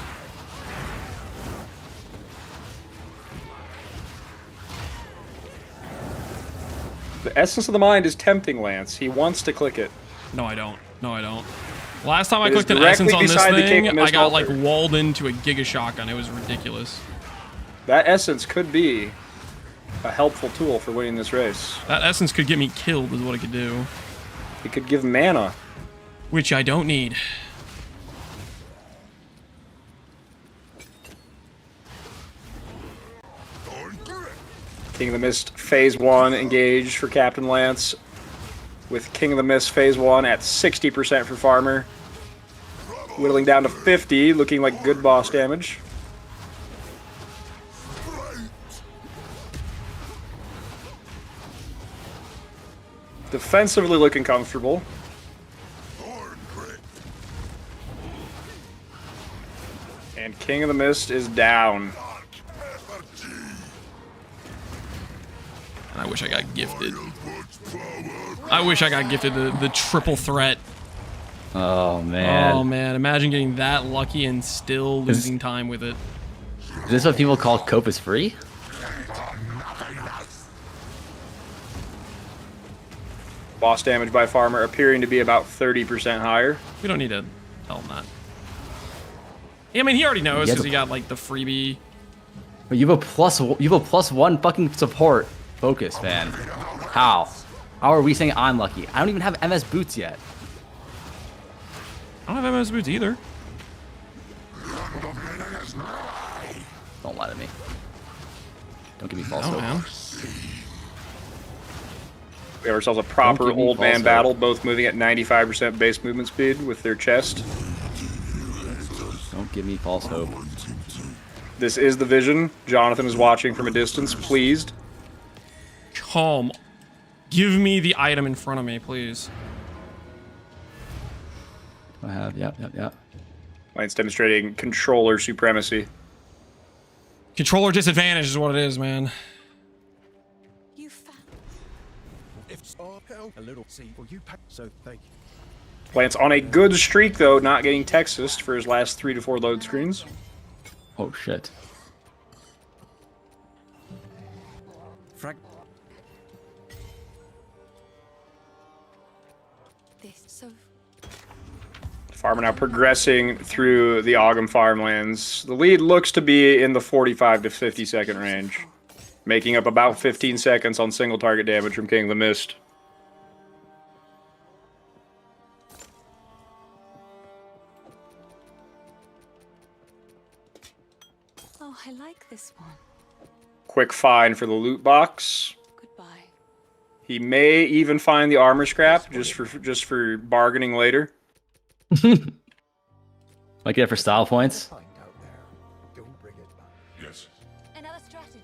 The essence of the mind is tempting Lance. He wants to click it. No, I don't. Last time I It is clicked an directly essence on this beside the King thing, of I Mist got like altar. walled into a Giga Shotgun. It was ridiculous. That essence could be a helpful tool for winning this race. That essence could get me killed, is what it could do. It could give mana. Which I don't need. King of the Mist Phase 1 engaged for Captain Lance. With King of the Mist Phase 1 at 60% for Farmer. Whittling down to 50, looking like good boss damage. Defensively looking comfortable. And King of the Mist is down. And I wish I got gifted. I wish I got gifted the triple threat. Oh, man. Oh man, imagine getting that lucky and still losing time with it. Is this what people call cope is free? Boss damage by Farmer appearing to be about 30% higher. We don't need to tell him that. Yeah, I mean, he already knows Yeah, because he got like the freebie. But you have a +1 fucking support focus, man. How? How are we saying I'm lucky? I don't even have MS boots yet. I don't have MS boots either. Don't lie to me. Don't give me false Oh hope. man. We have ourselves a proper give me old false man hope. battle, both moving at 95% base movement speed with their chest. Don't give me false hope. This is the vision. Jonathan is watching from a distance, pleased. Calm. Give me the item in front of me, please. I have, yep. Lance demonstrating controller supremacy. Controller disadvantage is what it is, man. You found. If a little see, well, you pay, so thank you. Lance on a good streak, though, not getting Texas for his last 3 to 4 load screens. Oh, shit. Frag. This so. Farmer now progressing through the Ogum farmlands. The lead looks to be in the 45 to 50 second range, making up about 15 seconds on single target damage from King of the Mist. Oh, I like this one. Quick find for the loot box. Goodbye. He may even find the armor scrap just for bargaining later. Might get it for style points. Yes. Another strategy.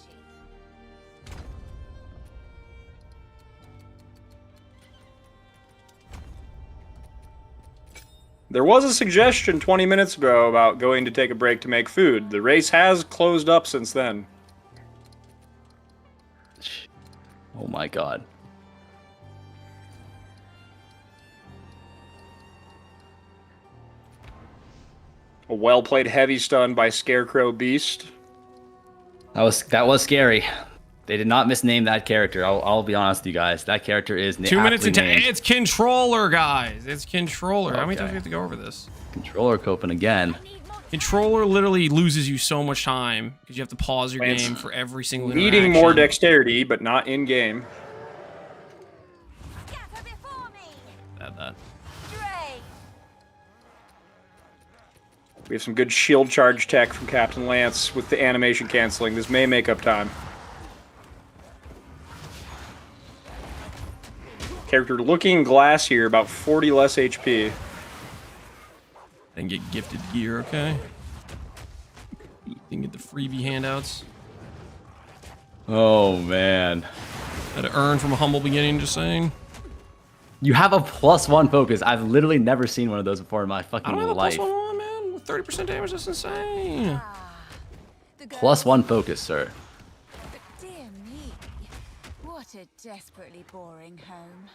There was a suggestion 20 minutes ago about going to take a break to make food. The race has closed up since then. Oh my god. A well-played heavy stun by Scarecrow Beast. That was scary. They did not misname that character. I'll be honest with you guys. That character is 2 minutes into named. it's controller, guys. It's controller. How many Okay. times do we have to go over this? Controller coping again. Controller literally loses you so much time because you have to pause your Lance game for every single needing interaction. more dexterity, but not in game. Add that. We have some good shield charge tech from Captain Lance with the animation canceling. This may make up time. Character looking glass here, about 40 less HP. And get gifted gear, okay? You can get the freebie handouts. Oh man. Had to earn from a humble beginning, just saying. You have a +1 focus. I've literally never seen one of those before in my fucking I don't have life. a +1, man. With 30% damage, that's insane. +1 focus, sir. But dear me, what a desperately boring home.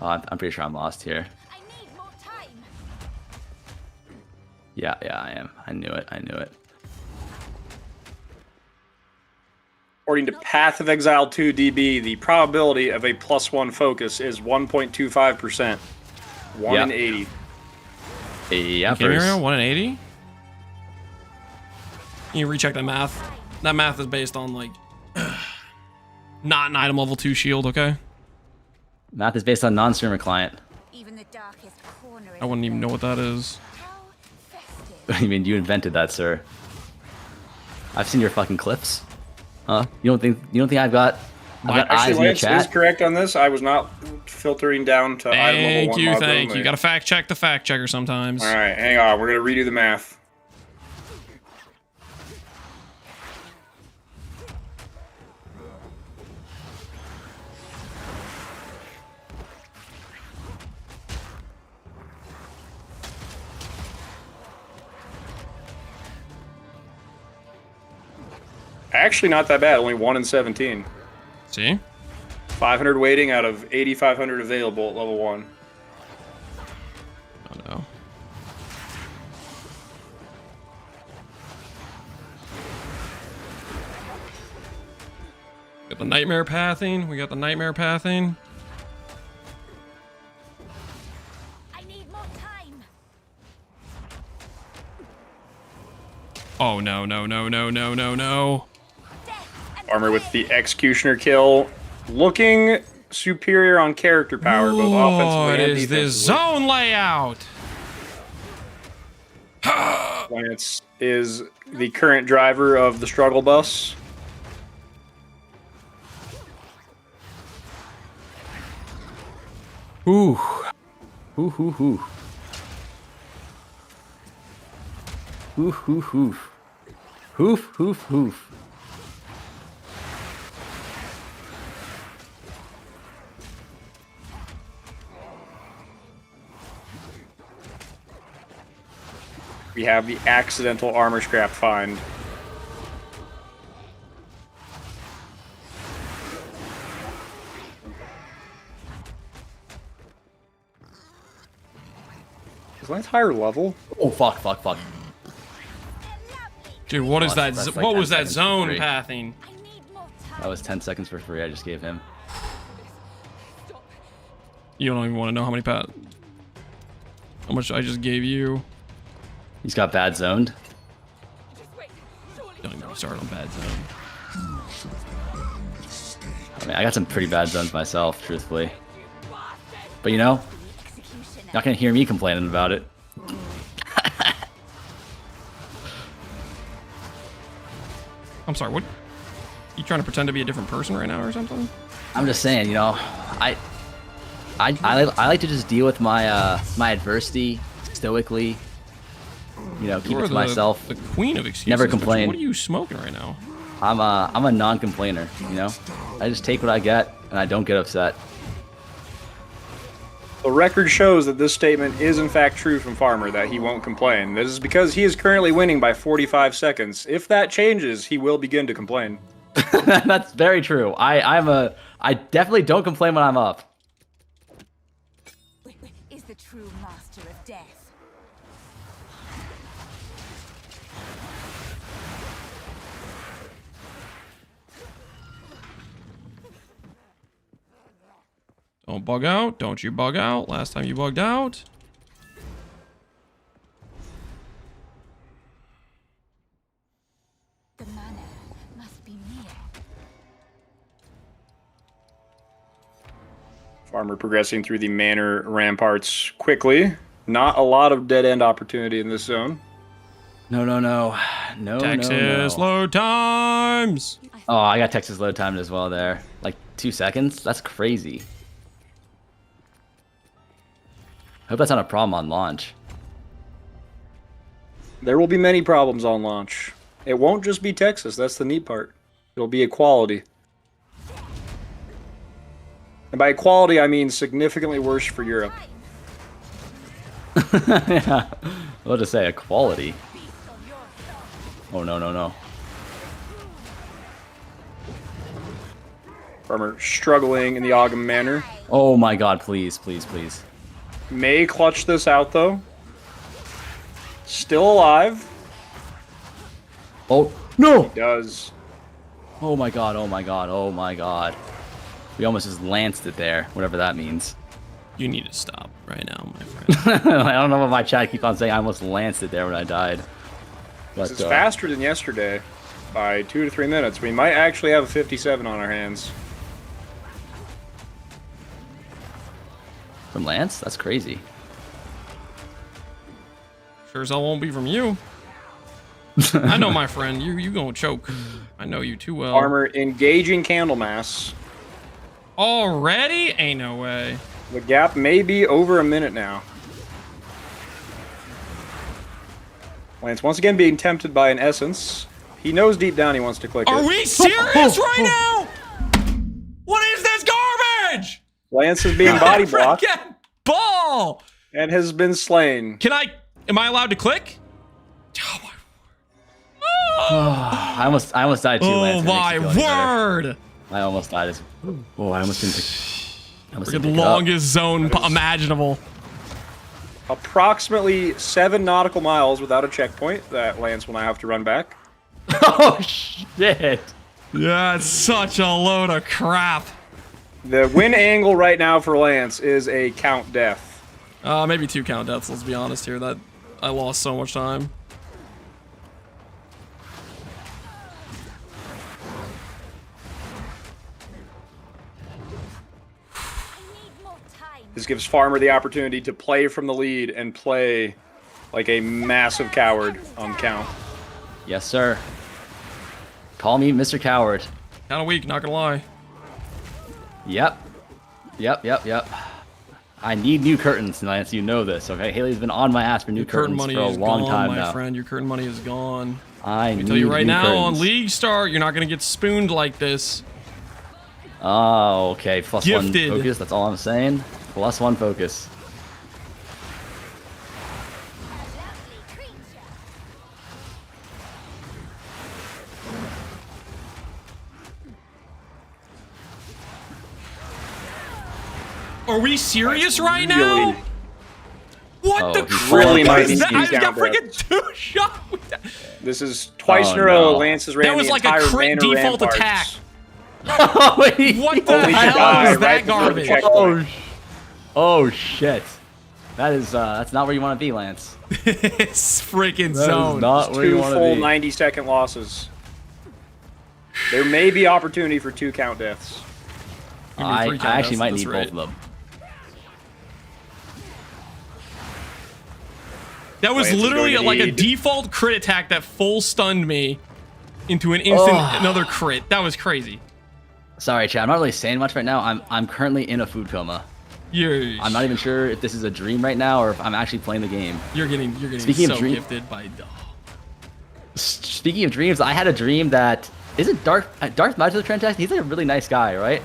Oh, I'm pretty sure I'm lost here. I need more time. Yeah, I am. I knew it. According to Path of Exile 2 DB, the probability of a +1 focus is 1.25%. 1 in 80. Yeah, Can you hear me? 1 in 80? Can you recheck that math? That math is based on, like, not an item level 2 shield, okay? Math is based on non-streamer client. Even the darkest corner I wouldn't even know what that is. I mean, you invented that, sir. I've seen your fucking clips. Huh? You don't think I've got eyes Actually, in your Lance is chat? correct on this. I was not filtering down to item level 1 mods Thank you. only. Gotta fact check the fact checker sometimes. All right, hang on. We're gonna redo the math. Actually, not that bad. Only 1 in 17. See? 500 waiting out of 8,500 available at level 1. Oh no. Got the nightmare pathing. We got the nightmare pathing. I need more time. Oh no, no, no, no, no, no, no. Armor with the Executioner kill. Looking superior on character power, both offensively What and is defensively. this zone layout? Lance is the current driver of the struggle bus. Ooh. Ooh, ooh, ooh. Oof, oof, oof. Oof, oof, oof. We have the accidental armor scrap find. Is Lance higher level? Oh, fuck. Dude, what is that? That's like What 10 was that seconds for zone free. pathing? That was 10 seconds for free I just gave him. You don't even want to know how many how much I just gave you. He's got bad zoned. Don't even start on bad zone. I mean, I got some pretty bad zones myself, truthfully. But you know, not gonna hear me complaining about it. I'm sorry, what? You trying to pretend to be a different person right now or something? I'm just saying, you know, I like to just deal with my my adversity stoically. You know, keep You're it to myself. The queen of excuses. Never complain. What are you smoking right now? I'm a non-complainer. You know, I just take what I get and I don't get upset. The record shows that this statement is in fact true from Farmer, that he won't complain. This is because he is currently winning by 45 seconds. If that changes, he will begin to complain. That's very true. I definitely don't complain when I'm up. Is the true master of death. Don't bug out. Don't you bug out. Last time you bugged out. The manor must be near. Farmer progressing through the manor ramparts quickly. Not a lot of dead-end opportunity in this zone. No. Texas load times. Oh, I got Texas load time as well there. Like 2 seconds? That's crazy. Hope that's not a problem on launch. There will be many problems on launch. It won't just be Texas, that's the neat part. It'll be equality. And by equality, I mean significantly worse for Europe. Yeah. I'll just say equality. Oh, no. Farmer struggling in the Ogham manner. Oh my god, please. May clutch this out, though. Still alive. Oh, no! He does. Oh my god. We almost just lanced it there, whatever that means. You need to stop right now, my friend. I don't know what my chat keeps on saying. I almost lanced it there when I died. But, This is faster than yesterday by 2 to 3 minutes. We might actually have a 57 on our hands. From Lance? That's crazy. Sure as hell won't be from you. I know, my friend. You gonna choke. I know you too well. Farmer engaging Candlemass. Already? Ain't no way. The gap may be over a minute now. Lance once again being tempted by an essence. He knows deep down he wants to click it. Are we serious right now? What is this garbage? Lance is being body blocked Freaking ball! and has been slain. Am I allowed to click? I almost died too, Lance. Oh my word! I almost died as... Oh, I almost didn't pick... The longest zone imaginable. Approximately 7 nautical miles without a checkpoint that Lance will now have to run back. Oh, shit. Yeah, it's such a load of crap. The win angle right now for Lance is a count death. Maybe 2 count deaths, let's be honest here. That I lost so much time. This gives Farmer the opportunity to play from the lead and play like a massive coward on count. Yes, sir. Call me Mr. Coward. Kind of weak, not gonna lie. Yep. I need new curtains, Lance. You know this, okay? Haley's been on my ass for new curtains for a long time now. My friend, your curtain money is gone. I tell you right now, on League Start, you're not gonna get spooned like this. Oh, okay. Plus Gifted. 1 focus. That's all I'm saying. Plus 1 focus. Are we serious right now? What the crap really is that? I got freaking 2 shots with that. This is twice in a row. no. Lance has ran That was the like a entire crit manor default ramparts. attack. What What the hell is that garbage? Oh shit. That is that's not where you want to be, Lance. It's freaking That is zone. not where you 2 want full to be. 90-second losses. There may be opportunity for 2 count deaths. I 3 count actually deaths might at this need both rate. of them. That was Lance is literally going to like a need- default crit attack that full stunned me into an instant another crit. That was crazy. Sorry, Chad. I'm not really saying much right now. I'm currently in a food coma. I'm not even sure if this is a dream right now or if I'm actually playing the game. You're getting Speaking so of dream- gifted by. Speaking of dreams, I had a dream that isn't Darth Magic Trendtext. He's like a really nice guy, right?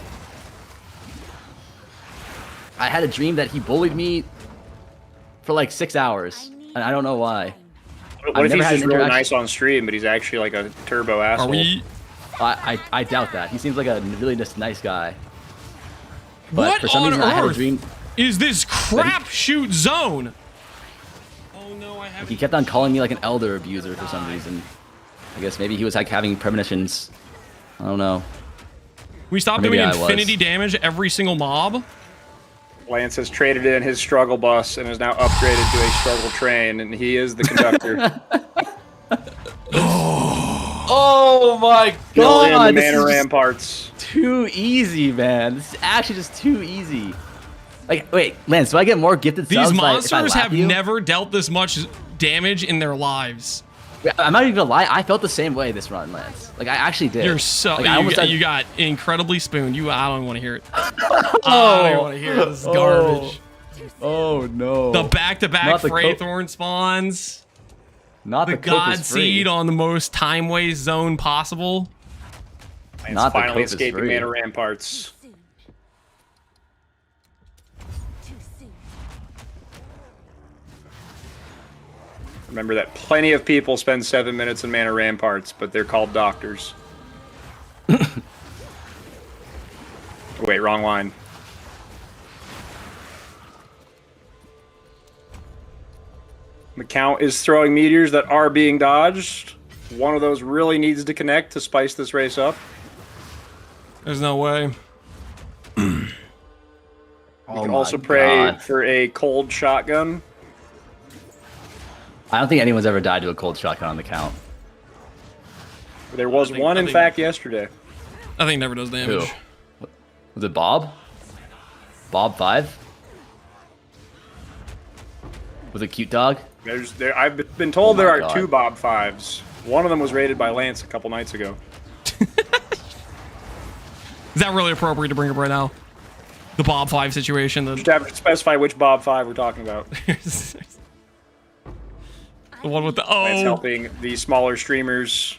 I had a dream that he bullied me for like 6 hours, and I don't know why. What if he's just really nice on stream, but he's actually like a turbo asshole? Are we? I doubt that. He seems like a really just nice guy. But What for some on reason, I had a earth dream. is this crapshoot zone? Oh no, I haven't. He kept on calling me like an elder abuser for some reason. I guess maybe he was like having premonitions. I don't know. We stopped doing infinity damage every single mob. Lance has traded in his struggle bus and is now upgraded to a struggle train, and he is the conductor. Oh my god! The mana ramparts. Too easy, man. This is actually just too easy. Like, wait, Lance, do I get more gifted subs? These monsters have never dealt this much damage in their lives. I'm not even gonna lie. I felt the same way this run, Lance. Like, I actually did. You're so like, you got incredibly spooned. I don't want to hear it. I don't want to hear it. This is garbage. Oh no. The back-to-back Freythorn spawns. Not the God Seed on the most time-waste zone possible. Lance finally escaping mana ramparts. Remember that plenty of people spend 7 minutes in mana ramparts, but they're called doctors. Wait, wrong line. McCount is throwing meteors that are being dodged. One of those really needs to connect to spice this race up. There's no way. We can also pray for a cold shotgun. I don't think anyone's ever died to a cold shotgun on the count. There was one, in fact, yesterday. I think never does damage. Who? Was it Bob? Bob 5? Was it Cute Dog? I've been told there are 2 Bob 5s. One of them was raided by Lance a couple nights ago. Is that really appropriate to bring up right now? The Bob 5 situation? Just have to specify which Bob 5 we're talking about. The one with the Lance helping the smaller streamers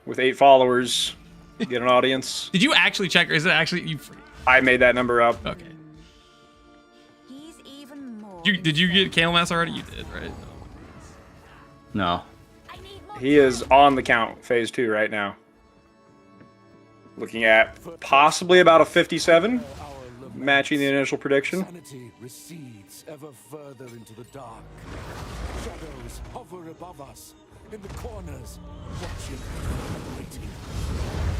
with 8 followers get an audience. Did you actually check, or is it actually you? I made that number up. Okay. Did you get Candlemass already? You did, right? No. He is on the count, phase 2 right now. Looking at possibly about a 57, matching the initial prediction. Sanity recedes ever further into the dark. Shadows hover above us, in the corners, watching and waiting.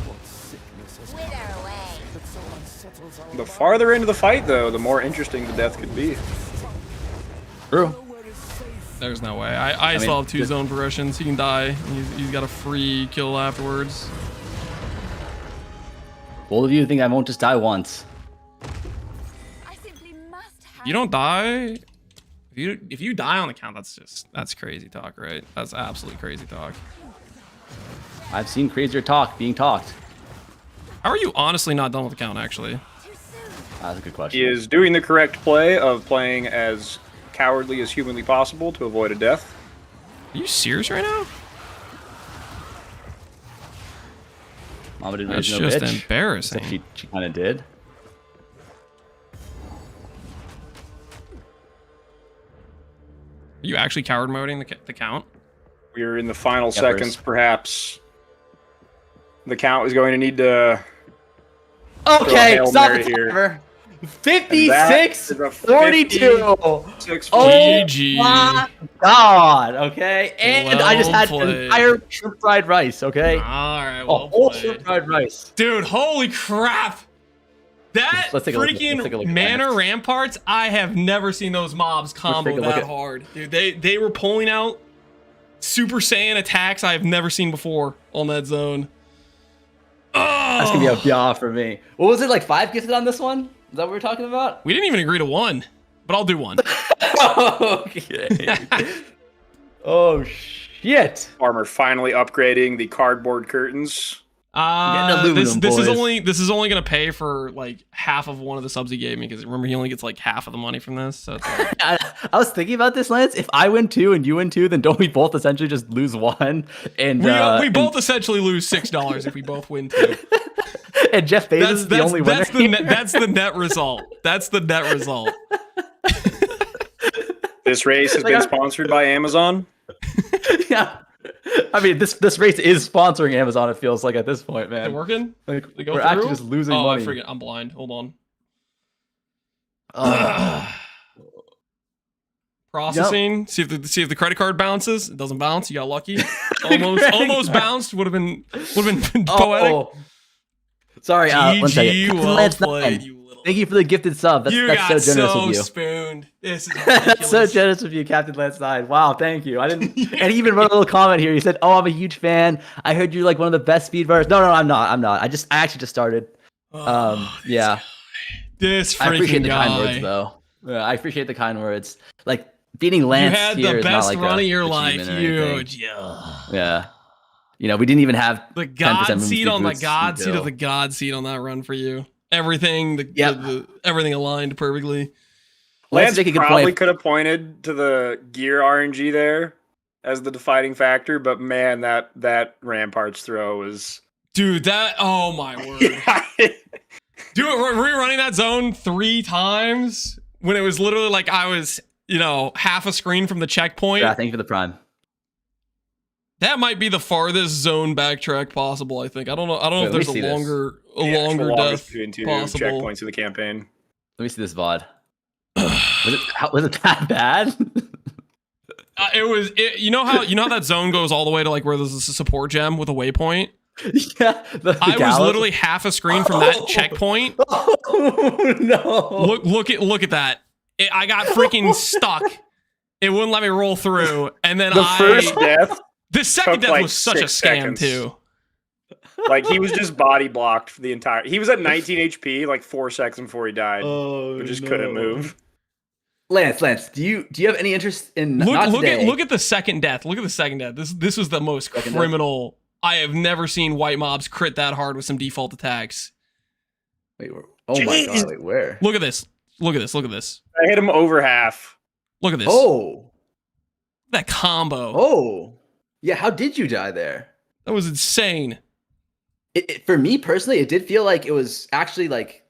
What sickness has come away. that so unsettles our The farther into the fight, though, the more interesting the death could be. True. There's no way. I still have 2 zone progressions. He can die. He's got a free kill afterwards. Bold of you think I won't just die once. You don't die. If you die on the count, that's crazy talk, right? That's absolutely crazy talk. I've seen crazier talk being talked. How are you honestly not done with the count, actually? That's a good question. He is doing the correct play of playing as cowardly as humanly possible to avoid a death. Are you serious right now? Mama didn't That's raise no just bitch. embarrassing. She kind of did. Are you actually coward moding the count? We're in the final seconds, perhaps. The count is going to need to. Okay, stop the timer. 56, 42. Oh my god, okay? And I just had an entire shrimp fried rice, okay? Alright, well whole shrimp fried rice. Dude, holy crap! That freaking mana ramparts, I have never seen those mobs combo that hard. Dude, they were pulling out Super Saiyan attacks I have never seen before on that zone. Oh. That's gonna be a blah for me. What was it, like 5 gifted on this one? Is that what we're talking about? We didn't even agree to 1, but I'll do 1. Okay. Oh shit! Farmer finally upgrading the cardboard curtains. This is only gonna pay for like half of one of the subs he gave me, because remember he only gets like half of the money from this. So it's like... I was thinking about this, Lance. If I win 2 and you win 2, then don't we both essentially just lose 1? And we both essentially lose $6 if we both win 2. And Jeff Bezos is the only winner. That's the net result. That's the net result. This race has been sponsored by Amazon. Yeah. I mean, this race is sponsoring Amazon, it feels like at this point, man. Is it working? Like, They go we're through? actually just losing money. I forget. I'm blind. Hold on. Processing. Yep. See if the credit card bounces. It doesn't bounce. You got lucky. Almost bounced. Would have been poetic. Sorry, one second. GG, well played, you little. Thank you for the gifted sub. That's so generous of you. Spooned. This is That's so generous of you, Captain Lance 9. Wow, thank you. I didn't. And he even wrote a little comment here. He said, "Oh, I'm a huge fan. I heard you're like one of the best speedrunners." No, I'm not. I actually just started. Yeah. This freaking I appreciate the guy. kind words, though. Yeah, I appreciate the kind words. Like beating Lance. You had here the is best not like run of your life. Huge. Yeah. Yeah. You know, we didn't even have the god seed on the god seed of the god seed on that run for you. Everything, everything aligned perfectly. Lance probably could have pointed to the gear RNG there as the defining factor, but man, that Rampart's throw was... Dude, oh my word. Dude, rerunning that zone 3 times when it was literally like I was, half a screen from the checkpoint. Yeah, thank you for the prime. That might be the farthest zone backtrack possible, I think. I don't know if there's a longer death between 2 possible. checkpoints in the campaign. Let me see this VOD. Was it that bad? You know how that zone goes all the way to like where there's a support gem with a waypoint? Yeah. I was literally half a screen from that checkpoint. Oh no. Look at that. I got freaking stuck. It wouldn't let me roll through. And then first death. The second death was such a scam too. Like he was just body blocked for the entire. He was at 19 HP like 4 seconds before he died. But just couldn't move. Lance, do you have any interest in look at the second death? Look at the second death. This was the most criminal. I have never seen white mobs crit that hard with some default attacks. Wait, my god! Wait, where? Look at this. Look at this. I hit him over half. Look at this. Oh, that combo. Oh, yeah. How did you die there? That was insane. For me personally, it did feel like it was actually like.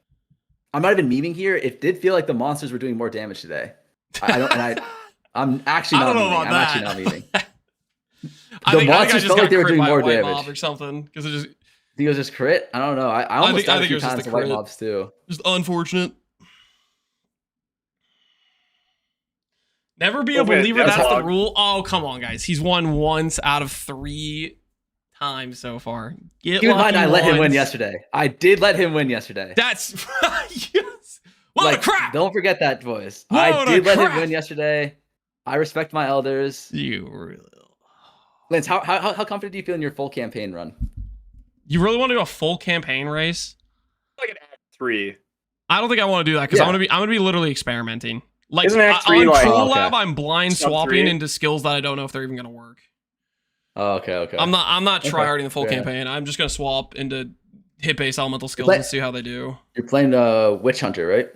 I'm not even memeing here. It did feel like the monsters were doing more damage today. I'm actually not. I'm actually not memeing. The monsters felt like they were doing more damage or something because it just. I think it was just crit. I don't know. I almost died a few times to white mobs too. Just unfortunate. Never be a believer. That's the rule. Oh, come on, guys. He's won once out of 3 times so far. Keep in mind, I let him win yesterday. I did let him win yesterday. That's yes. Load of crap. Don't forget that, boys. I did let him win yesterday. I respect my elders. You really. Lance, how confident do you feel in your full campaign run? You really want to do a full campaign race? Like an Act 3. I don't think I want to do that because I'm gonna be literally experimenting. Like Isn't Act 3 on Troll Lab, I'm blind swapping into skills that I don't know if they're even gonna work. Oh, okay. I'm not tryharding the full campaign. I'm just gonna swap into hit-based elemental skills and see how they do. You're playing Witch Hunter, right?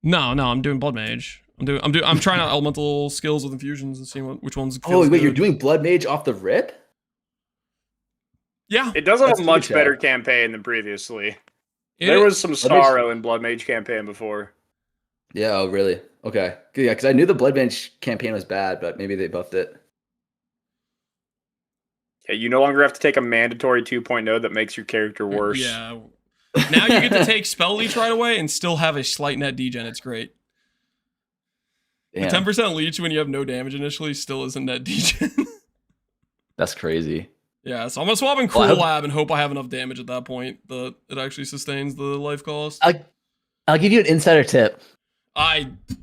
No, I'm doing Blood Mage. I'm trying out elemental skills with infusions and seeing which ones. Oh wait, you're doing Blood Mage off the rip? Yeah, it does have a much better campaign than previously. There was some sorrow in Blood Mage campaign before. Yeah, oh really? Okay, yeah, because I knew the Blood Mage campaign was bad, but maybe they buffed it. Yeah, you no longer have to take a mandatory 2.0 that makes your character worse. Yeah. Now you get to take spell leech right away and still have a slight net degen. It's great. Damn. The 10% leech when you have no damage initially still isn't net degen. That's crazy. Yeah, so I'm gonna swap in Cruel Lab and hope I have enough damage at that point that it actually sustains the life cost. I'll give you an insider tip.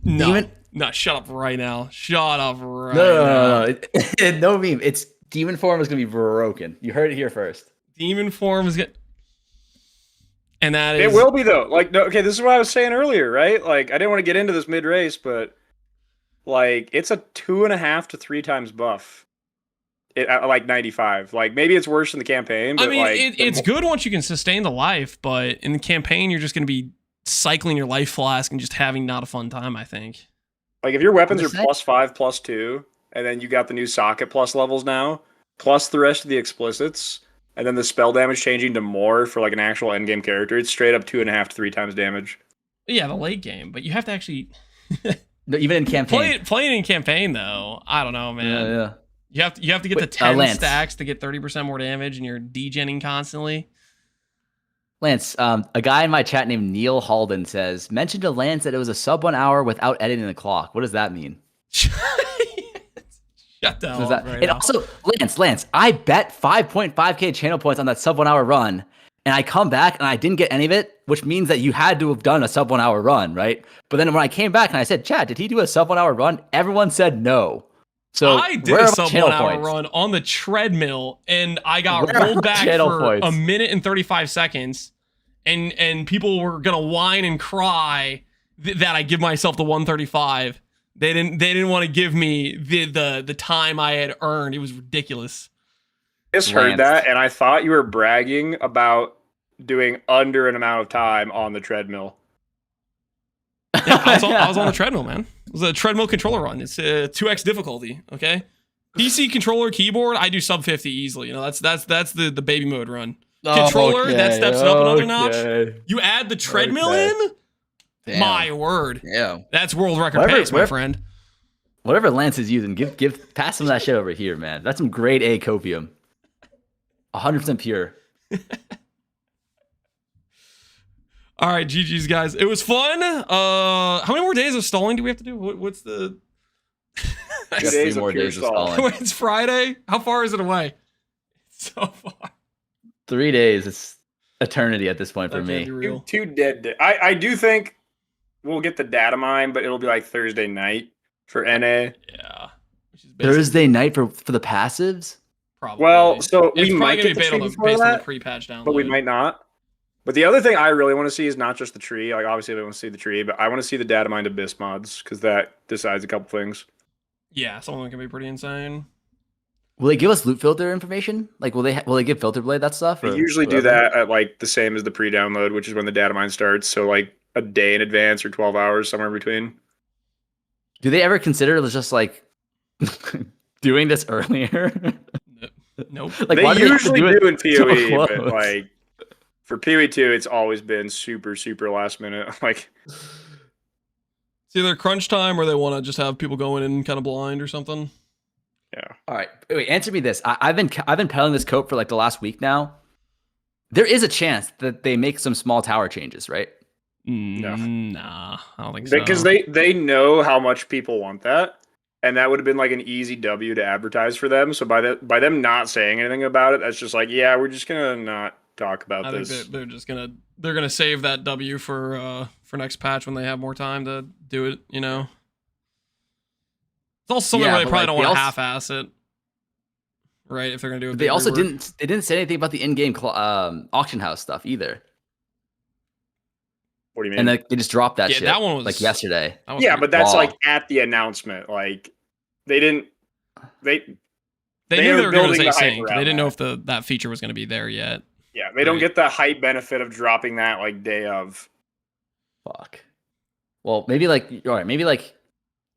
No, shut up right now. Shut up right now. No meme. It's Demon Form is gonna be broken. You heard it here first. Demon Form is and that is... It will be though. Like, no, okay, this is what I was saying earlier, right? Like, I didn't want to get into this mid race, but like, it's a 2.5 to 3 times buff. Like 95. Like, maybe it's worse in the campaign. But I mean, it's good once you can sustain the life, but in the campaign, you're just going to be cycling your life flask and just having not a fun time, I think. Like, if your weapons are +5, +2, and then you got the new socket plus levels now, plus the rest of the explicits, and then the spell damage changing to more for like an actual endgame character, it's straight up 2.5 to 3 times damage. Yeah, the late game, but you have to actually No, even in campaign. Playing in campaign though, I don't know, man. Yeah. You have to get the 10 Lance. stacks to get 30% more damage, and you're degenning constantly. Lance, a guy in my chat named Neil Halden says, mentioned to Lance that it was a sub 1 hour without editing the clock. What does that mean? Shut the hell up right and now. also, Lance, I bet 5.5k channel points on that sub 1 hour run, and I come back and I didn't get any of it, which means that you had to have done a sub 1 hour run, right? But then when I came back and I said, Chad, did he do a sub 1 hour run? Everyone said no. So I did a sub 1 hour run on the treadmill, and I got rolled back for a minute and 35 seconds, and people were gonna whine and cry that I give myself the 135. They didn't want to give me the time I had earned. It was ridiculous. I just heard that, and I thought you were bragging about doing under an amount of time on the treadmill. Yeah, I was on the treadmill, man. It was a treadmill controller run. It's 2x difficulty. Okay, PC controller keyboard. I do sub 50 easily. You know, that's the baby mode run. Controller that steps it up another notch. You add the treadmill in. Damn. My word. Yeah, that's world record pace, my friend. Whatever Lance is using, pass some of that shit over here, man. That's some grade A copium. 100% pure. All right, GG's guys. It was fun. How many more days of stalling do we have to do? What's the 2 more days of stalling. It's Friday. How far is it away? It's so far. 3 days. It's eternity at this point for me. Two dead. I do think we'll get the data mine, but it'll be like Thursday night for NA. Yeah. Thursday night for the passives? Probably. Well, so it's we might get based on the pre-patch download. But we might not. But the other thing I really want to see is not just the tree. Like, obviously, I want to see the tree, but I want to see the data mined abyss mods, because that decides a couple things. Yeah, some of them can be pretty insane. Will they give us loot filter information? Like, will they give filter blade that stuff? They usually do that at like the same as the pre-download, which is when the data mine starts. So like a day in advance or 12 hours, somewhere in between. Do they ever consider just like doing this earlier? Nope. Like, they usually do in PoE, so but like for PoE 2, it's always been super, super last minute. Like, it's either crunch time or they want to just have people going in kind of blind or something. Yeah. All right. Wait, answer me this. I've been peddling this coat for like the last week now. There is a chance that they make some small tower changes, right? No. Nah, I don't think so. Because they know how much people want that. And that would have been like an easy W to advertise for them. So by them not saying anything about it, that's just like, yeah, we're just gonna not talk about this. I think they're gonna save that W for next patch when they have more time to do it. You know, it's also something where they probably don't want to half-ass it, right? If they're gonna do it, they also didn't say anything about the in-game auction house stuff either. What do you mean? And they just dropped that shit. That one was like yesterday. Yeah, but that's like at the announcement. Like they didn't. They knew they were going to say sync. They didn't know if that. that feature was going to be there yet. Yeah, they don't get the hype benefit of dropping that like day of. Fuck. Well, maybe like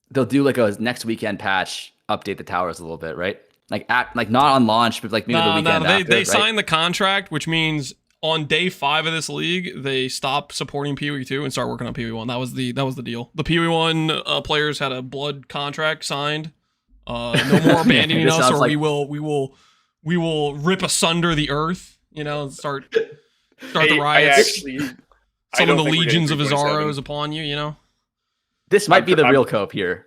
they'll do like a next weekend patch, update the towers a little bit, right? Like not on launch, but like maybe the weekend after. They signed the contract, which means on day 5 of this league, they stop supporting PoE 2 and start working on PoE 1. That was the deal. The PoE 1 players had a blood contract signed. No more abandoning us, or like... we will rip asunder the earth. You know, start the riots. Summon the legions of Azaros upon you. You know, this might be the real cope here.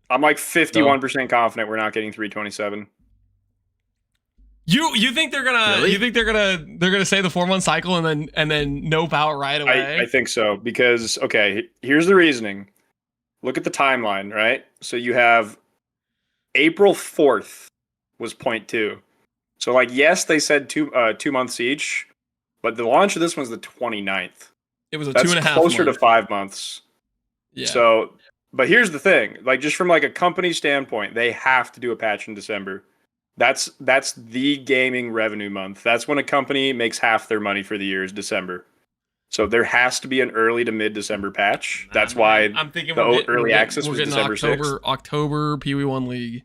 I'm like 51% confident we're not getting 327. You think they're gonna? Really? You think they're gonna say the 4-month cycle and then nope out right away? I think so, because okay, here's the reasoning. Look at the timeline, right? So you have April 4th was 0.2. So like, yes, they said 2 months each, but the launch of this one's the 29th. It was That's 2.5 closer month. to 5 months. Yeah. So, but here's the thing, like just from like a company standpoint, they have to do a patch in December. That's the gaming revenue month. That's when a company makes half their money for the year is December. So there has to be an early to mid-December patch. That's why I'm thinking early access was December 6th. October PoE 1 League.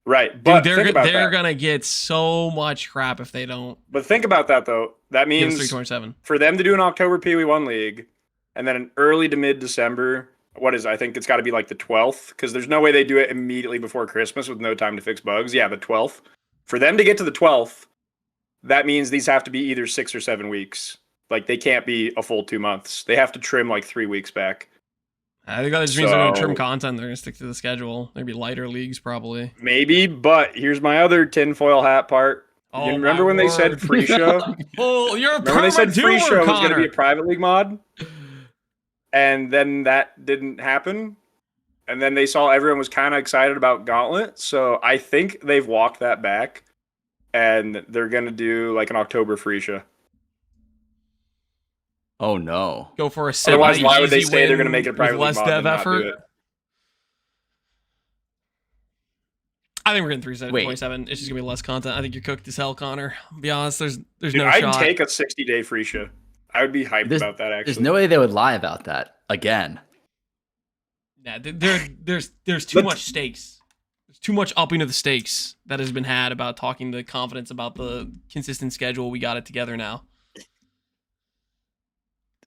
Right, but Dude, think about they're that. gonna get so much crap if they don't. But think about that though. That Give us means 327. for them to do an October PoE1 league, and then an early to mid December. What is? I think it's got to be like the 12th, because there's no way they do it immediately before Christmas with no time to fix bugs. Yeah, the 12th. For them to get to the 12th, that means these have to be either 6 or 7 weeks. Like they can't be a full 2 months. They have to trim like 3 weeks back. I think that just means they're going to trim content. They're going to stick to the schedule. Maybe lighter leagues, probably. Maybe, but here's my other tinfoil hat part. Oh, you remember when they said free show? Oh, you're a remember when they said free doomer, show was going to Connor. be a private league mod? And then that didn't happen. And then they saw everyone was kind of excited about Gauntlet. So I think they've walked that back. And they're going to do like an October free show. Oh, no. Go for a Otherwise, why would they say they're going to make it a private less league mod dev and not effort? do it? I think we're getting 327. It's just going to be less content. I think you're cooked as hell, Connor. I'll be honest, there's no I'd shot. take a 60-day free show. I would be hyped about that, actually. There's no way they would lie about that again. Yeah, there's too much stakes. There's too much upping of the stakes that has been had about talking to confidence about the consistent schedule. We got it together now.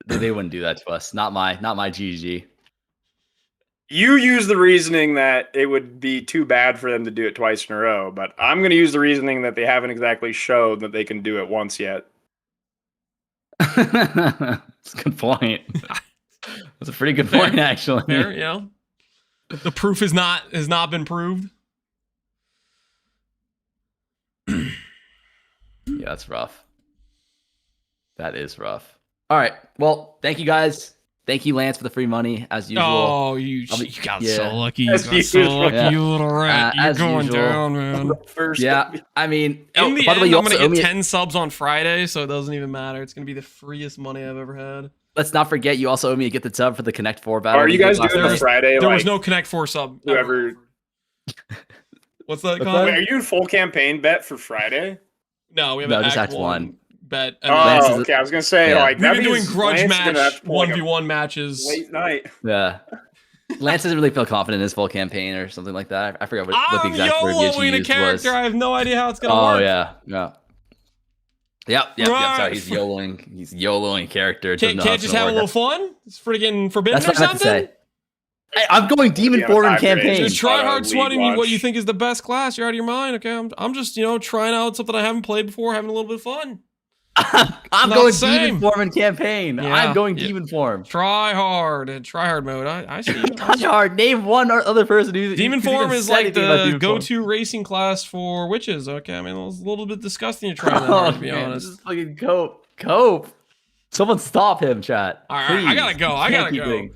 They wouldn't do that to us. Not my GG. You use the reasoning that it would be too bad for them to do it twice in a row, but I'm going to use the reasoning that they haven't exactly shown that they can do it once yet. That's a good point. That's a pretty good point, actually. Fair, you know, the proof has not been proved. Yeah, that's rough. That is rough. All right. Well, thank you guys. Thank you, Lance, for the free money as usual. Oh, you got so lucky. You got so lucky, yeah. you little rat. You're going usual. down, man. Yeah, I mean, in the by end, the way, you I'm also gonna owe get me 10 subs on Friday, so it doesn't even matter. It's gonna be the freest money I've ever had. Let's not forget, you also owe me a get the sub for the Connect 4 battle. Are you guys doing the Friday? There was no Connect 4 sub. Whoever. What's that? Wait, are you in full campaign bet for Friday? No, we have just Act Act 1 bet. Oh, okay. I was gonna say like we've that been doing means grudge Lance match have to pull, like, 1v1 matches late night. Yeah. Lance doesn't really feel confident in his full campaign or something like that. I forgot what the exact verbiage he YOLOing a used character. was. I have no idea how it's gonna work. Oh yeah. Yep. Right. Sorry, he's YOLOing. He's YOLOing character. Can't just have a little fun? It's freaking forbidden That's or what I meant to something? say. Hey, I'm going Demon Form in campaign. Just try hard League sweating launch. what you think is the best class. You're out of your mind, okay? I'm just, trying out something I haven't played before, having a little bit of fun. I'm Not going the same. Demon Form in campaign. Yeah, I'm going yeah. Demon Form. Try hard mode. I see. Try hard. Name one other person who's Demon who's Form even is said like anything about the Demon Form. go-to racing class for witches. Okay, I mean, it was a little bit disgusting to try that hard, to be man, honest. This is fucking cope. Someone stop him, chat. All right, I gotta go. I gotta go.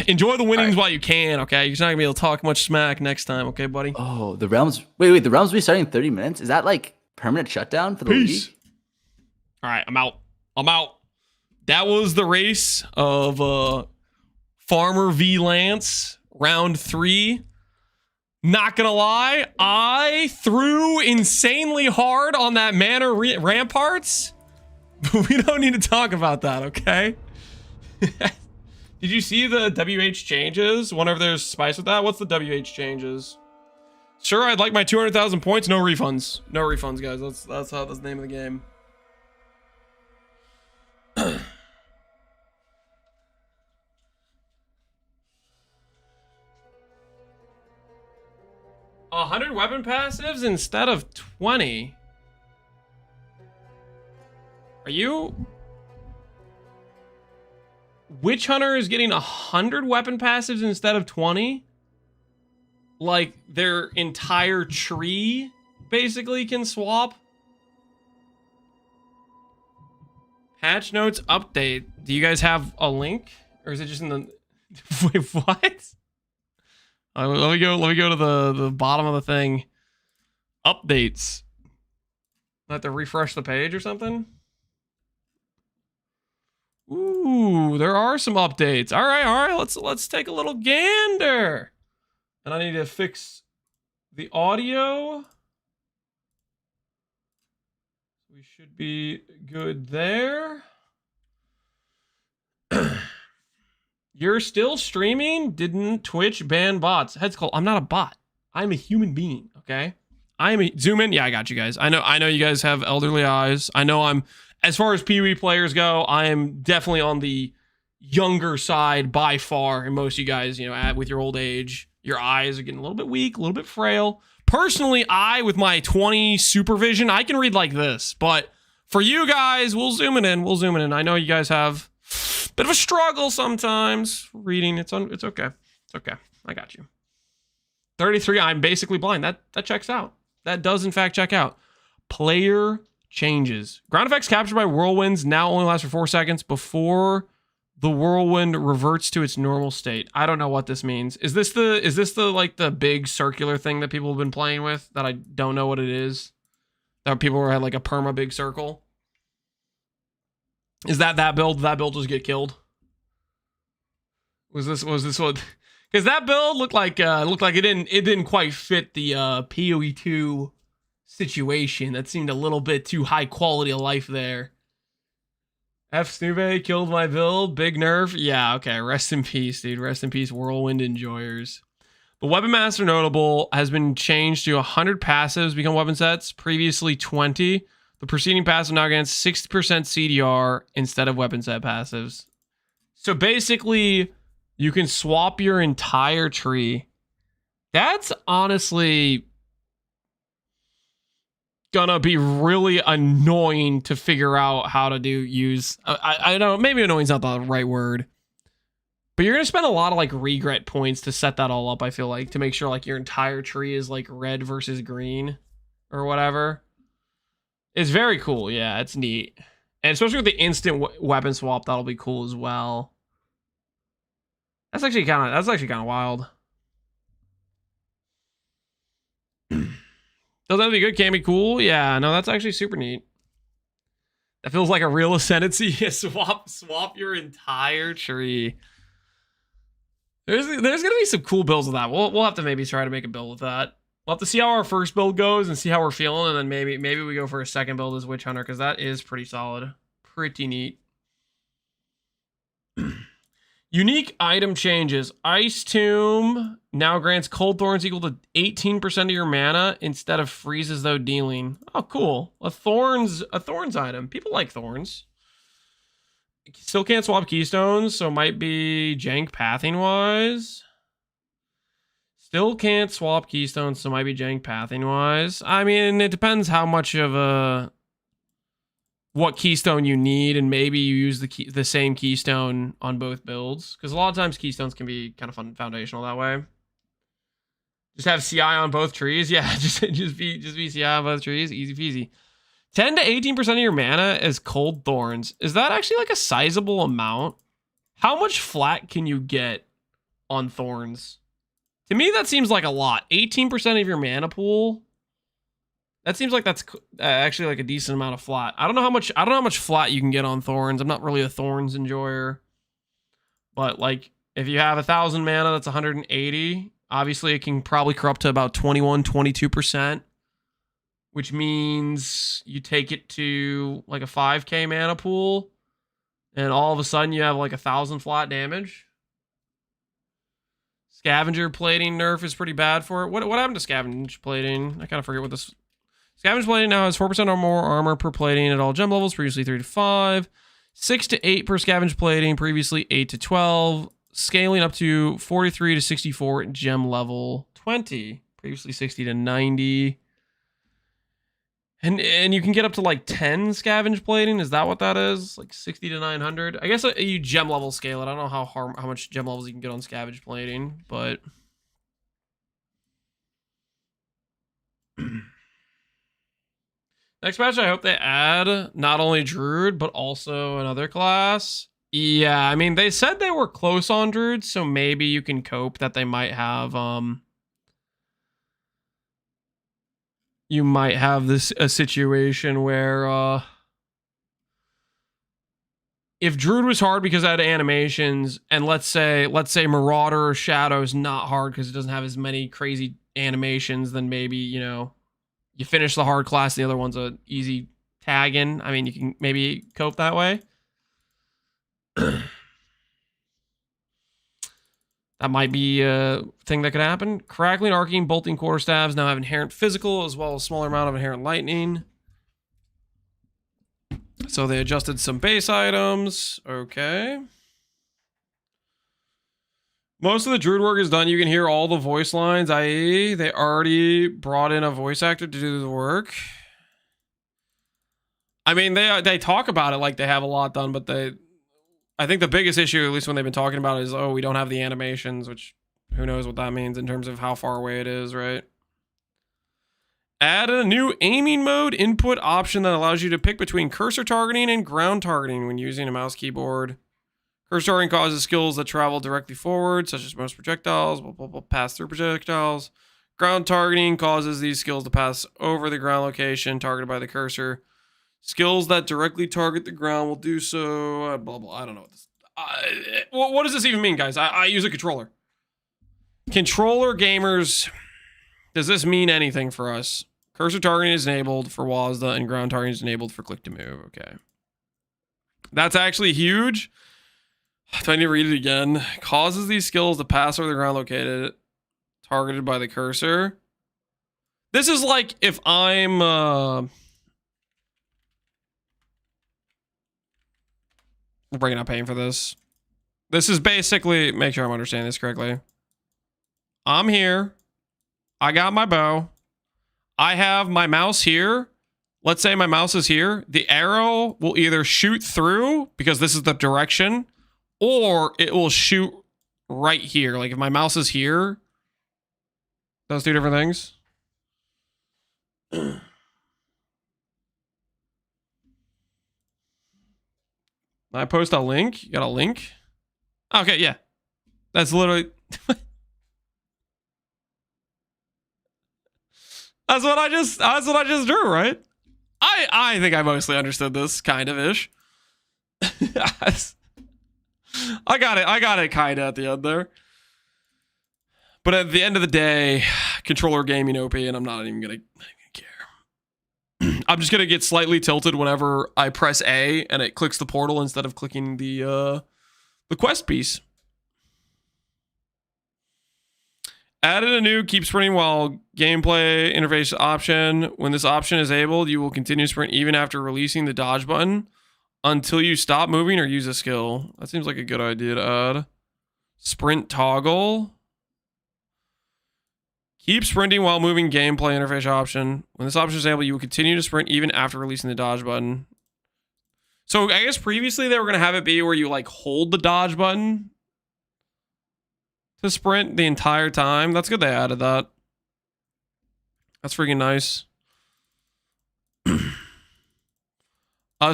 Enjoy the winnings while you can, okay? You're not gonna be able to talk much smack next time, okay, buddy? Oh, the realms. Wait. The realms restarting in 30 minutes. Is that like permanent shutdown for the Peace. league? All right, I'm out. That was the race of Farmer v Lance, round 3. Not gonna lie, I threw insanely hard on that Manor Ramparts. But we don't need to talk about that, okay? Did you see the WH changes? Whenever there's spice with that, what's the WH changes? Sure, I'd like my 200,000 points. No refunds. No refunds, guys. That's the name of the game. 100 weapon passives instead of 20. Are you? Witch Hunter is getting 100 weapon passives instead of 20? Like their entire tree basically can swap? Patch notes update. Do you guys have a link? Or is it just in the... Wait, what? Let me go to the bottom of the thing. Updates. I have to refresh the page or something? Ooh, there are some updates. All right. Let's take a little gander. And I need to fix the audio. We should be good there. You're still streaming? Didn't Twitch ban bots? Heads call. I'm not a bot. I'm a human being, okay? Zoom in. Yeah, I got you guys. I know you guys have elderly eyes. I know as far as PoE players go, I am definitely on the younger side by far. And most of you guys, with your old age, your eyes are getting a little bit weak, a little bit frail. Personally, with my 20 supervision, I can read like this. But for you guys, we'll zoom it in. I know you guys have a bit of a struggle sometimes reading. It's okay. It's okay. I got you. 33, I'm basically blind. That checks out. That does, in fact, check out. Player changes. Ground effects captured by whirlwinds now only last for 4 seconds before the whirlwind reverts to its normal state. I don't know what this means. Is this the big circular thing that people have been playing with that I don't know what it is? That people had like a perma big circle? Is that build? Did that build just get killed? Was this what? Because that build looked like it didn't quite fit the PoE 2 situation. That seemed a little bit too high quality of life there. F Snuve killed my build. Big nerf. Yeah, okay. Rest in peace, dude. Rest in peace, Whirlwind enjoyers. The Weapon Master Notable has been changed to 100 passives become weapon sets. Previously 20. The preceding passive now grants 60% CDR instead of weapon set passives. So basically, you can swap your entire tree. That's honestly gonna be really annoying to figure out how to use. I don't know, maybe annoying's not the right word. But you're gonna spend a lot of like regret points to set that all up, I feel like, to make sure like your entire tree is like red versus green or whatever. It's very cool, yeah, it's neat. And especially with the instant weapon swap, that'll be cool as well. That's actually kind of wild. Doesn't have to be good, can be cool. Yeah, no, that's actually super neat. That feels like a real Ascendancy. Swap your entire tree. There's gonna be some cool builds with that. We'll have to maybe try to make a build with that. We'll have to see how our first build goes and see how we're feeling, and then maybe we go for a second build as Witch Hunter, because that is pretty solid. Pretty neat. Unique item changes. Ice Tomb now grants Cold Thorns equal to 18% of your mana instead of freezes though dealing. Oh, cool. A thorns item. People like thorns. Still can't swap keystones, so might be jank pathing wise. Still can't swap keystones, so might be jank pathing wise. I mean, it depends how much of what keystone you need, and maybe you use the same keystone on both builds, because a lot of times keystones can be kind of foundational that way. Just have CI on both trees. Yeah, just be CI on both trees. Easy peasy. 10 to 18% of your mana is Cold Thorns. Is that actually like a sizable amount? How much flat can you get on Thorns? To me, that seems like a lot. 18% of your mana pool. That seems like that's actually like a decent amount of flat. I don't know how much flat you can get on Thorns. I'm not really a Thorns enjoyer. But like, if you have 1,000 mana, that's 180. Obviously, it can probably corrupt to about 21, 22%. Which means you take it to like a 5k mana pool. And all of a sudden, you have like 1,000 flat damage. Scavenger plating nerf is pretty bad for it. What happened to scavenge plating? I kind of forget what this... Scavenge plating now has 4% or more armor per plating at all gem levels, previously 3 to 5. 6 to 8 per scavenge plating, previously 8 to 12. Scaling up to 43 to 64 at gem level 20, previously 60 to 90. And you can get up to like 10 scavenge plating. Is that what that is? Like 60 to 900. I guess you gem level scale it. I don't know how much gem levels you can get on scavenge plating, but... Next patch, I hope they add not only Druid, but also another class. Yeah, I mean, they said they were close on Druid, so maybe you can cope that they might have, you might have a situation where, if Druid was hard because it had animations, and let's say Marauder or Shadow is not hard because it doesn't have as many crazy animations, then maybe, you finish the hard class, the other one's a easy tag in. I mean, you can maybe cope that way. That might be a thing that could happen. Crackling, arcing, bolting quarterstaves now have inherent physical as well as smaller amount of inherent lightning. So they adjusted some base items. Okay. Most of the druid work is done. You can hear all the voice lines, i.e. they already brought in a voice actor to do the work. I mean, they talk about it like they have a lot done, but I think the biggest issue, at least when they've been talking about it, is, oh, we don't have the animations, which who knows what that means in terms of how far away it is, right? Add a new aiming mode input option that allows you to pick between cursor targeting and ground targeting when using a mouse keyboard. Cursor targeting causes skills that travel directly forward, such as most projectiles, will pass through projectiles. Ground targeting causes these skills to pass over the ground location targeted by the cursor. Skills that directly target the ground will do so. Blah, blah. I don't know what this. What does this even mean, guys? I use a controller. Controller gamers. Does this mean anything for us? Cursor targeting is enabled for WASD and ground targeting is enabled for click to move. Okay. That's actually huge. Do I need to read it again? Causes these skills to pass over the ground located, targeted by the cursor. This is like if I'm... We're breaking out paying for this. This is basically... Make sure I'm understanding this correctly. I'm here. I got my bow. I have my mouse here. Let's say my mouse is here. The arrow will either shoot through, because this is the direction, or it will shoot right here. Like if my mouse is here, those two different things. I post a link. You got a link? Okay, yeah. That's literally... That's what I just drew, right? I think I mostly understood this kind of ish. I got it kind of at the end there. But at the end of the day, controller gaming OP, and I'm not even gonna care. I'm just gonna get slightly tilted whenever I press A and it clicks the portal instead of clicking the quest piece. Added a new keep sprinting while gameplay interface option. When this option is enabled, you will continue to sprint even after releasing the dodge button until you stop moving or use a skill. That seems like a good idea to add. Sprint toggle. Keep sprinting while moving gameplay interface option. When this option is enabled, you will continue to sprint even after releasing the dodge button. So I guess previously they were going to have it be where you like hold the dodge button to sprint the entire time. That's good they added that. That's freaking nice.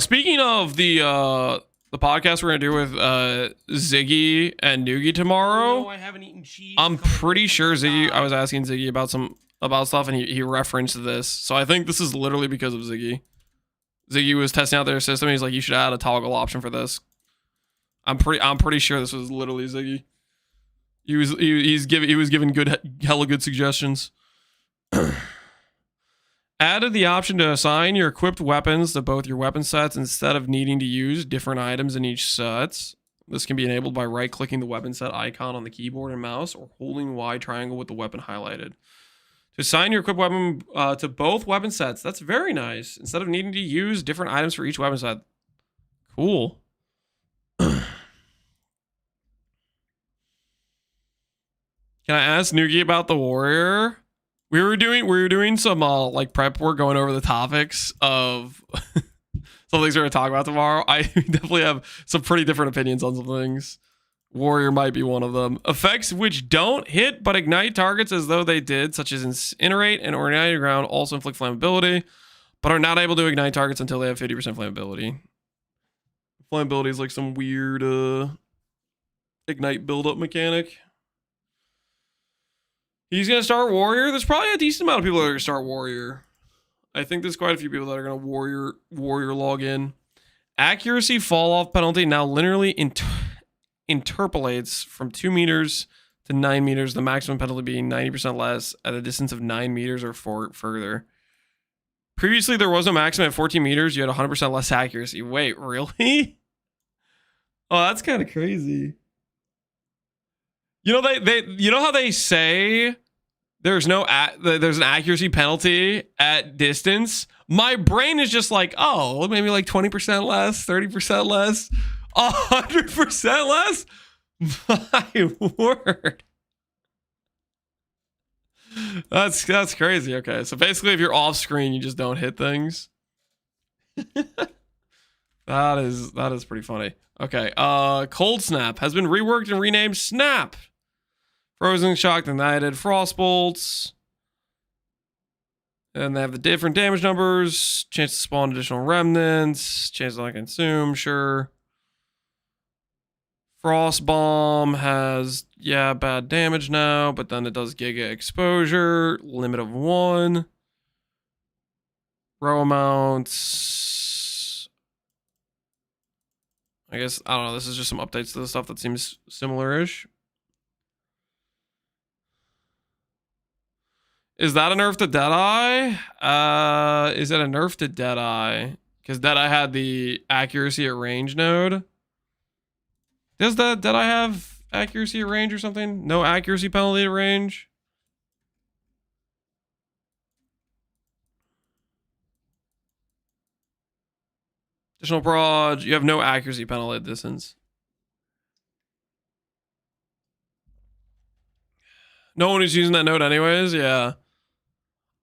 Speaking of the podcast we're gonna do with Ziggy and Noogie tomorrow. No, I haven't eaten cheese. I'm pretty sure Ziggy. I was asking Ziggy about stuff, and he referenced this. So I think this is literally because of Ziggy. Ziggy was testing out their system. And he's like, you should add a toggle option for this. I'm pretty sure this was literally Ziggy. He was giving hella good suggestions. Added the option to assign your equipped weapons to both your weapon sets instead of needing to use different items in each set. This can be enabled by right-clicking the weapon set icon on the keyboard and mouse or holding Y triangle with the weapon highlighted. To assign your equipped weapon to both weapon sets. That's very nice. Instead of needing to use different items for each weapon set. Cool. Can I ask Noogie about the warrior? We were doing some like prep work going over the topics of some things we're gonna talk about tomorrow. I definitely have some pretty different opinions on some things. Warrior might be one of them. Effects which don't hit but ignite targets as though they did, such as incinerate and ignite ground, also inflict flammability, but are not able to ignite targets until they have 50% flammability. Flammability is like some weird ignite build-up mechanic. He's going to start Warrior. There's probably a decent amount of people that are going to start Warrior. I think there's quite a few people that are going to Warrior log in. Accuracy fall-off penalty now linearly interpolates from 2 meters to 9 meters, the maximum penalty being 90% less at a distance of 9 meters or further. Previously, there was a maximum at 14 meters. You had 100% less accuracy. Wait, really? Oh, that's kind of crazy. You know you know how they say there's an accuracy penalty at distance? My brain is just like, oh, maybe like 20% less, 30% less, 100% less. My word. That's crazy. Okay, so basically if you're off screen, you just don't hit things. That is pretty funny. Okay, Cold Snap has been reworked and renamed Snap. Frozen, Shocked, Ignited, Frost Bolts. And they have the different damage numbers, chance to spawn additional remnants, chance to not consume, sure. Frost Bomb has, yeah, bad damage now, but then it does Giga Exposure, limit of 1. Row amounts. I guess, I don't know, this is just some updates to the stuff that seems similar-ish. Is that a nerf to Deadeye? Is it a nerf to Deadeye? Because Deadeye had the accuracy at range node. Does the Deadeye have accuracy at range or something? No accuracy penalty at range? Additional prod, you have no accuracy penalty at distance. No one is using that node anyways, yeah.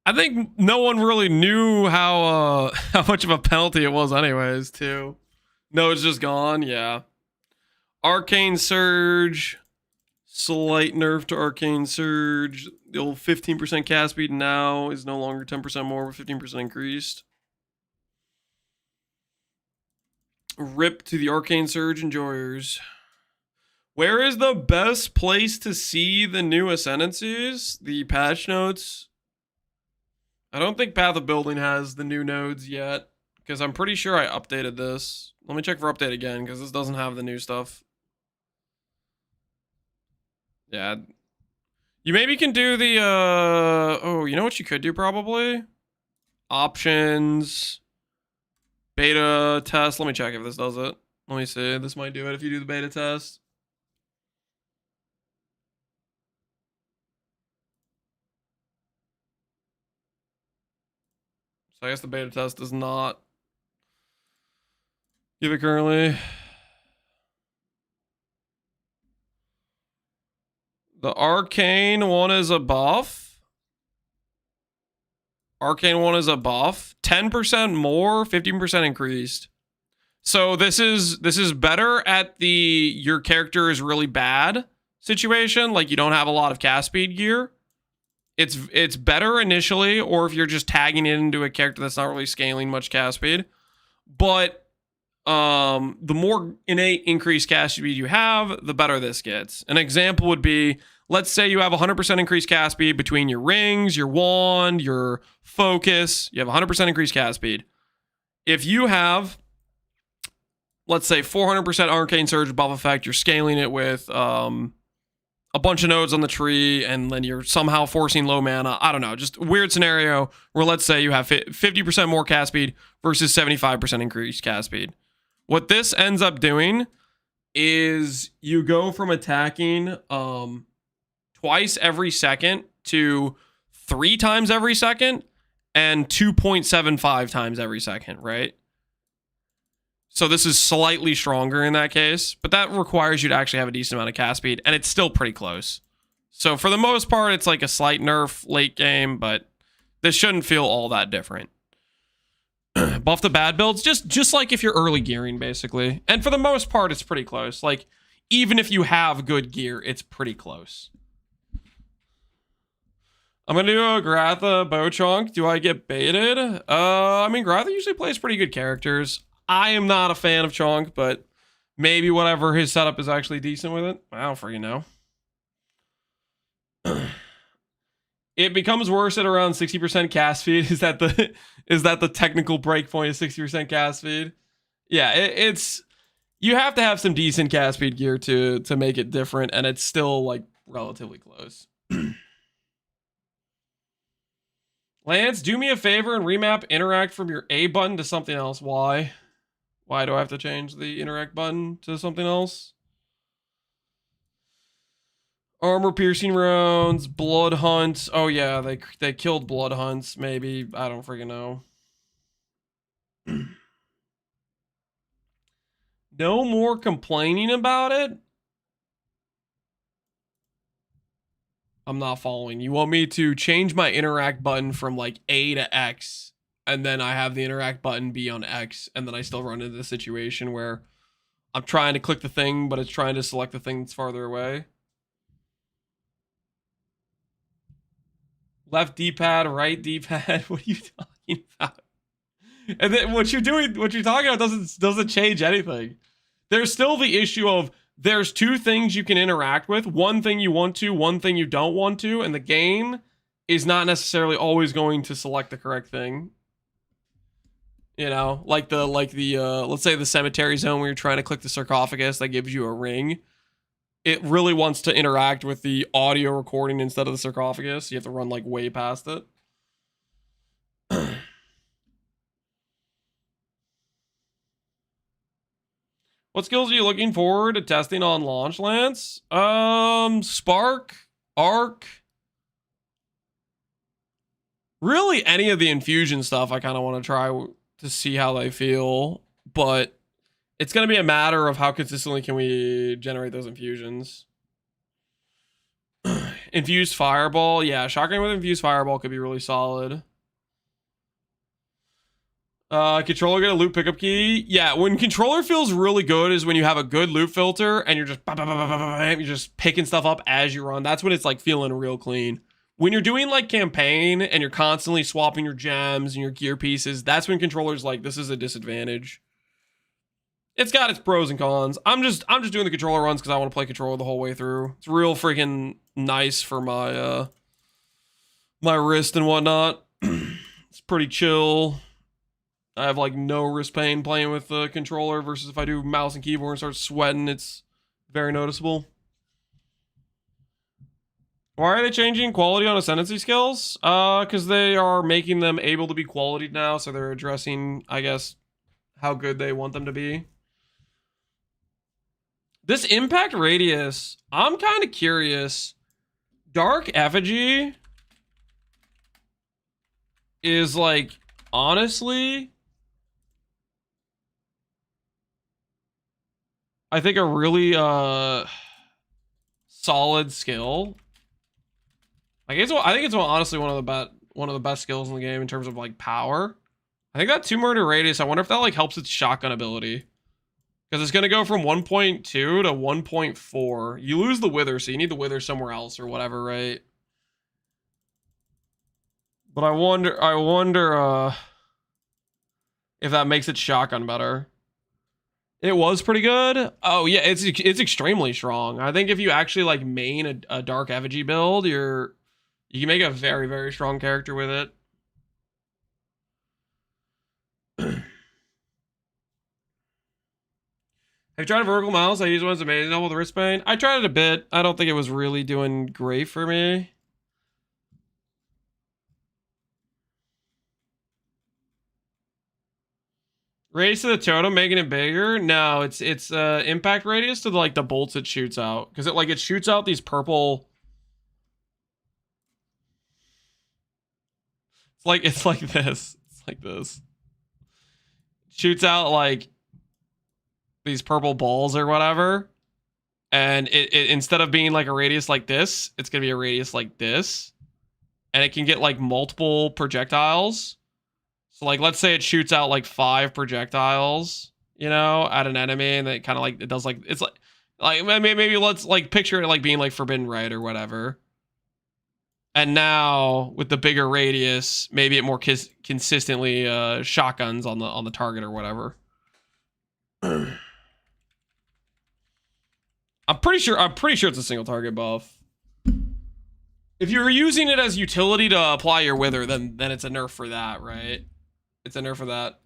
I think no one really knew how much of a penalty it was anyways, too. No, it's just gone, yeah. Arcane Surge. Slight nerf to Arcane Surge. The old 15% cast speed now is no longer 10% more, but 15% increased. Rip to the Arcane Surge enjoyers. Where is the best place to see the new Ascendancies? The patch notes. I don't think Path of Building has the new nodes yet, because I'm pretty sure I updated this. Let me check for update again, because this doesn't have the new stuff. Yeah. You maybe can do the, oh, you know what you could do probably? Options. Beta test. Let me check if this does it. Let me see. This might do it if you do the beta test. So I guess the beta test does not give it currently. The Arcane one is a buff. Arcane one is a buff. 10% more, 15% increased. So this is better at the your character is really bad situation, like you don't have a lot of cast speed gear. It's better initially, or if you're just tagging it into a character that's not really scaling much cast speed. But the more innate increased cast speed you have, the better this gets. An example would be, let's say you have 100% increased cast speed between your rings, your wand, your focus. You have 100% increased cast speed. If you have, let's say, 400% Arcane Surge buff effect, you're scaling it with a bunch of nodes on the tree, and then you're somehow forcing low mana. I don't know, just a weird scenario where let's say you have 50% more cast speed versus 75% increased cast speed. What this ends up doing is you go from attacking twice every second to 3 times every second and 2.75 times every second, right? So this is slightly stronger in that case, but that requires you to actually have a decent amount of cast speed, and it's still pretty close. So for the most part, it's like a slight nerf late game, but this shouldn't feel all that different. Buff the bad builds, just like if you're early gearing, basically. And for the most part, it's pretty close. Like, even if you have good gear, it's pretty close. I'm gonna do a Gratha Bochonk. Do I get baited? I mean, Gratha usually plays pretty good characters. I am not a fan of Chonk, but maybe whatever his setup is actually decent with it. I don't freaking know. It becomes worse at around 60% cast speed. Is that the technical breakpoint of 60% cast speed? Yeah, it's you have to have some decent cast speed gear to make it different, and it's still like relatively close. Lance, do me a favor and remap interact from your A button to something else. Why? Why do I have to change the interact button to something else? Armor piercing rounds, blood hunts. Oh yeah, they killed blood hunts. Maybe I don't freaking know. No more complaining about it. I'm not following. You want me to change my interact button from like A to X, and then I have the interact button be on X, and then I still run into the situation where I'm trying to click the thing, but it's trying to select the thing that's farther away. Left D-pad, right D-pad. What are you talking about? And then what you're talking about doesn't change anything. There's still the issue of there's two things you can interact with. One thing you want to, one thing you don't want to, and the game is not necessarily always going to select the correct thing. You know, like the let's say the cemetery zone where you're trying to click the sarcophagus that gives you a ring. It really wants to interact with the audio recording instead of the sarcophagus. You have to run like way past it. What skills are you looking forward to testing on launch, Lance? Spark, Arc. Really, any of the infusion stuff I kind of want to try to see how they feel. But it's going to be a matter of how consistently can we generate those infusions. Infused Fireball. Yeah, shotgun with Infused Fireball could be really solid. Controller get a loot pickup key. Yeah, when controller feels really good is when you have a good loot filter and you're just picking stuff up as you run. That's when it's like feeling real clean. When you're doing like campaign and you're constantly swapping your gems and your gear pieces, that's when controller's like, this is a disadvantage. It's got its pros and cons. I'm just doing the controller runs because I want to play controller the whole way through. It's real freaking nice for my my wrist and whatnot. It's pretty chill. I have like no wrist pain playing with the controller versus if I do mouse and keyboard and start sweating, it's very noticeable. Why are they changing quality on Ascendancy skills? Because they are making them able to be quality now, so they're addressing, I guess, how good they want them to be. This impact radius, I'm kind of curious. Dark Effigy is like, honestly, I think a really solid skill. I think it's honestly one of the best skills in the game in terms of like power. I think that 2 murder radius, I wonder if that like helps its shotgun ability. Because it's gonna go from 1.2 to 1.4. You lose the wither, so you need the wither somewhere else or whatever, right? But I wonder if that makes its shotgun better. It was pretty good. Oh yeah, it's extremely strong. I think if you actually like main a dark effigy build, you can make a very, very strong character with it. Have you tried a vertical mouse? I use one. It's amazing. Double the wrist pain. I tried it a bit. I don't think it was really doing great for me. Radius to the totem, making it bigger. No, it's impact radius to like the bolts it shoots out, because it shoots out these purple. It's like this. It's like this. Shoots out like these purple balls or whatever, and it instead of being like a radius like this, it's gonna be a radius like this, and it can get like multiple projectiles. So like, let's say it shoots out like 5 projectiles, you know, at an enemy, and it kind of like, it does like, it's like maybe let's like picture it like being like Forbidden Right or whatever. And now with the bigger radius, maybe it more consistently shotguns on the target or whatever. I'm pretty sure it's a single target buff. If you're using it as utility to apply your wither, then it's a nerf for that, right? It's a nerf for that.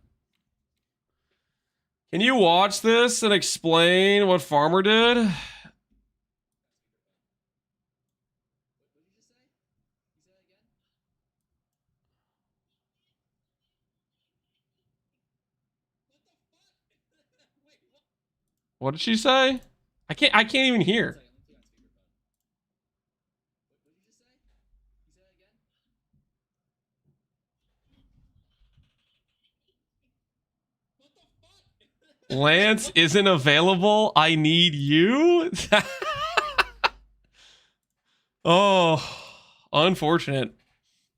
Can you watch this and explain what Farmer did? What did she say? I can't even hear. Lance isn't available. I need you. Oh, unfortunate.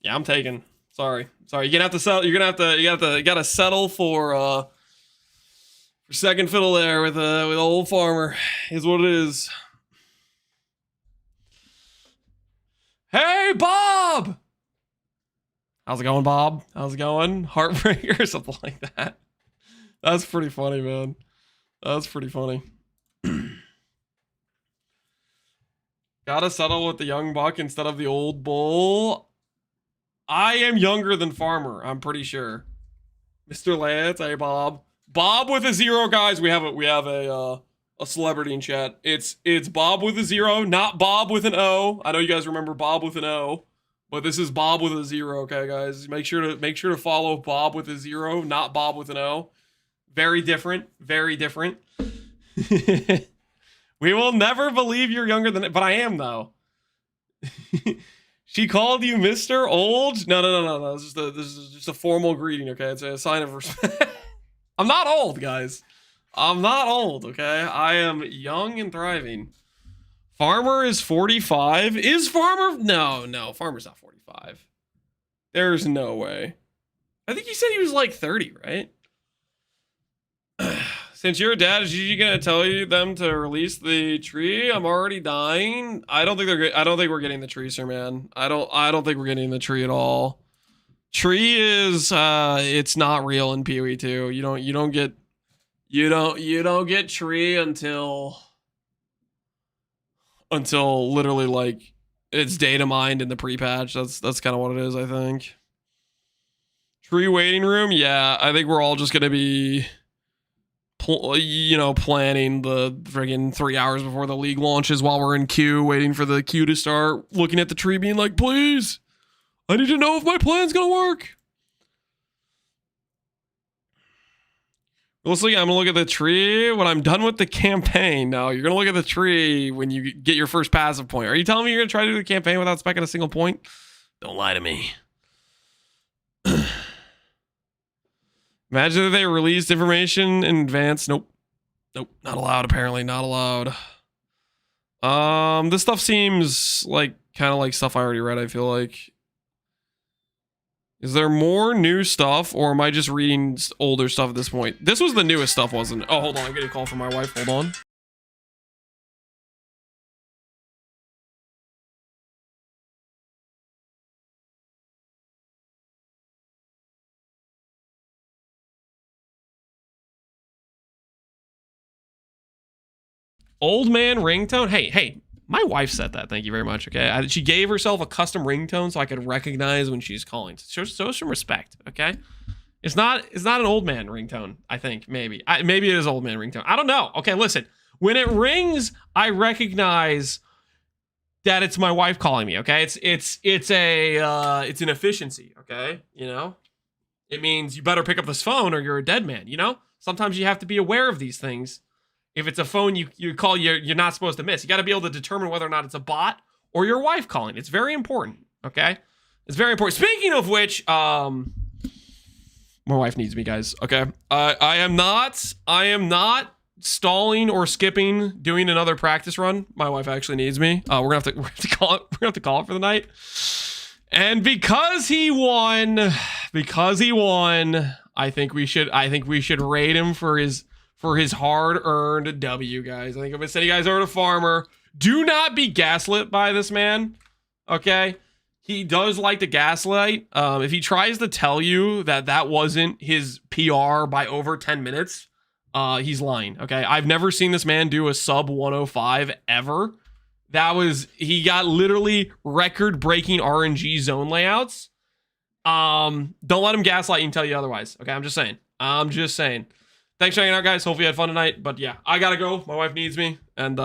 Yeah, I'm taking. Sorry. You're gonna have to settle. You gotta settle for second fiddle there with old farmer. Is what it is. Hey, Bob. How's it going, Bob? How's it going? Heartbreaker or something like that. That's pretty funny, man. That's pretty funny. Gotta settle with the young buck instead of the old bull. I am younger than Farmer, I'm pretty sure. Mr. Lance, hey Bob. Bob with a 0, guys. We have a celebrity in chat. It's Bob with a 0, not Bob with an O. I know you guys remember Bob with an O, but this is Bob with a 0, okay, guys? Make sure to follow Bob with a 0, not Bob with an O. Very different. Very different. We will never believe you're younger than it, but I am, though. She called you Mr. Old? No. This is just a formal greeting, okay? It's a sign of respect. I'm not old, guys. I'm not old, okay? I am young and thriving. Farmer is 45. Is Farmer? No. Farmer's not 45. There's no way. I think he said he was like 30, right? Since you're a dad, is Gigi gonna tell them to release the tree? I'm already dying. I don't think we're getting the tree, sir, man. I don't think we're getting the tree at all. Tree is it's not real in PoE 2. You don't get tree until literally like it's data mined in the pre-patch. That's kind of what it is, I think. Tree waiting room, yeah. I think we're all just gonna be planning the friggin' 3 hours before the league launches while we're in queue, waiting for the queue to start, looking at the tree being like, please, I need to know if my plan's gonna work. Mostly, I'm gonna look at the tree when I'm done with the campaign. No, you're gonna look at the tree when you get your first passive point. Are you telling me you're gonna try to do the campaign without specking a single point? Don't lie to me. Imagine if they released information in advance. Nope, not allowed. Apparently, not allowed. This stuff seems like kind of like stuff I already read. I feel like. Is there more new stuff, or am I just reading older stuff at this point? This was the newest stuff, wasn't it? Oh, hold on. I'm getting a call from my wife. Hold on. Old man ringtone? Hey, my wife said that. Thank you very much, okay? She gave herself a custom ringtone so I could recognize when she's calling. Show some respect, okay? It's not an old man ringtone, I think, maybe. Maybe it is old man ringtone. I don't know. Okay, listen. When it rings, I recognize that it's my wife calling me, okay? It's an efficiency, okay? You know? It means you better pick up this phone or you're a dead man, you know? Sometimes you have to be aware of these things. If it's a phone you call, you're not supposed to miss. You got to be able to determine whether or not it's a bot or your wife calling. It's very important, okay? It's very important. Speaking of which, my wife needs me, guys, okay? I am not stalling or skipping doing another practice run. My wife actually needs me. We're gonna have to call it. We're gonna have to call it for the night. And because he won, I think we should rate him for his hard-earned W, guys. I think I'm gonna send you guys over to Farmer. Do not be gaslit by this man, okay? He does like to gaslight. If he tries to tell you that wasn't his PR by over 10 minutes, he's lying, okay? I've never seen this man do a sub 105 ever. He got literally record-breaking RNG zone layouts. Don't let him gaslight you and tell you otherwise, okay? I'm just saying. Thanks for hanging out, guys. Hopefully you had fun tonight. But yeah, I gotta go. My wife needs me. And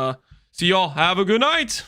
see y'all. Have a good night.